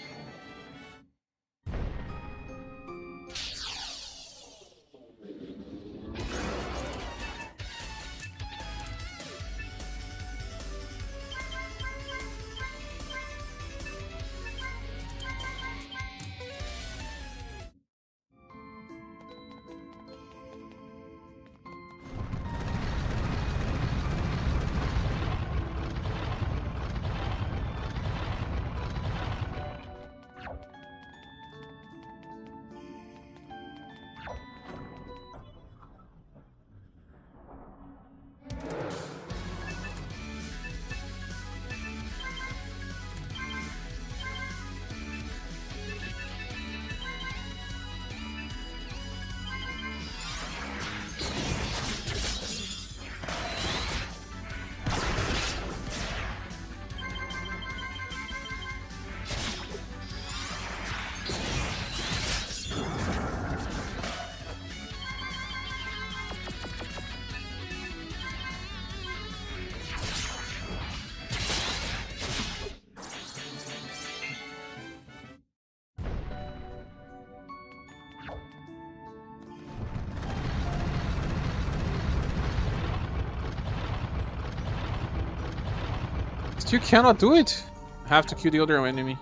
You cannot do it. I have to kill the other enemy.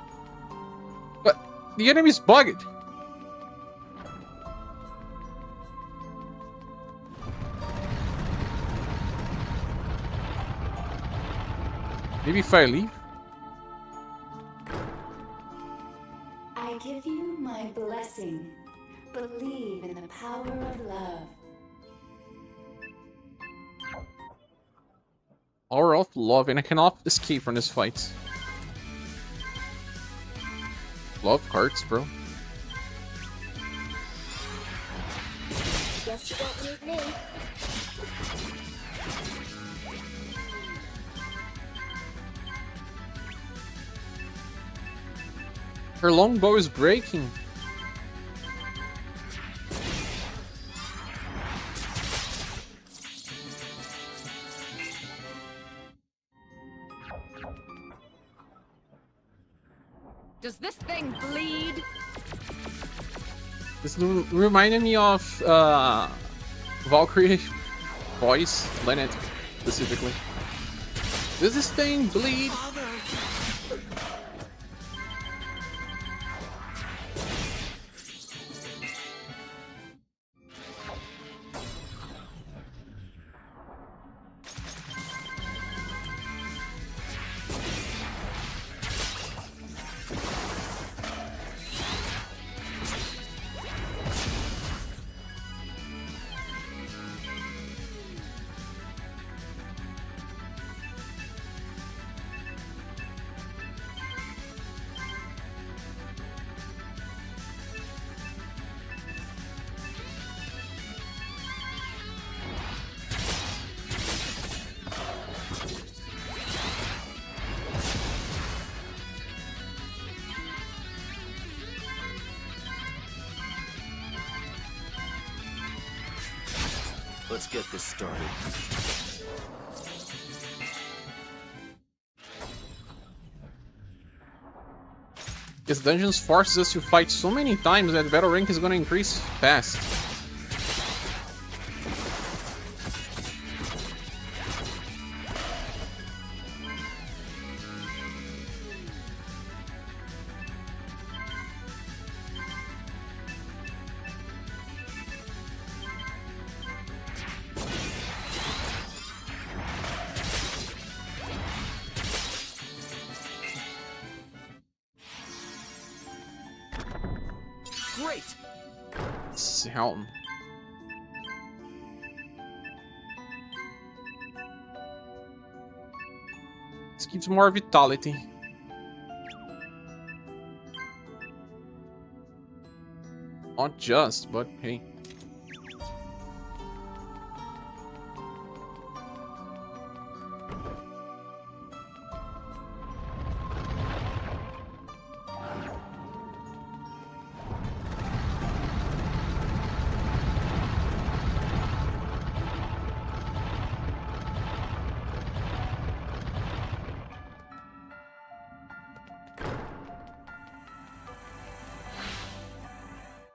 But the enemy's bugged. Maybe if I leave? I give you my blessing. Believe in the power of love. Hour of love, and I cannot escape from this fight. Love cards, bro. Guess you won't need me. Her longbow is breaking. Does this thing bleed? This reminded me of Valkyrie voice, Lynette specifically. Does this thing bleed? Let's get this started. This dungeons forces us to fight so many times that battle rank is gonna increase fast. Great! Let's help him. This gives more vitality. Not just, but hey.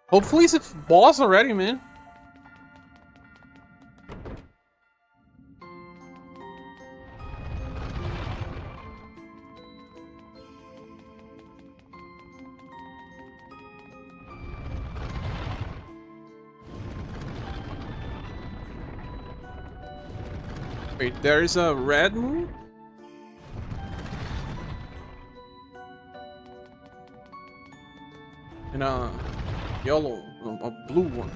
Hopefully it's a boss already, man. Wait, there is a red moon? And a yellow, a blue one.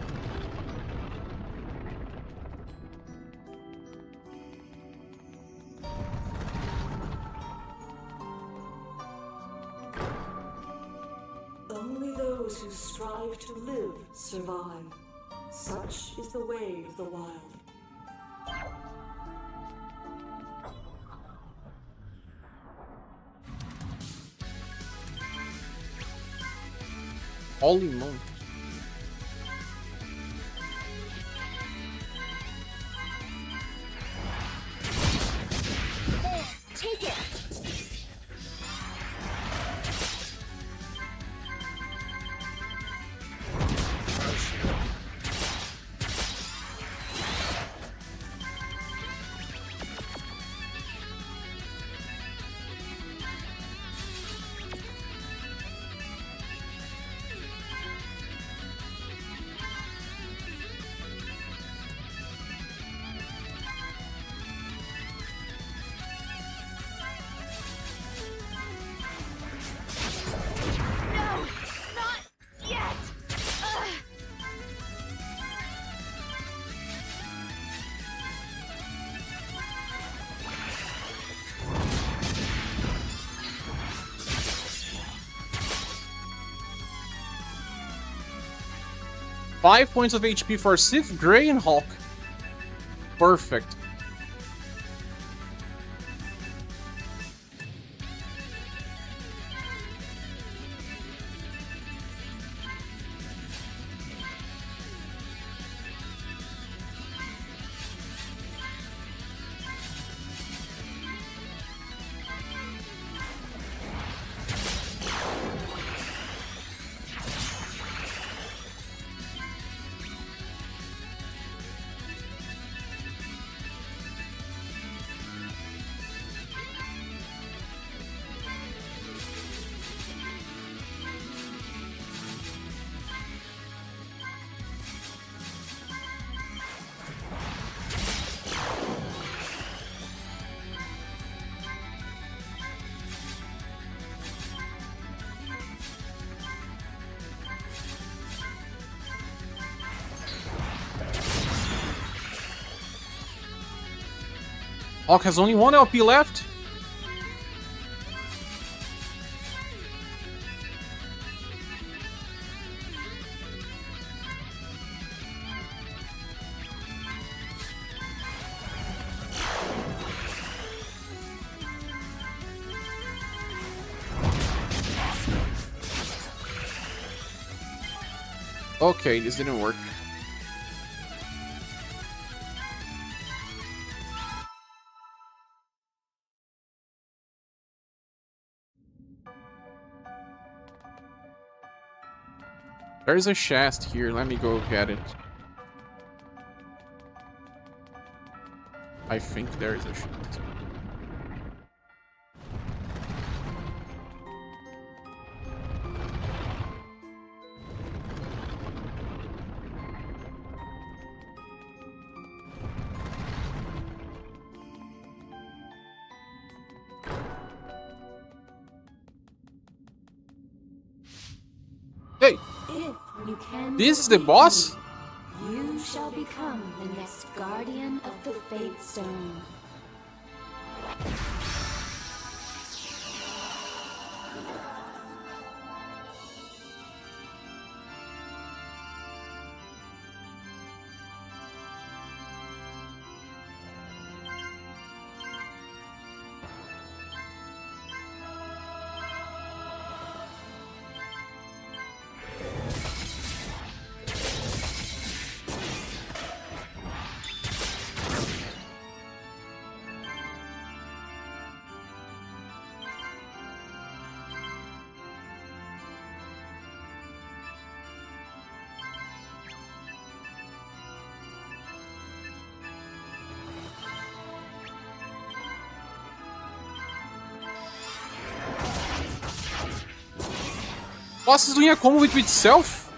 Only those who strive to live survive. Such is the way of the wild. Holy moly. Take it! No! Not yet! Ugh. 5 points of HP for Sith, Grey, and Hulk. Perfect. Hulk has only 1 LP left. Okay, this didn't work. There's a chest here. Let me go get it. I think there is a chest. Hey! If you can This is the boss? you shall become the next guardian of the Fate Stone. Boss is doing a combo with itself?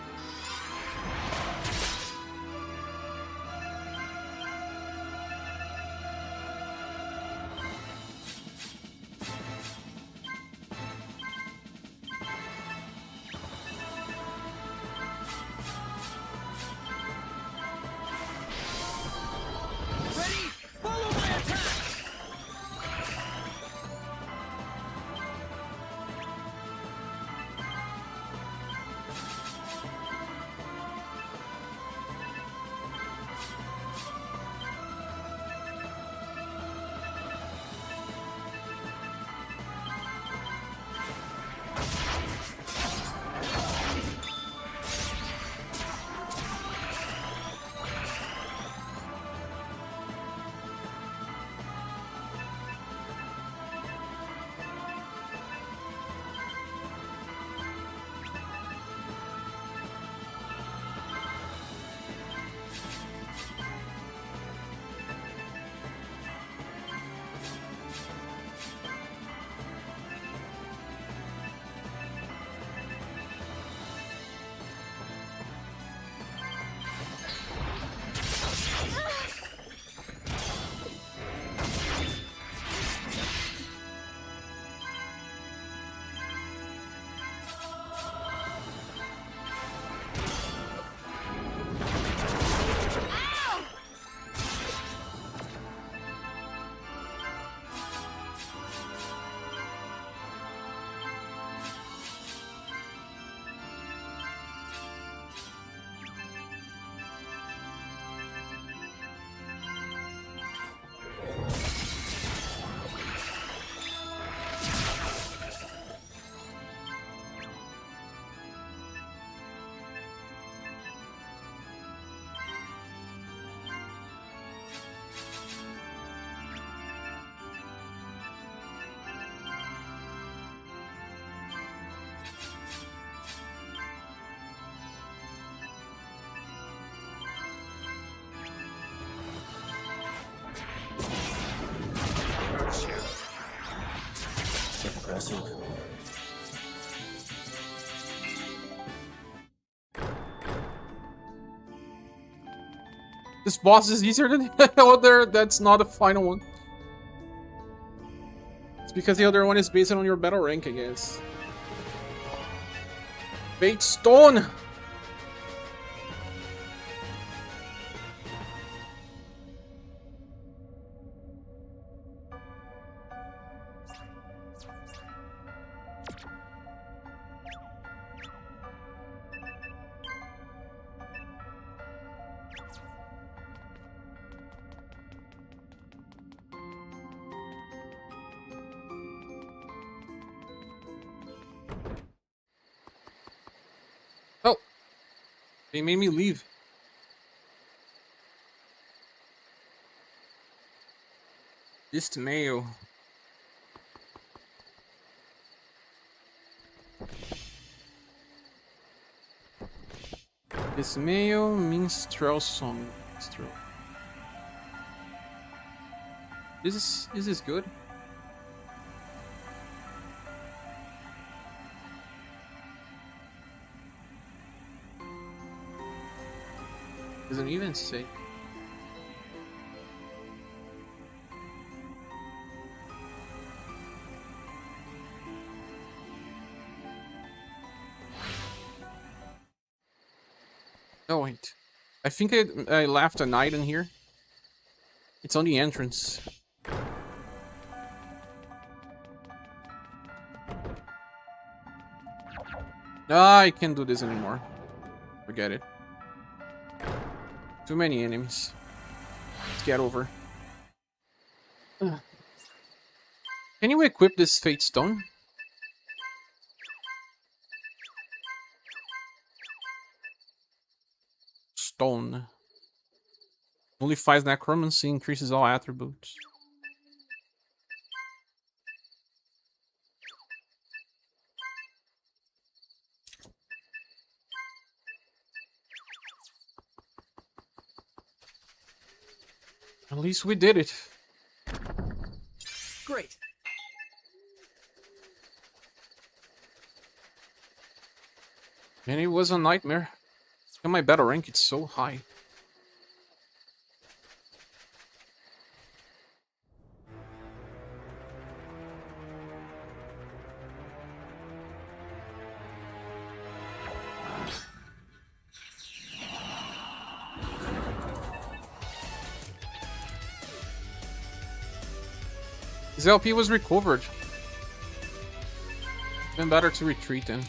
Impressive. This boss is easier than the other. That's not the final one. It's because the other one is based on your battle rank, I guess. Fate Stone! Oh! They made me leave. This mail. Ismail Minstrel song. Minstrel. Is this good? Doesn't even say. Oh wait, I think I left a knight in here. It's on the entrance. Ah, I can't do this anymore. Forget it. Too many enemies. Let's get over. Ugh. Can you equip this Fate Stone? Stone. Nullifies necromancy, increases all attributes. At least we did it. Great. And it was a nightmare. Look at my battle rank, it's so high. His LP was recovered. Been better to retreat then.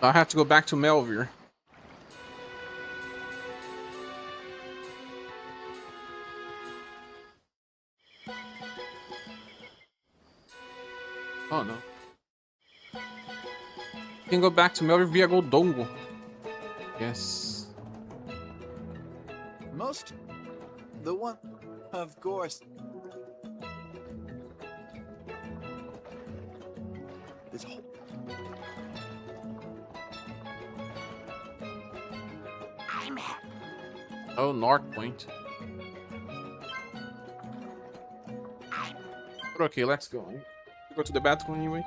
I have to go back to Melvir. Oh no. You can go back to Melvir via Goldongo. Yes. Most? The one? Of course. This whole... I'm at. Oh, North Point. But okay, let's go. Go to the bathroom anyway.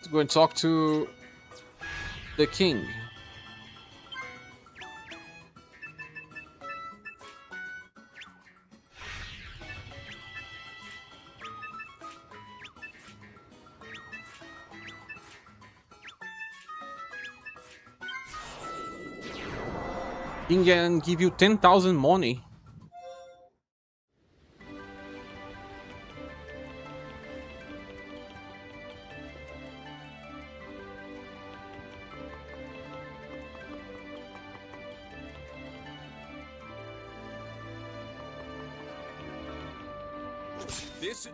to go and talk to the king. King can give you 10,000 money. This.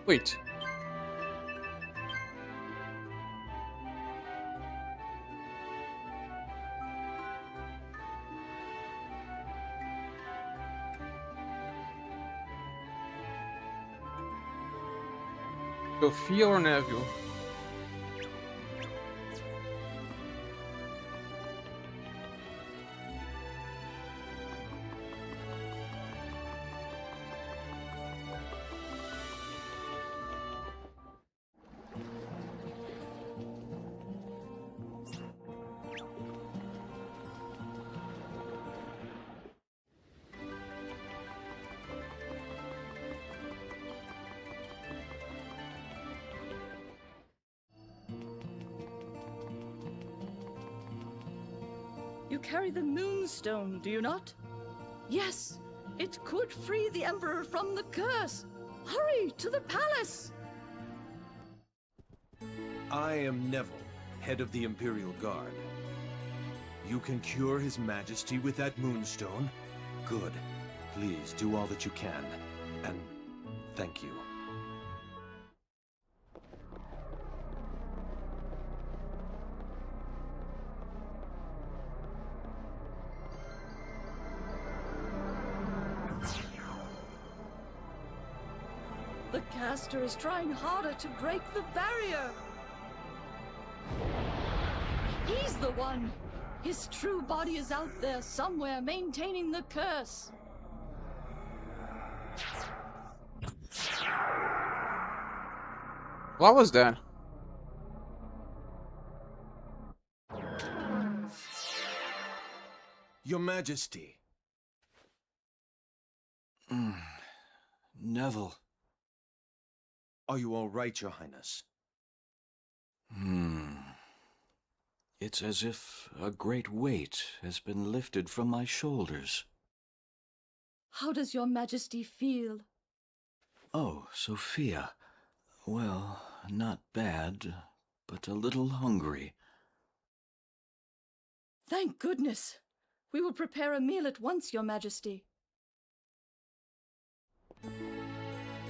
Wait. Sophia or Neville? You carry the Moonstone, do you not? Yes, it could free the Emperor from the curse. Hurry to the palace! I am Neville, head of the Imperial Guard. You can cure His Majesty with that Moonstone? Good. Please do all that you can. And thank you. The caster is trying harder to break the barrier. He's the one. His true body is out there somewhere, maintaining the curse. What was that? Your Majesty. Neville. Are you all right, Your Highness? It's as if a great weight has been lifted from my shoulders. How does your Majesty feel? Oh, Sophia. Well, not bad, but a little hungry. Thank goodness. We will prepare a meal at once, Your Majesty.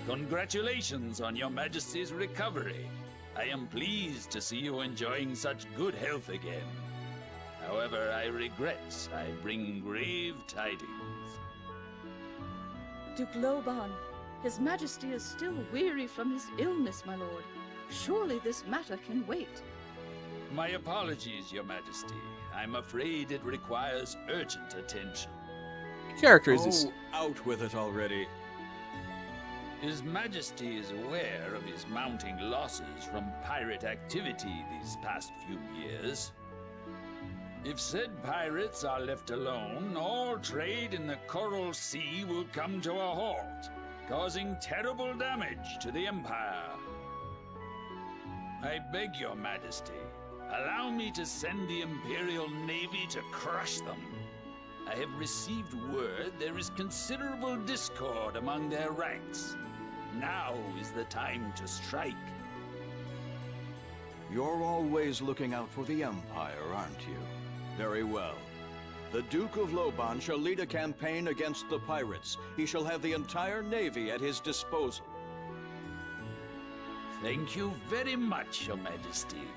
Congratulations on your Majesty's recovery. I am pleased to see you enjoying such good health again. However, I regret I bring grave tidings. Duke Loban, His Majesty is still weary from his illness, my lord. Surely this matter can wait. My apologies, Your Majesty. I'm afraid it requires urgent attention. What character is this? Out with it already. His Majesty is aware of his mounting losses from pirate activity these past few years. If said pirates are left alone, all trade in the Coral Sea will come to a halt, causing terrible damage to the Empire. I beg Your Majesty, allow me to send the Imperial Navy to crush them. I have received word there is considerable discord among their ranks. Now is the time to strike. You're always looking out for the Empire, aren't you? Very well. The Duke of Loban shall lead a campaign against the pirates. He shall have the entire navy at his disposal. Thank you very much, Your Majesty.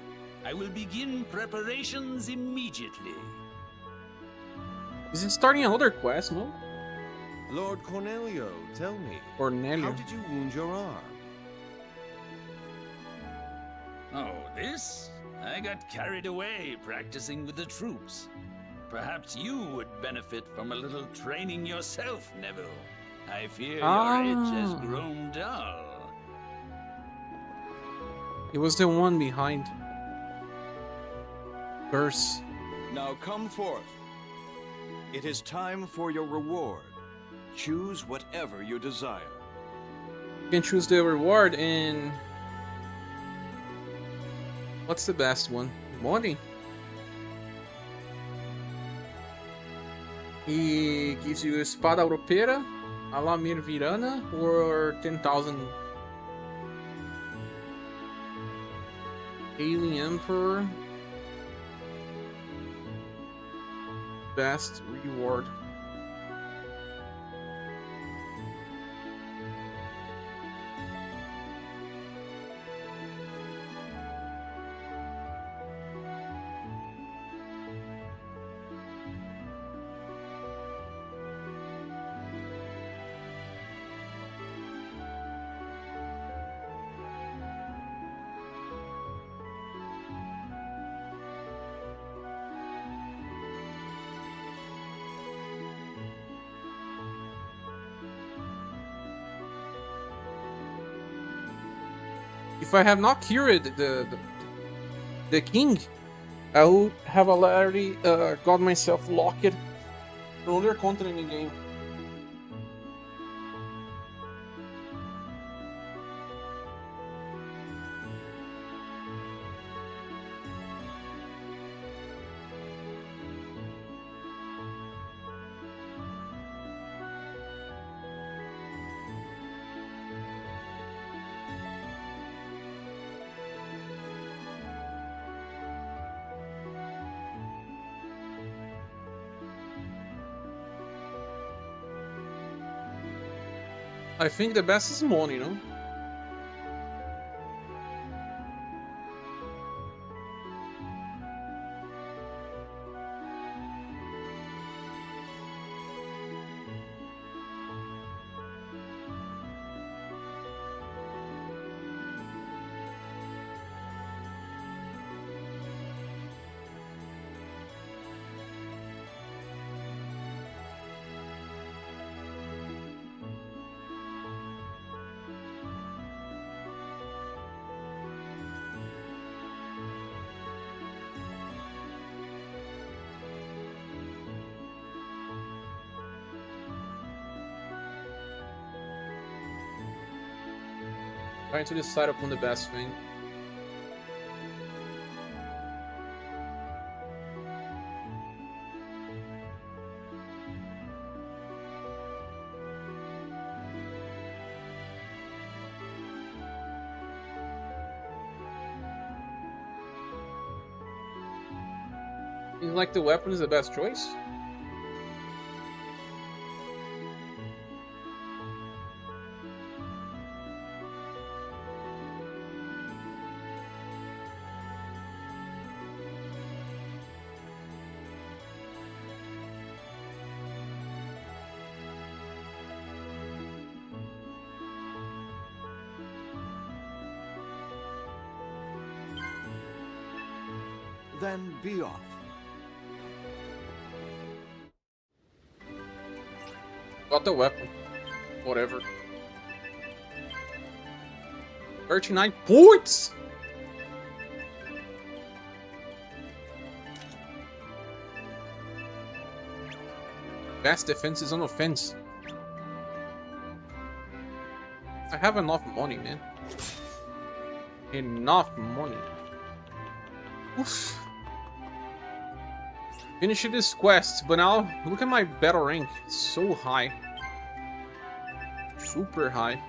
I will begin preparations immediately. Is he starting another quest, no? Lord Cornelio, tell me. Cornelio. How did you wound your arm? Oh, this? I got carried away practicing with the troops. Perhaps you would benefit from a little training yourself, Neville. I fear Ah. your edge has grown dull. It was the one behind. Curse. Now come forth. It is time for your reward. Choose whatever you desire. You can choose the reward and... What's the best one? Money. He gives you Espada Europeira, Alamir Virana, or 10,000 Alien Emperor. Best reward. If I have not cured the king, I would have already got myself locked in another continent in game. I think the best is money, no? Trying to decide upon the best thing. Seems like the weapon is the best choice. Then be off. Got the weapon. Whatever. 39 points! Best defense is on offense. I have enough money, man. Enough money. Oof. Finishing this quest, but now look at my battle rank. It's so high. Super high.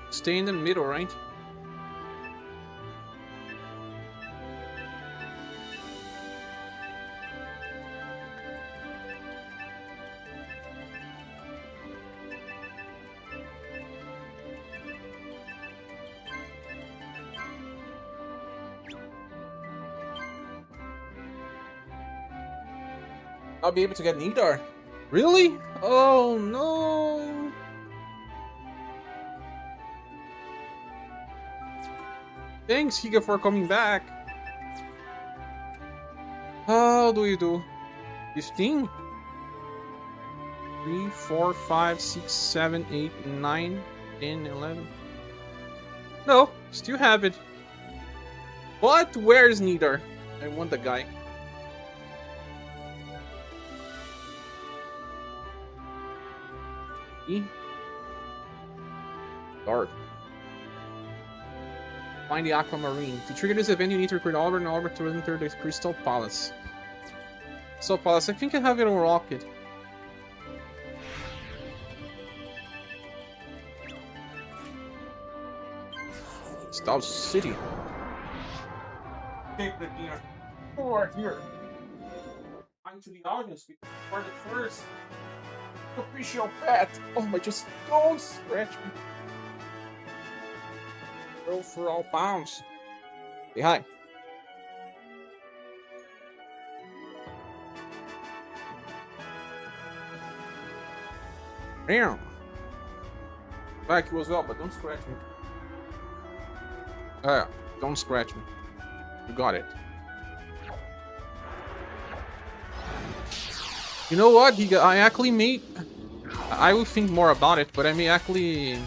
Stay in the middle, right? I'll be able to get Nidar. Really? Oh no! Thanks, Higa, for coming back. How do you do? 15? 3, 4, 5, 6, 7, 8, 9, 10, 11. No, still have it. But where's Nidar? I want the guy. E. Dark. Find the Aquamarine. To trigger this event, you need to recruit Albert and Albert to enter the Crystal Palace. Crystal Palace, I think I have it on Rocket. Stout City. Okay, Peppino. Who are here? I'm to the audience for the first official pet. Oh my, just don't scratch me. Go for all pounds. Say hi. Damn. Back you as well, but don't scratch me. Don't scratch me. You got it. You know what? I actually made... I will think more about it, but I may actually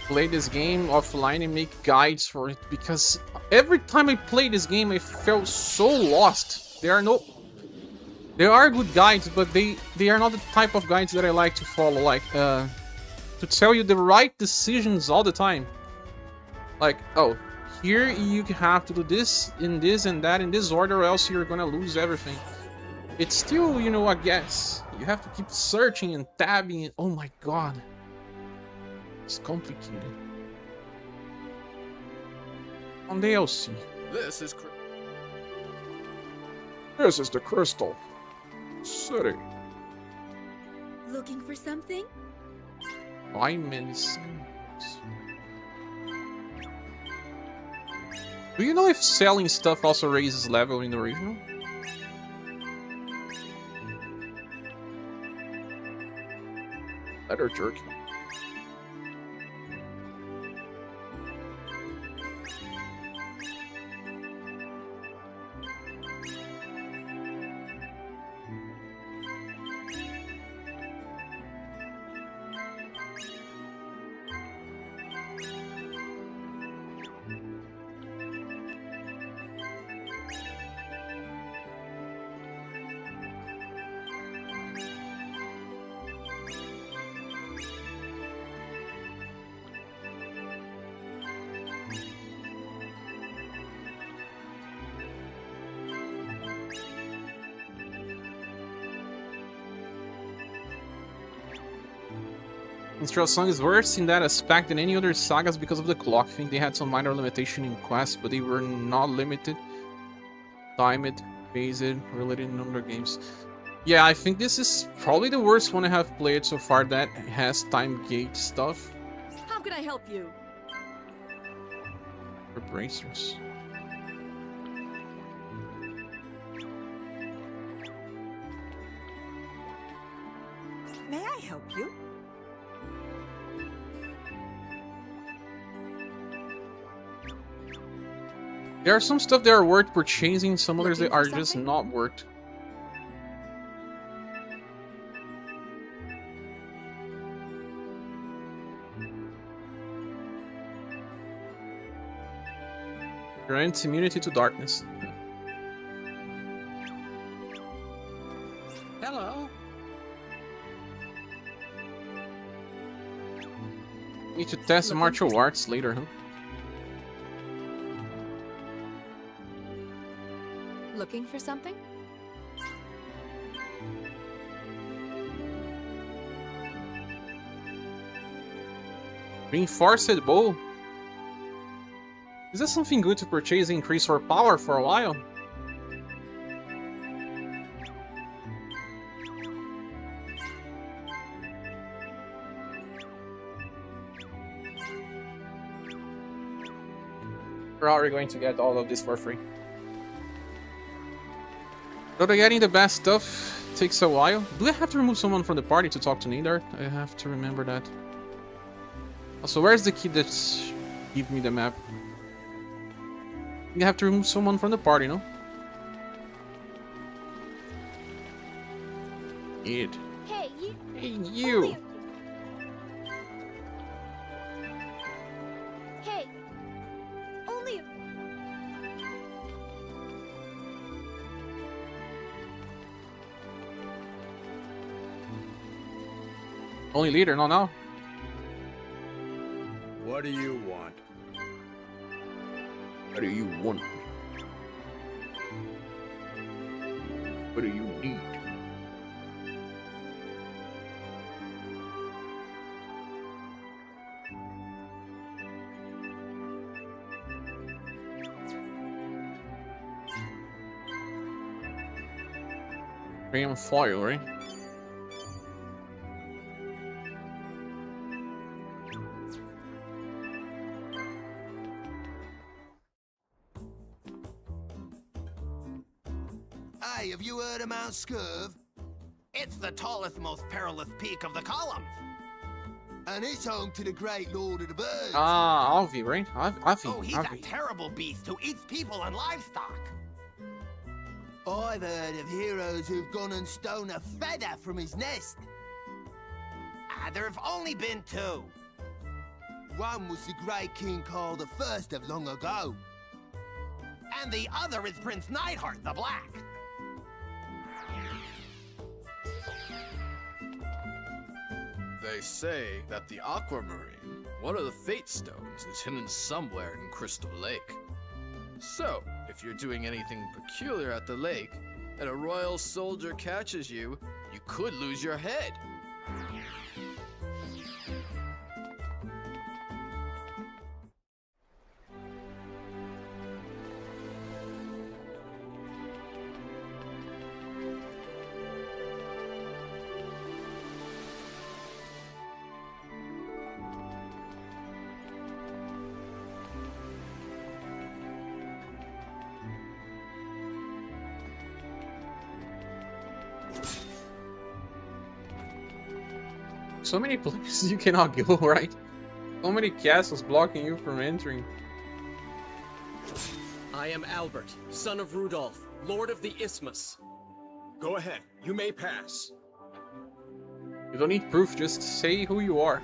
play this game offline and make guides for it, because every time I play this game I felt so lost. There are good guides, but they are not the type of guides that I like to follow, like to tell you the right decisions all the time. Like, oh, here you have to do this and that in this order, or else you're gonna lose everything. It's still, you know, a guess. You have to keep searching and tabbing. Oh my god. It's complicated. On the LC. This is the Crystal City. Looking for something? Diamonds. Do you know if selling stuff also raises level in the regional? Leather jerky. Minstrel song is worse in that aspect than any other sagas because of the clock. I think they had some minor limitation in quests, but they were not limited. Timed, phased, related in other games. Yeah, I think this is probably the worst one I have played so far that has time gate stuff. How can I help you? For bracers. May I help you? There are some stuff that are worth purchasing, some others that are just not worth. Grants immunity to darkness. Hello. Need to test martial arts later, huh? Looking for something? Reinforced bow? Is that something good to purchase and increase our power for a while? We're already going to get all of this for free. But getting the best stuff takes a while. Do I have to remove someone from the party to talk to Nidar? I have to remember that. Also, where's the kid that's give me the map? You have to remove someone from the party, no? Kid. Hey, you. Hey, you. Hey. Only. Only leader, no, no. What do you want? What do you want? What do you need? Cream foil, right? Hey, have you heard of Mount Scurv? It's the tallest, most perilous peak of the columns. And it's home to the great Lord of the Birds. Ah, Alvi, right? Alvi. Oh, he's a terrible beast who eats people and livestock. I've heard of heroes who've gone and stolen a feather from his nest. There have only been two. One was the great King Carl I of long ago. And the other is Prince Neidhart the Black. They say that the Aquamarine, one of the Fate Stones, is hidden somewhere in Crystal Lake. So, if you're doing anything peculiar at the lake, and a royal soldier catches you, you could lose your head. So many places you cannot go, right? So many castles blocking you from entering. I am Albert, son of Rudolph, Lord of the Isthmus. Go ahead, you may pass. You don't need proof, just say who you are.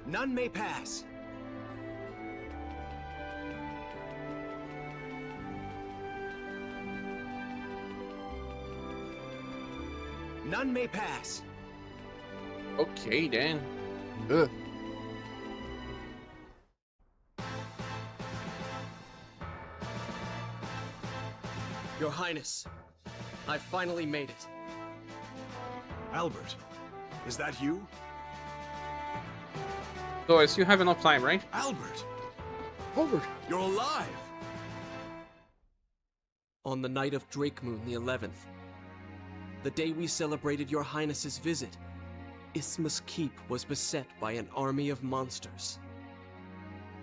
None may pass. None may pass. Okay, then. Ugh. Your Highness, I finally made it. Albert, is that you? Guys, you have enough time, right? Albert! Albert! You're alive! On the night of Drakemoon the 11th, the day we celebrated your Highness's visit, Isthmus Keep was beset by an army of monsters.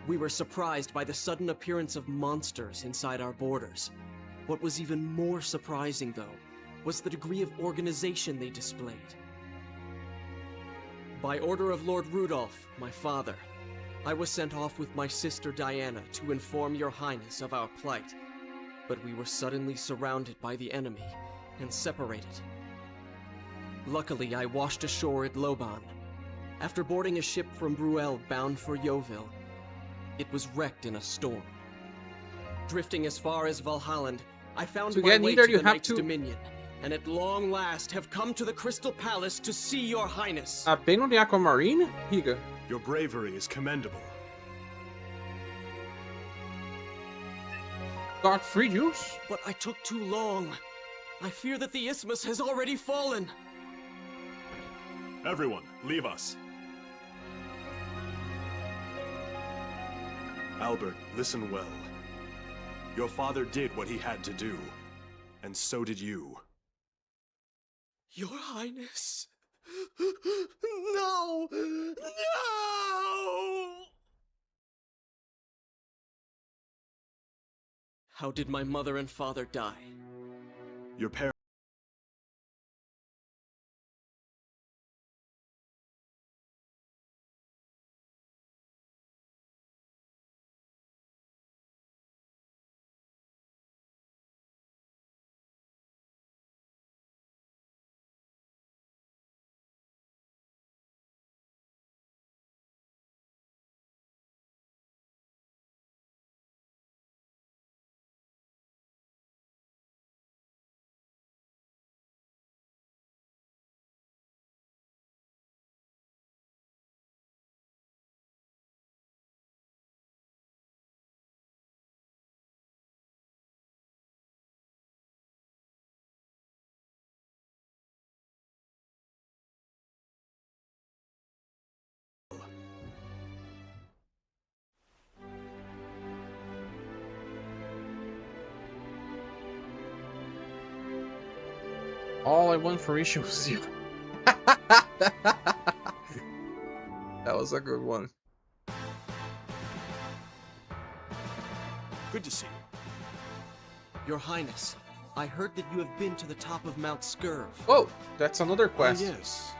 We were surprised by the sudden appearance of monsters inside our borders. What was even more surprising, though, was the degree of organization they displayed. By order of Lord Rudolph, my father, I was sent off with my sister Diana to inform your Highness of our plight, but we were suddenly surrounded by the enemy and separated. Luckily, I washed ashore at Loban. After boarding a ship from Bruel bound for Yeovil, it was wrecked in a storm. Drifting as far as Valhalland, I found my way to the Knight's Dominion, and at long last have come to the Crystal Palace to see your Highness. Apenas the Aquamarine? Higa. Your bravery is commendable. Got free juice? But I took too long. I fear that the Isthmus has already fallen. Everyone, leave us. Albert, listen well. Your father did what he had to do, and so did you. Your Highness. No! No! How did my mother and father die? Your parents. All I want for issue was you. That was a good one. Good to see you. Your Highness, I heard that you have been to the top of Mount Scurv. Oh, that's another quest. Yes.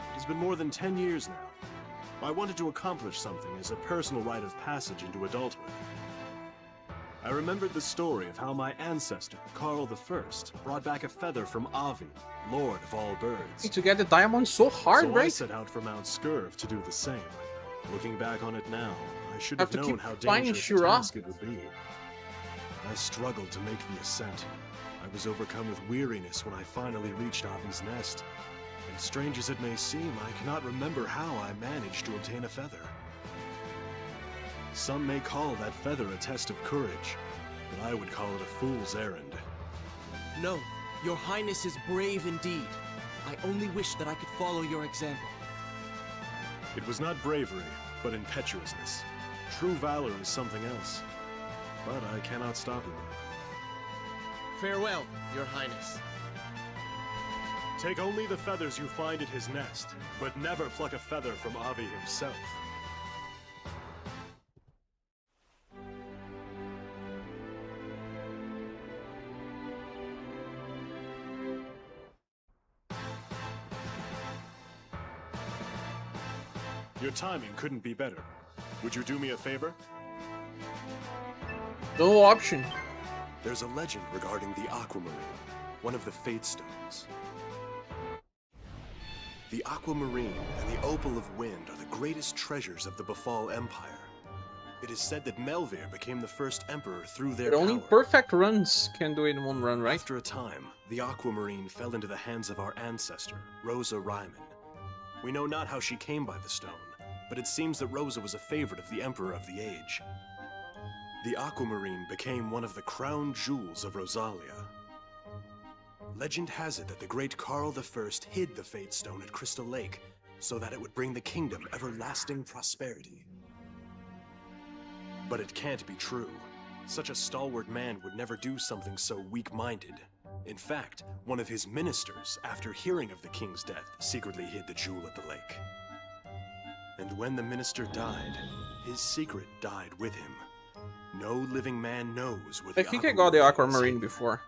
It has been more than 10 years now. I wanted to accomplish something as a personal rite of passage into adulthood. I remembered the story of how my ancestor, Karl I, brought back a feather from Avi, Lord of all birds. To get the diamond so hard, so right? I set out for Mount Scurv to do the same. Looking back on it now, I should have known how dangerous a task it would be. I struggled to make the ascent. I was overcome with weariness when I finally reached Avi's nest. And strange as it may seem, I cannot remember how I managed to obtain a feather. Some may call that feather a test of courage, but I would call it a fool's errand. No, your Highness is brave indeed. I only wish that I could follow your example. It was not bravery, but impetuousness. True valor is something else. But I cannot stop you. Farewell, your Highness. Take only the feathers you find at his nest, but never pluck a feather from Avi himself. Your timing couldn't be better. Would you do me a favor? No option. There's a legend regarding the Aquamarine, one of the Fate Stones. The Aquamarine and the Opal of Wind are the greatest treasures of the Befall Empire. It is said that Melvir became the first emperor through their But only power. perfect runs can do it in one run, right? After a time, the Aquamarine fell into the hands of our ancestor, Rosa Ryman. We know not how she came by the stone, but it seems that Rosa was a favorite of the Emperor of the Age. The Aquamarine became one of the crown jewels of Rosalia. Legend has it that the great Karl I hid the Fate Stone at Crystal Lake so that it would bring the kingdom everlasting prosperity. But it can't be true. Such a stalwart man would never do something so weak-minded. In fact, one of his ministers, after hearing of the king's death, secretly hid the jewel at the lake. And when the minister died, his secret died with him. No living man knows where the I think I got the Aquamarine before.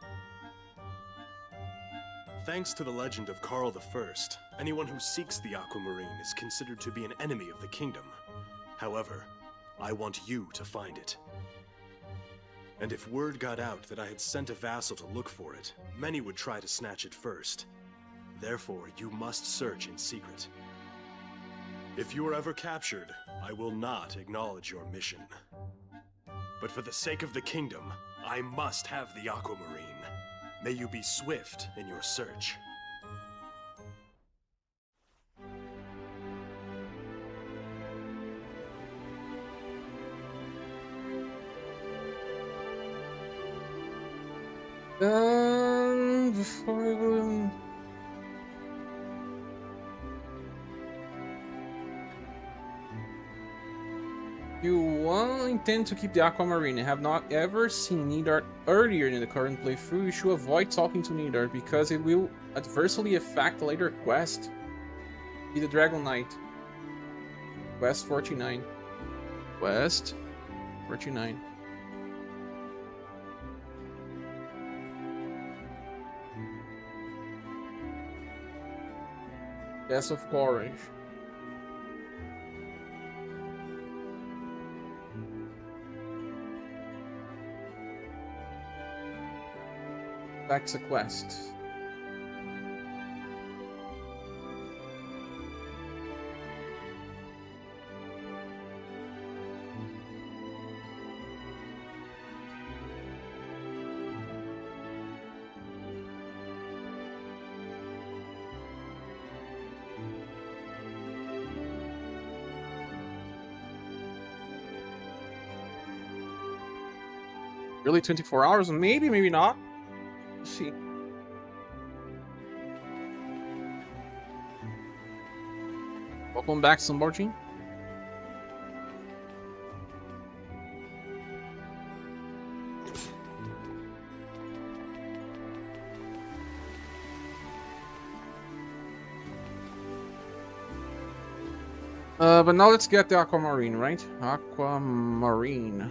Thanks to the legend of Karl I, anyone who seeks the Aquamarine is considered to be an enemy of the kingdom. However, I want you to find it. And if word got out that I had sent a vassal to look for it, many would try to snatch it first. Therefore, you must search in secret. If you are ever captured, I will not acknowledge your mission. But for the sake of the kingdom, I must have the Aquamarine. May you be swift in your search. Before we... You intend to keep the Aquamarine and have not ever seen Nidart earlier in the current playthrough, you should avoid talking to Nidart because it will adversely affect the later quest. Be the Dragon Knight. Quest 49. Quest 49. Death of Courage. Back's a quest. Really 24 hours? Maybe, maybe not. Let's see. Welcome back, Sunborgin. But now let's get the Aquamarine, right? Aquamarine.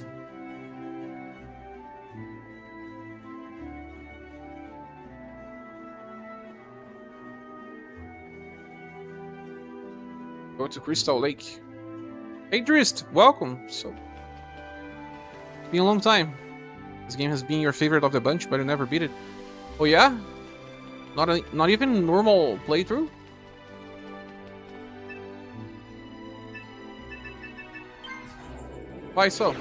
Go to Crystal Lake. Hey Drist, welcome. So, it's been a long time. This game has been your favorite of the bunch, but you never beat it. Oh yeah? Not even normal playthrough? Why so?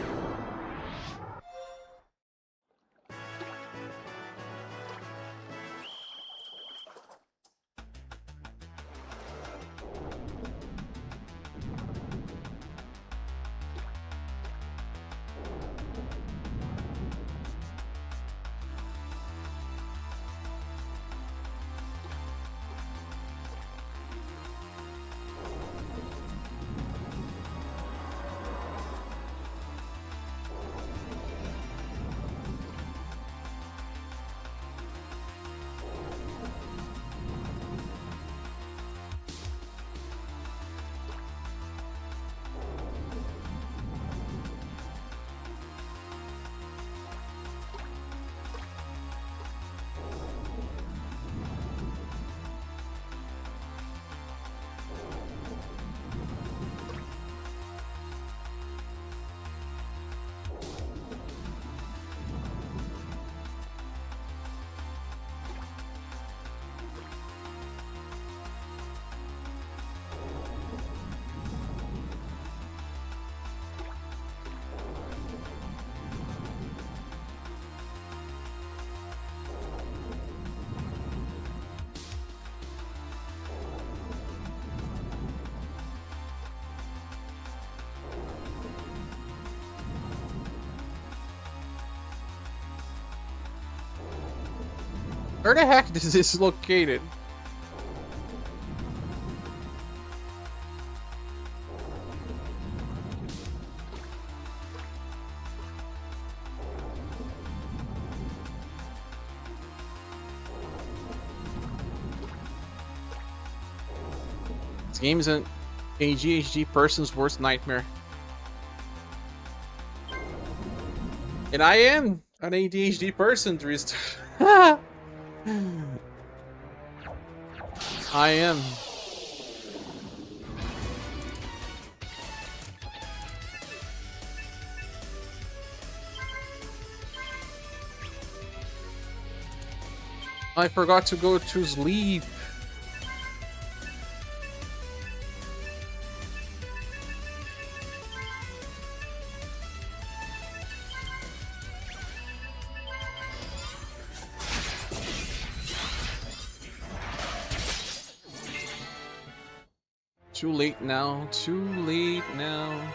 Where the heck is this located? This game is an ADHD person's worst nightmare. And I am an ADHD person, Drist. I am. I forgot to go to sleep. Too late now, too late now.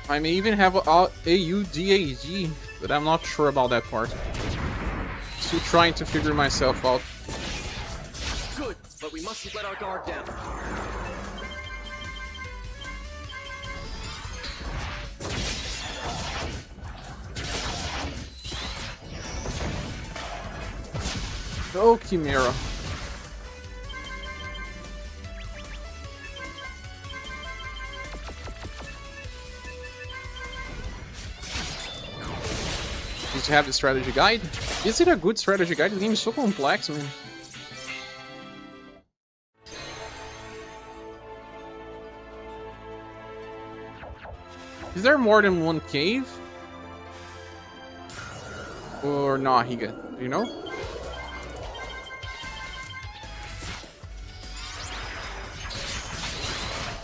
I may even have a AUDAG, but I'm not sure about that part. Still trying to figure myself out. Good, but we mustn't let our guard down. Oh, Chimera. Did you have the strategy guide? Is it a good strategy guide? The game is so complex, man. Is there more than one cave? Or Nahiga? Do you know?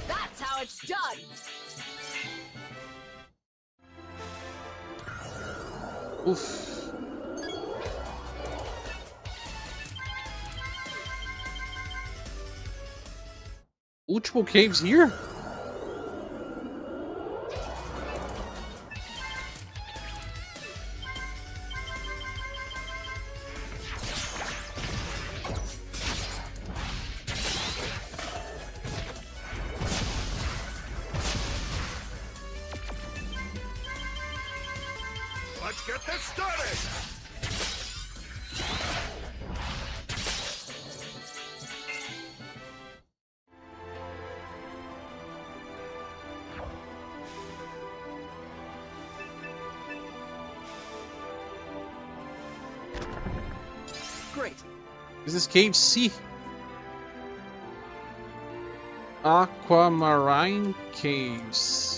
That's how it's done. Oof. Multiple caves here? Let's get this started! Great. This is Cave C. Aquamarine Caves.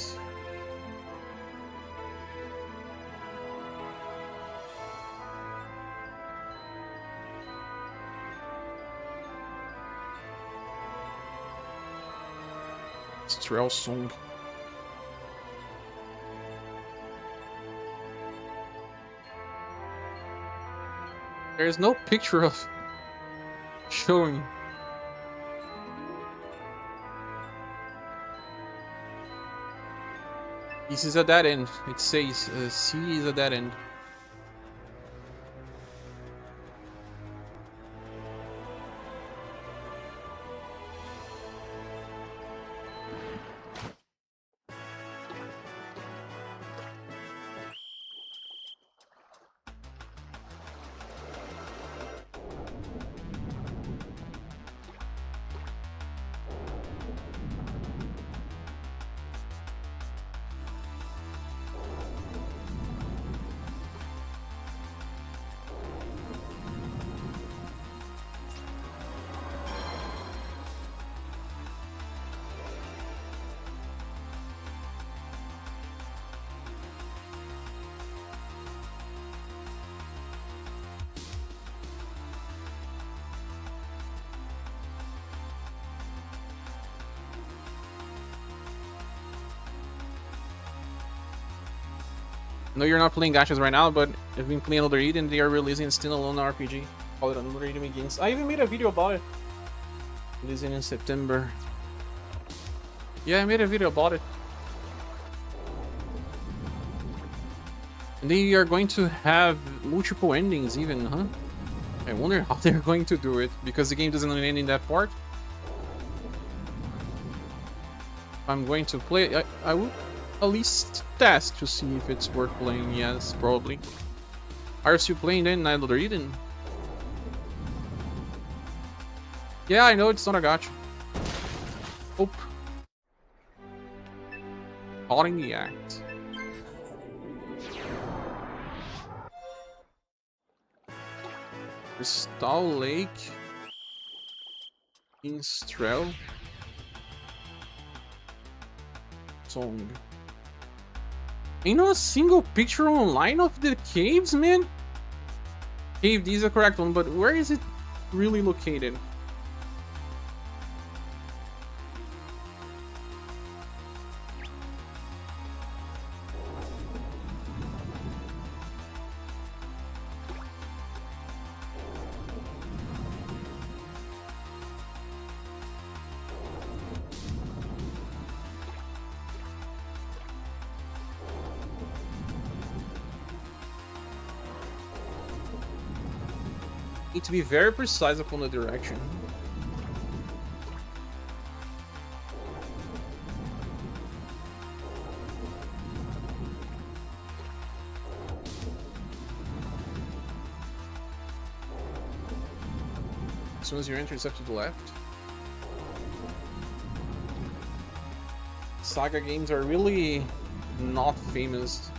Minstrel song. There's no picture of showing. This is a dead end. It says C is a dead end. No, you're not playing gachas right now, but I've been playing Elder Eden. They are releasing a standalone RPG called Elder Eden Begins. I even made a video about it. Releasing in September. Yeah, I made a video about it. And they are going to have multiple endings even, huh? I wonder how they're going to do it, because the game doesn't end in that part. I'm going to play. I will at least test to see if it's worth playing. Yes, probably. Are you still playing then, Elder Eden? Yeah, I know it's not a gacha. Oh. Caught in the act. Crystal Lake. Minstrel. Song. Ain't no single picture online of the caves, man. Cave D is the correct one, but where is it really located? Need to be very precise upon the direction. As soon as you enter, it's up to the left. SaGa games are really not famous.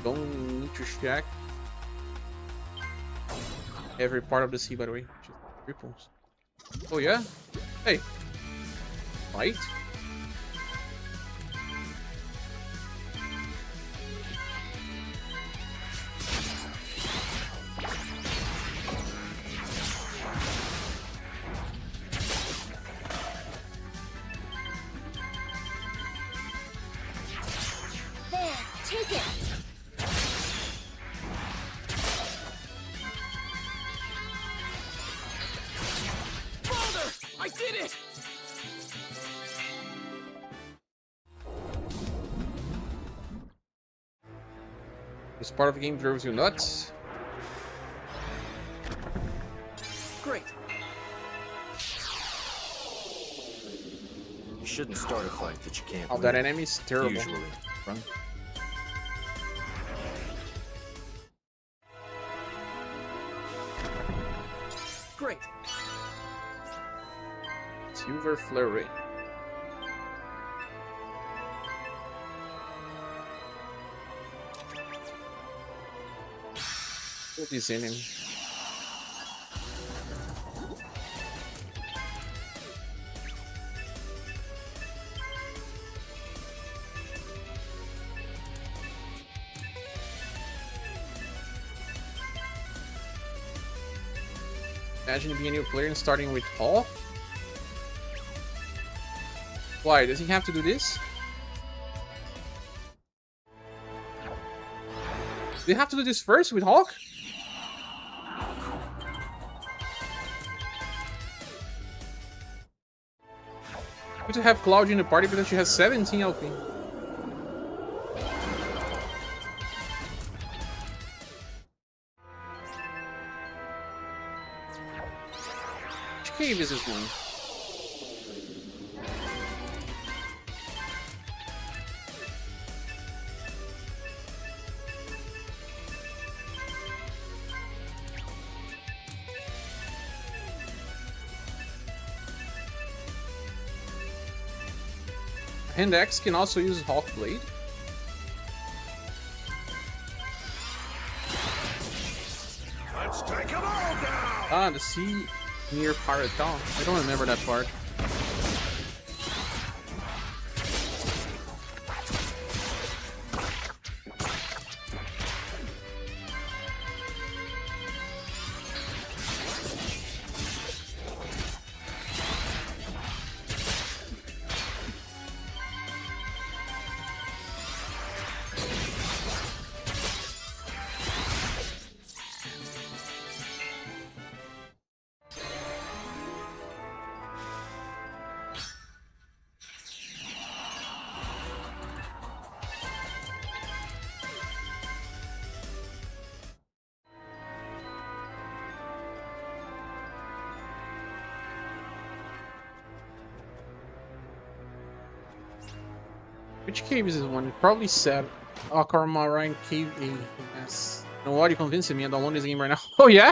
Don't need to check every part of the sea, by the way. Just ripples. Oh yeah? Hey. Right? There, take it. Father! I did it! This part of the game drives you nuts. Great. You shouldn't start a fight that you can't Oh, win. that enemy is terrible. Usually. Run. Great. Silver Flurry. Put this in him. Imagine being a new player and starting with Hall. Why? Does he have to do this? Do you have to do this first with Hawk? Good to have Cloud in the party because she has 17 LP. Which cave is this one? Hand X can also use Hawk Blade. Let's take them all down! Ah, the sea near Pirate Town. I don't remember that part. Which cave is this one? Probably said Akarmarine Cave A. Yes. You know what? You're convincing me. I don't own this game right now. Oh yeah?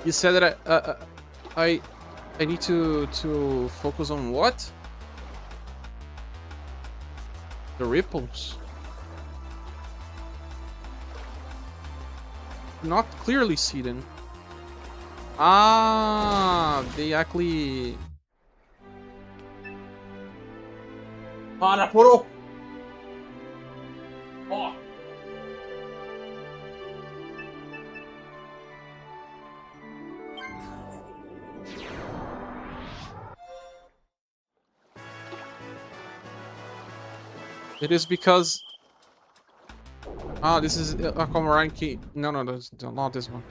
You said that I need to focus on what? The ripples. Not clearly see them. Ah, they actually. Para, puro! Oh! It is because... Ah, this is a Aquamarine key. No, that's not this one.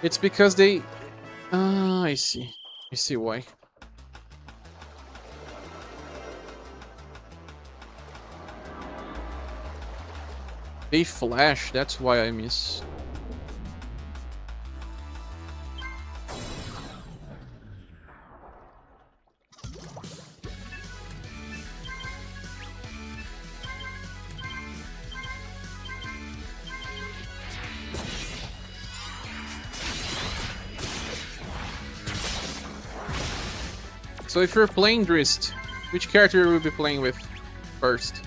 It's because they... Ah, I see. I see why. They flash, that's why I miss. So if you're playing Drist, which character will you be playing with first?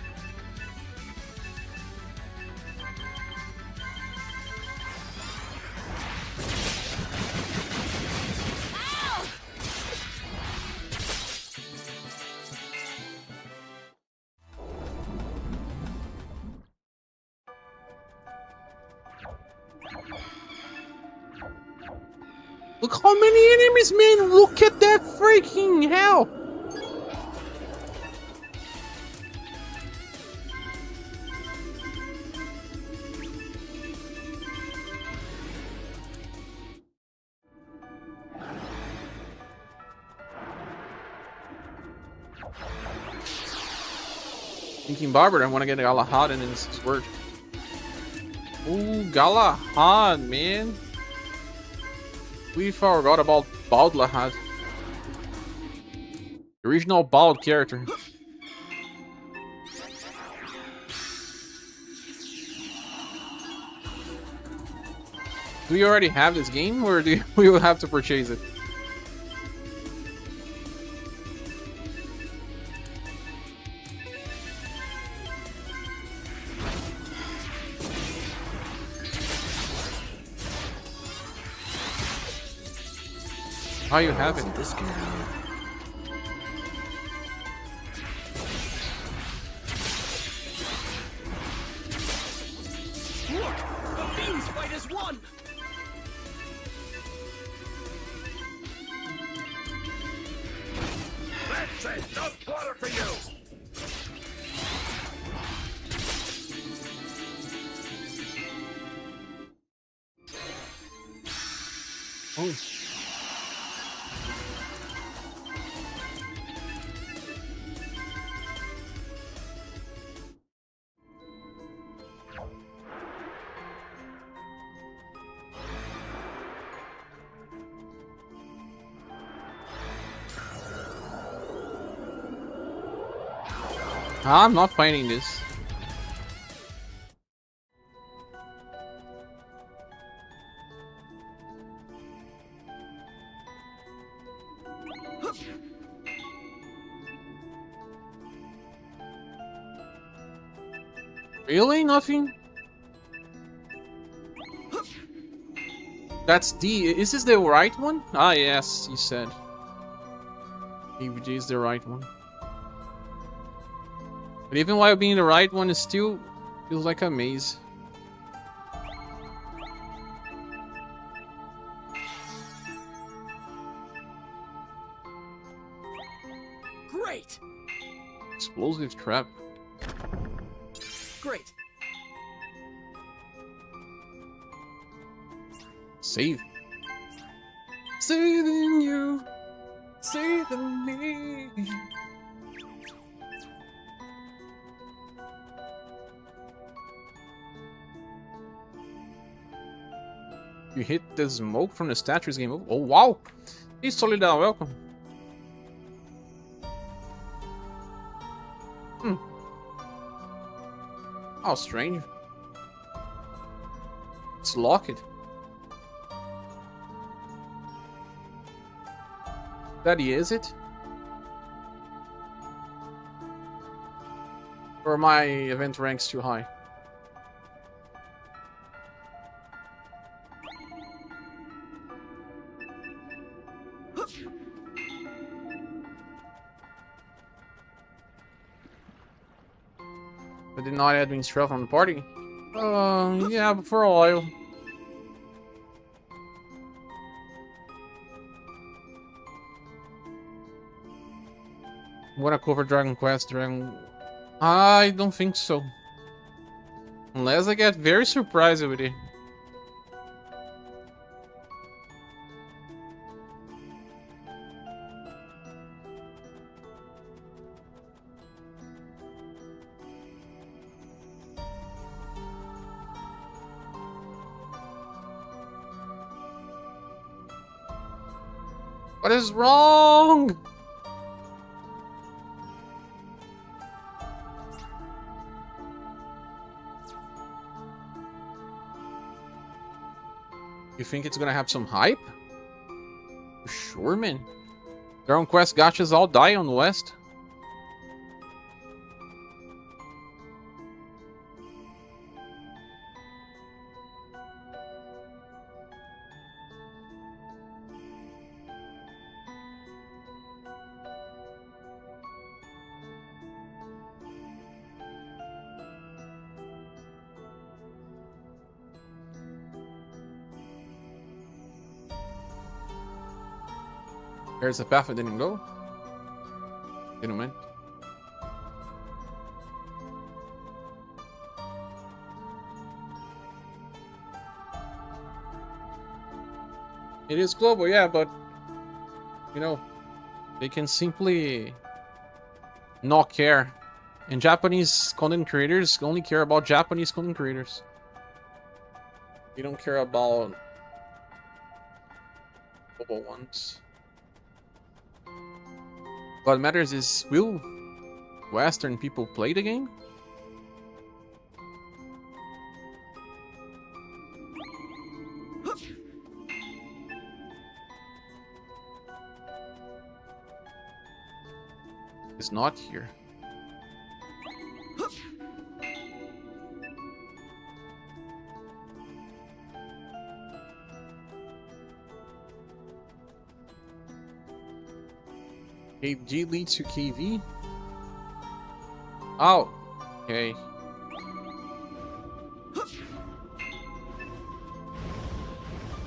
Look how many enemies, man! Look at that freaking hell! Thinking Barber, I want to get Galahad and then Sword. Ooh, Galahad, man. We forgot about Baldlahad. The original Bald character. Do we already have this game, or do we will have to purchase it? Oh, you have it. This game. Look! The Fiends fight as one! That's it! No quarter for you! Oh. I'm not finding this. Really? Nothing? That's D. Is this the right one? Ah, yes, he said. AVG is the right one. But even while being the right one, it still feels like a maze. Great! Explosive trap. Great. Save. Saving you. Saving me. You hit the smoke from the statue's game. Oh, wow. Hey, Solidar, welcome. Hmm. How strange. It's locked. That is it? Or my event ranks too high? I did not add Minstrel from the party. Yeah, but for a while. I'm gonna cover Dragon Quest, I don't think so. Unless I get very surprised with it. What is wrong? You think it's gonna have some hype? Sure, man. Dragon Quest gachas all die on the West. There's a path I didn't go. Didn't win. It is global, yeah, but you know, they can simply not care. And Japanese content creators only care about Japanese content creators. They don't care about global ones. What matters is, will Western people play the game? It's not here. KG leads to KV? Oh, okay.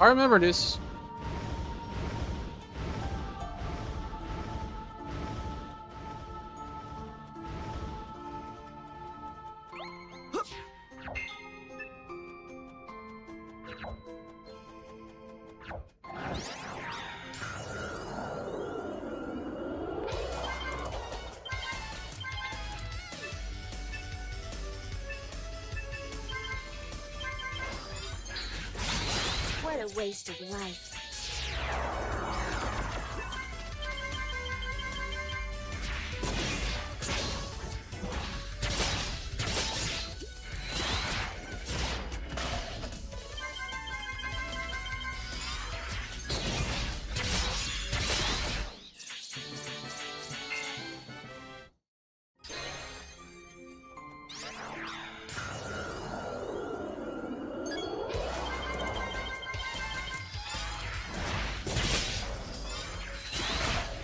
I remember this. What a waste of life.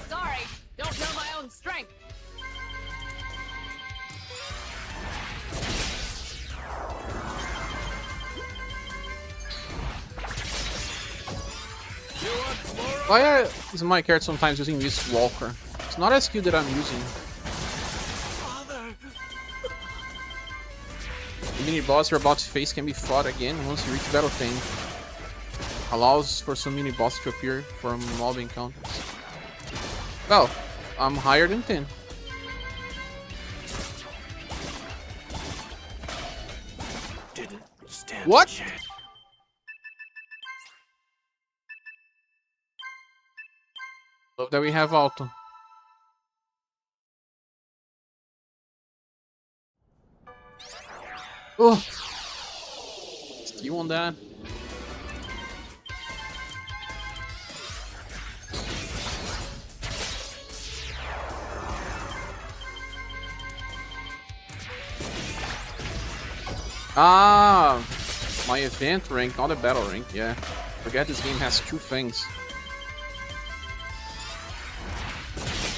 Sorry, don't know my own strength. Why is my character sometimes using this Walker? It's not a skill that I'm using. The mini boss you're about to face can be fought again once you reach Battle 10. Allows for some mini boss to appear from mob encounters. Well, I'm higher than 10. Didn't stand What? a chance. Love that we have Alto. Oh, steal on that. Ah, my event rank, not a battle rank. Yeah, forget this game has two things.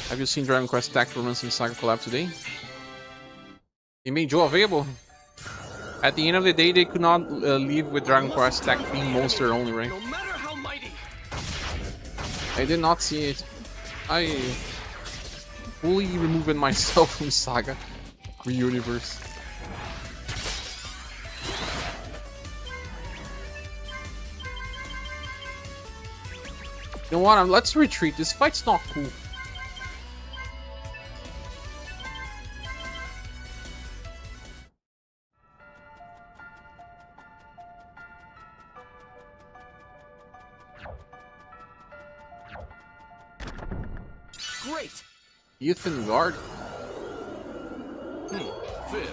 Have you seen Dragon Quest Tactical Romance and SaGa collab today? They made Joe available. At the end of the day, they could not leave with Dragon Quest Tech being monster only, right? No matter how mighty. I did not see it. I fully removed myself from SaGa Re-Universe. You know what? Let's retreat. This fight's not cool. great! Ethan Guard. Fish.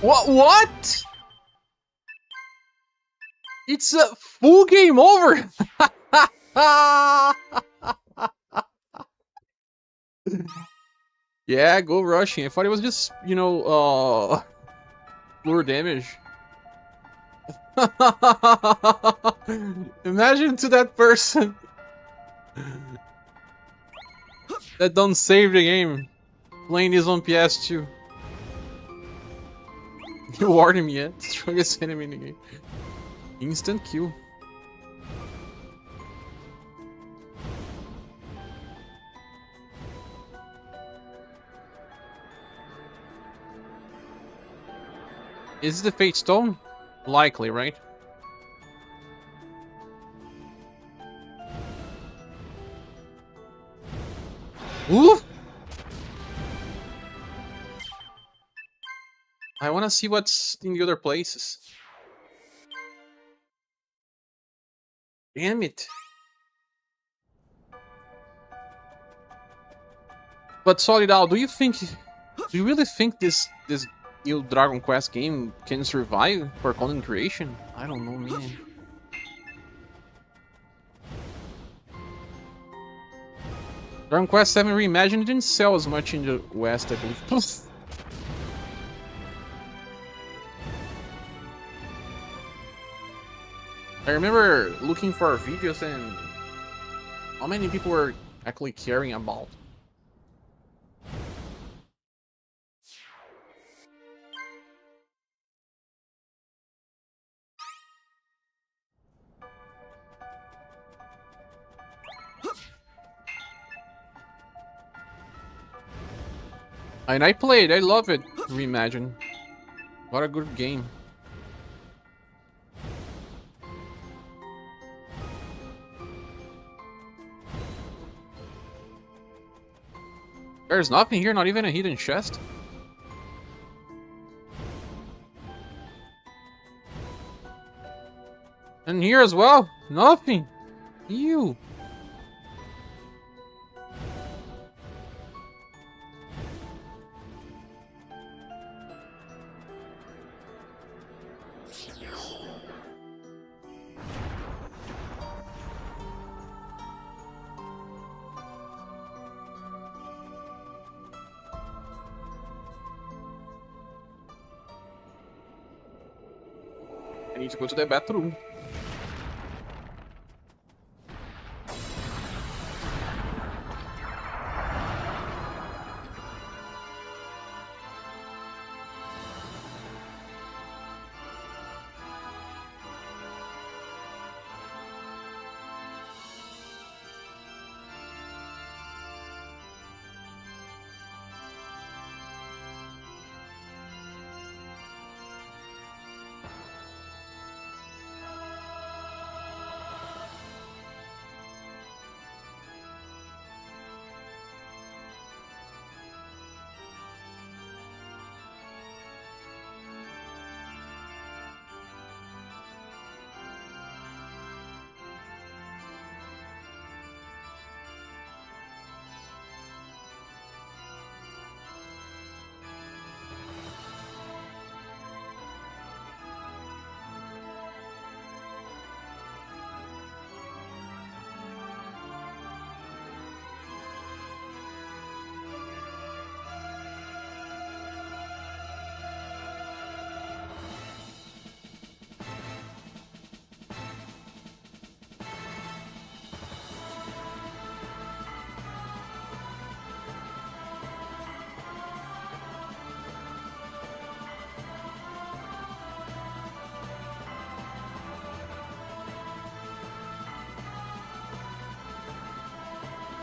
What? It's a full game over. Yeah, go rushing. I thought it was just, you know, lure damage. Imagine to that person that don't save the game playing this on PS2. You warned him yet? Strongest enemy in the game. Instant kill. Is it the Fate Stone? Likely, right? Ooh! I wanna see what's in the other places. Damn it. But Solid Owl, do you really think this new Dragon Quest game can survive for content creation? I don't know, man. Dragon Quest 7 Reimagined didn't sell as much in the West, I believe. I remember looking for videos and how many people were actually caring about. And I played, I love it, Reimagine. What a good game. There's nothing here, not even a hidden chest. And here as well, nothing. Ew. I need to go to the bathroom.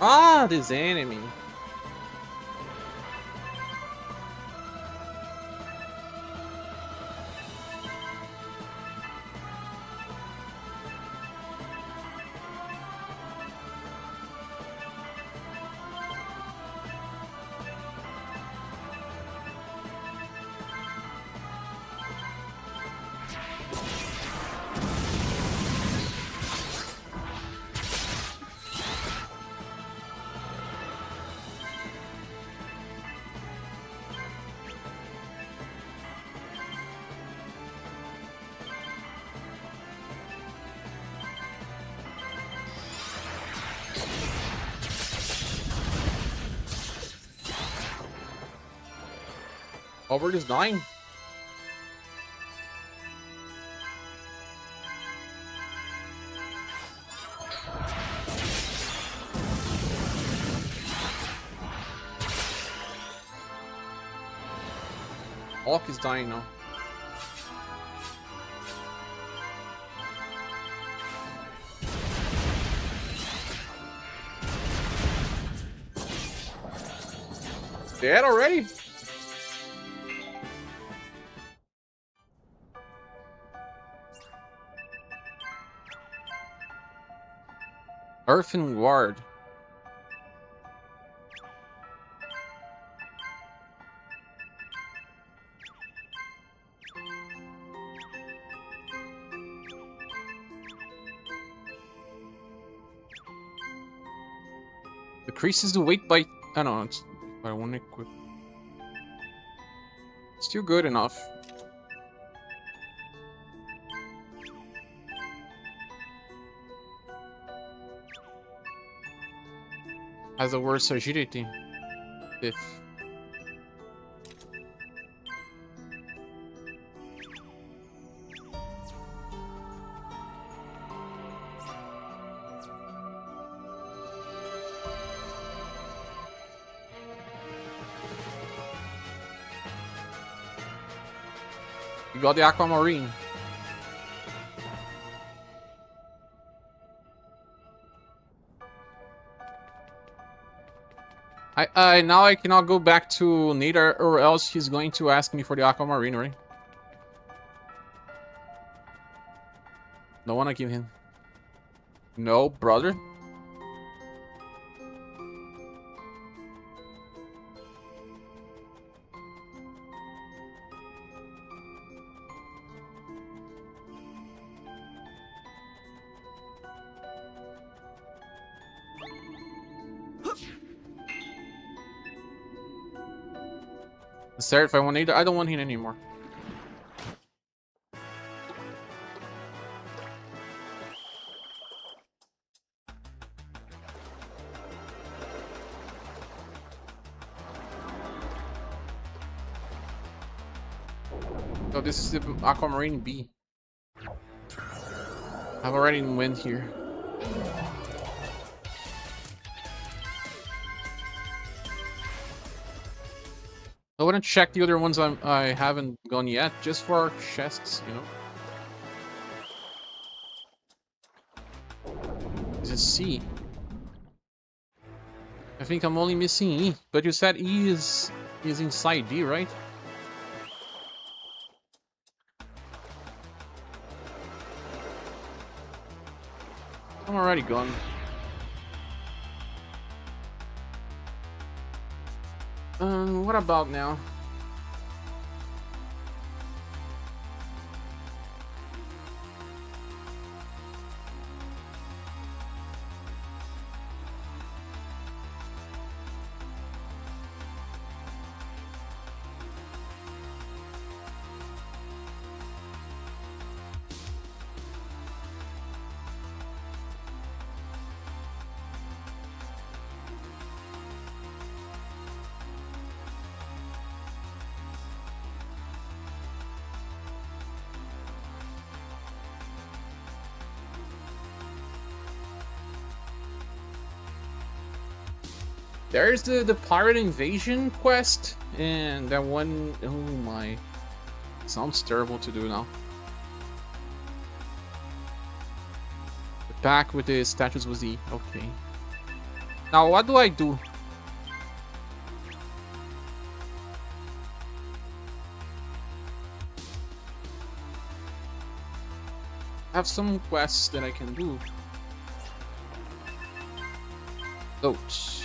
Ah, this enemy. Albert is dying. Hawk is dying now. Dead already? Earthen Ward. Decreases the weight by... I don't know, it's by one equip. Still good enough. Has a worse agility. If... You got the Aquamarine. Now I cannot go back to Nita, or else he's going to ask me for the Aquamarine, right? Don't wanna give him. No, brother. Sorry if I want Nita. I don't want him anymore. So this is the Aquamarine B. I've already went here. I want to check the other ones I haven't gone yet, just for chests, you know. This is C. I think I'm only missing E, but you said E is inside D, right? I'm already gone. What about now? There's the pirate invasion quest, and that one, oh my, sounds terrible to do now. The pack with the statues was E, okay. Now what do I do? I have some quests that I can do. Those.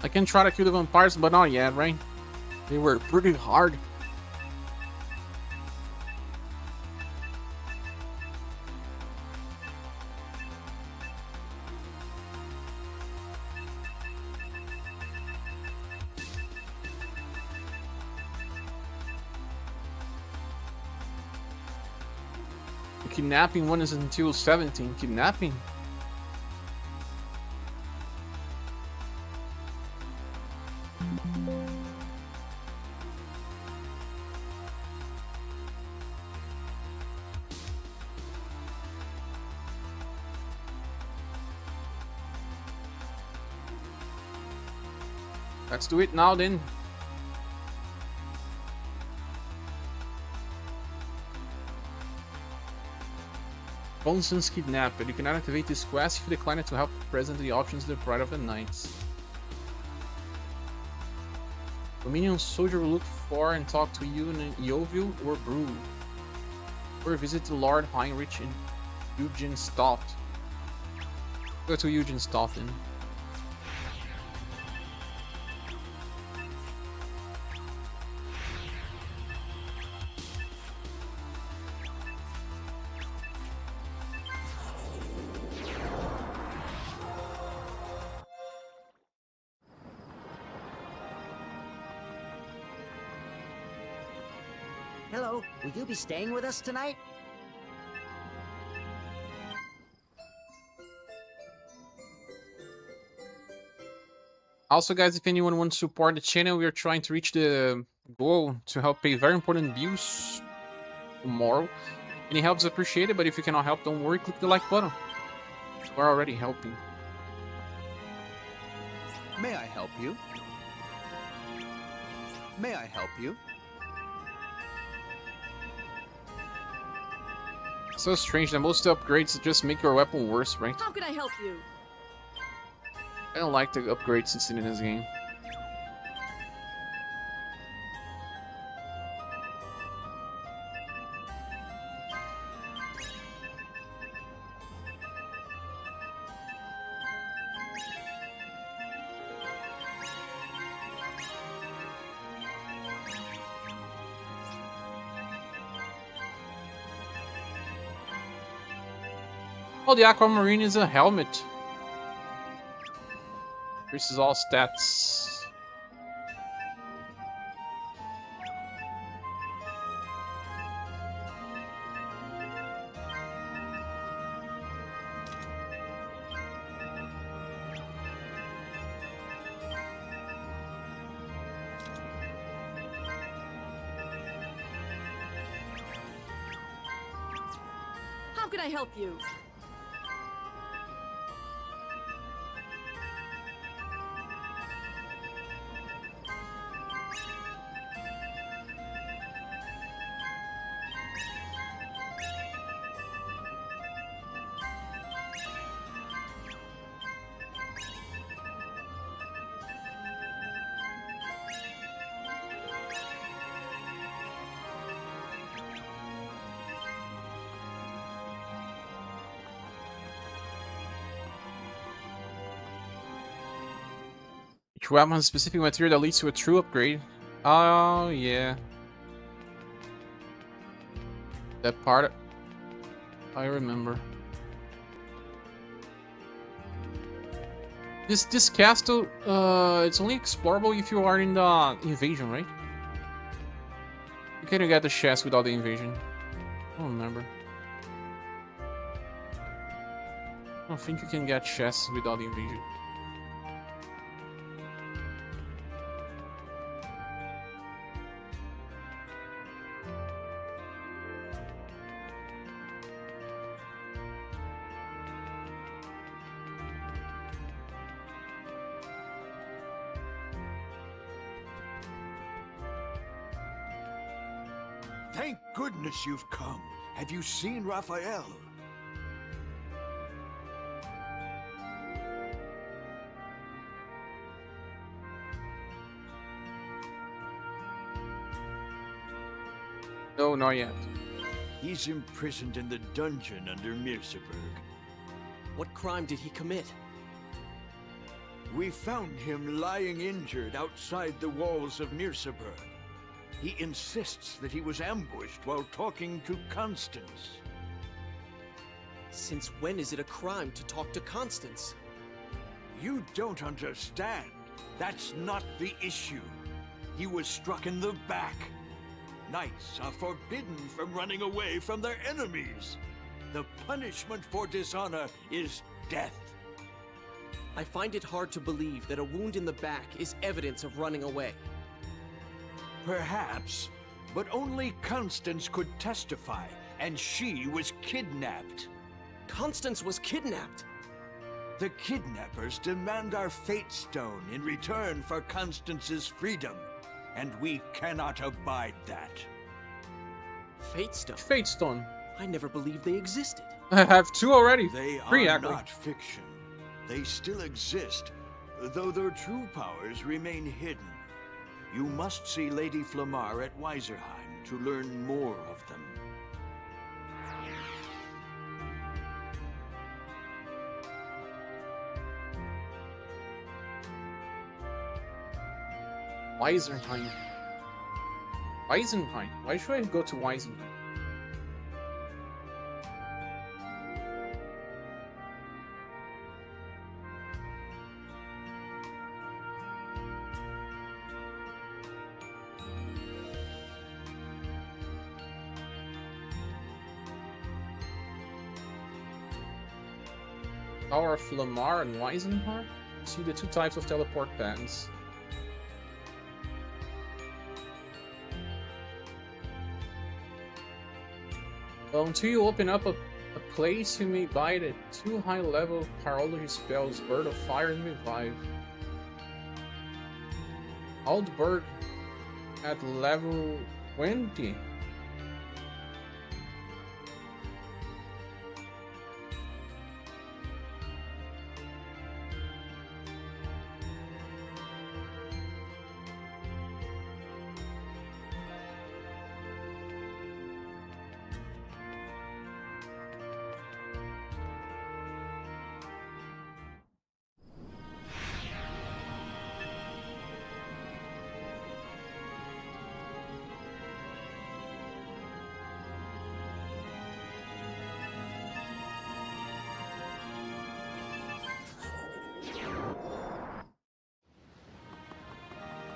I can try to kill the vampires, but not yet, right? They were pretty hard. The kidnapping one is until 17. Kidnapping? Let's do it now then. Constance Kidnapper. You cannot activate this quest if you decline it to help present the options of the Pride of the Knights. Dominion soldier will look for and talk to you in Yeovil or Brew. Or visit Lord Heinrich in Eugenstadt. Go to Eugenstadt then. Hello, will you be staying with us tonight? Also, guys, if anyone wants to support the channel, we are trying to reach the goal to help pay very important bills tomorrow. Any help is appreciated, but if you cannot help, don't worry, click the like button. We're already helping. May I help you? May I help you? So strange that most upgrades just make your weapon worse, right? How can I help you? I don't like the upgrade system in this game. Oh, the Aquamarine is a helmet. Increases all stats. How can I help you? Each weapon has a specific material that leads to a true upgrade. Oh, yeah. That part, I remember. This castle, it's only explorable if you are in the invasion, right? You can't get the chest without the invasion. I don't remember. I don't think you can get chests without the invasion. Thank goodness you've come. Have you seen Raphael? No, not yet. He's imprisoned in the dungeon under Mirceberg. What crime did he commit? We found him lying injured outside the walls of Mirceberg. He insists that he was ambushed while talking to Constance. Since when is it a crime to talk to Constance? You don't understand. That's not the issue. He was struck in the back. Knights are forbidden from running away from their enemies. The punishment for dishonor is death. I find it hard to believe that a wound in the back is evidence of running away. Perhaps, but only Constance could testify, and she was kidnapped. Constance was kidnapped? The kidnappers demand our Fate Stone in return for Constance's freedom, and we cannot abide that. Fate Stone? Fate Stone. I never believed they existed. I have 2 already. They Three, are actually. not fiction. They still exist, though their true powers remain hidden. You must see Lady Flamar at Weiserheim to learn more of them. Weisenheim. Weisenheim. Why should I go to Weisenheim? Tower of Flamar and Weisenheim? See the 2 types of teleport patterns. Well, until you open up a place, you may buy the 2 high-level Parology spells, Bird of Fire and Revive. Aldberg at level 20.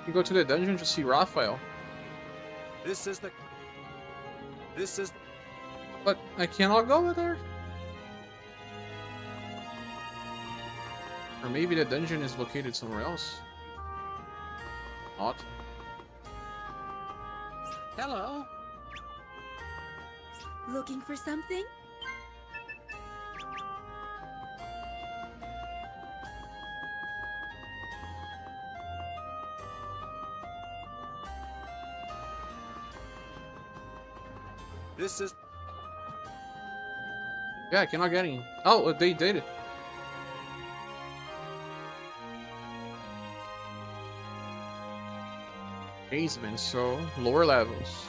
You go to the dungeon to see Raphael. This is... But I cannot go there? Or maybe the dungeon is located somewhere else. Not. Hello. Looking for something? This is... Yeah, I cannot get in. Oh, they did it. Basement, so lower levels.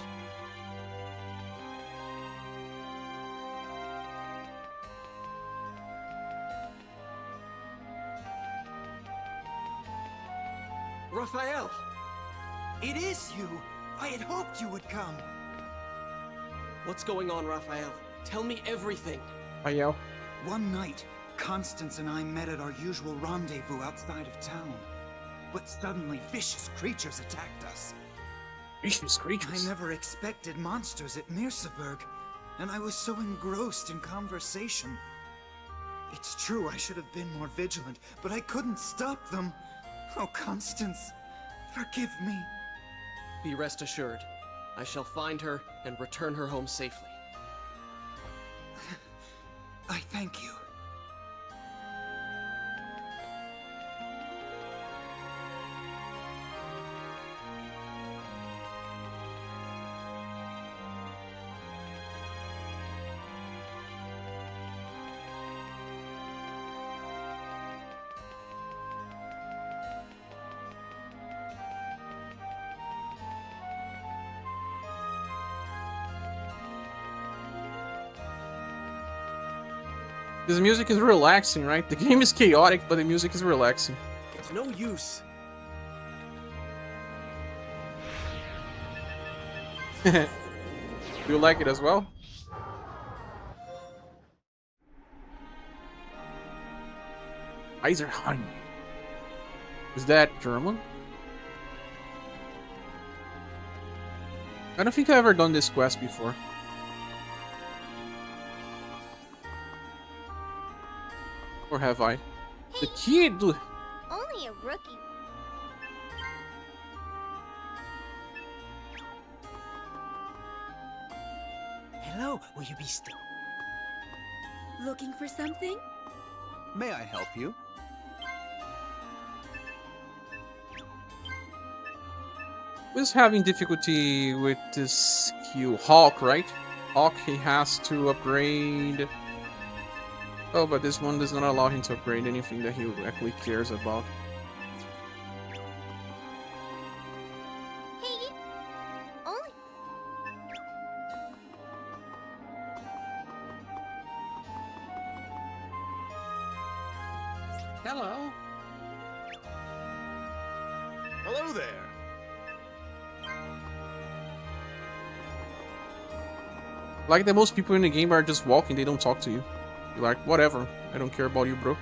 Raphael! It is you! I had hoped you would come. What's going on, Raphael? Tell me everything. Raphael. One night, Constance and I met at our usual rendezvous outside of town. But suddenly, vicious creatures attacked us. Vicious creatures? I never expected monsters at Mirsaburg, and I was so engrossed in conversation. It's true I should have been more vigilant, but I couldn't stop them. Oh, Constance, forgive me. Be rest assured, I shall find her and return her home safely. I thank you. This music is relaxing, right? The game is chaotic, but the music is relaxing. It's no use. You like it as well? Eiserheim. Is that German? I don't think I've ever done this quest before. Or have I? The kid! Only a rookie. Hello, will you be still? Looking for something? May I help you? Who's having difficulty with this skill? Hawk, right? Hawk, he has to upgrade. Oh, but this one does not allow him to upgrade anything that he actually cares about. Hey, only. Hello. Hello there. Like that most people in the game are just walking, they don't talk to you. You're like, whatever, I don't care about you, bro.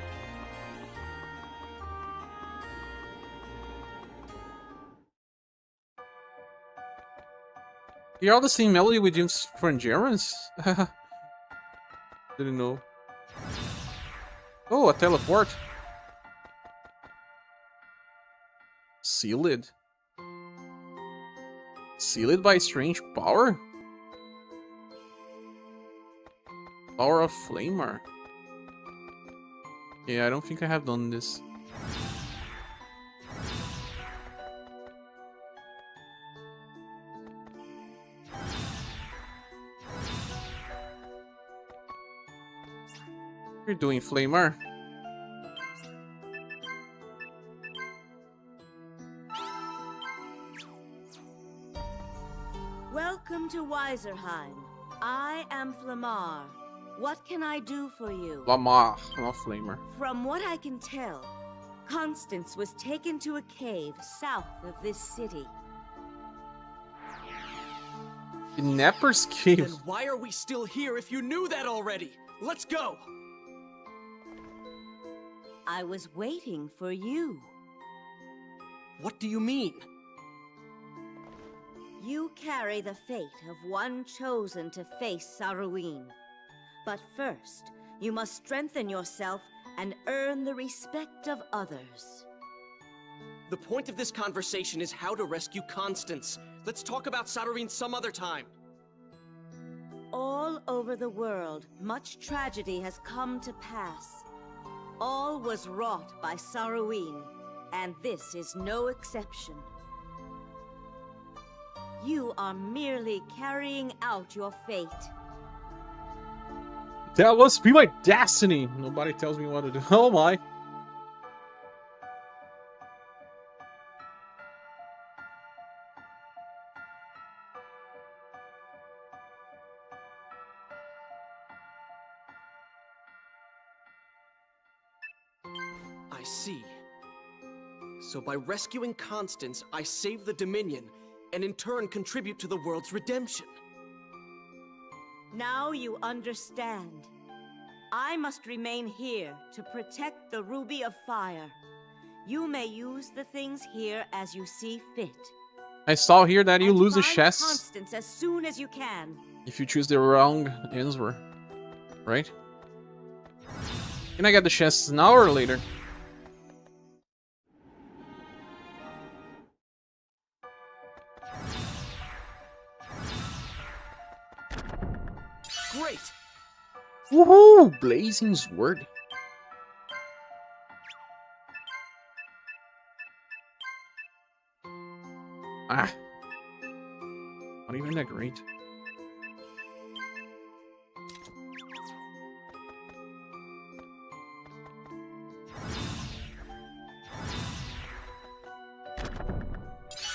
You're all the same melody with James Frangerans? Didn't know. Oh, a teleport. Sealed. Sealed by strange power? Power of Flamer. Yeah, I don't think I have done this. You're doing Flamer. Welcome to Weiserheim. I am Flamar. What can I do for you? Lamar, not Flamer. From what I can tell, Constance was taken to a cave south of this city. Kidnapper's cave. Then why are we still here if you knew that already? Let's go! I was waiting for you. What do you mean? You carry the fate of one chosen to face Saruin. But first, you must strengthen yourself and earn the respect of others. The point of this conversation is how to rescue Constance. Let's talk about Saruin some other time. All over the world, much tragedy has come to pass. All was wrought by Saruin, and this is no exception. You are merely carrying out your fate. That must be my destiny. Nobody tells me what to do. Oh my. I see. So by rescuing Constance, I save the Dominion, and in turn contribute to the world's redemption. Now you understand. I must remain here to protect the Ruby of Fire. You may use the things here as you see fit. I saw here that you lose a Find chest Constance as soon as you can. if you choose the wrong answer. Right? Can I get the chest now or later? Great! Woohoo! Blazing sword. Ah. Not even that great.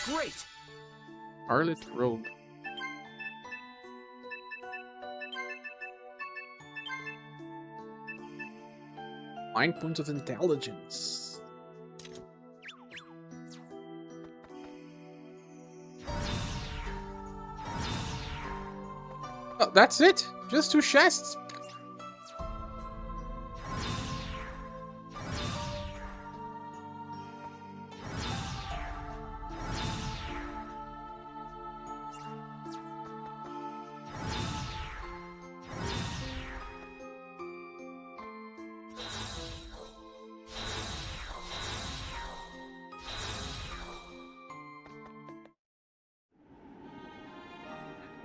Great! Harlot robe. Nine points of intelligence. Oh, that's it? Just 2 chests?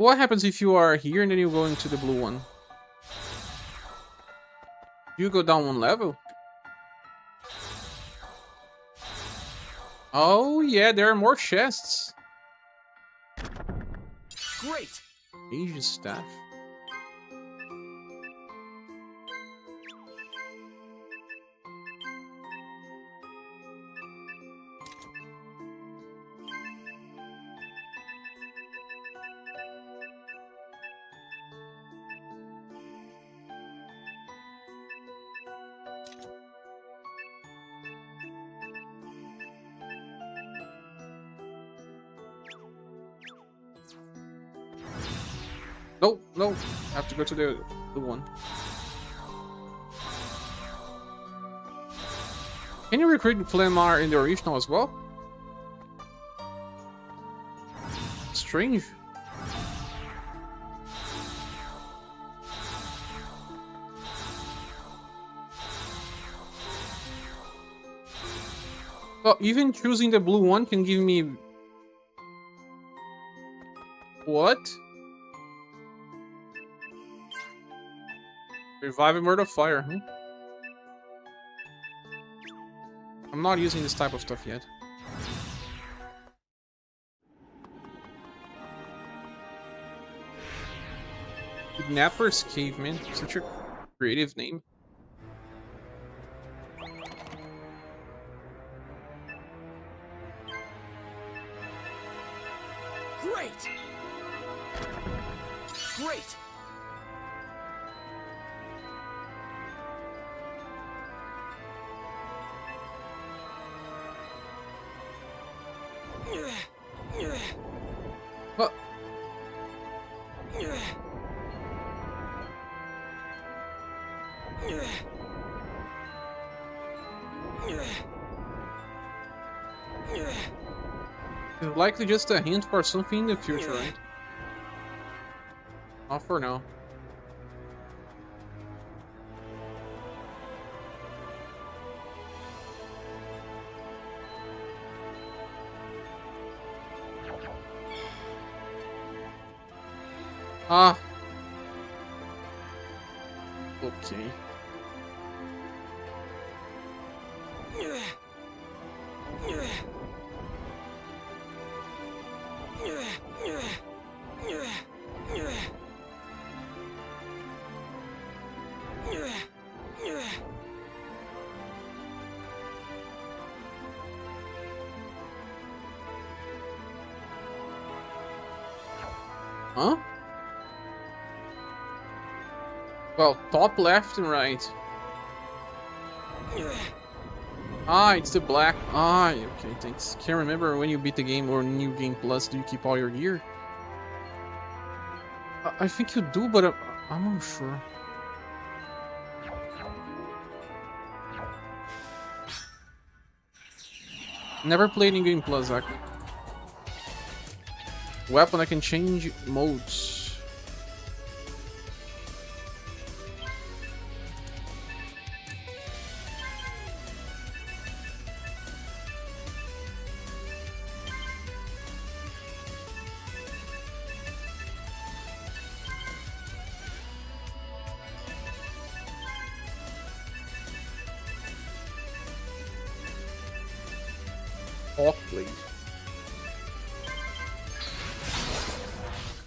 What happens if you are here and then you go into the blue one? You go down one level? Oh yeah, there are more chests. Great! Aegis staff. No, no, I have to go to the one. Can you recruit Flamar in the original as well? Strange. Well, even choosing the blue one can give me... What? Revive a Murder of Fire, huh? I'm not using this type of stuff yet. Kidnapper's Cave, man. Such a creative name. Great! Great! What? It's likely just a hint for something in the future, right? Not for now. Ah. Okay. Huh? Well, top, left, and right. Ah, it's the black. Ah, okay, thanks. Can't remember when you beat the game or New Game Plus, do you keep all your gear? I think you do, but I'm unsure. Never played New Game Plus, Zach. Weapon, I can change modes. Hawk Blade.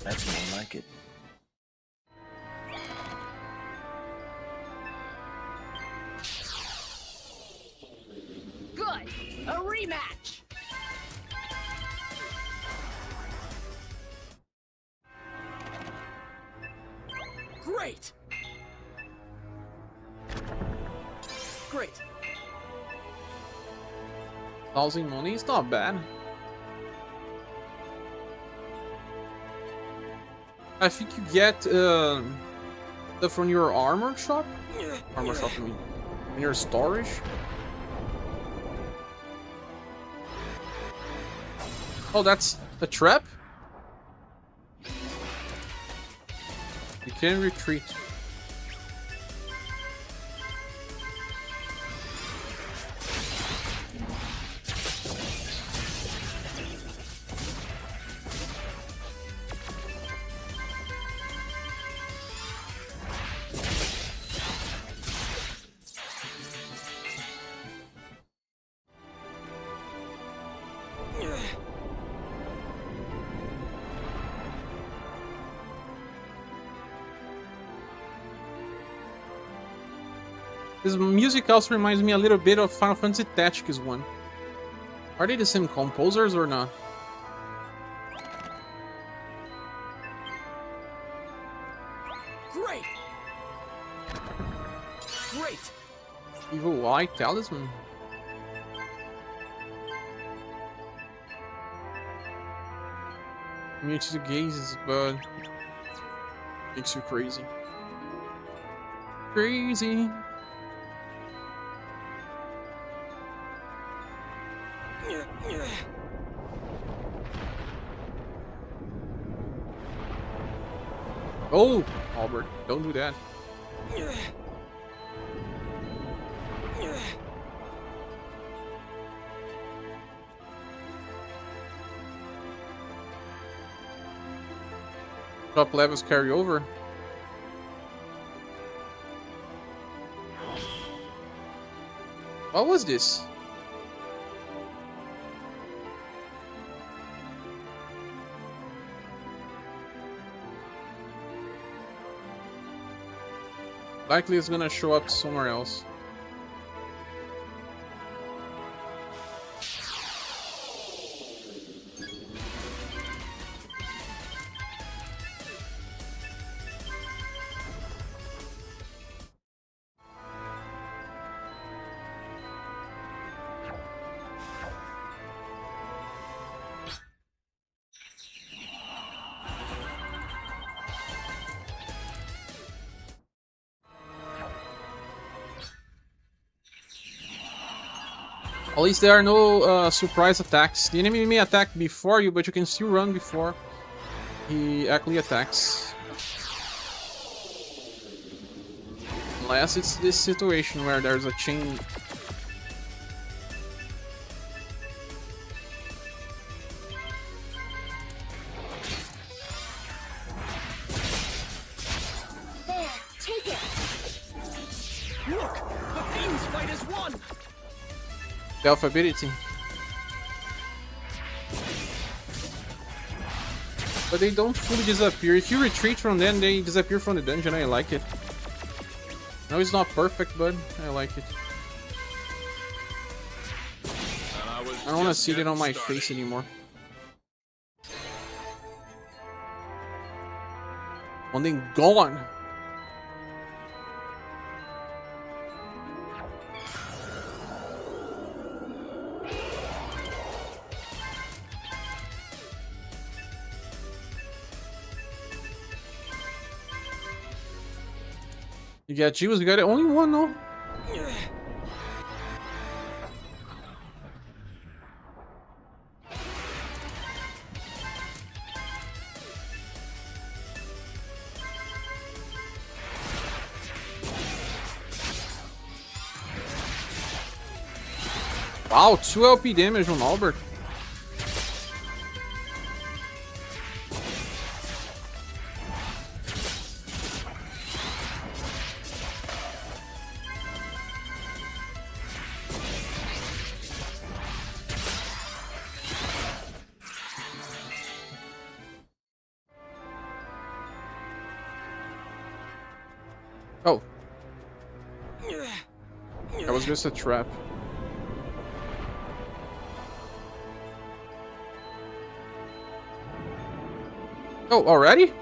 That's more like it. Good! A rematch! Great! Great! 1,000 money is not bad. I think you get stuff from your armor shop. Armor shop, I mean, in your storage. Oh, that's a trap. You can retreat. This music also reminds me a little bit of Final Fantasy Tactics 1. Are they the same composers or not? Great! Great! Evil White Talisman. Immunity to gazes, but makes you crazy. Crazy. Oh, Albert, don't do that. Top levels carry over. What was this? Likely it's gonna show up somewhere else. At least there are no surprise attacks. The enemy may attack before you, but you can still run before he actually attacks. Unless it's this situation where there's a chain. There, take it! Look! The Fiend's fight is won! Stealth ability. But they don't fully disappear. If you retreat from them, they disappear from the dungeon. I like it. No, it's not perfect, but I like it. I don't want to see it on my face anymore. One thing gone. You got Jews, you got only one, no? Wow, 2 LP damage on Albert. Oh. That was just a trap. Oh, already?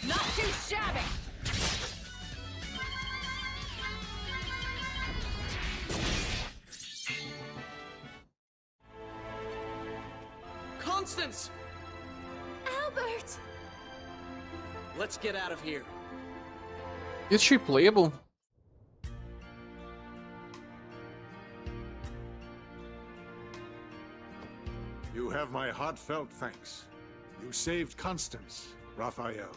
Not too shabby. Constance! Albert! Let's get out of here. Is she playable? You have my heartfelt thanks. You saved Constance, Raphael,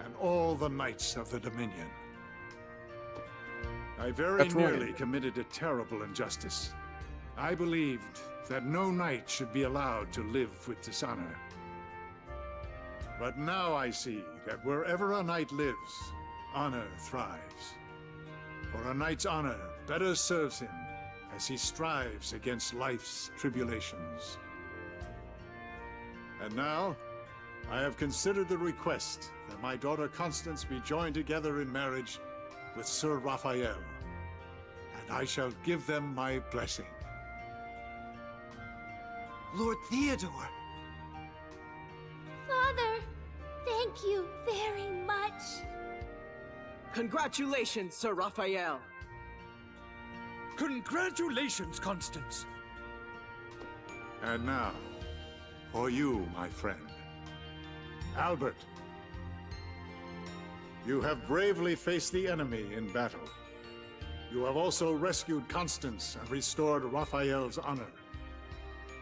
and all the knights of the Dominion. I very That's right. nearly committed a terrible injustice. I believed that no knight should be allowed to live with dishonor. But now I see that wherever a knight lives, honor thrives. For a knight's honor better serves him as he strives against life's tribulations. And now, I have considered the request that my daughter Constance be joined together in marriage with Sir Raphael, and I shall give them my blessing. Lord Theodore! Father, thank you very much. Congratulations, Sir Raphael! Congratulations, Constance! And now, for you, my friend. Albert. You have bravely faced the enemy in battle. You have also rescued Constance and restored Raphael's honor.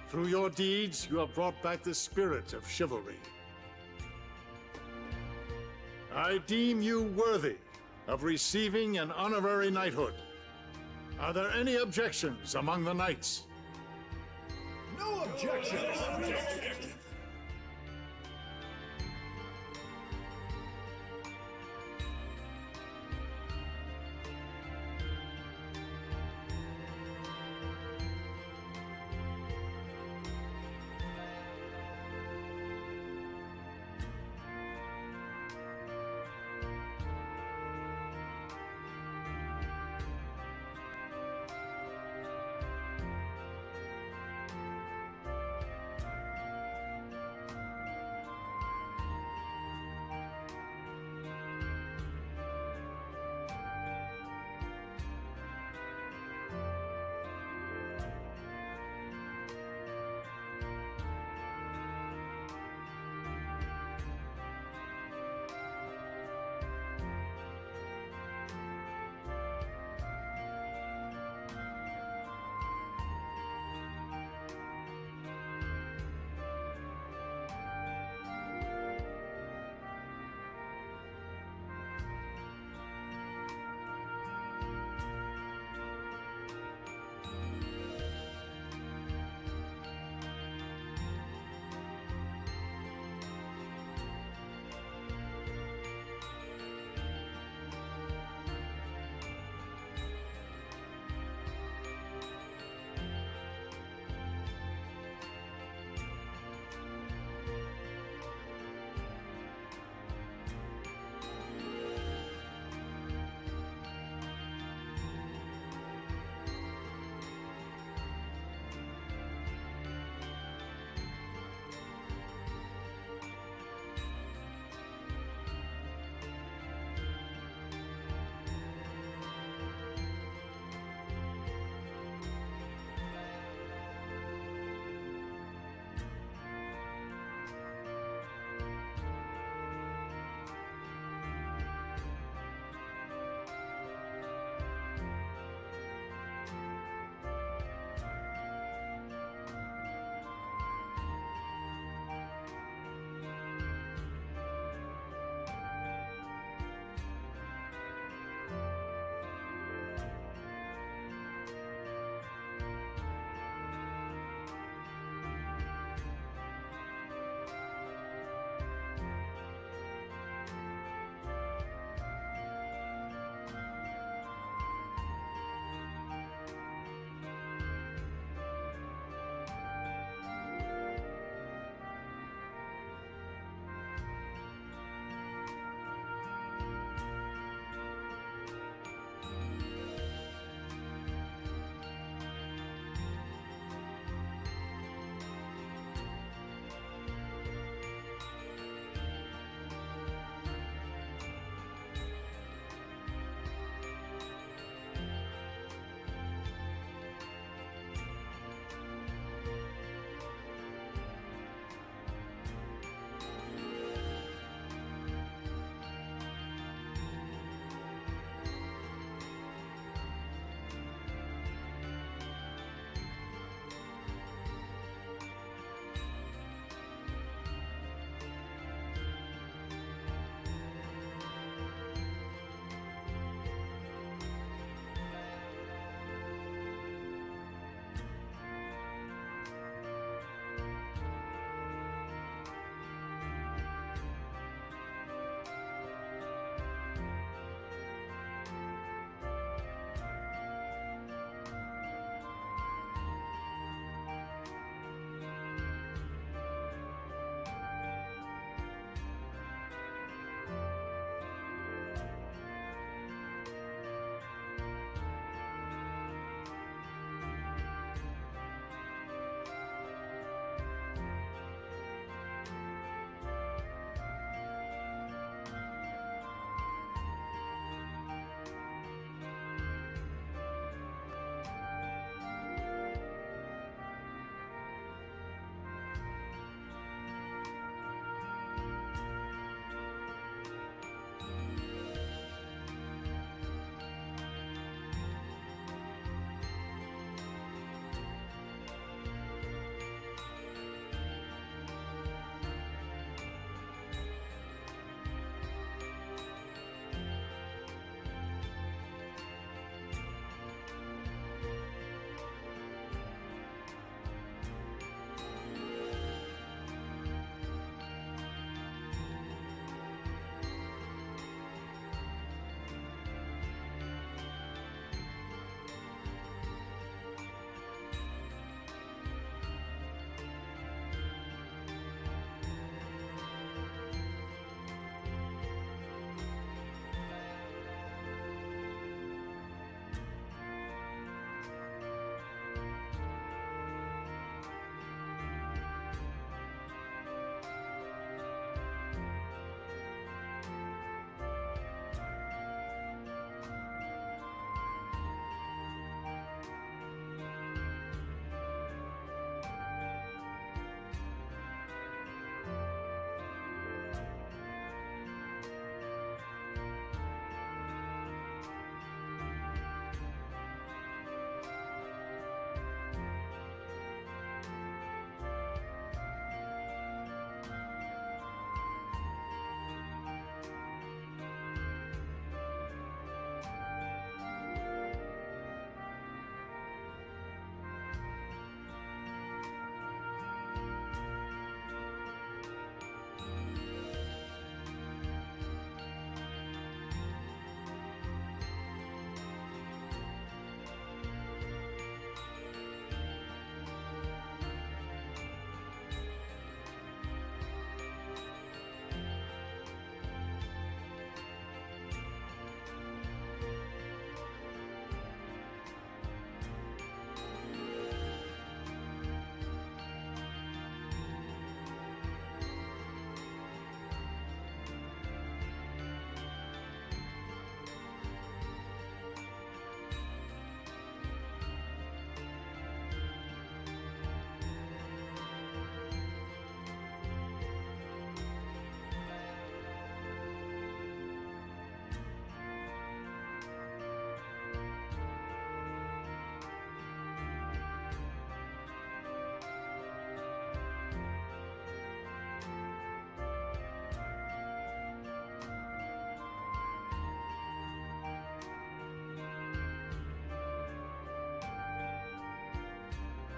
Through your deeds, you have brought back the spirit of chivalry. I deem you worthy of receiving an honorary knighthood. Are there any objections among the knights? No objections!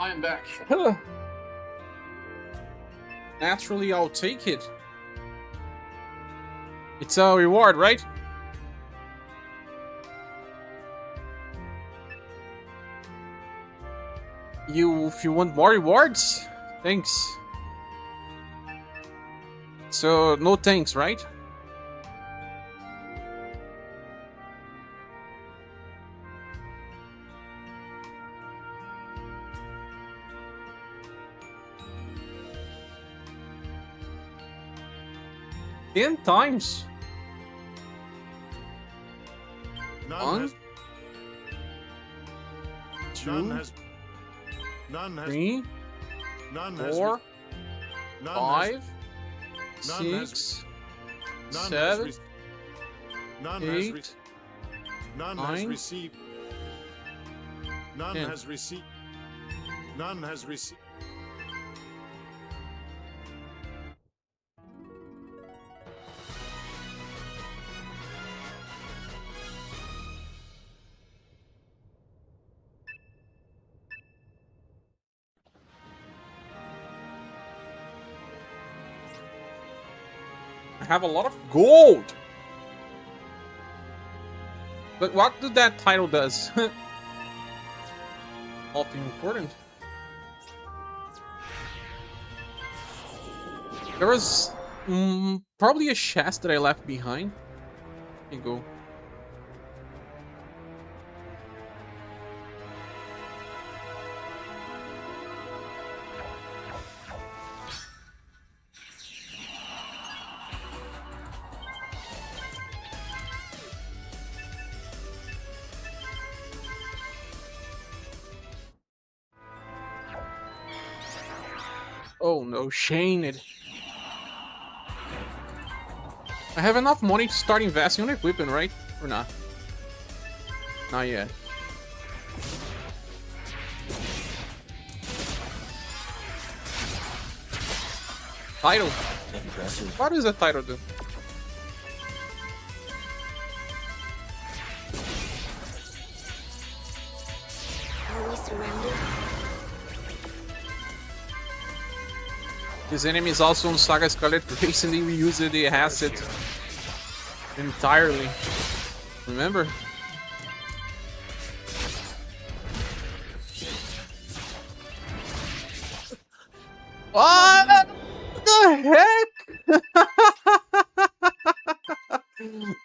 I'm back. Naturally, I'll take it. It's a reward, right? If you want more rewards, thanks. So, no thanks, right? Ten times. One, two, three, four, five, six, seven, eight, none nine, has received. None 10. has received. None has received. I have a lot of gold. But what did that title does? Nothing important. There was probably a chest that I left behind. Here you go. Oh no, Shane it. I have enough money to start investing on equipment, right? Or not? Not yet. Title. Impressive. What does the title do? Are we surrounded? This enemy is also on SaGa Scarlet Race and we use the asset entirely. Remember? What the heck?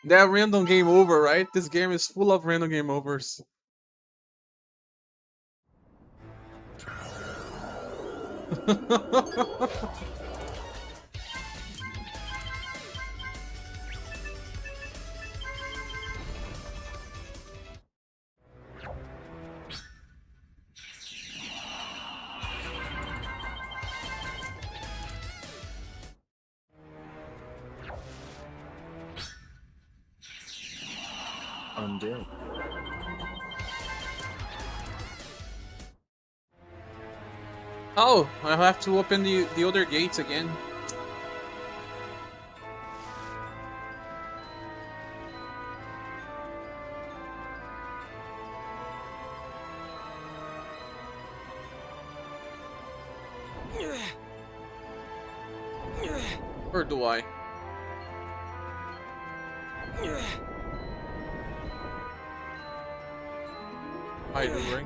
That random game over, right? This game is full of random game overs. Undead. Oh, I have to open the other gates again. Or do I? I do, right?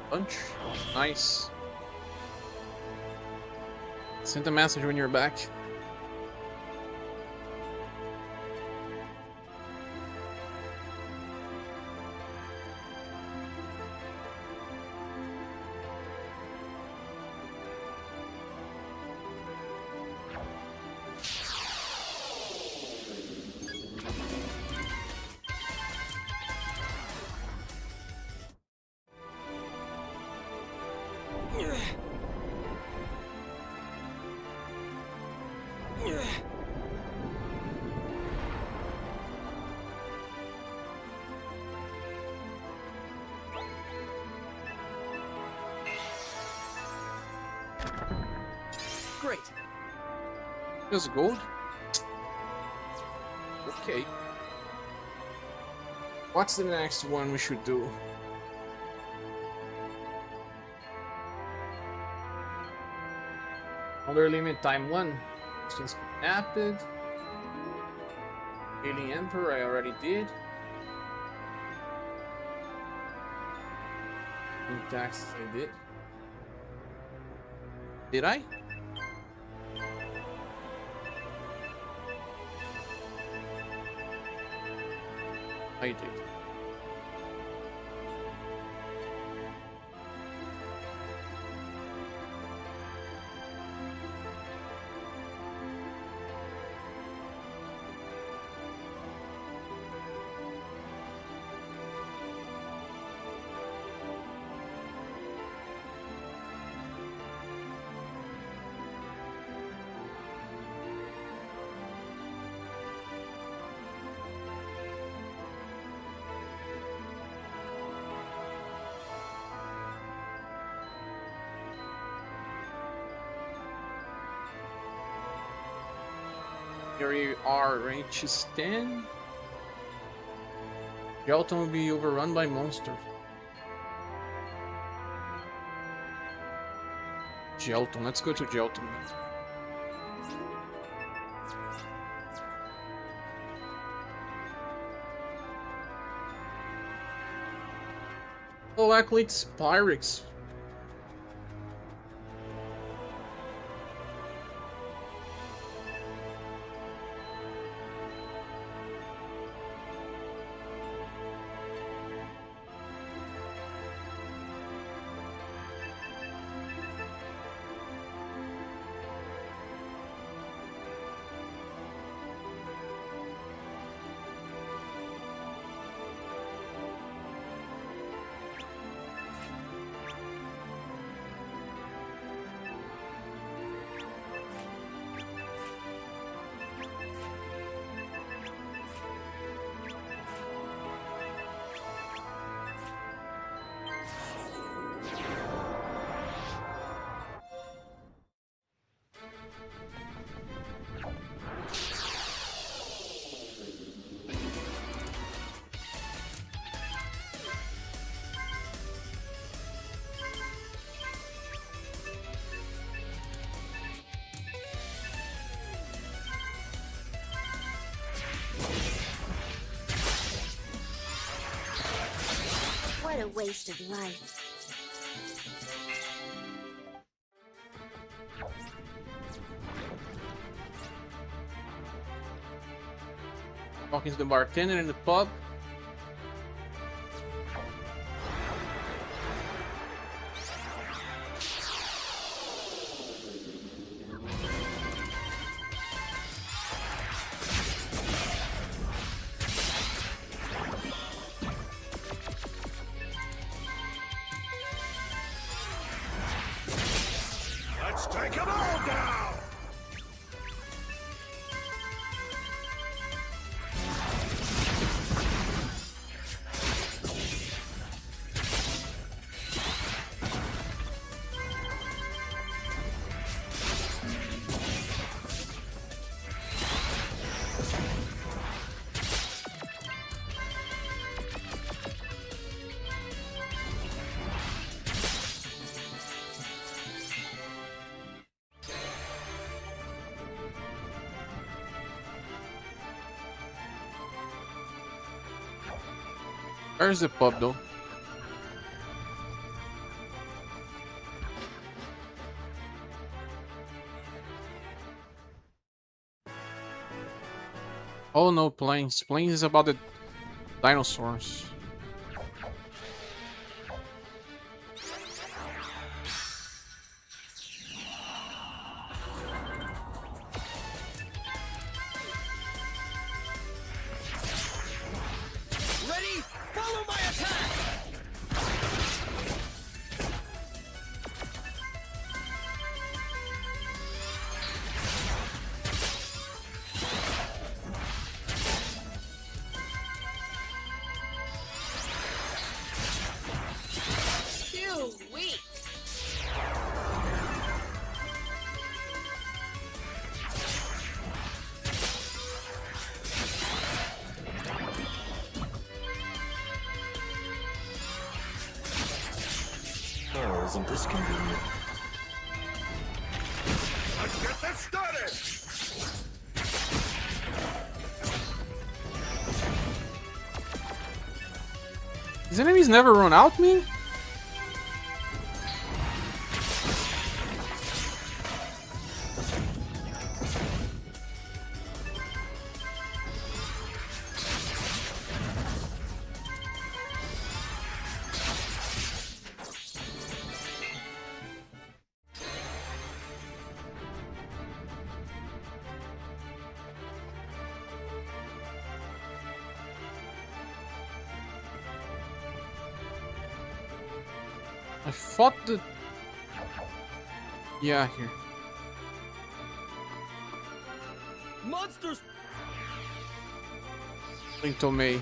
Punch. Nice. Send a message when you're back. There's gold. Okay. What's the next one we should do? Another limit time 1. Since kidnapped. Alien Emperor, I already did. Taxes, I did. Did I? I did. Here you are, range is 10. Gelton will be overrun by monsters. Gelton, let's go to Gelton. Oh, actually it's Pyrex. What a waste of life. Talking to the bartender in the pub. Let's take them all down! Where's the pub though? Oh no, planes. Planes is about the dinosaurs. Ready? Follow my attack! Isn't this convenient? Let's get this started! These enemies never run out, man? I fought the... Yeah, here. Monsters! Link to me.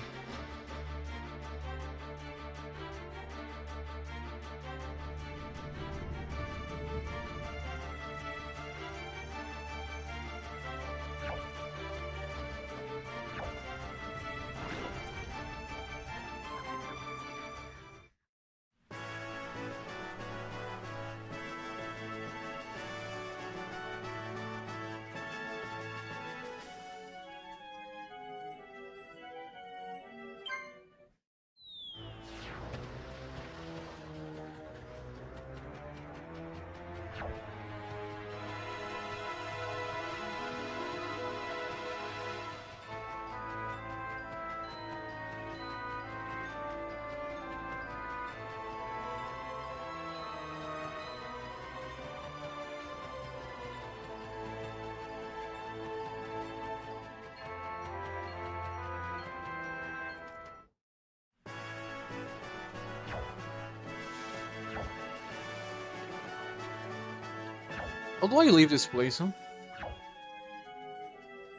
How do I leave this place, huh?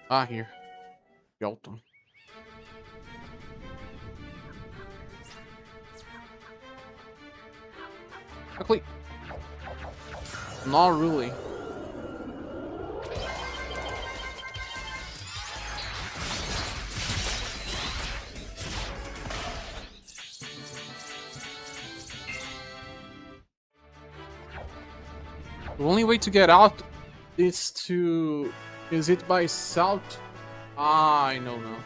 Ah, here. Yalton. Quickly. Not really. The only way to get out is to... Is it by south? Ah, I know now.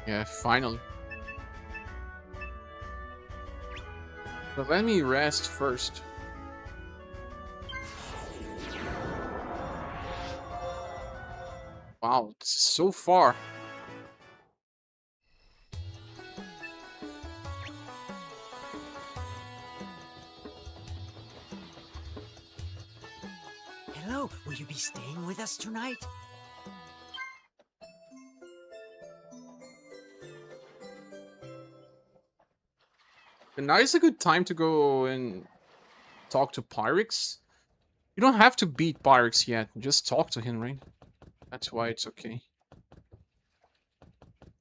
Yeah, finally. But let me rest first. Wow, this is so far. Hello, will you be staying with us tonight? And now is a good time to go and talk to Pyrex. You don't have to beat Pyrex yet. Just talk to him, right? That's why it's okay.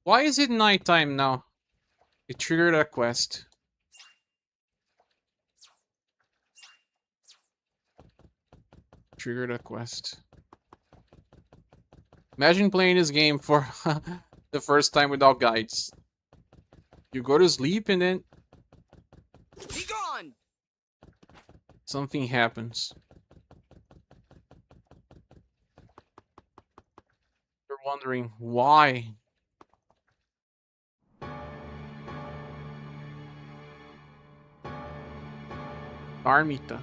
Why is it nighttime now? It triggered a quest. Triggered a quest. Imagine playing this game for the first time without guides. You go to sleep and then... Be gone! Something happens. You're wondering why. Armita.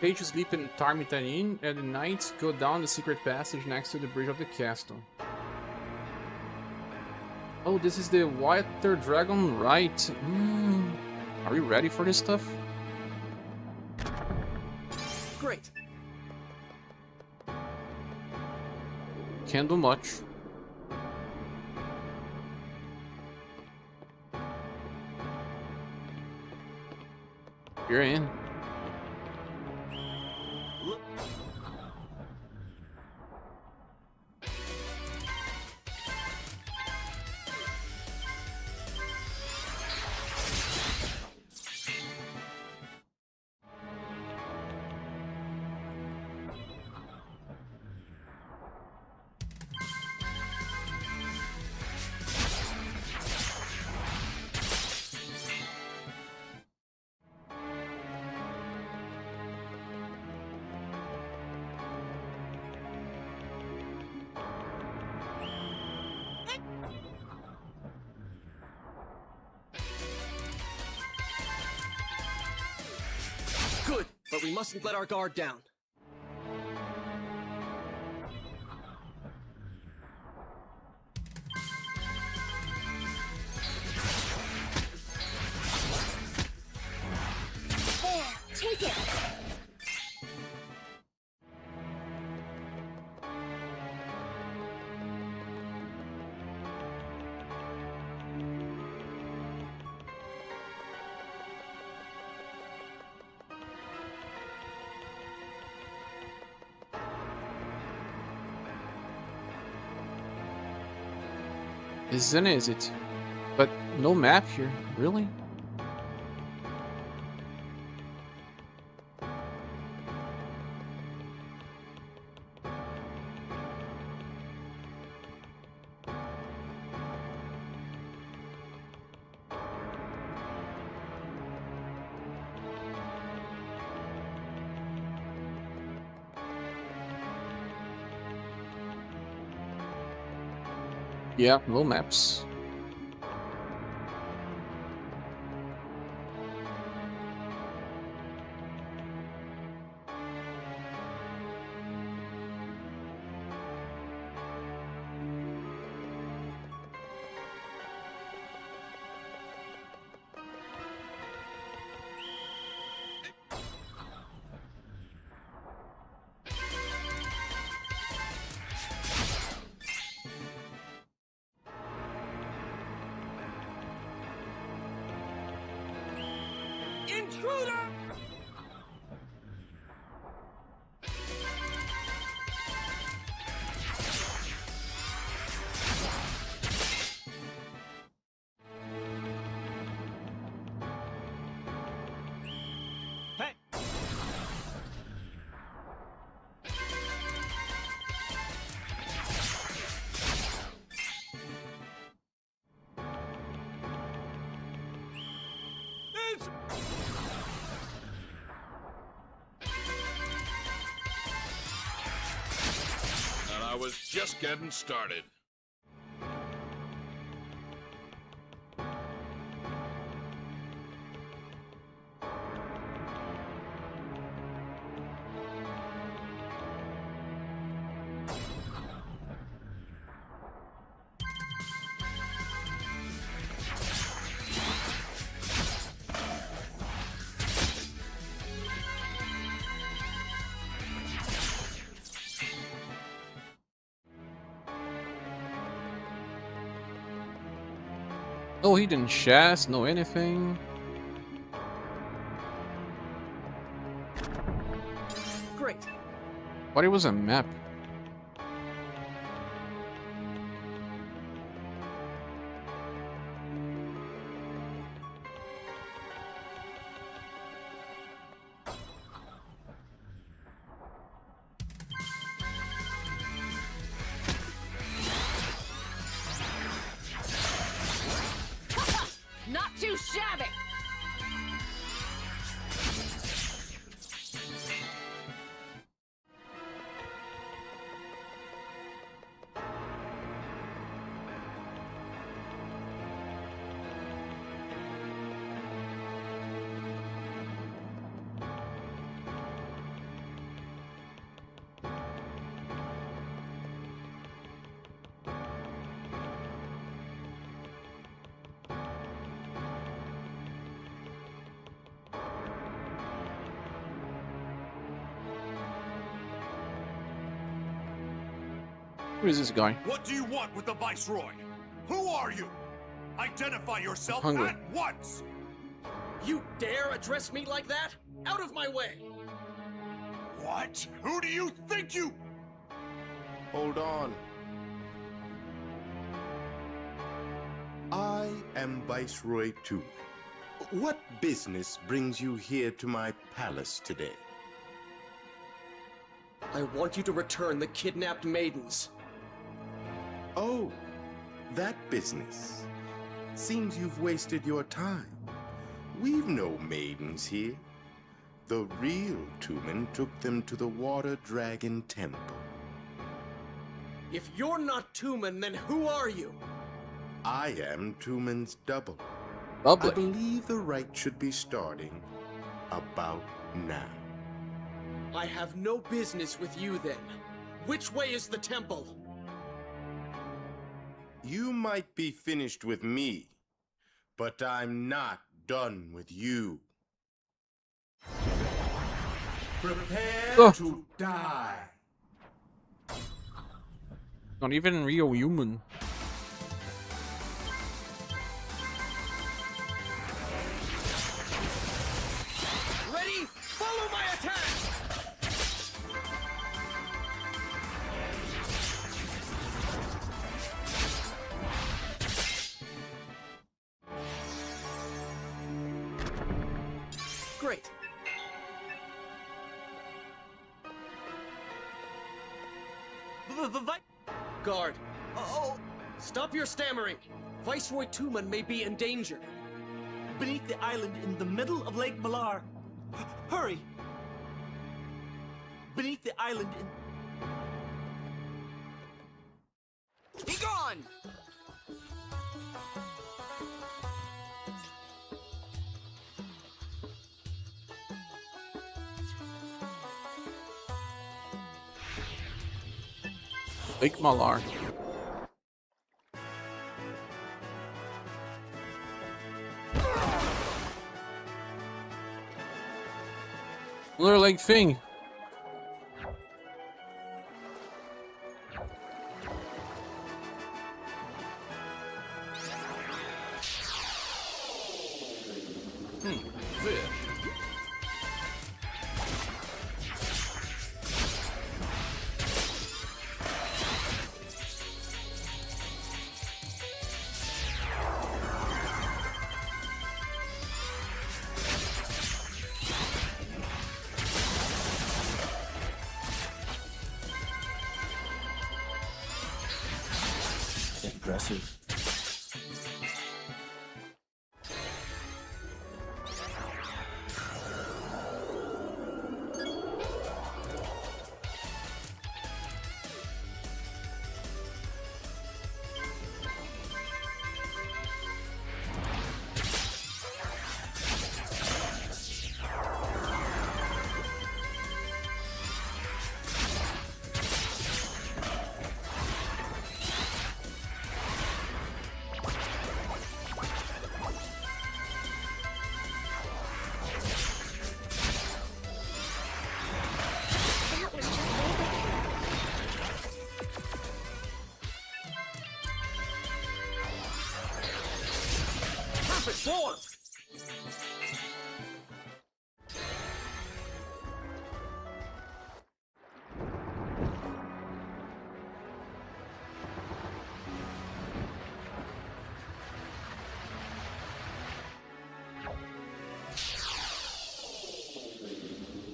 Pages sleep in Tarmitan Inn, and the knights go down the secret passage next to the bridge of the castle. Oh, this is the Water Dragon, right? Are we ready for this stuff? Great. Can't do much. You're in. Good, but we mustn't let our guard down. There, take it! Isn't it? But no map here, really? Yeah, no maps. Intruder! Hey! It's... And I was just getting started. No hidden chests, no anything. Great. But it was a map. Not too shabby! Who is this guy? What do you want with the Viceroy? Who are you? Identify yourself Hungry. at once! You dare address me like that? Out of my way! What? Who do you think you... Hold on. I am Viceroy too. What business brings you here to my palace today? I want you to return the kidnapped maidens. Oh, that business. Seems you've wasted your time. We've no maidens here. The real Tumen took them to the Water Dragon Temple. If you're not Tumen, then who are you? I am Tumen's double. Lovely. I believe the rite should be starting about now. I have no business with you then. Which way is the temple? You might be finished with me, but I'm not done with you. Prepare to die. Not even real human. Ready? Follow my attack! Great. Guard. Oh! Stop your stammering! Viceroy Tumen may be in danger. Beneath the island in the middle of Lake Malar. Hurry! Beneath the island in... Be gone! Lake Malar. Another leg thing. Fish. Impressive. Perfect form!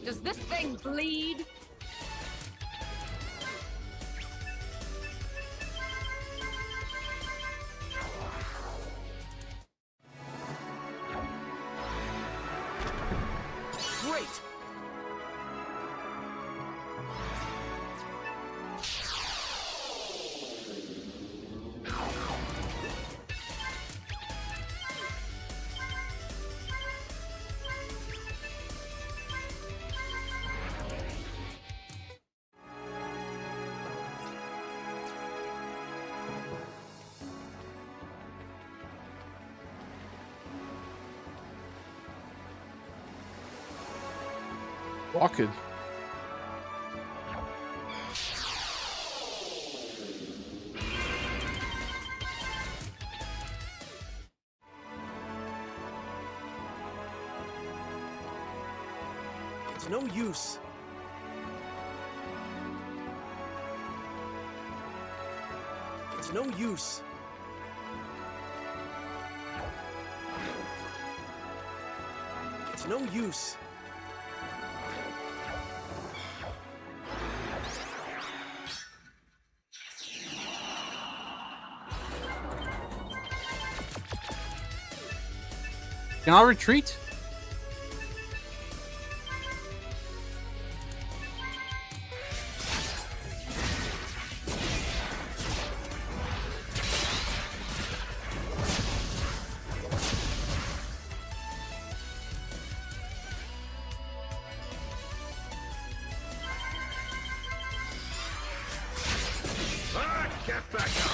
Does this thing bleed? Great! Walking. It's no use. It's no use. It's no use. Can I retreat? Get back up!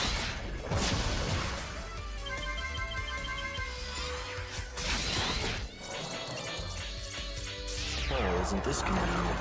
Oh, isn't this convenient?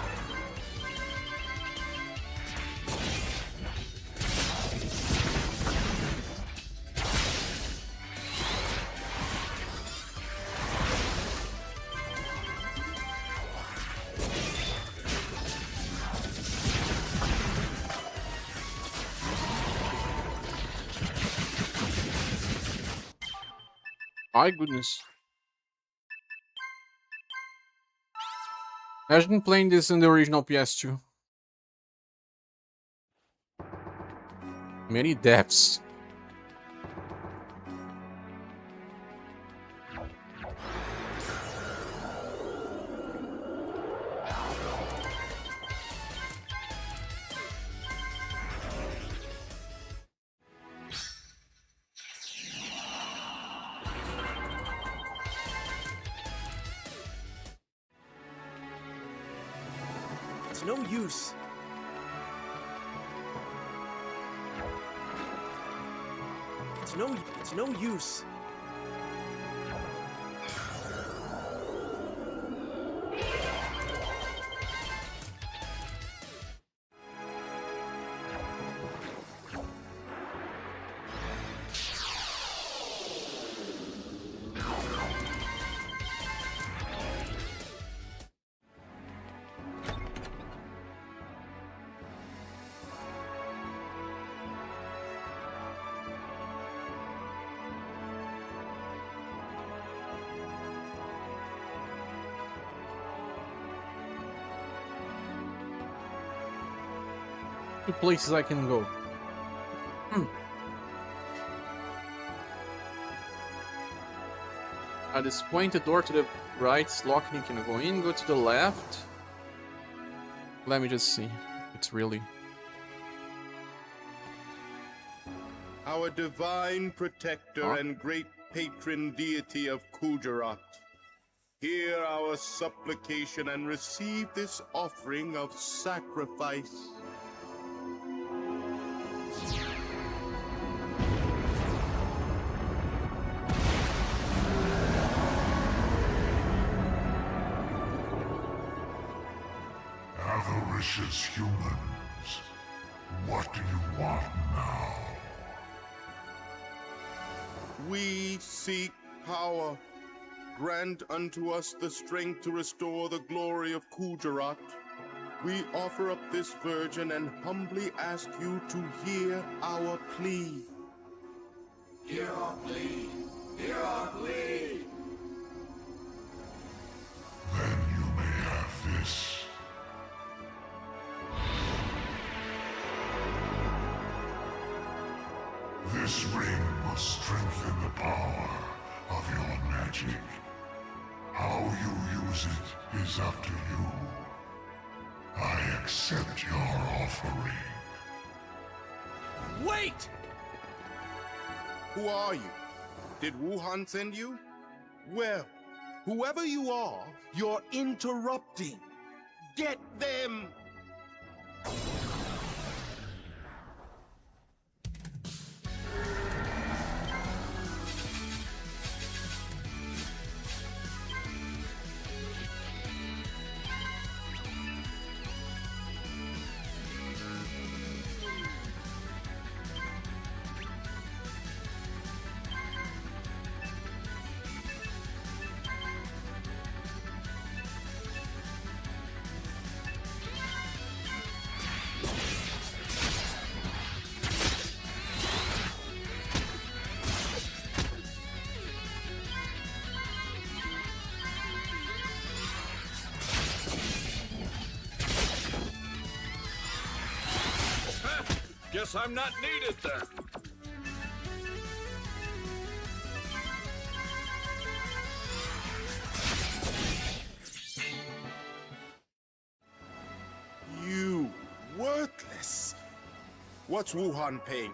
My goodness. Imagine playing this in the original PS2. Many deaths. It's no use. It's no use. Two places I can go. At this point, the door to the right is locked and you can go in. Go to the left. Let me just see. It's really... Our divine protector and great patron deity of Kujarat, hear our supplication and receive this offering of sacrifice. Avaricious humans, what do you want now? We seek power. Grant unto us the strength to restore the glory of Kujarat. We offer up this virgin and humbly ask you to hear our plea. Hear our plea! Hear our plea! Then you may have this. This ring will strengthen the power of your magic. How you use it is up to you. I accept your offering. Wait! Who are you? Did Wuhan send you? Well, whoever you are, you're interrupting. Get them! Guess I'm not needed then. You worthless. What's Wuhan paying you?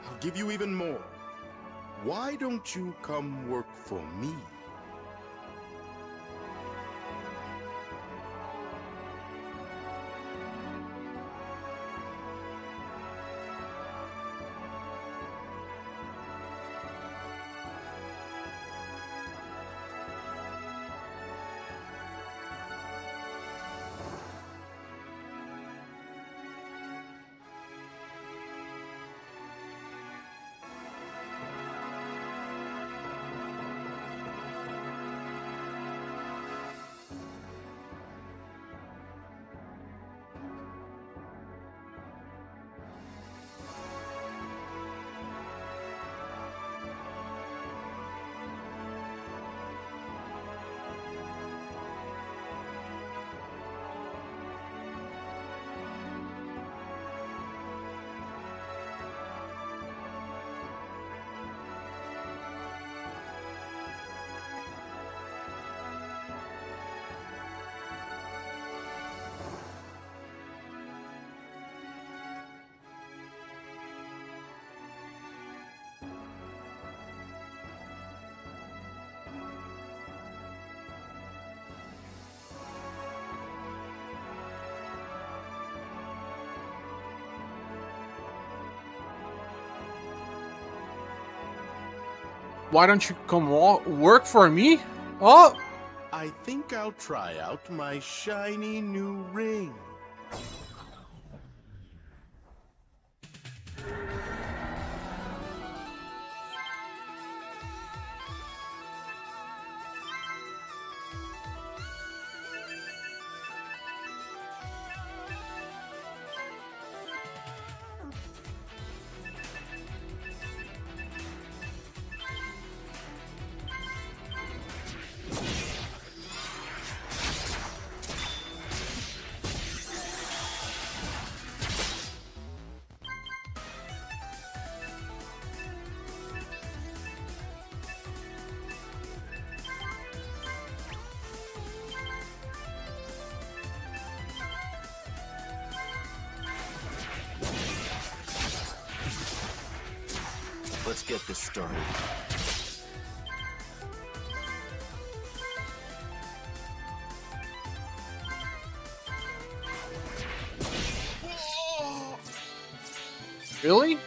I'll give you even more. Why don't you come work for me? Why don't you come work for me? Oh! I think I'll try out my shiny new ring. Let's get this started. Really?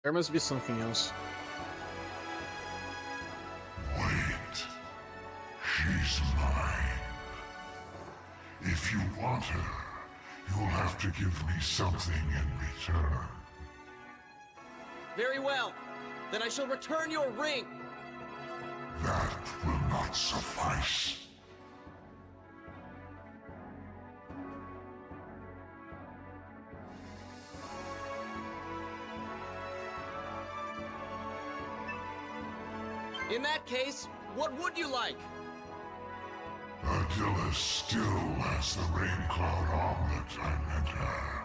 There must be something else. Wait. She's mine. If you want her, you'll have to give me something in return. Very well. Then I shall return your ring. That will not suffice. In that case, what would you like? Adillis still has the rain cloud armlet I lent her.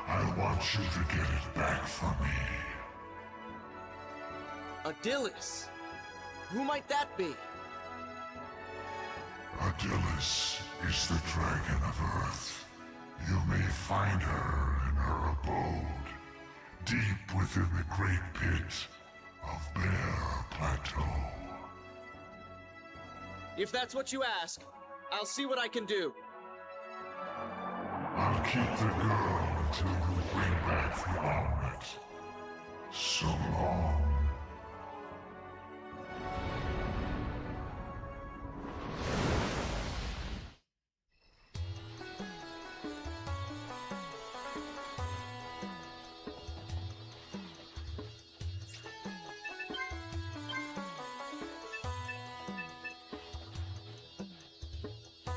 I want you to get it back for me. Adillis? Who might that be? Adillis is the dragon of Earth. You may find her in her abode, deep within the great pit of Bear Plateau. If that's what you ask, I'll see what I can do. I'll keep the girl until you bring back the armlet. So long.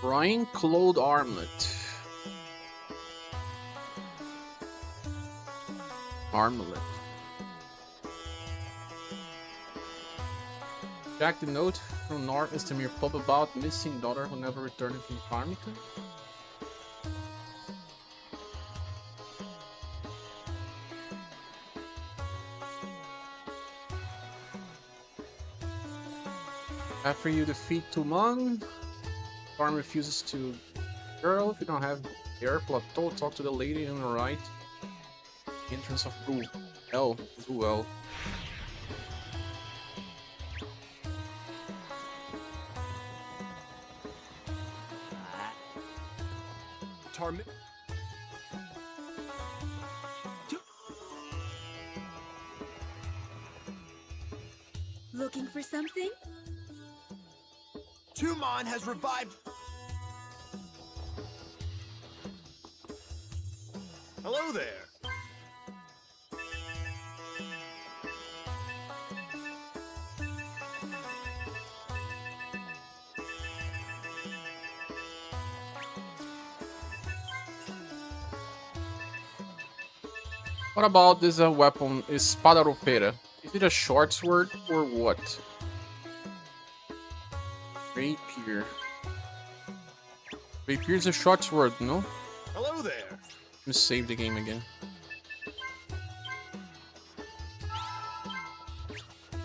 Brian Clothed Armlet. Armlet. Jack the note from Nor is the mere pub about missing daughter who never returned from Farmington. After you defeat Tumon, Storm refuses to girl. If you don't have air plateau, talk to the lady on the right. Entrance of Blue L. Blue L. Looking for something? Tumon has revived. Hello there. What about this weapon? Espada Ropeira. Is it a short sword or what? Rapier. Rapier is a short sword, no? Hello there. Let me save the game again.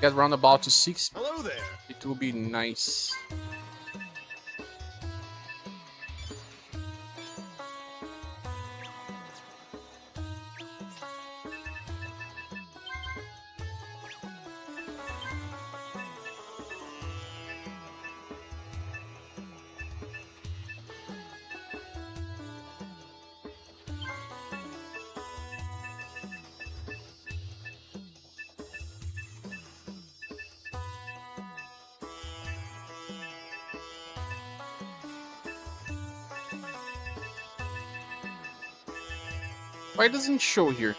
Get roundabout to 6. Hello there. It will be nice. Why doesn't it show here?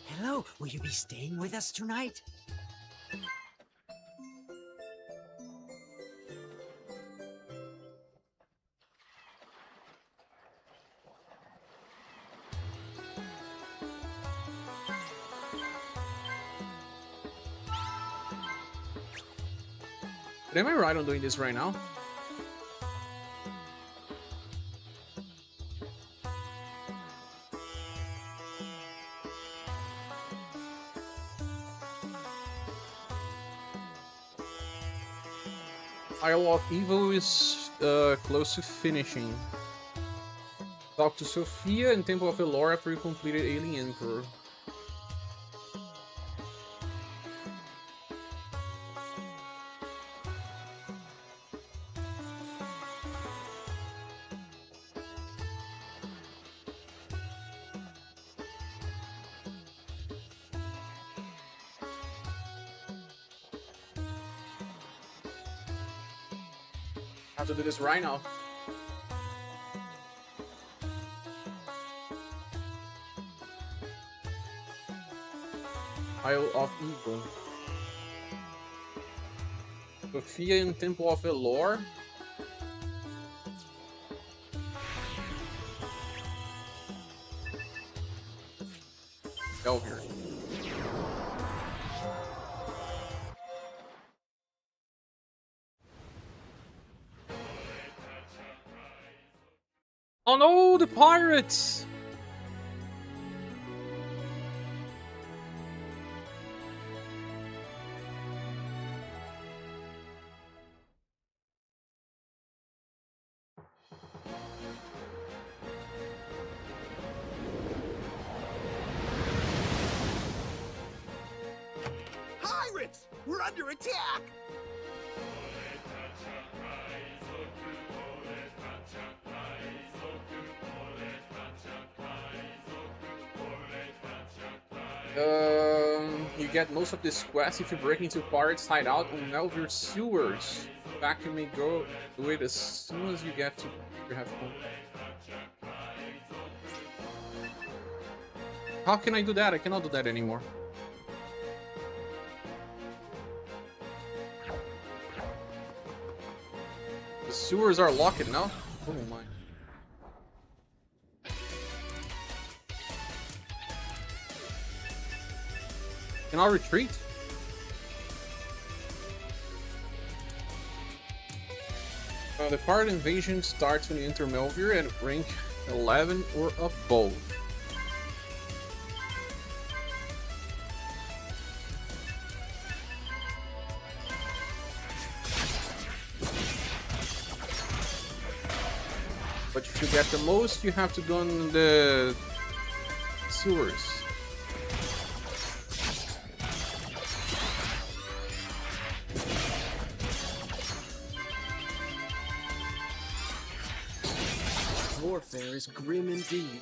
Hello, will you be staying with us tonight? But am I right on doing this right now? Isle of Evil is close to finishing. Talk to Sophia and Temple of Elora after you completed Alien Emperor. I have to do this right now. Isle of Evil. Sophia and Temple of Elora. Over. Oh no, the pirates! Pirates! We're under attack! You get most of this quest if you break into pirates hideout on Melville sewers. Back you may go do it as soon as you get to you have home. How can I do that? I cannot do that anymore. The sewers are locked now? Oh my. Can I retreat? The pirate invasion starts when you enter Melvir at rank 11 or above. But if you get the most, you have to go in the sewers. Warfare is grim indeed.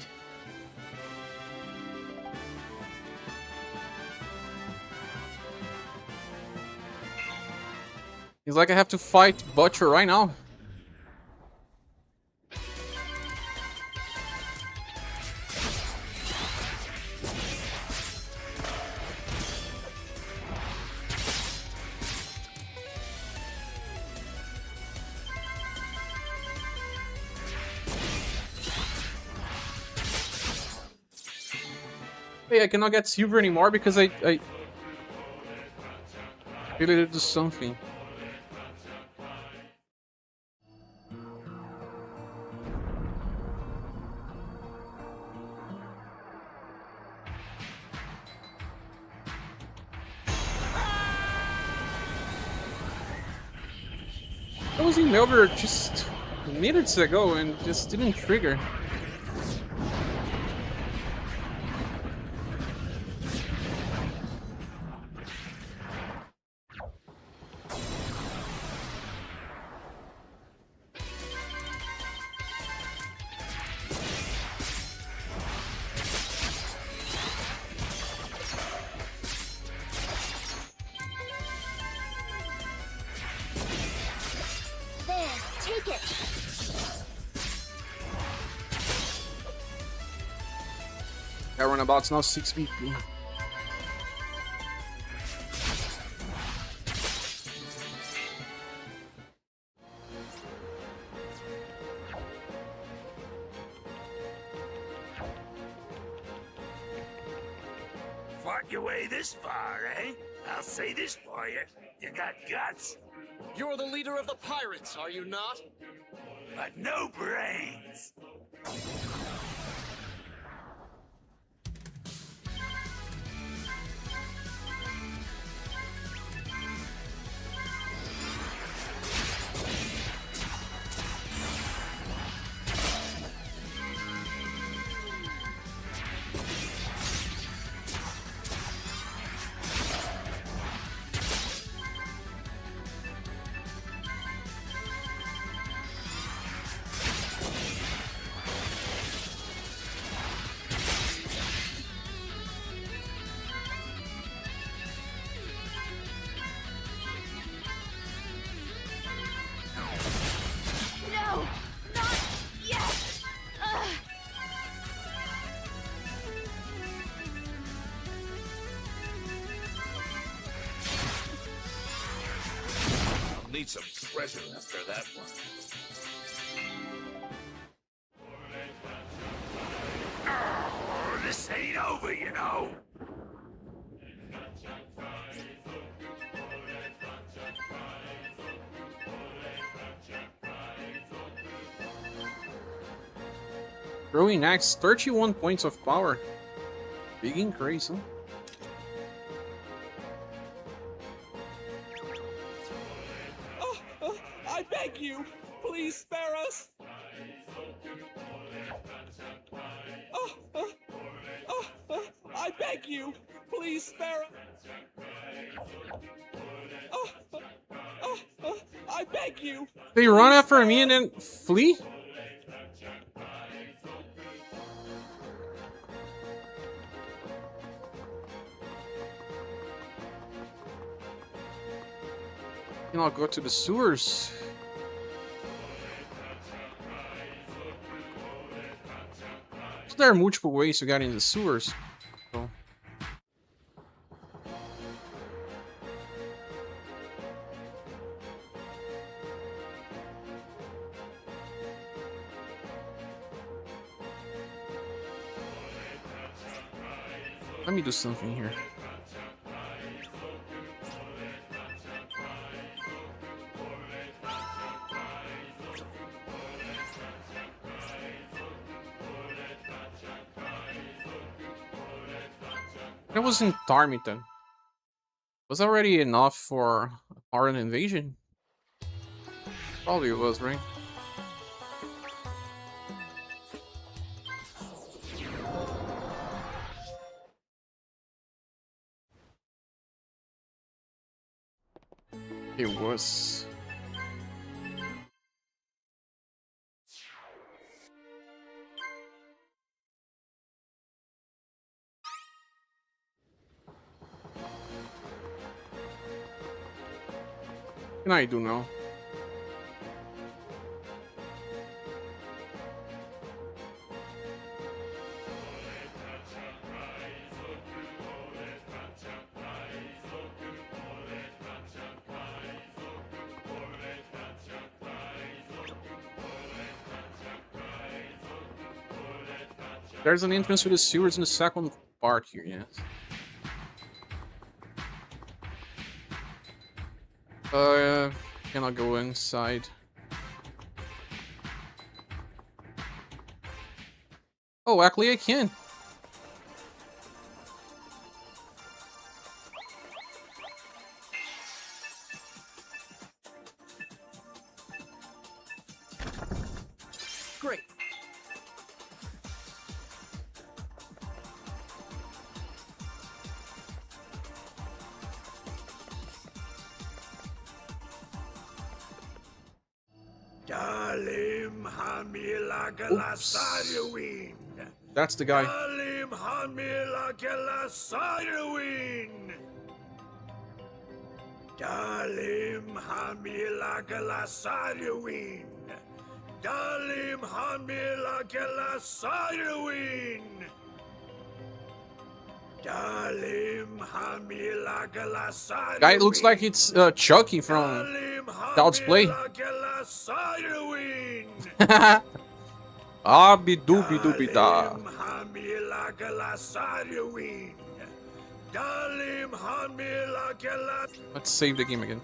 It's like I have to fight Butcher right now. Hey, I cannot get silver anymore because I really did do something. I was in Melvir just minutes ago and just didn't trigger. Take it! That runabout's now 6 BP. Fought your way this far, eh? I'll say this for you. You got guts. You're the leader of the pirates, are you not? But no brains. No! Not yet! Ugh. I'll need some treasure after that one. Oh, this ain't over, you know. Growing axe, 31 points of power. Big increase, huh? I beg you, please spare us. I beg you, please spare us. I beg you. They run after me and then flee? And I'll go to the sewers. So there are multiple ways to get in the sewers. So. Let me do something here. It was in Tarmington. Was already enough for a foreign invasion? Probably was, right? It was. What can I do now? There's an entrance to the sewers in the second part here, yes. Cannot go inside. Oh, actually I can. Great. Dalim Hamila Galasariwin. That's the guy. Dalim Hamila Galasariwin. Dalim Hamila Galasariwin. Dalim Hamila Galasariwin. Dalim Hamila Galasariwin. Guy looks like it's Chucky from Child's Play. Ah, bidooby dooby da. Let's save the game again.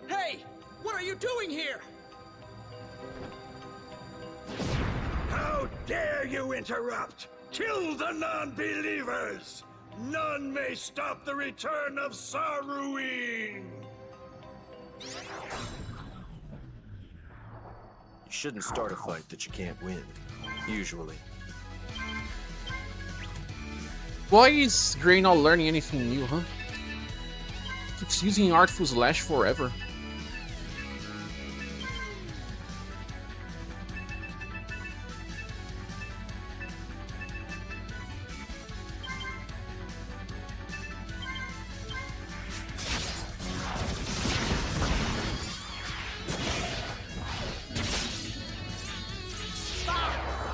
Hey! What are you doing here? How dare you interrupt! Kill the non-believers! None may stop the return of Saruin! You shouldn't start a fight that you can't win, usually. Why is Gray not learning anything new, huh? Keeps using Artful Slash forever.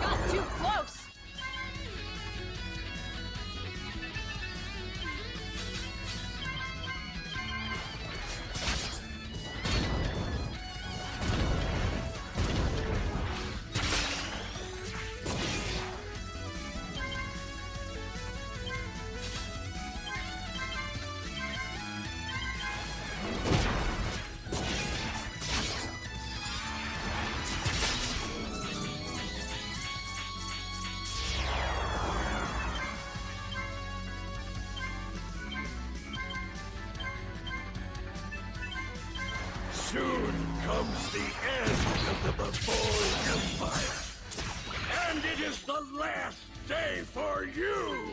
Got too close! Soon comes the end of the Before Empire. And it is the last day for you!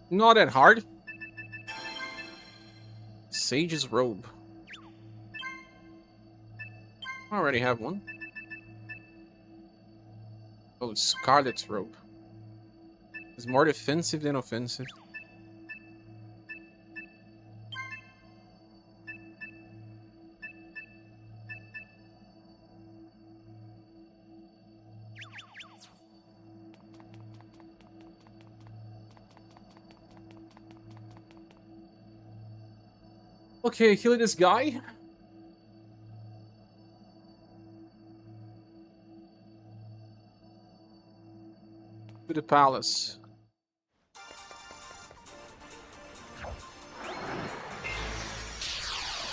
Not that hard. Sage's robe. I already have one. Oh, Scarlet's robe. It's more defensive than offensive. Okay, kill this guy. To the palace.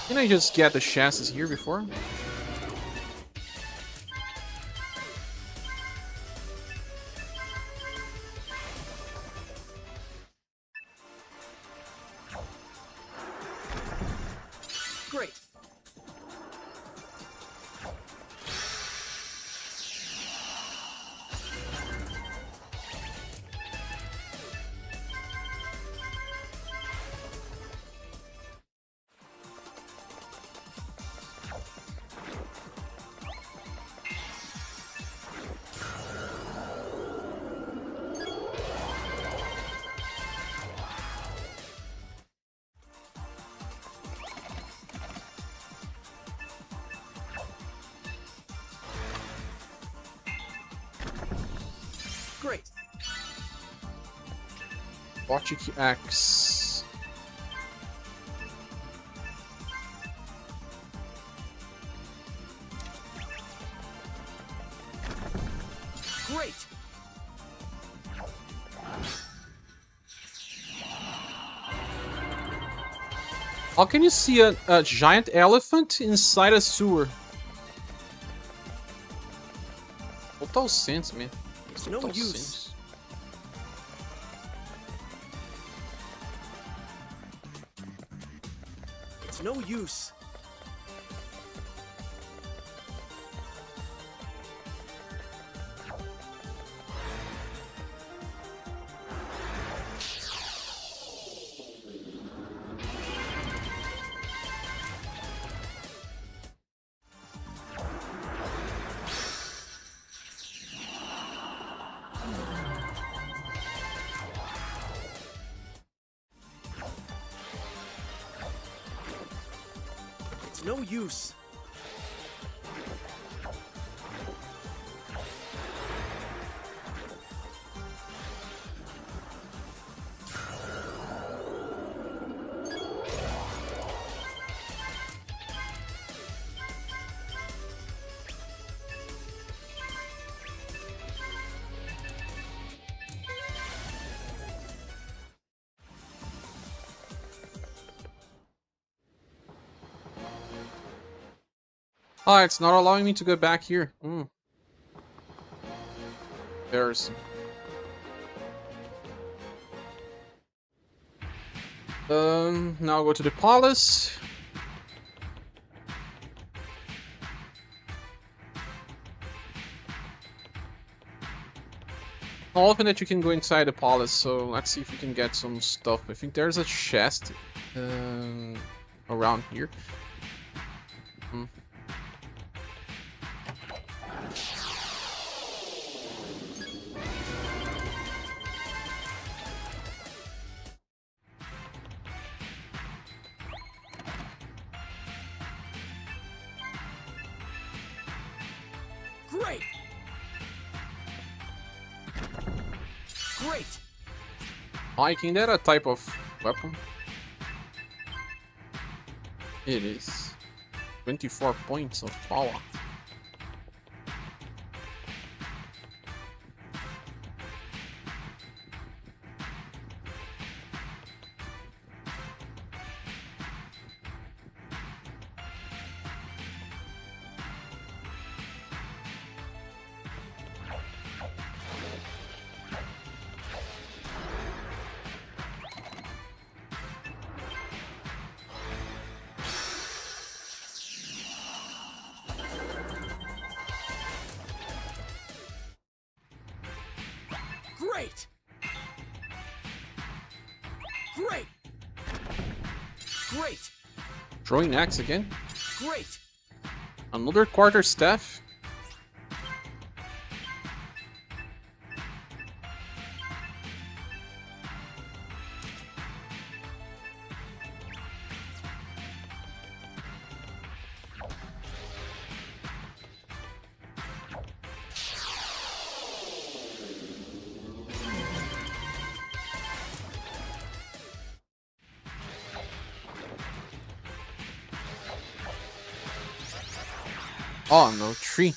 Can I just get the chances here before? Great. Great. Bocchic Axe. Great. How can you see a giant elephant inside a sewer? Total sense, man. It's no Total use. sense. It's no use. It's no use. Ah, it's not allowing me to go back here. Embarrassing. Now go to the palace. Often that you can go inside the palace, so let's see if we can get some stuff. I think there's a chest around here. Great. Great. Hiking, that a type of weapon? It is. 24 points of power. Great. Great! Throwing axe again. Great! Another quarterstaff. Oh no, tree.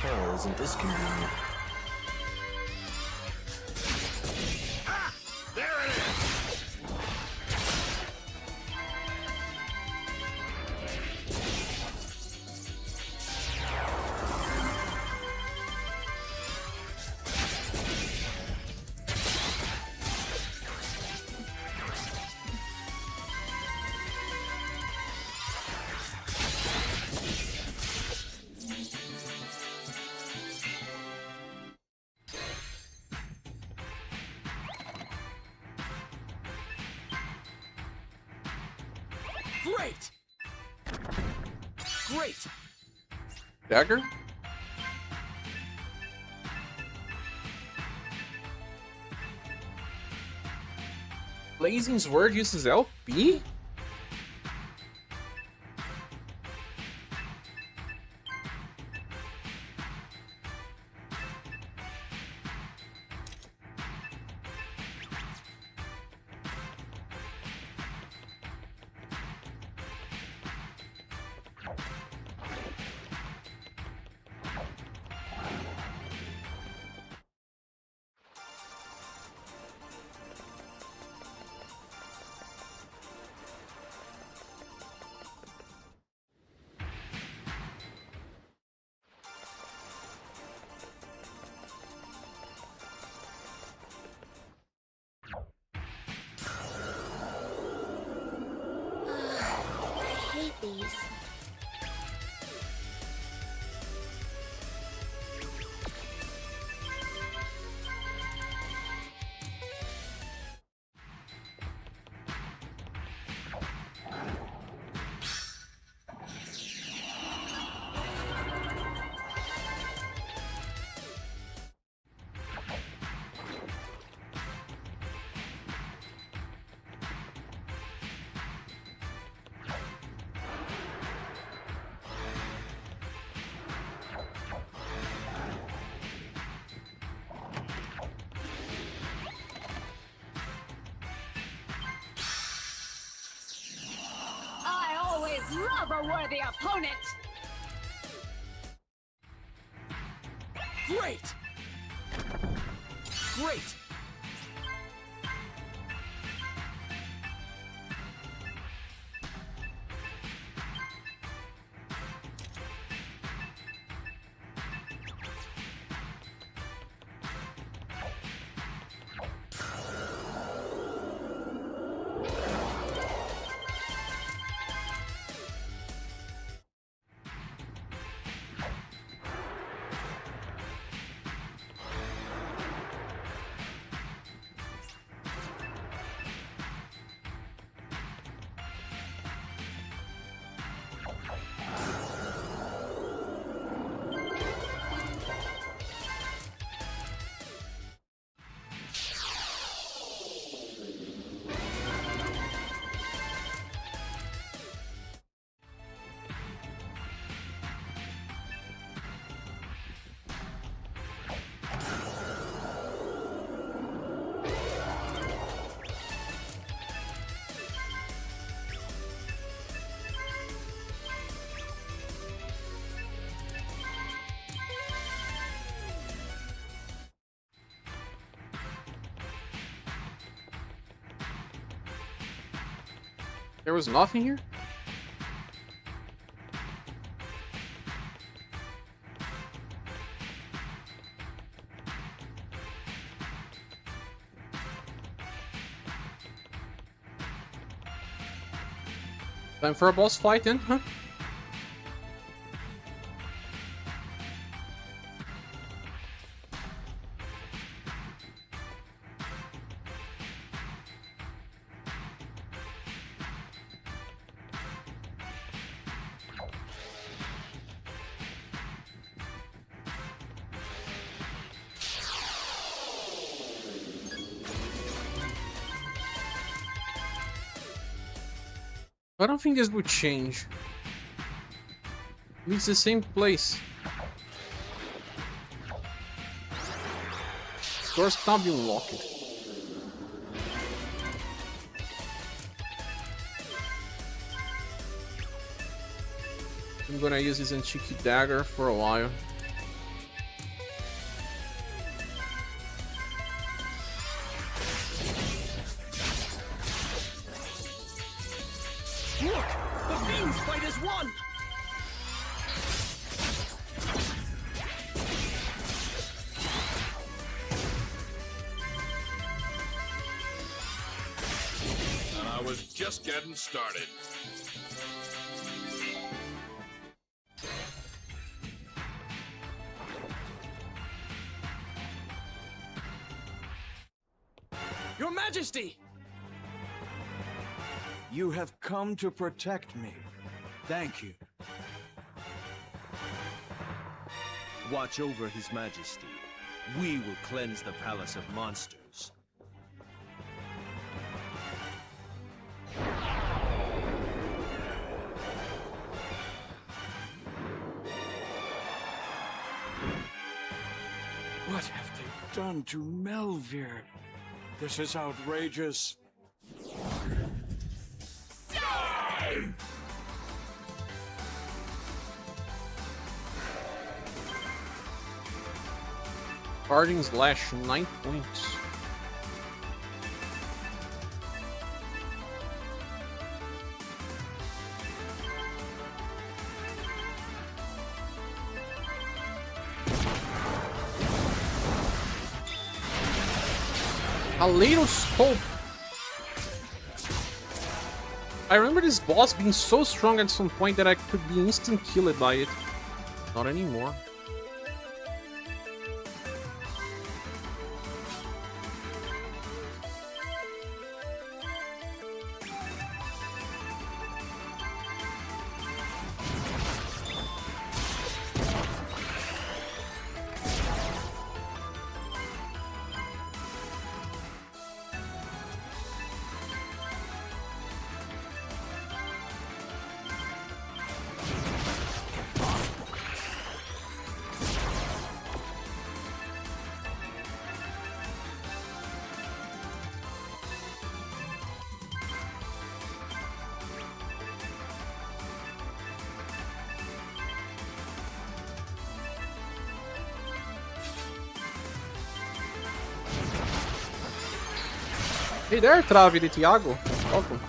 Oh, isn't this convenient? There it is! Great! Great! Dagger? Blazing's word uses LP? I hate these. I always love a worthy opponent! Great! Great! There was nothing here? Time for a boss fight then, huh? I don't think this would change. It's the same place. Doors can't be unlocked. I'm gonna use this antique dagger for a while. Look! The Fiend's fight is won! And I was just getting started. Your Majesty! You have come to protect me. Thank you. Watch over His Majesty. We will cleanse the Palace of Monsters. What have they done to Melvir? This is outrageous. Parting slash 9 points. A little scope. I remember this boss being so strong at some point that I could be instant killed by it. Not anymore. Hey there, Trave de Thiago. Welcome.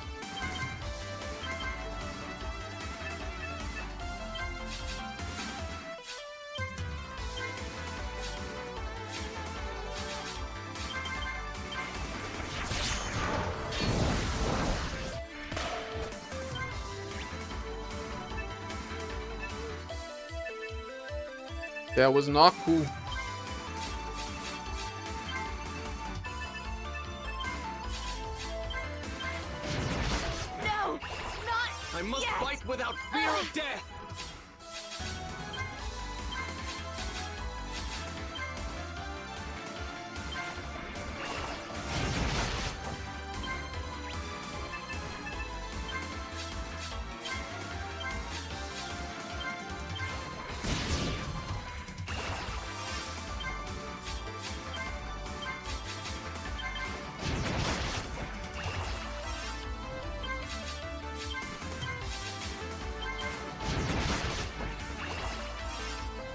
That was not cool. I must fight without fear of death!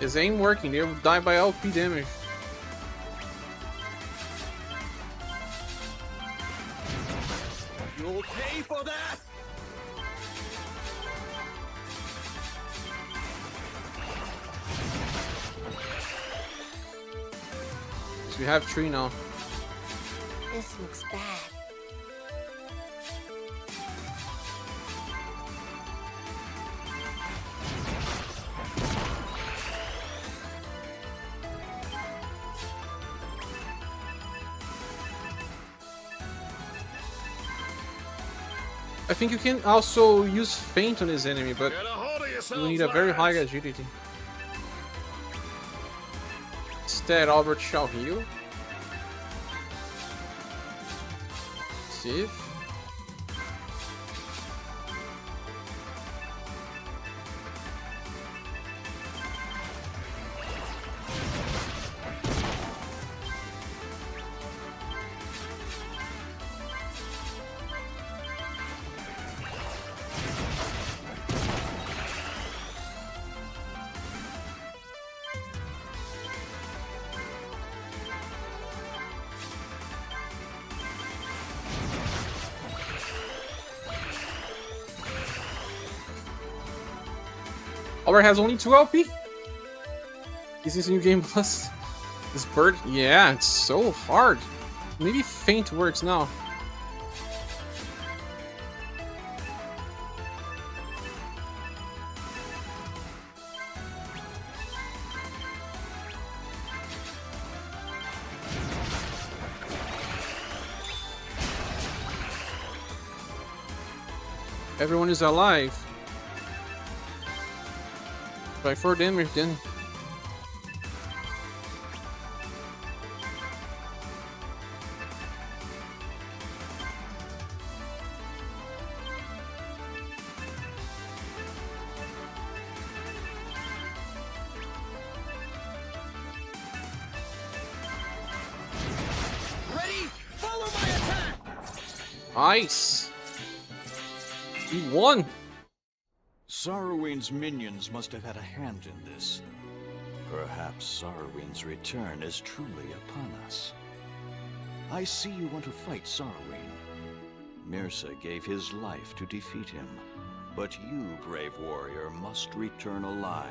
His aim working, they will die by LP damage. You'll pay for that! So we have 3 now. This looks bad. I think you can also use feint on his enemy, but you need a very high agility. Instead, Albert shall heal. Save. Albert has only 2 LP? Is this new game plus? This bird? Yeah, it's so hard. Maybe feint works now. Everyone is alive. By 4 damage then. Ready? Follow my attack! Nice. He won. Sarween's minions must have had a hand in this. Perhaps Sarween's return is truly upon us. I see you want to fight Sarween. Mirsa gave his life to defeat him, but you, brave warrior, must return alive.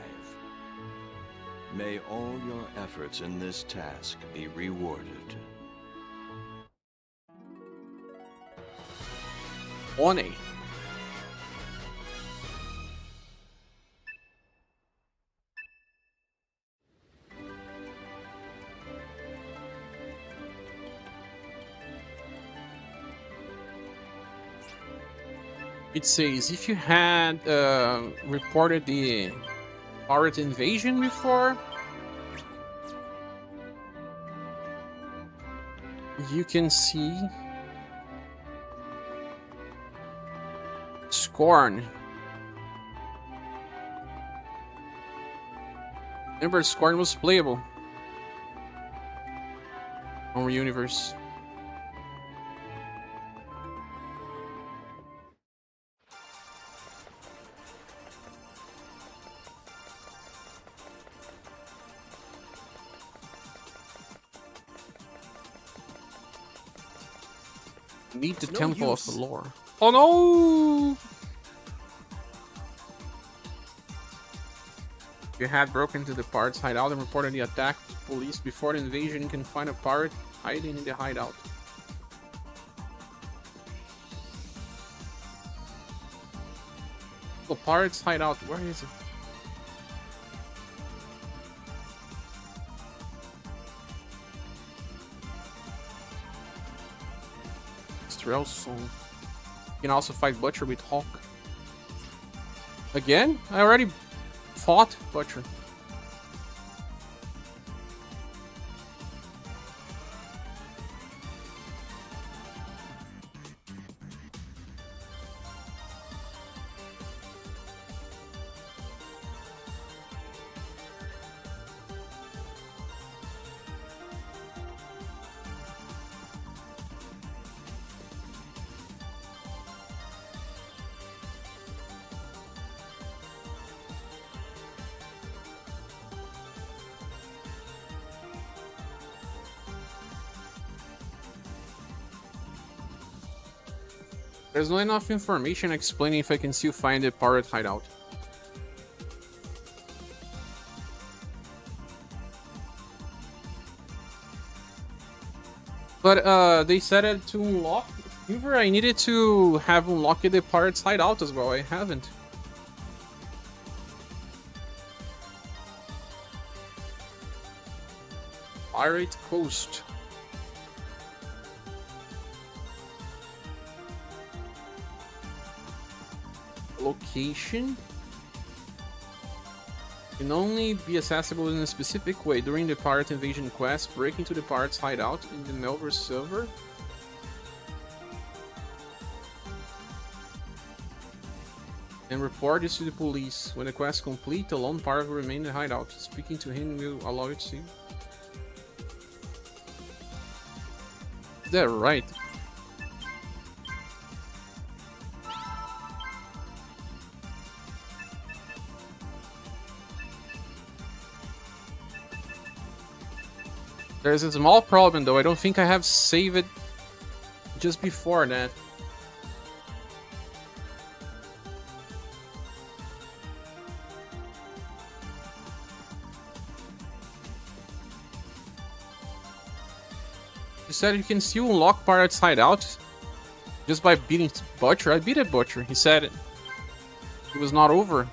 May all your efforts in this task be rewarded. Oni. It says if you had reported the pirate invasion before, you can see Scorn. Remember, Scorn was playable on Universe. Meet the Temple of the Lore. Oh no! You had broken into the pirate's hideout and reported the attack to police before the invasion. You can find a pirate hiding in the hideout. The pirate's hideout, where is it? Minstrel song. You can also fight Butcher with Hawk. Again? I already fought Butcher. There's not enough information explaining if I can still find the pirate hideout. But they said it to unlock Silver. I needed to have unlocked the pirate's hideout as well. I haven't. Pirate Coast. Location can only be accessible in a specific way during the pirate invasion quest. Break into the pirate's hideout in the Melver server. And report this to the police. When the quest is complete, the lone pirate will remain in the hideout. Speaking to him will allow you to see. Is that right? There's a small problem though. I don't think I have saved it just before that. You said you can still unlock Pirate's Hideout just by beating Butcher. I beat a Butcher. He said it was not over.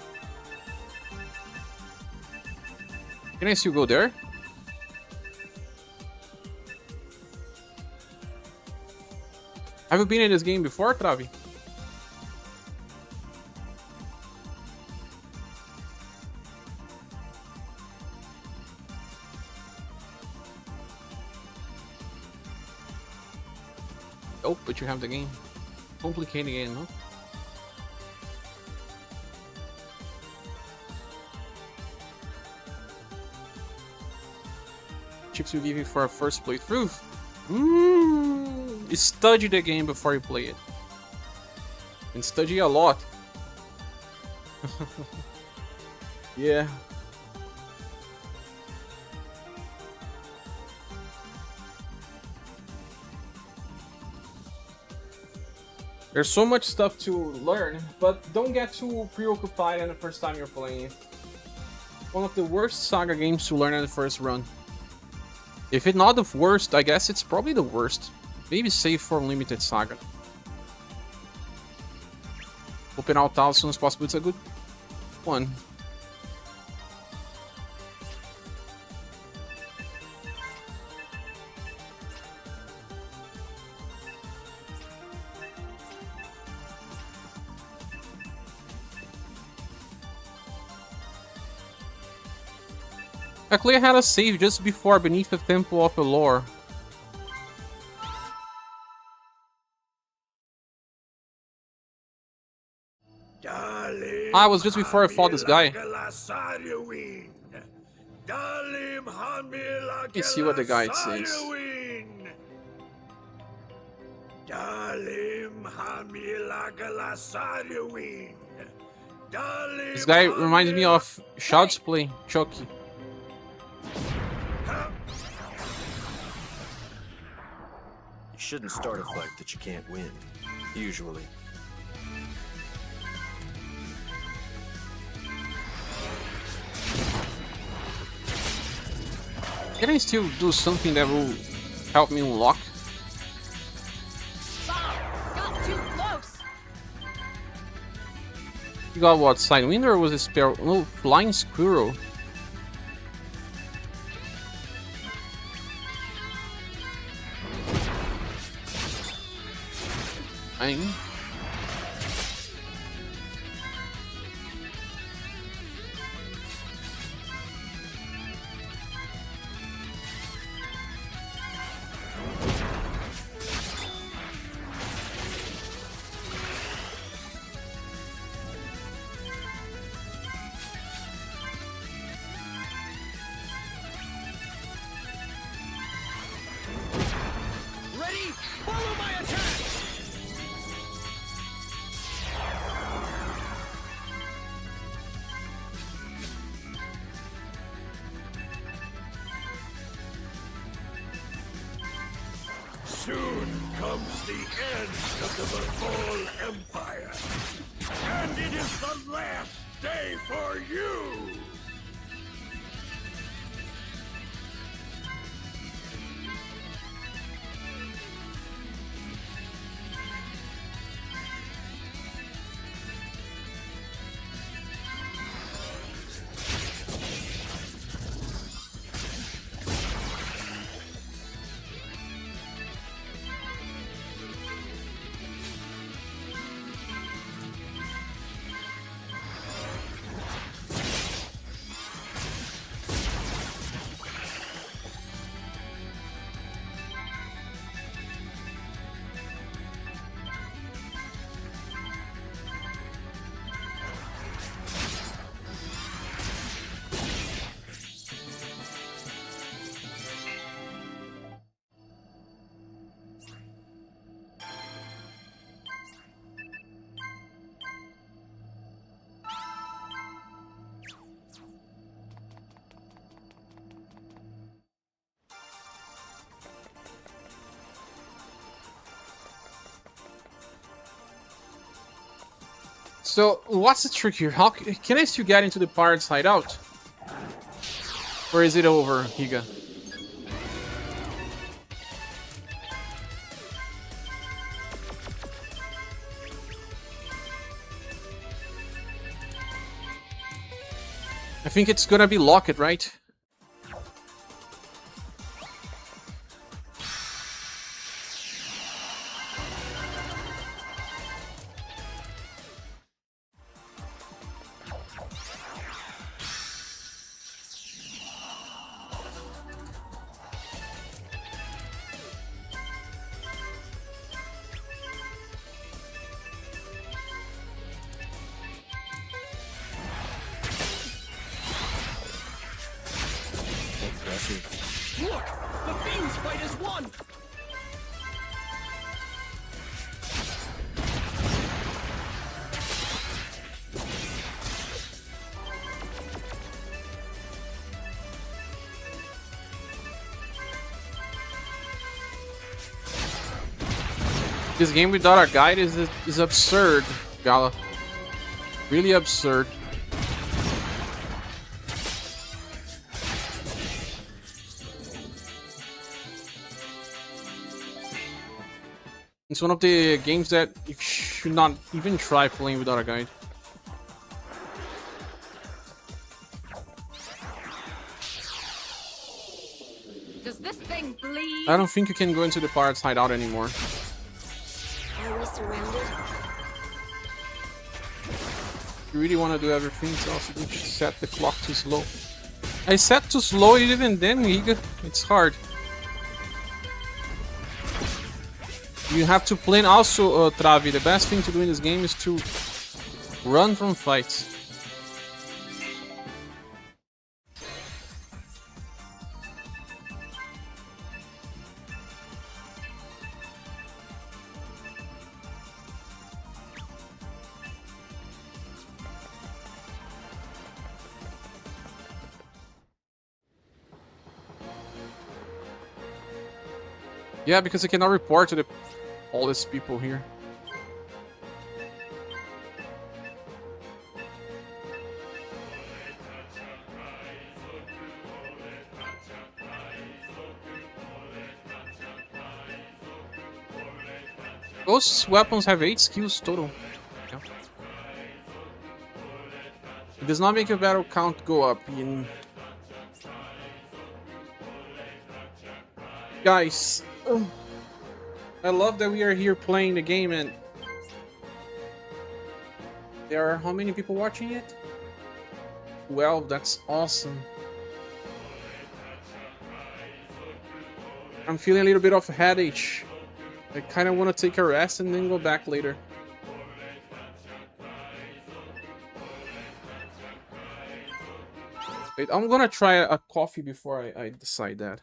Can I still go there? Have you been in this game before, Travi? Oh, but you have the game. Complicated game, huh? Chips will give you for a first playthrough. Study the game before you play it. And study a lot. Yeah. There's so much stuff to learn, but don't get too preoccupied on the first time you're playing it. One of the worst SaGa games to learn on the first run. If it's not the worst, I guess it's probably the worst. Maybe save for Unlimited SaGa. Open out as soon as possible. It's a good one. Actually, I had a save just before beneath the Temple of Allure. It was just before I fought this guy. Let me see what the guide says. This guy reminds me of Child's Play, Chucky. You shouldn't start a fight that you can't win, usually. Can I still do something that will help me unlock? Got too close. You got what, Sidewinder or was it Sparrow? No, Flying Squirrel. Fine. Soon comes the end of the Befall Empire. And it is the last day for you! So, what's the trick here? How can I still get into the pirate's hideout? Or is it over, Higa? I think it's gonna be locked, right? Look! The Fiend's fight is won! This game without a guide is absurd, Gala. Really absurd. It's one of the games that you should not even try playing without a guide. Does this thing bleed? I don't think you can go into the pirate's hideout anymore. Are we surrounded? If you really want to do everything, it's also you should set the clock too slow. I set too slow even then, Higa. It's hard. You have to plan also, Travi. The best thing to do in this game is to run from fights. Yeah, because I cannot report to all these people here. Those weapons have 8 skills total. Yeah. It does not make your battle count go up in... Guys, I love that we are here playing the game and there are how many people watching it? Well, that's awesome. I'm feeling a little bit of a headache. I kind of want to take a rest and then go back later. Wait, I'm gonna try a coffee before I decide that.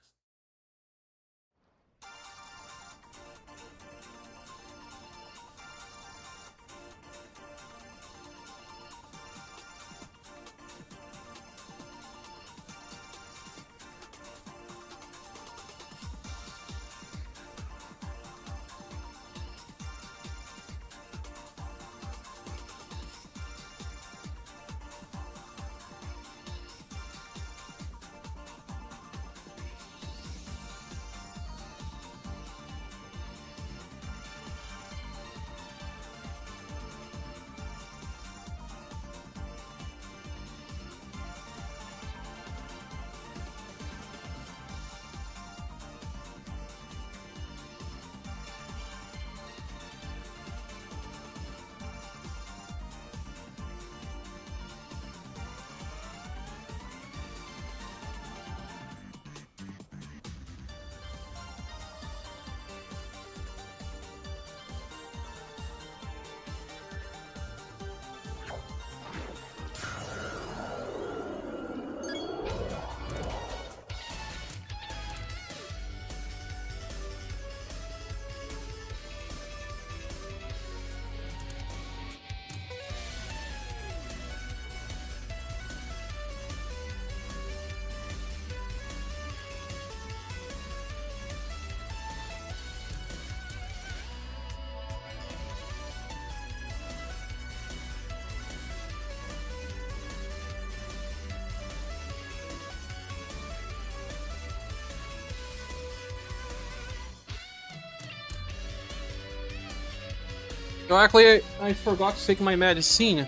So actually, I forgot to take my medicine.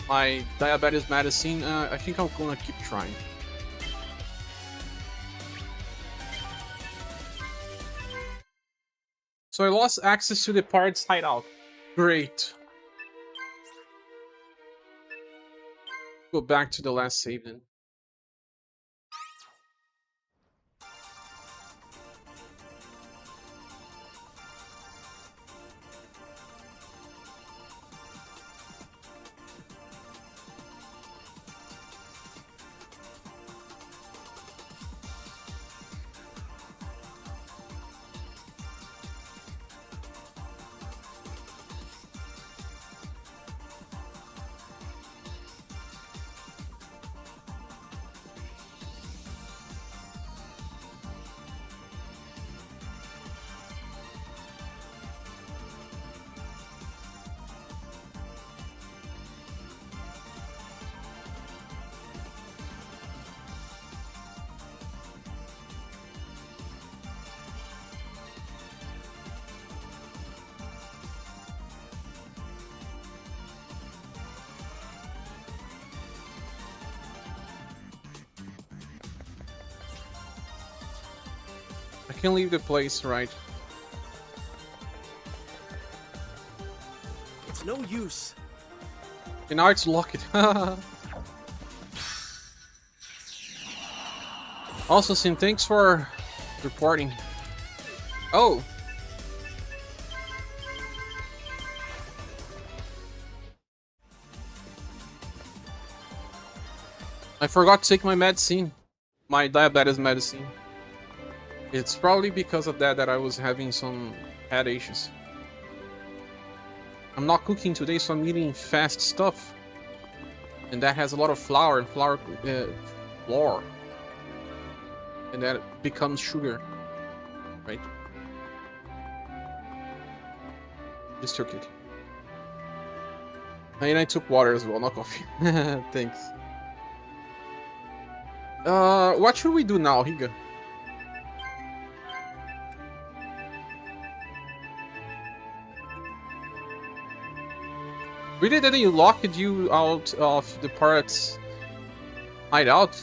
My diabetes medicine. I think I'm gonna keep trying. So I lost access to the pirate's hideout. Great. Go back to the last save then. I can leave the place, right? It's no use. And now it's locked. Also, Sim, thanks for reporting. Oh! I forgot to take my medicine. My diabetes medicine. It's probably because of that I was having some head issues. I'm not cooking today, so I'm eating fast stuff. And that has a lot of flour and flour. And that becomes sugar. Right? Just took it. And I took water as well, not coffee. Thanks. What should we do now, Higa? Really didn't locked you out of the pirate's hideout?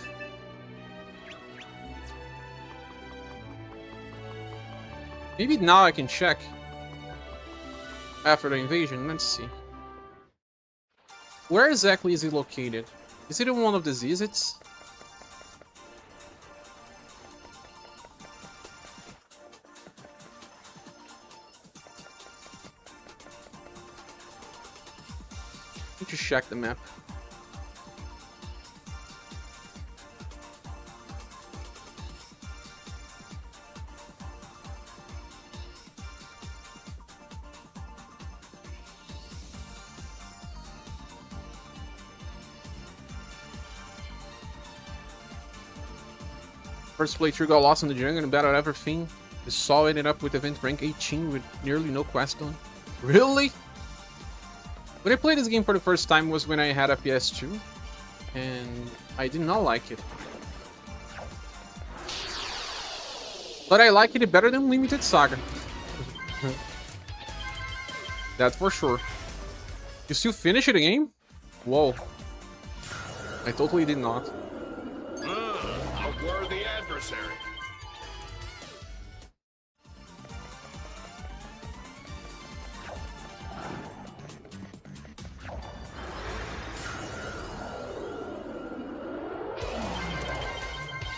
Maybe now I can check. After the invasion, let's see. Where exactly is it located? Is it in one of the Zizits? Need to check the map. First playthrough got lost in the jungle and battled everything. The Saw ended up with event rank 18 with nearly no quest done. Really? When I played this game for the first time was when I had a PS2, and I did not like it. But I like it better than Limited Saga. That's for sure. You still finish the game? Whoa. I totally did not. A worthy adversary.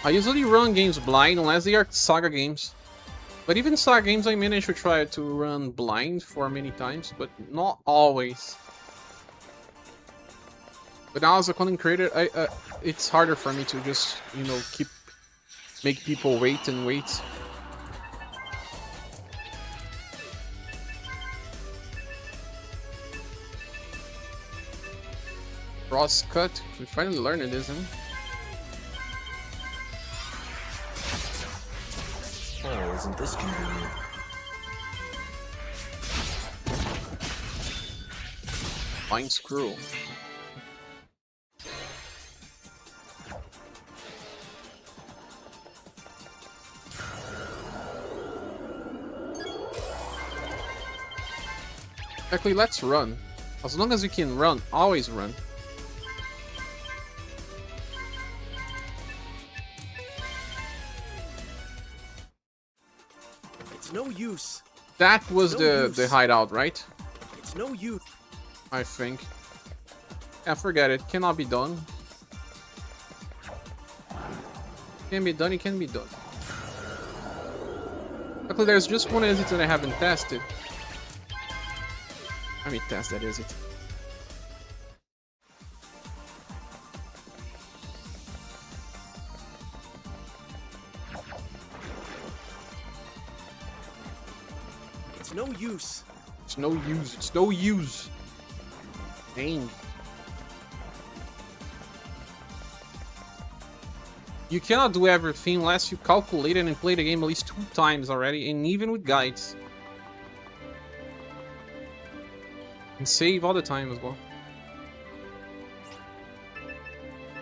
I usually run games blind unless they are Saga games. But even Saga games I managed to try to run blind for many times, but not always. But now as a content creator, it's harder for me to just, you know, make people wait and wait. Cross cut, we finally learned this, huh? Oh, isn't this convenient? Fine screw. Exactly, let's run. As long as you can run, always run. It's no use. That was no the use. hideout, right? It's no use. I think. Yeah, forget it. Cannot be done. Can be done, it can be done. Luckily, there's just one exit that I haven't tested. I mean, test that exit. It's no use. It's no use. It's no use. Dang. You cannot do everything unless you calculate it and play the game at least 2 times already, and even with guides. And save all the time as well.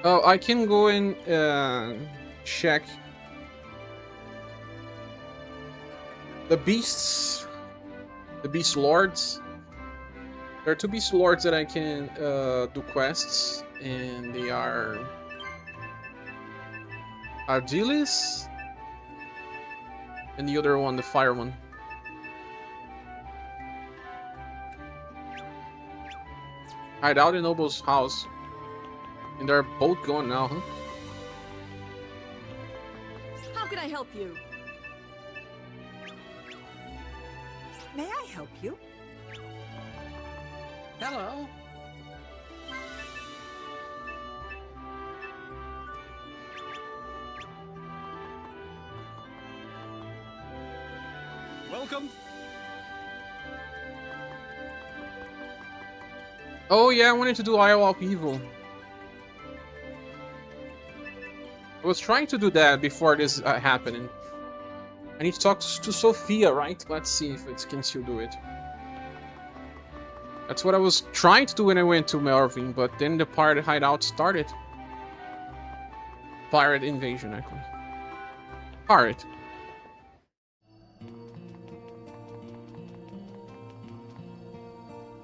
Oh, I can go and check the beasts, the beast lords. There are 2 beast lords that I can do quests, and they are Argilis and the other one, the fire one. Hide out in Noble's house. And they're both gone now, huh? How can I help you? May I help you? Hello. Welcome. Oh yeah, I wanted to do Isle of Evil. I was trying to do that before this happening. I need to talk to Sophia, right? Let's see if it can still do it. That's what I was trying to do when I went to Melvin, but then the pirate hideout started. Pirate invasion, actually. Pirate.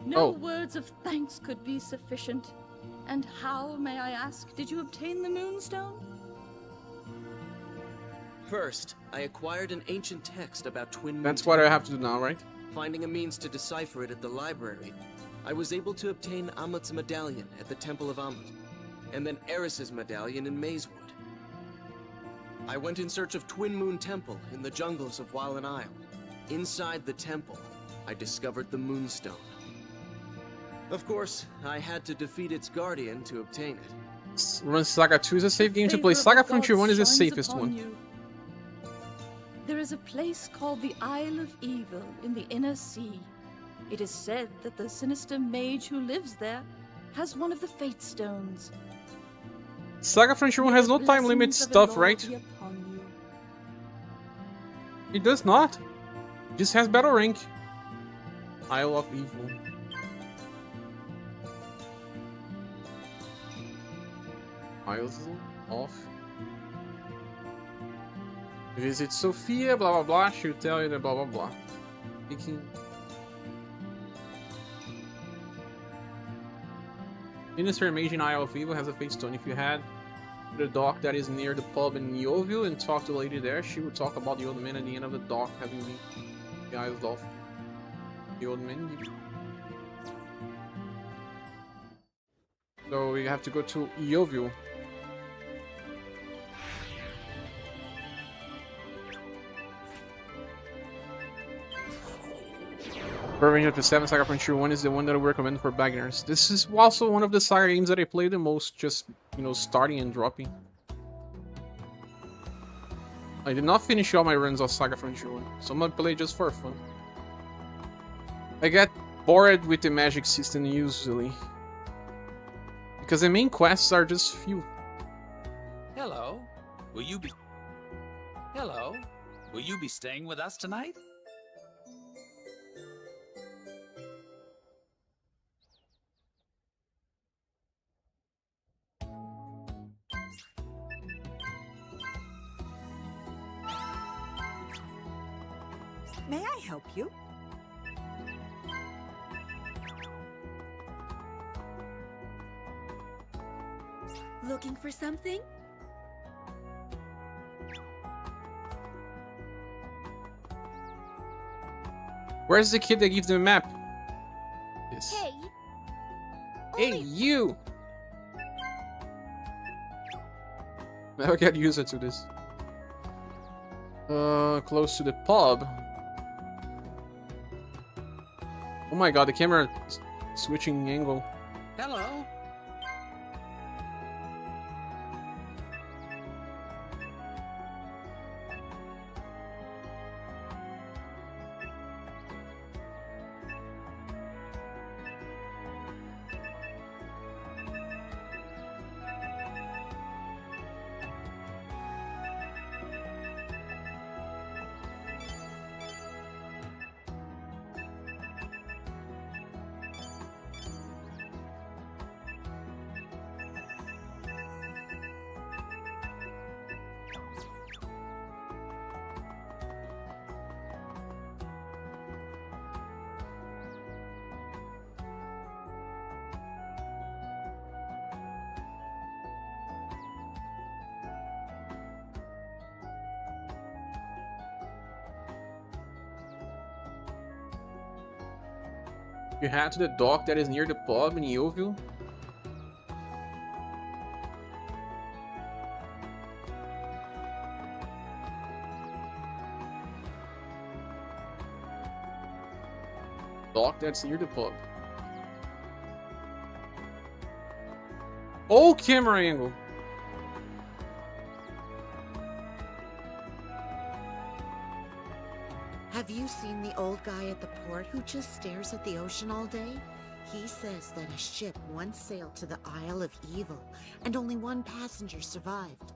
No words of thanks could be sufficient. And how, may I ask, did you obtain the Moonstone? First, I acquired an ancient text about Twin Moon. That's what I have to do now, right? Finding a means to decipher it at the library, I was able to obtain Amut's medallion at the Temple of Amut, and then Eris's medallion in Mazewood. I went in search of Twin Moon Temple in the jungles of Wallen Isle. Inside the temple, I discovered the Moonstone. Of course, I had to defeat its guardian to obtain it. Run SaGa 2 is a safe game to play. SaGa Frontier 1 is the safest one. There is a place called the Isle of Evil in the Inner Sea. It is said that the sinister mage who lives there has one of the Fate Stones. SaGa Frontier 1 has no time limit stuff, right? It does not. It just has battle rank. Isle of Evil. Isles of. Visit Sophia, blah blah blah. She'll tell you that blah blah blah. Speaking. Sinister Mage in Isle of Evil has a Fate Stone. If you head to the dock that is near the pub in Yeovil and talk to the lady there, she will talk about the old man at the end of the dock having been the Isles of the old man. So we have to go to Yeovil. Revenge of the 7 SaGa Frontier 1 is the one that I recommend for beginners. This is also one of the SaGa games that I play the most, just, you know, starting and dropping. I did not finish all my runs of SaGa Frontier 1, so I'm gonna play just for fun. I get bored with the magic system usually, because the main quests are just few. Hello. Will you be... Hello. Will you be staying with us tonight? May I help you? looking for something? Where's the kid that gives them a map? Yes. Hey! Hey, you! Never get used to this. Close to the pub. Oh my god, the camera is switching angle. Hello. You head to the dock that is near the pub in Yeovil. Dock that's near the pub. Oh, camera angle. Have you seen the old guy at the port who just stares at the ocean all day? He says that a ship once sailed to the Isle of Evil, and only one passenger survived.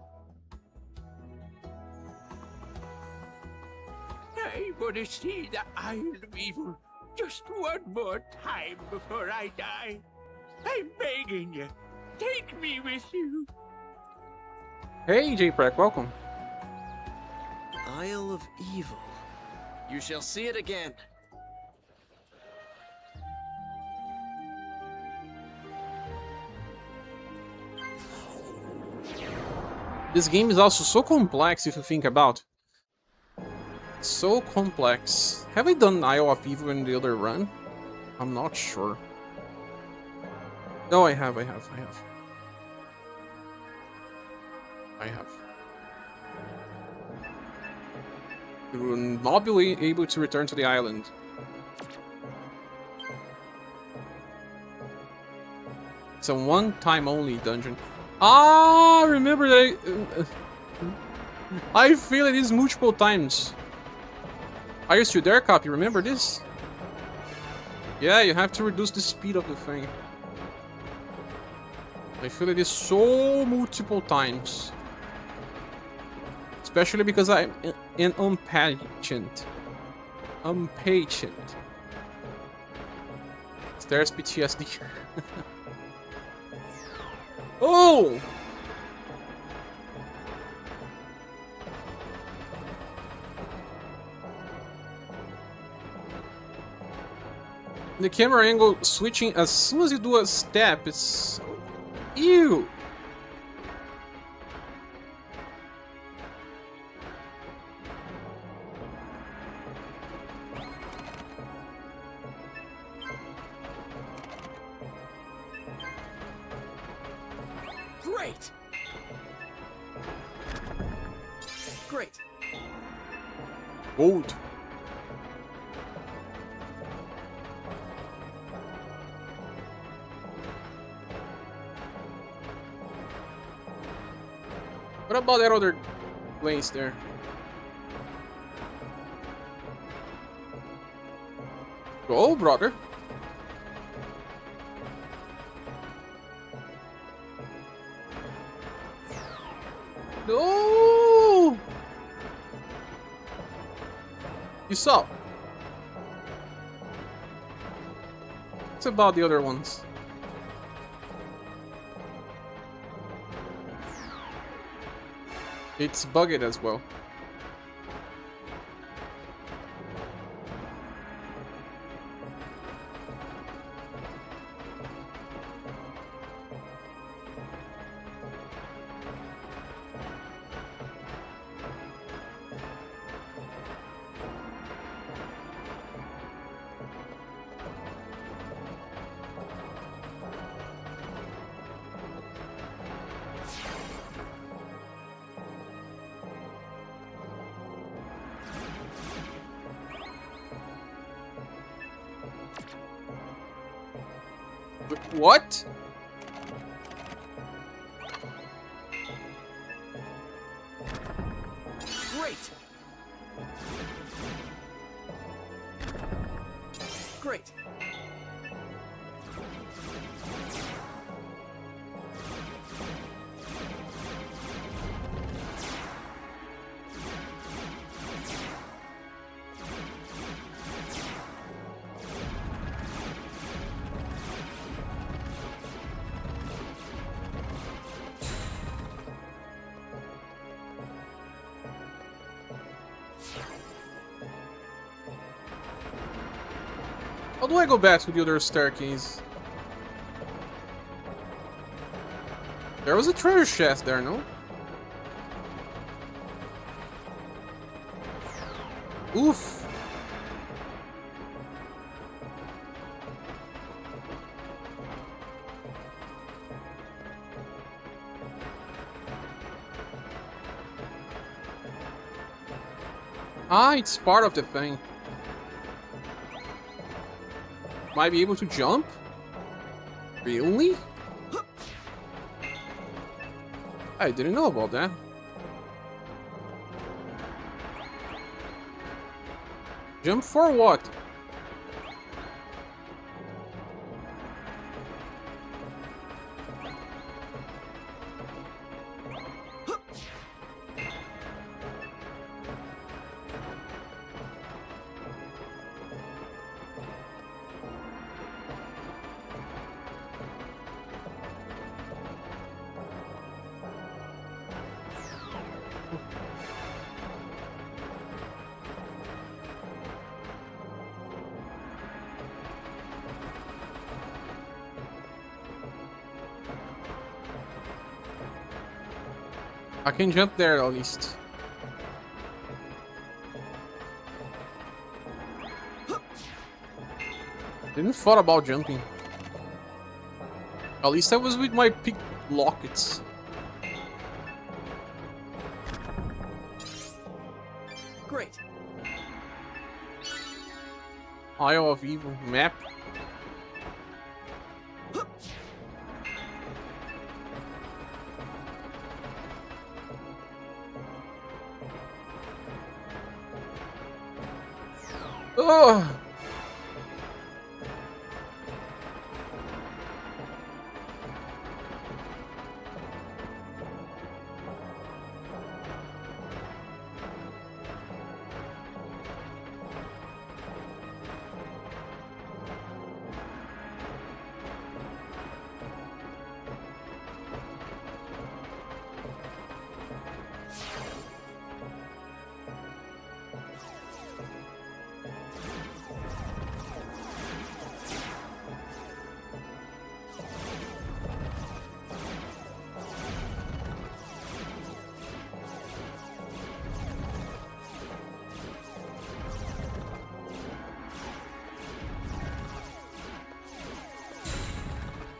I want to see the Isle of Evil just one more time before I die. I'm begging you. Take me with you. Hey, J-Prek, welcome. Isle of Evil. You shall see it again. This game is also so complex if you think about. So complex. Have I done Isle of Evil in the other run? I'm not sure. No, I have. I have. You will not be able to return to the island. It's a one-time only dungeon. Ah, remember that I failed it is multiple times. Are you still there, Copy? Remember this? Yeah, you have to reduce the speed of the thing. I feel it is so multiple times. Especially because I'm an impatient. There's PTSD. Oh! The camera angle switching as soon as you do a step, it's... Ew! Great! Great! Gold. What about that other place there? Go, brother. No! You saw. What's about the other ones? It's bugged as well. What? Great! Great! How do I go back to the other staircase? There was a treasure chest there, no? Oof. Ah, it's part of the thing. Might be able to jump? Really? I didn't know about that. Jump for what? I can jump there at least. Didn't thought about jumping. At least I was with my pick lockets. Great. Isle of Evil map. Oh.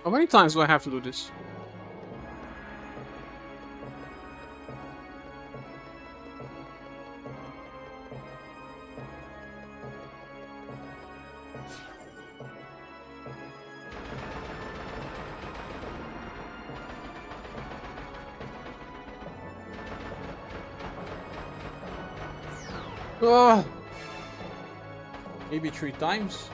How many times do I have to do this? Maybe 3 times.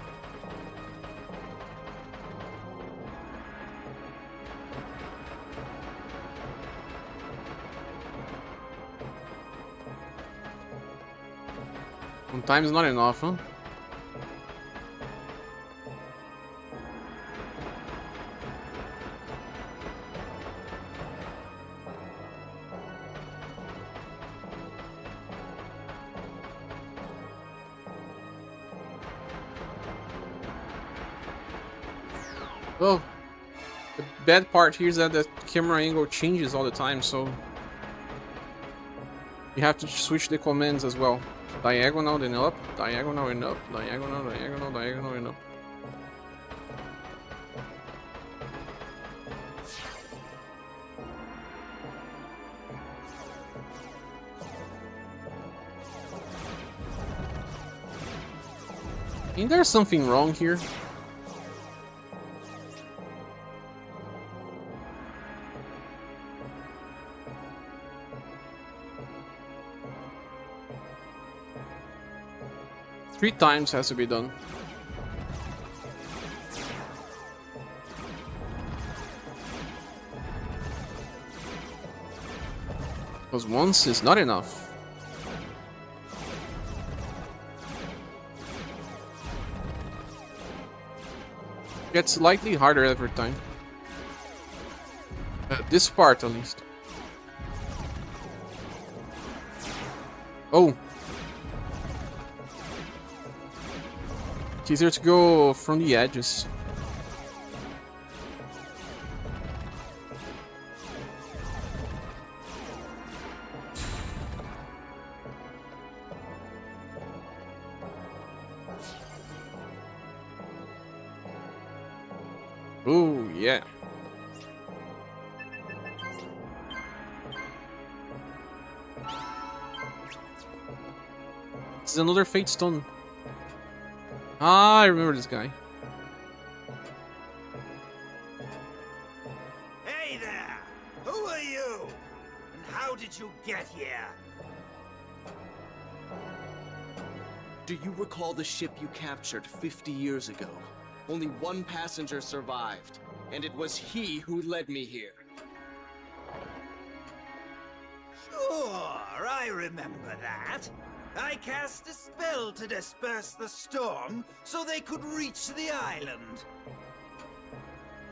Sometimes not enough, huh? Well, the bad part here is that the camera angle changes all the time, so you have to switch the commands as well. Diagonal, then up, diagonal and up, diagonal, diagonal, diagonal and up. Ain't there something wrong here? 3 times has to be done. Because once is not enough. Gets slightly harder every time. This part, at least. Oh. It's easier to go from the edges. Ooh, yeah. This is another Fate Stone. Ah, I remember this guy. Hey there! Who are you? And how did you get here? Do you recall the ship you captured 50 years ago? Only one passenger survived, and it was he who led me here. Sure, I remember that. I cast a spell to disperse the storm so they could reach the island.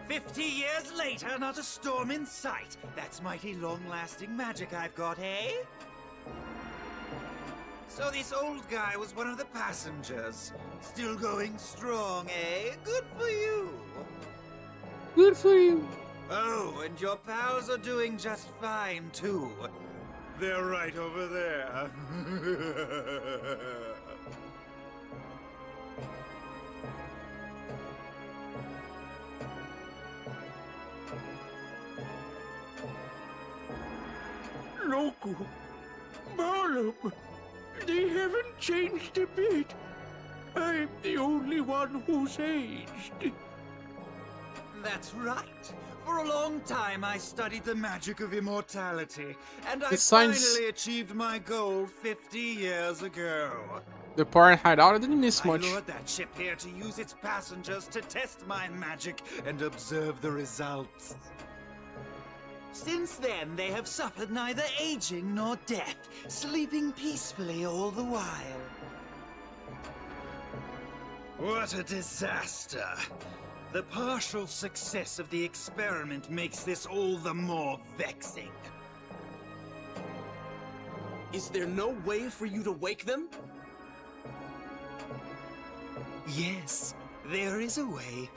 50 years later, not a storm in sight. That's mighty long-lasting magic I've got, eh? So this old guy was one of the passengers. Still going strong, eh? Good for you. Good for you. Oh, and your pals are doing just fine, too. They're right over there. Loku, Marlum, they haven't changed a bit. I'm the only one who's aged. That's right. For a long time, I studied the magic of immortality, and I It sounds- finally achieved my goal 50 years ago. The part hideout, I didn't miss much. I lured that ship here to use its passengers to test my magic and observe the results. Since then, they have suffered neither aging nor death, sleeping peacefully all the while. What a disaster! The partial success of the experiment makes this all the more vexing. Is there no way for you to wake them? Yes, there is a way.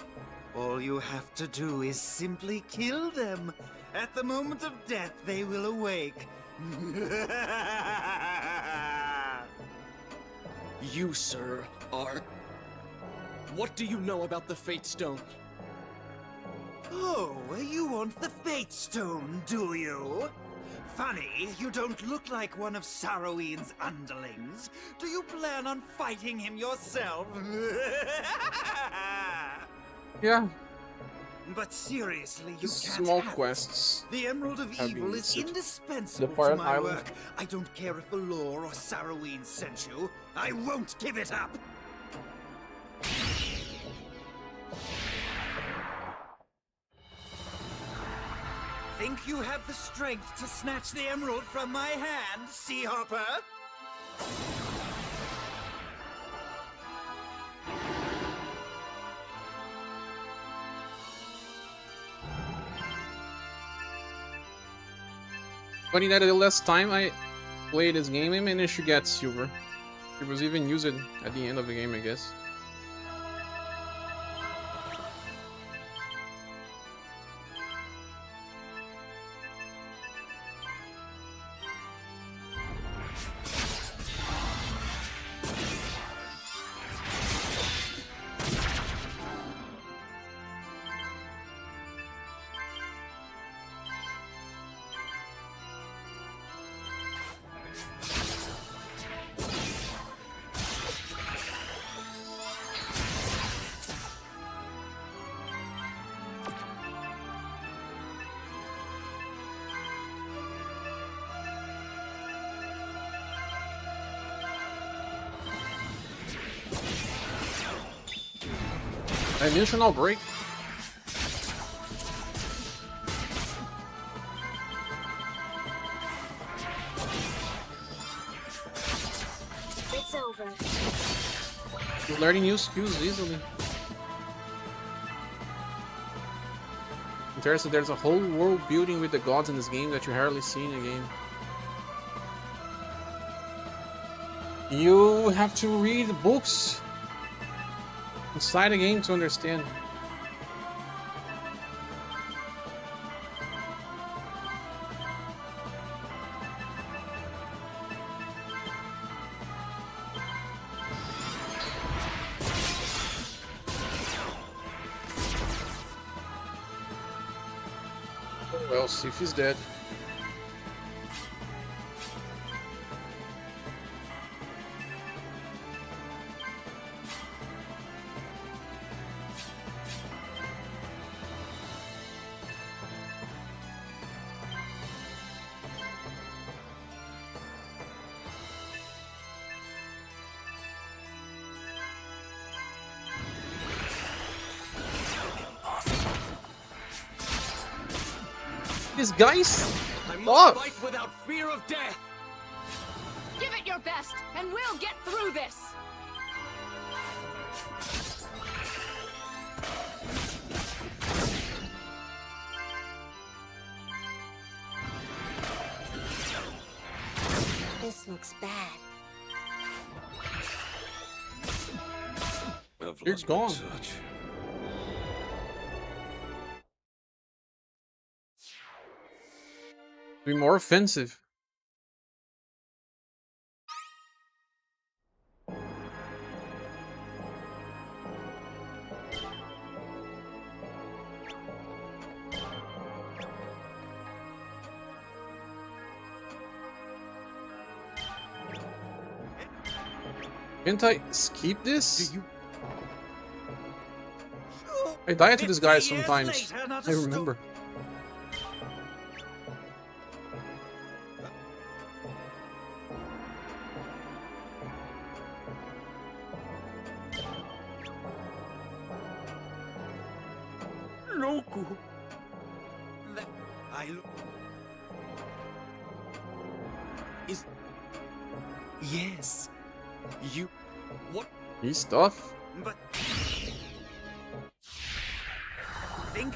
All you have to do is simply kill them. At the moment of death, they will awake. You, sir, are... What do you know about the Fate Stone? Oh, you want the Fate Stone, do you? Funny, you don't look like one of Saroween's underlings. Do you plan on fighting him yourself? Yeah. But seriously, you Just can't small have it. quests. The Emerald of have Evil been is set. indispensable The to Pirate my Island. work. I don't care if Allure or Saroween sent you. I won't give it up! Think you have the strength to snatch the emerald from my hand, Sea Hopper? Funny that the last time I played this game, I managed to get silver. It was even used at the end of the game, I guess. Dimensional break. It's over. He's learning new skills easily. Interesting, there's a whole world building with the gods in this game that you hardly see in the game. You have to read books inside the game to understand. Well, Sif is dead. These guys I must off. fight without fear of death. Give it your best, and we'll get through this. This looks bad. It's gone. Be more offensive. Can't I skip this? I die to this guy sometimes. I remember. Loku. Is yes. You what? He's tough. But think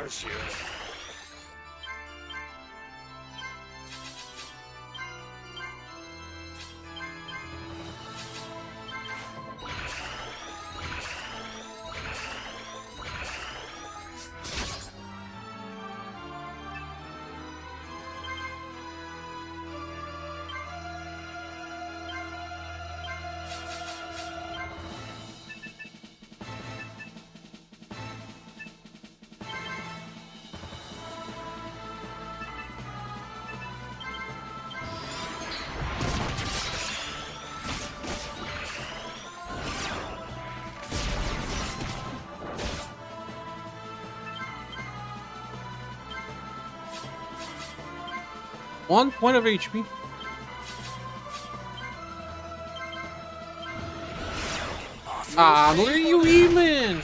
curse you. One point of HP. Ah, look at you, even.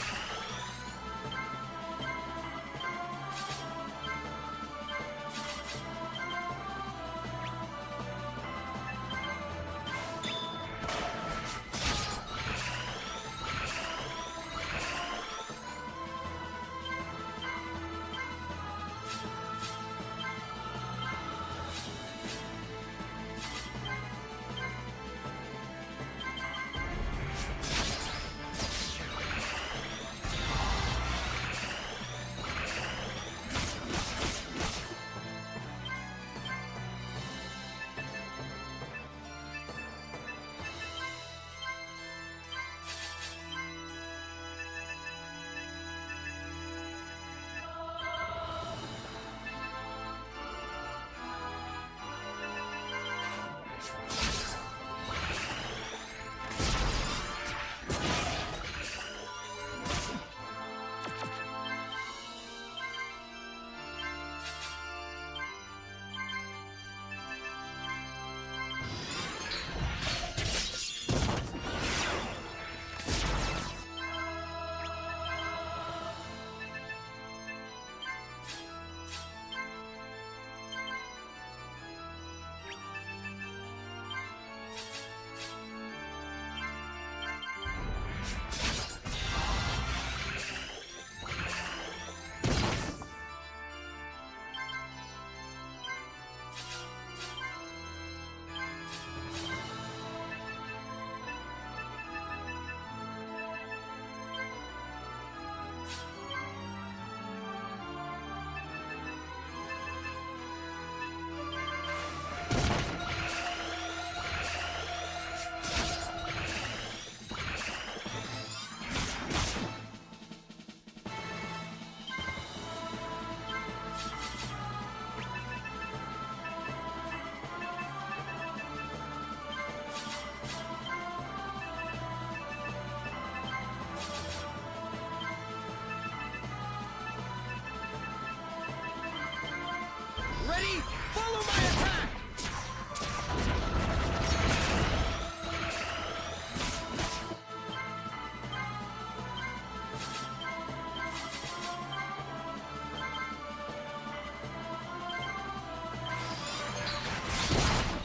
Ready? Follow my attack!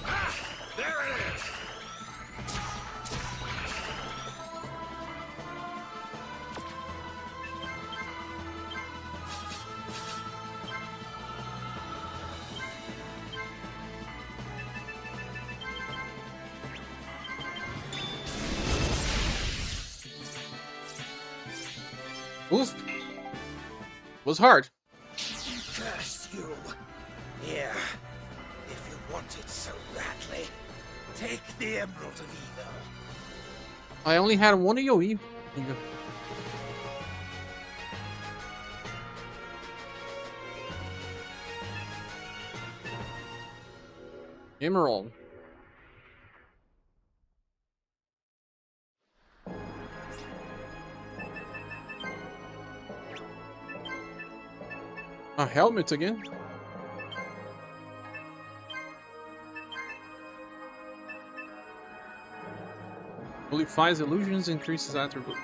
Ah! There it is! Oof. Was hard. Curse you. Here. If you want it so badly, take the Emerald of Evil. I only had one AoE. Emerald. A helmet again? Amplifies illusions, increases attribute.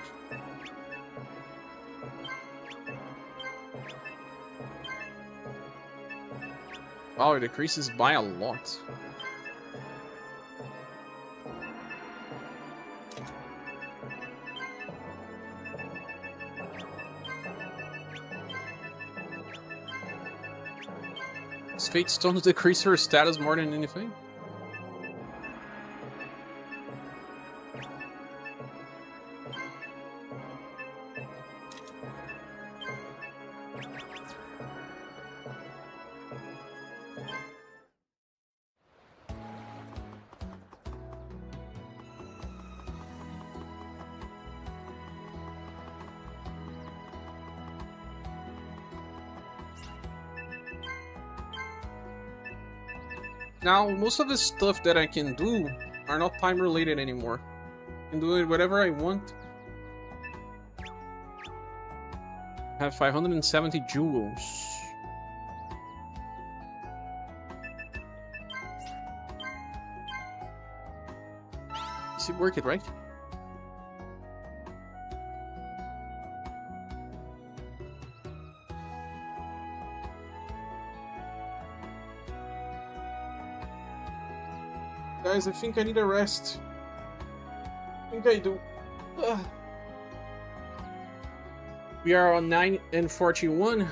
Wow, it decreases by a lot. Does Fate Stone decrease her status more than anything? Now, most of the stuff that I can do are not time related anymore. I can do it whatever I want. I have 570 jewels. Does it work it right? Guys, I think I need a rest. I think I do. Ugh. We are on 9 and 41.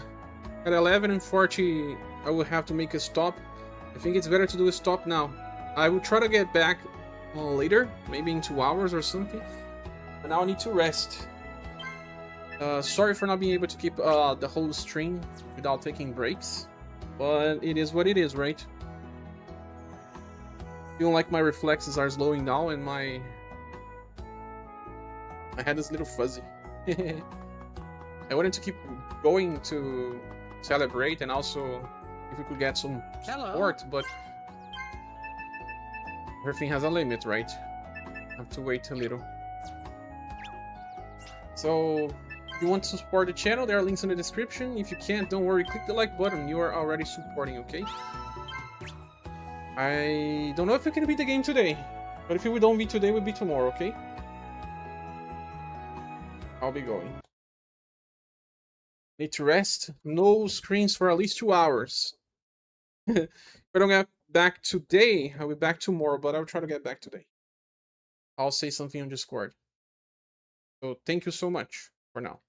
At 11 and 40, I will have to make a stop. I think it's better to do a stop now. I will try to get back later, maybe in 2 hours or something. But now I need to rest. Sorry for not being able to keep the whole stream without taking breaks. But it is what it is, right? Feeling like my reflexes are slowing down and my head is a little fuzzy. I wanted to keep going to celebrate and also if we could get some support, but everything has a limit, right? I have to wait a little. So if you want to support the channel, there are links in the description. If you can't, don't worry, click the like button. You are already supporting, okay? I don't know if we can beat the game today, but if we don't beat today, we'll beat tomorrow, okay? I'll be going. Need to rest. No screens for at least 2 hours. If I don't get back today, I'll be back tomorrow, but I'll try to get back today. I'll say something on Discord. So thank you so much for now.